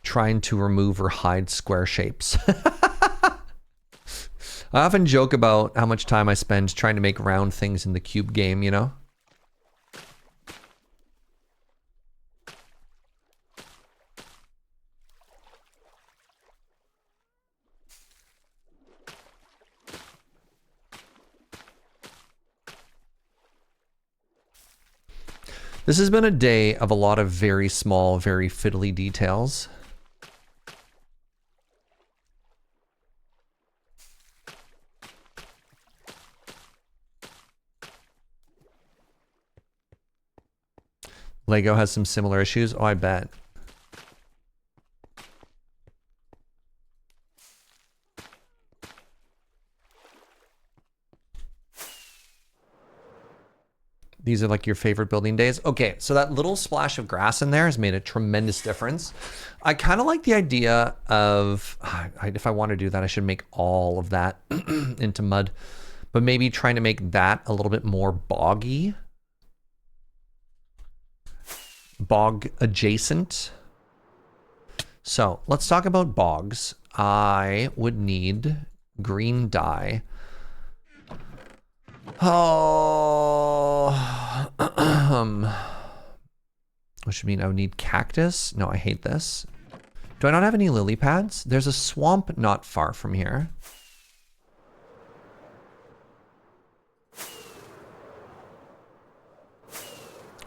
[SPEAKER 2] trying to remove or hide square shapes. I often joke about how much time I spend trying to make round things in the cube game, you know? This has been a day of a lot of very small, very fiddly details. Lego has some similar issues. Oh, I bet. These are like your favorite building days. Okay, so that little splash of grass in there has made a tremendous difference. I kind of like the idea of, if I want to do that, I should make all of that into mud, but maybe trying to make that a little bit more boggy. Bog adjacent. So let's talk about bogs. I would need green dye. Oh, which would mean I would need cactus. No, I hate this. Do I not have any lily pads? There's a swamp not far from here.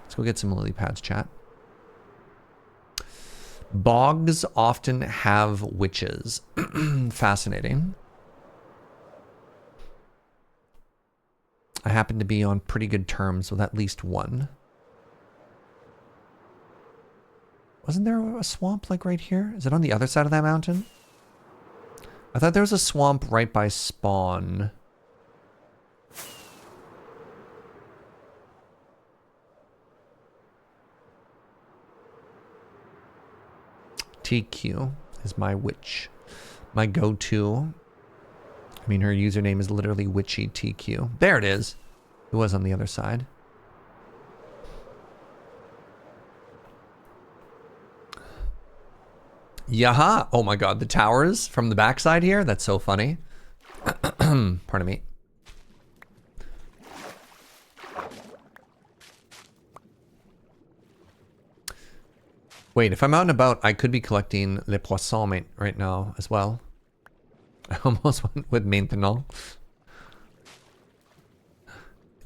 [SPEAKER 2] Let's go get some lily pads, chat. Bogs often have witches. Fascinating. I happen to be on pretty good terms with at least one. Wasn't there a swamp like right here? Is it on the other side of that mountain? I thought there was a swamp right by spawn. TQ is my witch. My go-to. I mean, her username is literally Witchy TQ. There it is. It was on the other side. Yaha! Oh my god, the towers from the backside here? That's so funny. Pardon me. Wait, if I'm out and about, I could be collecting les poissons right now as well. I almost went with maintenant.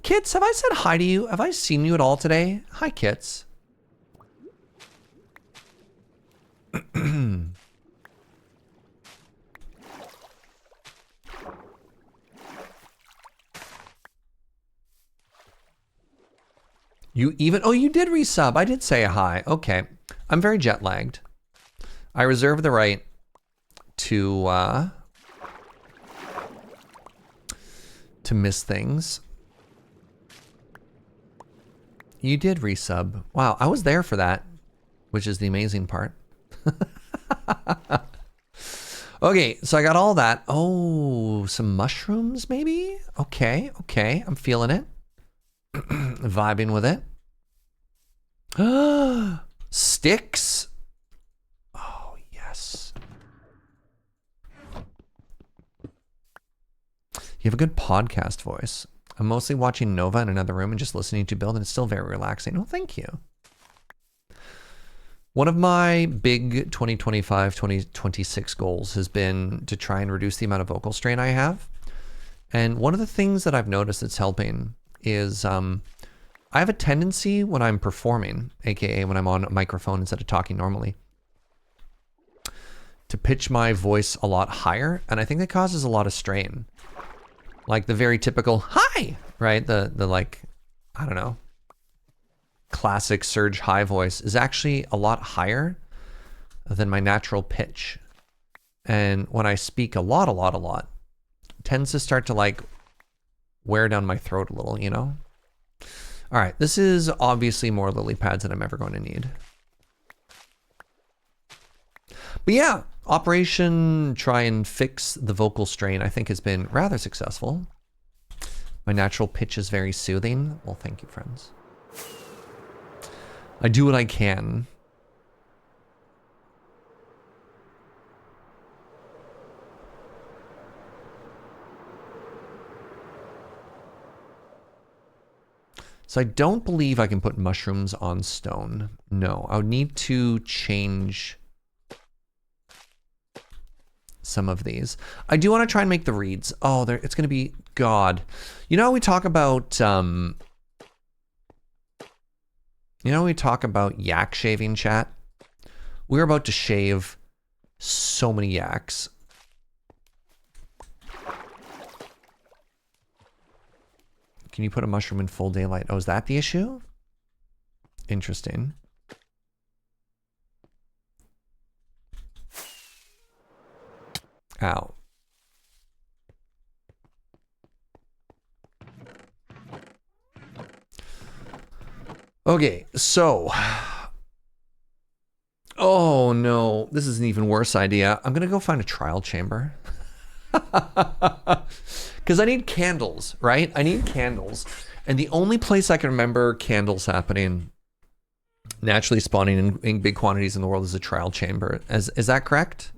[SPEAKER 2] Kits, have I said hi to you? Have I seen you at all today? Hi, Kits. You even... Oh, you did resub. I did say a hi. Okay. I'm very jet lagged. I reserve the right to miss things. You did resub. Wow, I was there for that, which is the amazing part. Okay, so I got all that. Oh, some mushrooms maybe? Okay, okay, I'm feeling it. Vibing with it. Sticks. Oh, yes. You have a good podcast voice. I'm mostly watching Nova in another room and just listening to build, and it's still very relaxing. Oh, thank you. One of my big 2025, 2026 goals has been to try and reduce the amount of vocal strain I have. And one of the things that I've noticed that's helping is I have a tendency when I'm performing, aka when I'm on a microphone instead of talking normally, to pitch my voice a lot higher. And I think that causes a lot of strain. Like the very typical, hi, right? The like, I don't know, classic Serge high voice is actually a lot higher than my natural pitch. And when I speak a lot, it tends to start to like wear down my throat a little, you know? All right, this is obviously more lily pads than I'm ever going to need. But yeah, Operation try and fix the vocal strain, I think has been rather successful. My natural pitch is very soothing. Well, thank you, friends. I do what I can. So I don't believe I can put mushrooms on stone. No, I would need to change some of these. I do want to try and make the reeds. Oh, it's going to be God. You know, we talk about yak shaving, chat. We're about to shave so many yaks. Can you put a mushroom in full daylight? Oh, is that the issue? Interesting. Ow. Okay, so. Oh no, this is an even worse idea. I'm gonna go find a trial chamber. Because I need candles, right? I need candles. And the only place I can remember candles happening, naturally spawning in big quantities in the world, is a trial chamber. Is that correct?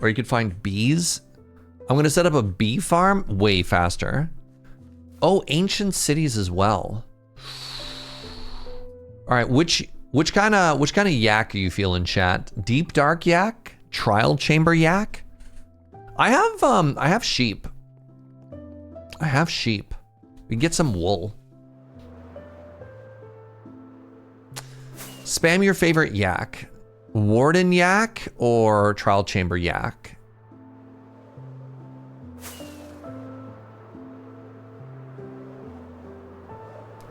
[SPEAKER 2] Or you could find bees. I'm gonna set up a bee farm way faster. Oh, ancient cities as well. All right, which kind of yak are you feeling, chat? Deep dark yak? Trial chamber yak? I have sheep. I have sheep. We can get some wool. Spam your favorite yak. Warden yak or trial chamber yak?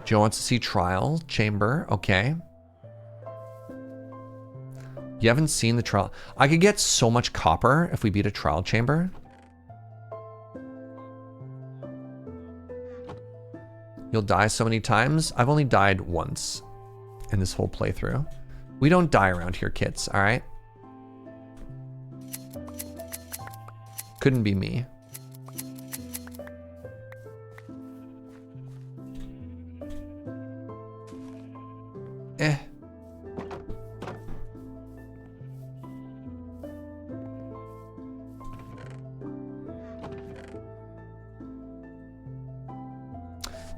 [SPEAKER 2] Joe wants to see trial chamber. Okay. You haven't seen the trial. I could get so much copper if we beat a trial chamber. You'll die so many times. I've only died once in this whole playthrough. We don't die around here, kids, all right? Couldn't be me.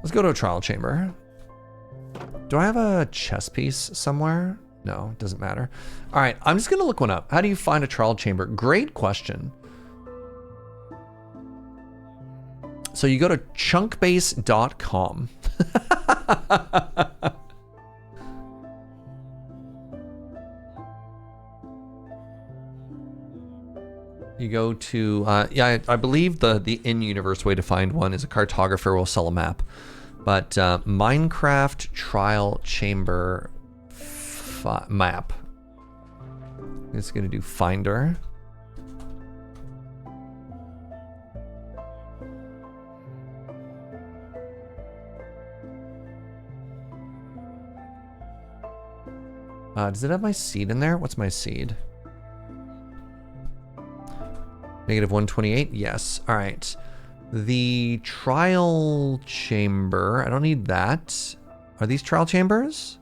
[SPEAKER 2] Let's go to a trial chamber. Do I have a chess piece somewhere? No, doesn't matter. All right, I'm just gonna look one up. How do you find a trial chamber? Great question. So you go to chunkbase.com. You go to, yeah, I believe the in-universe way to find one is a cartographer will sell a map. But Minecraft trial chamber map. It's going to do finder. Does it have my seed in there? What's my seed? Negative 128, yes. All right. The trial chamber, I don't need that. Are these trial chambers?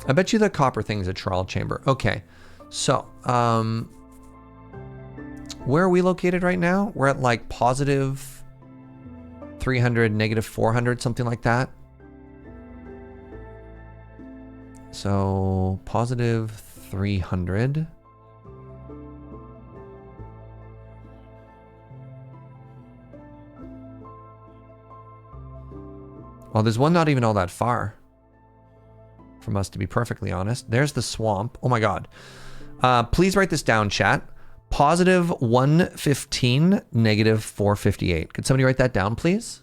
[SPEAKER 2] I bet you the copper thing's a trial chamber. Okay, so where are we located right now? We're at like positive 300, negative 400, something like that. So positive 300. Well, there's one not even all that far from us, to be perfectly honest. There's the swamp. Oh my God. Please write this down, chat. Positive 115, negative 458. Could somebody write that down, please?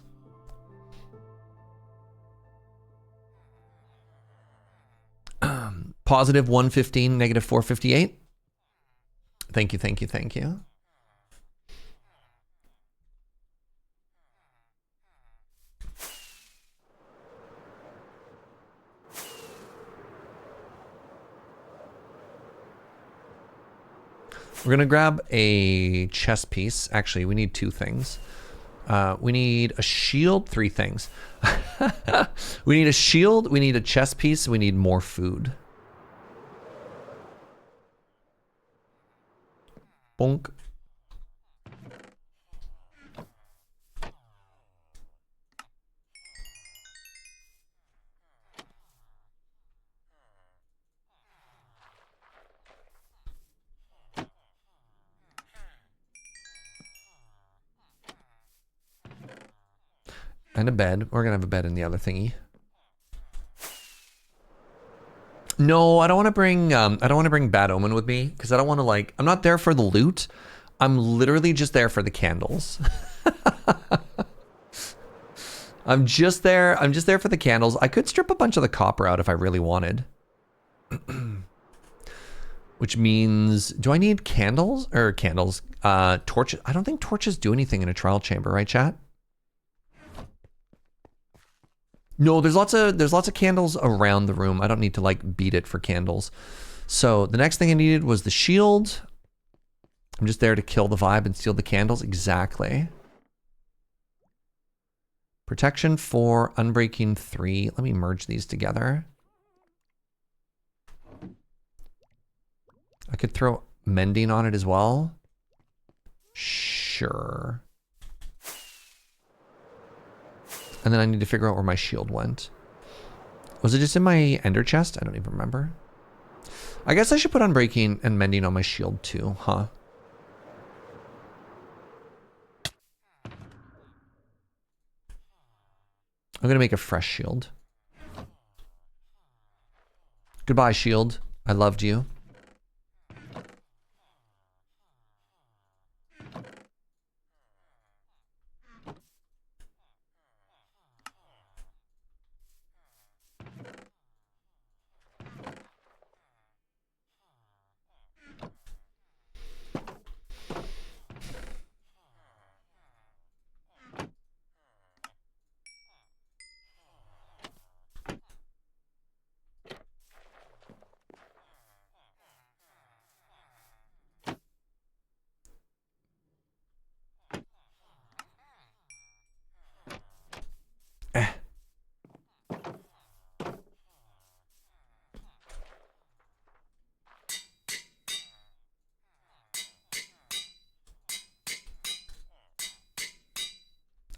[SPEAKER 2] Positive 115, negative 458. Thank you, thank you, thank you. We're gonna grab a chest piece. Actually, we need two things. We need a shield, three things. We need a shield, we need a chest piece, we need more food. Bonk. And a bed. We're gonna have a bed in the other thingy. No, I don't want to bring. I don't want to bring Bad Omen with me because I don't want to like. I'm not there for the loot. I'm literally just there for the candles. I'm just there for the candles. I could strip a bunch of the copper out if I really wanted. Which means, do I need candles or candles? Torches. I don't think torches do anything in a trial chamber, right, chat? No, there's lots of candles around the room. I don't need to like beat it for candles. So the next thing I needed was the shield. I'm just there to kill the vibe and steal the candles. Exactly. Protection 4, unbreaking 3. Let me merge these together. I could throw mending on it as well. Sure. And then I need to figure out where my shield went. Was it just in my ender chest? I don't even remember. I guess I should put unbreaking and mending on my shield too, huh? I'm gonna make a fresh shield. Goodbye, shield. I loved you.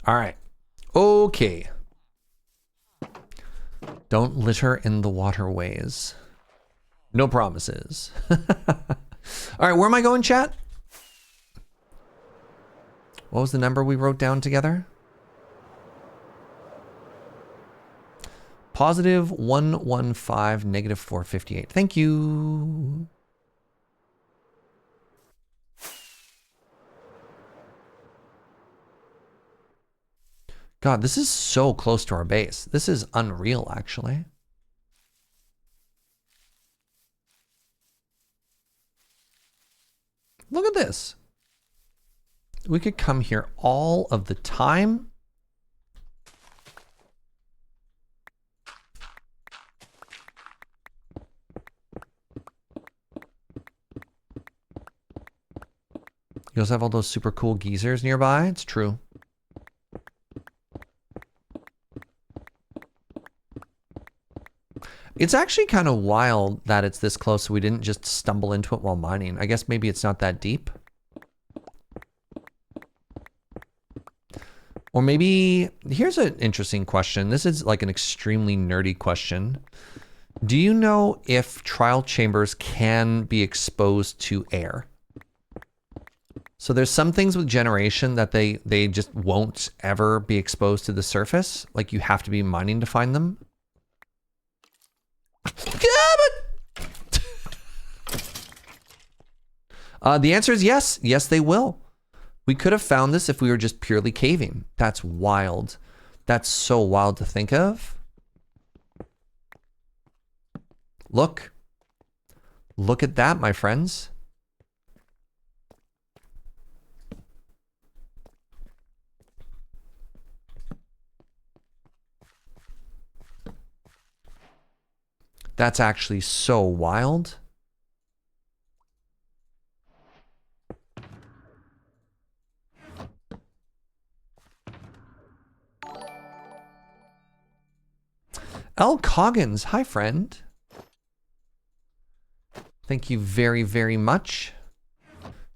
[SPEAKER 2] All right. Okay. Don't litter in the waterways. No promises. All right, where am I going, chat? What was the number we wrote down together? Positive 115, negative 458. Thank you. God, this is so close to our base. This is unreal, actually. Look at this. We could come here all of the time. You also have all those super cool geysers nearby. It's true. It's actually kind of wild that it's this close, so we didn't just stumble into it while mining. I guess maybe it's not that deep. Or maybe, here's an interesting question. This is like an extremely nerdy question. Do you know if trial chambers can be exposed to air? So there's some things with generation that they just won't ever be exposed to the surface. Like you have to be mining to find them. The answer is yes. Yes, they will. We could have found this if we were just purely caving. That's wild. That's so wild to think of. Look. Look at that, my friends. That's actually so wild. L. Coggins, hi friend. Thank you very, very much.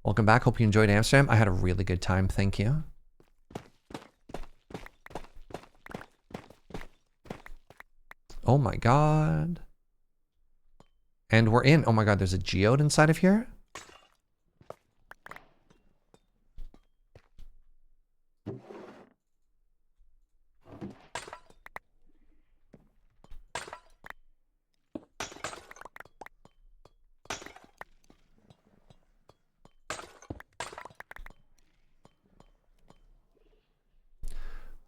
[SPEAKER 2] Welcome back. Hope you enjoyed Amsterdam. I had a really good time. Thank you. Oh my God. And we're in. Oh my God, there's a geode inside of here.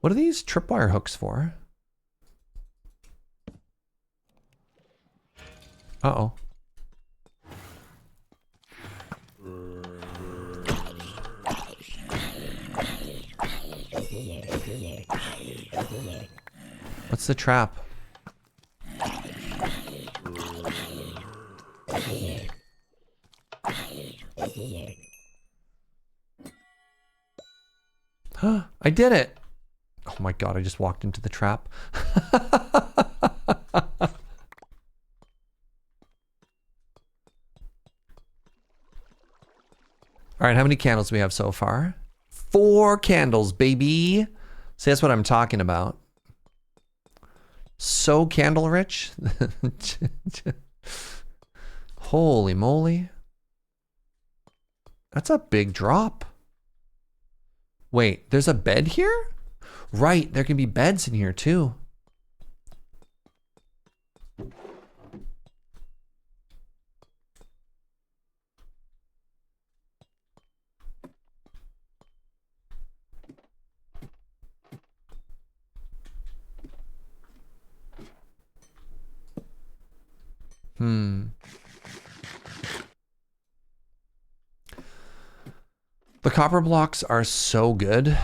[SPEAKER 2] What are these tripwire hooks for? Uh-oh. What's the trap? I did it. Oh my God, I just walked into the trap. All right, how many candles do we have so far? 4 candles, baby. See, that's what I'm talking about. So candle rich. Holy moly. That's a big drop. Wait, there's a bed here? Right, there can be beds in here too. The copper blocks are so good.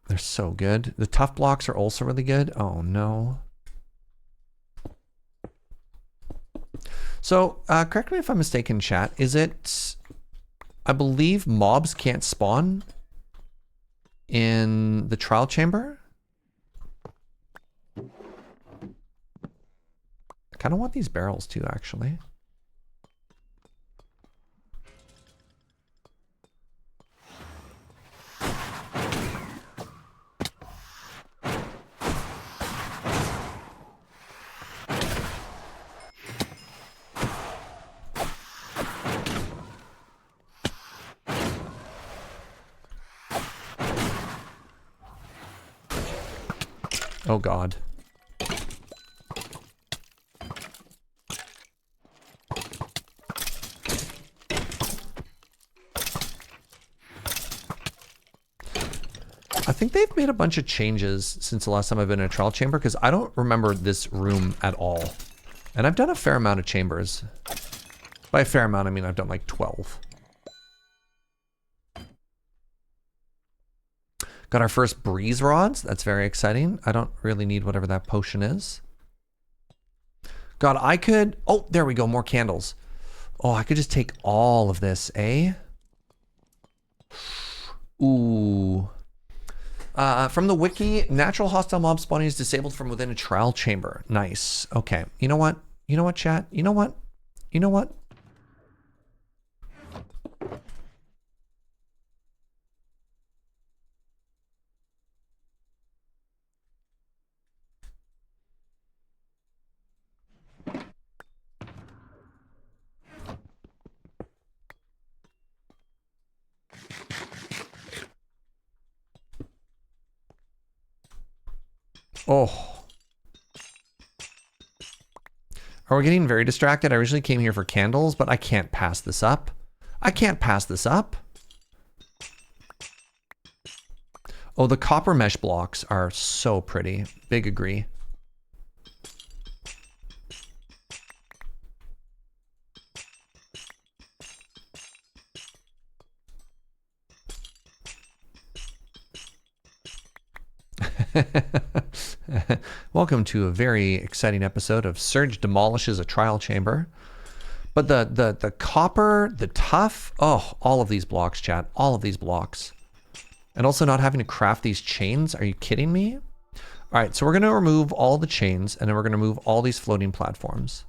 [SPEAKER 2] They're so good. The tough blocks are also really good. Oh no. So, correct me if I'm mistaken, chat. Is it, I believe mobs can't spawn in the trial chamber? I kind of want these barrels too, actually. Oh God. I think they've made a bunch of changes since the last time I've been in a trial chamber, because I don't remember this room at all. And I've done a fair amount of chambers. By a fair amount, I mean I've done like 12. Got our first breeze rods. That's very exciting. I don't really need whatever that potion is. God, I could... Oh, there we go. More candles. Oh, I could just take all of this, eh? Ooh. From the wiki, natural hostile mob spawning is disabled from within a trial chamber. Nice. Okay. You know what? You know what, chat? You know what? You know what? Oh. Are we getting very distracted? I originally came here for candles, but I can't pass this up. I can't pass this up. Oh, the copper mesh blocks are so pretty. Big agree. Welcome to a very exciting episode of Serge demolishes a trial chamber. But the copper, the tough, oh, all of these blocks, chat, all of these blocks. And also not having to craft these chains. Are you kidding me? All right, so we're going to remove all the chains, and then we're going to move all these floating platforms.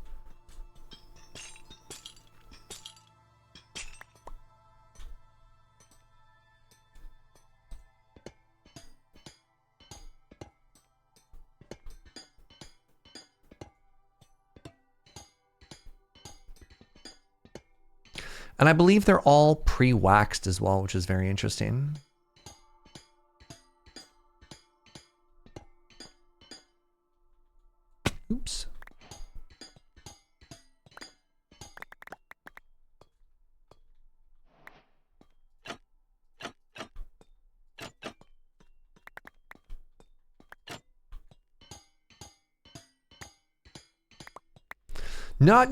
[SPEAKER 2] And I believe they're all pre-waxed as well, which is very interesting. Oops. No,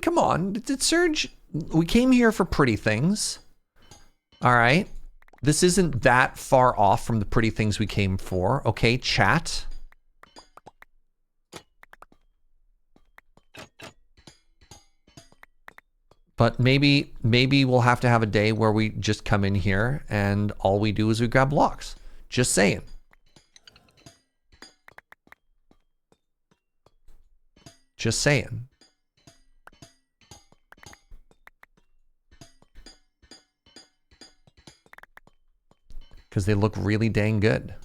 [SPEAKER 2] come on. Serge, we came here for pretty things. All right. This isn't that far off from the pretty things we came for. Okay, chat. But maybe we'll have to have a day where we just come in here and all we do is we grab blocks. Just saying. Just saying. Because they look really dang good.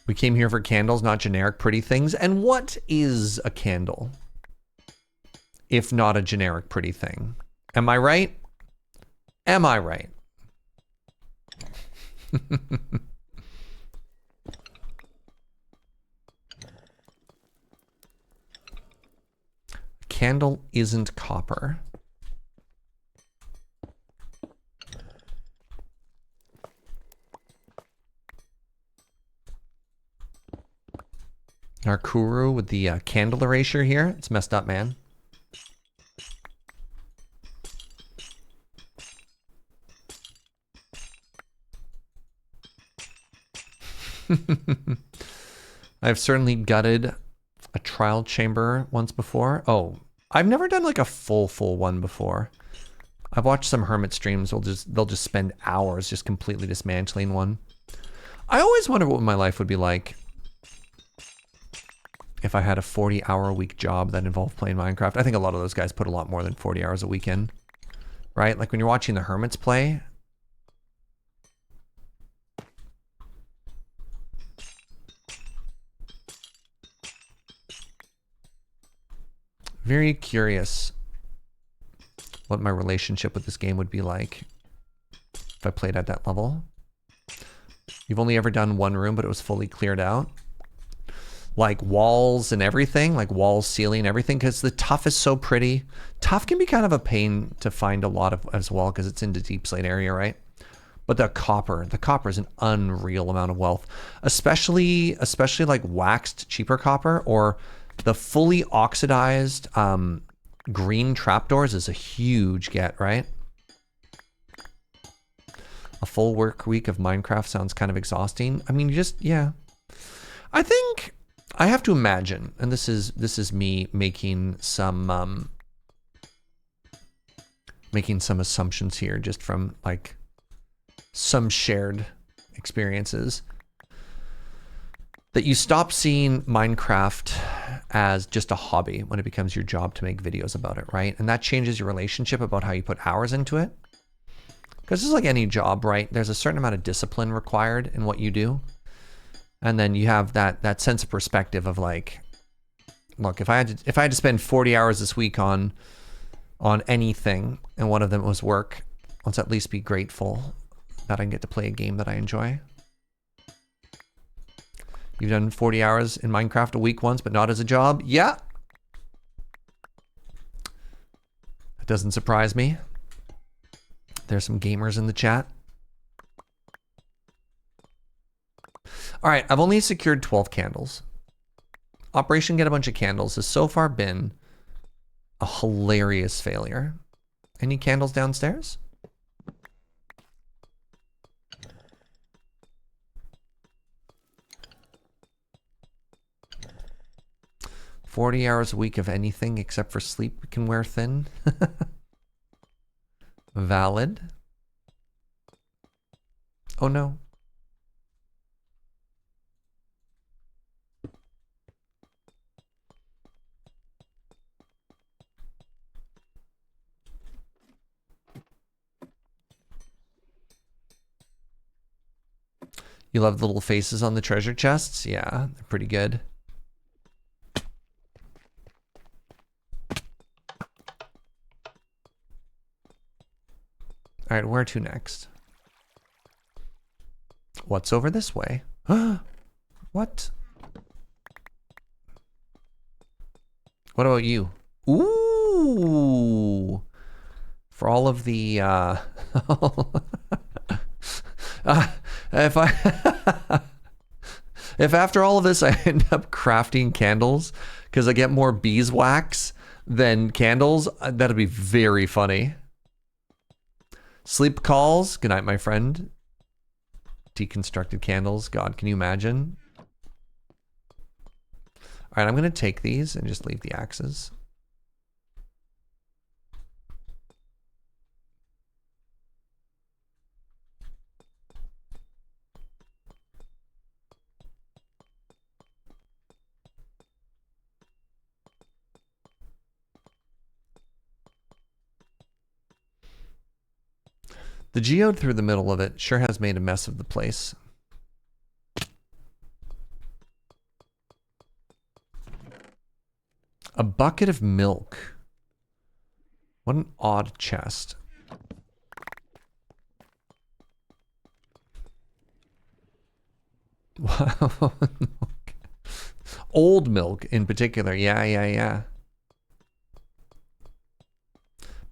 [SPEAKER 2] We came here for candles, not generic pretty things. And what is a candle? If not a generic pretty thing. Am I right? Am I right? Candle isn't copper. Our Kuru with the candle erasure here. It's messed up, man. I've certainly gutted a trial chamber once before. Oh, I've never done like a full one before. I've watched some hermit streams. They'll just spend hours just completely dismantling one. I always wonder what my life would be like if I had a 40-hour-a-week job that involved playing Minecraft. I think a lot of those guys put a lot more than 40 hours a week in, right? Like when you're watching the hermits play. Very curious what my relationship with this game would be like if I played at that level. You've only ever done one room, but it was fully cleared out. Like walls and everything, like walls, ceiling, everything, because the tuff is so pretty. Tuff can be kind of a pain to find a lot of as well, because it's in the deep slate area, right? But the copper is an unreal amount of wealth, especially like waxed cheaper copper, or the fully oxidized green trapdoors is a huge get, right? A full work week of Minecraft sounds kind of exhausting. I mean, yeah. I think I have to imagine, and this is me making some assumptions here, just from like some shared experiences, that you stop seeing Minecraft as just a hobby when it becomes your job to make videos about it, right? And that changes your relationship about how you put hours into it. Because it's like any job, right? There's a certain amount of discipline required in what you do. And then you have that sense of perspective of like, look, if I had to spend 40 hours this week on anything, and one of them was work, let's at least be grateful that I can get to play a game that I enjoy. You've done 40 hours in Minecraft a week once, but not as a job? Yeah. That doesn't surprise me. There's some gamers in the chat. All right, I've only secured 12 candles. Operation Get a Bunch of Candles has so far been a hilarious failure. Any candles downstairs? "40 hours a week of anything except for sleep we can wear thin." Valid. Oh no. You love the little faces on the treasure chests? Yeah, they're pretty good. All right, where to next? What's over this way? What? What about you? Ooh! For all of the, if after all of this I end up crafting candles because I get more beeswax than candles, that'd be very funny. Sleep calls. Good night, my friend. Deconstructed candles. God, can you imagine? All right, I'm going to take these and just leave the axes. The geode through the middle of it sure has made a mess of the place. A bucket of milk. What an odd chest. Wow. Old milk in particular. Yeah.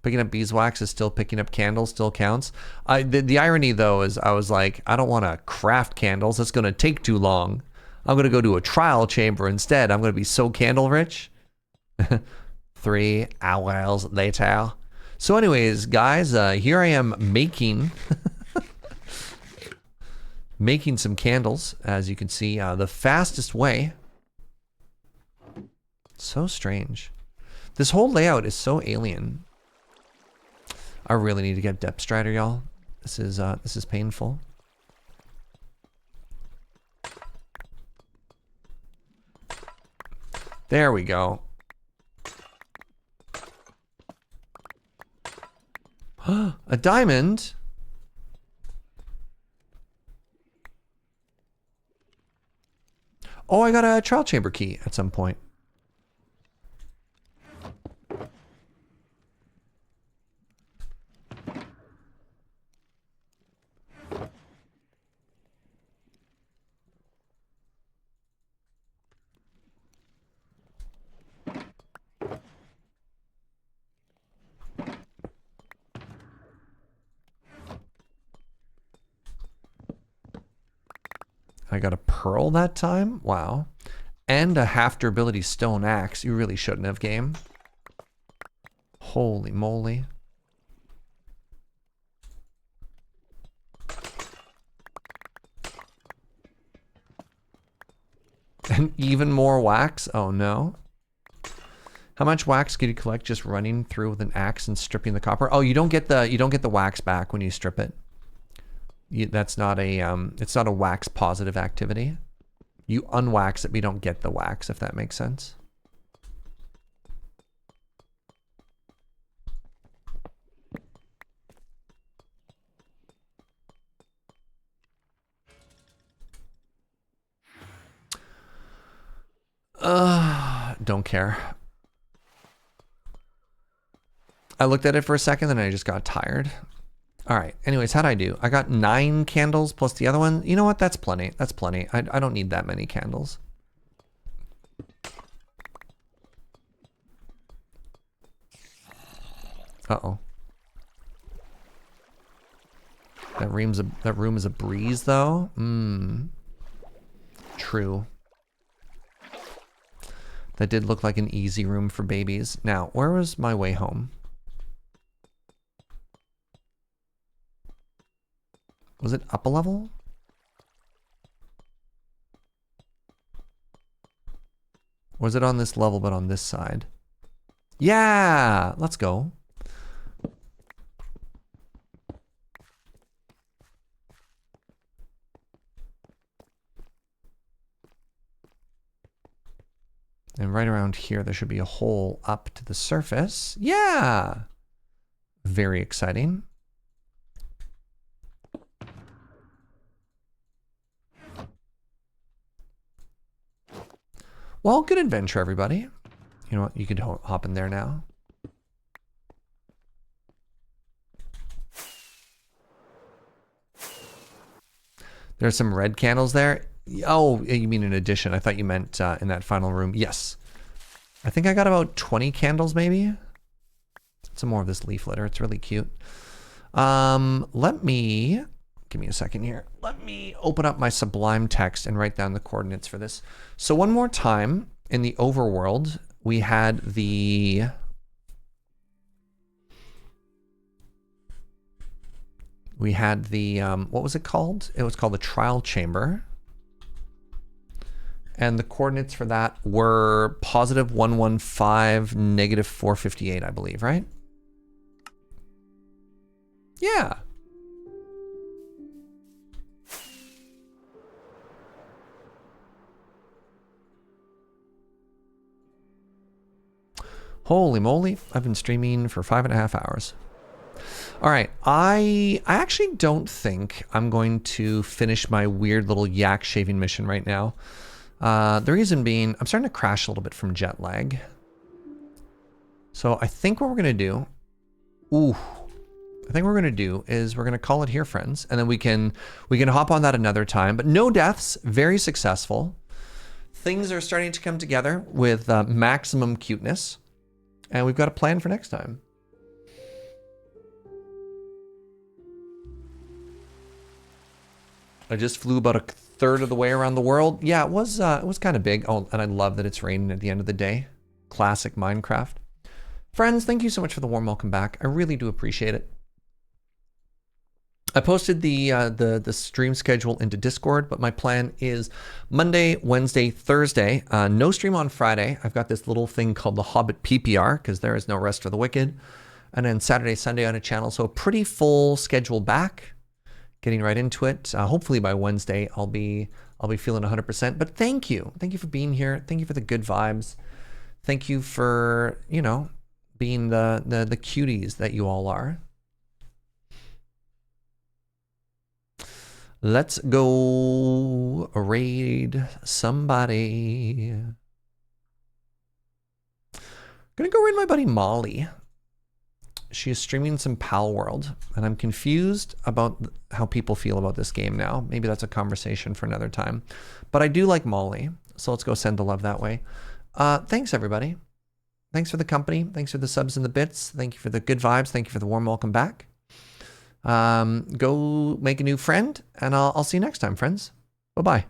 [SPEAKER 2] Picking up beeswax is still picking up candles, still counts. The irony, though, is I was like, I don't want to craft candles. That's going to take too long. I'm going to go to a trial chamber instead. I'm going to be so candle rich. 3 hours later. So anyways, guys, here I am making... making some candles, as you can see, the fastest way. So strange. This whole layout is so alien. I really need to get depth strider, y'all. This is painful. There we go. A diamond. Oh, I got a trial chamber key at some point. I got a pearl that time? Wow. And a half durability stone axe. You really shouldn't have, game. Holy moly. And even more wax? Oh no. How much wax could you collect just running through with an axe and stripping the copper? Oh, you don't get the wax back when you strip it. That's not a it's not a wax positive activity. You unwax it, but you don't get the wax, if that makes sense. Don't care. I looked at it for a second, then I just got tired. All right. Anyways, how'd I do? I got 9 candles plus the other one. You know what? That's plenty. That's plenty. I don't need that many candles. Uh-oh. That room is a breeze, though. True. That did look like an easy room for babies. Now, where was my way home? Was it up a level? Or was it on this level but on this side? Yeah! Let's go. And right around here, there should be a hole up to the surface. Yeah! Very exciting. Well, good adventure, everybody. You know what? You could hop in there now. There's some red candles there. Oh, you mean in addition? I thought you meant in that final room. Yes. I think I got about 20 candles, maybe. Some more of this leaf litter. It's really cute. Let me... Give me a second here. Let me open up my Sublime text and write down the coordinates for this. So one more time, in the overworld, we had the... what was it called? It was called the Trial Chamber. And the coordinates for that were positive 115, negative 458, I believe, right? Yeah. Holy moly, I've been streaming for 5.5 hours. All right, I actually don't think I'm going to finish my weird little yak shaving mission right now. The reason being, I'm starting to crash a little bit from jet lag. So I think what we're gonna do, I think what we're gonna do is we're gonna call it here, friends, and then we can hop on that another time. But no deaths, very successful. Things are starting to come together with maximum cuteness, and we've got a plan for next time. I just flew about a third of the way around the world. Yeah, it was kind of big. Oh, and I love that it's raining at the end of the day. Classic Minecraft. Friends, thank you so much for the warm welcome back. I really do appreciate it. I posted the stream schedule into Discord, but my plan is Monday, Wednesday, Thursday. No stream on Friday. I've got this little thing called the Hobbit PPR because there is no rest for the wicked. And then Saturday, Sunday on a channel. So a pretty full schedule back. Getting right into it. Hopefully by Wednesday I'll be feeling 100%. But thank you for being here. Thank you for the good vibes. Thank you for being the cuties that you all are. Let's go raid somebody. Gonna go raid my buddy Molly. She is streaming some Pal World, and I'm confused about how people feel about this game now. Maybe that's a conversation for another time. But I do like Molly, so let's go send the love that way. Thanks, everybody. Thanks for the company. Thanks for the subs and the bits. Thank you for the good vibes. Thank you for the warm welcome back. Go make a new friend, and I'll see you next time, friends. Bye-bye.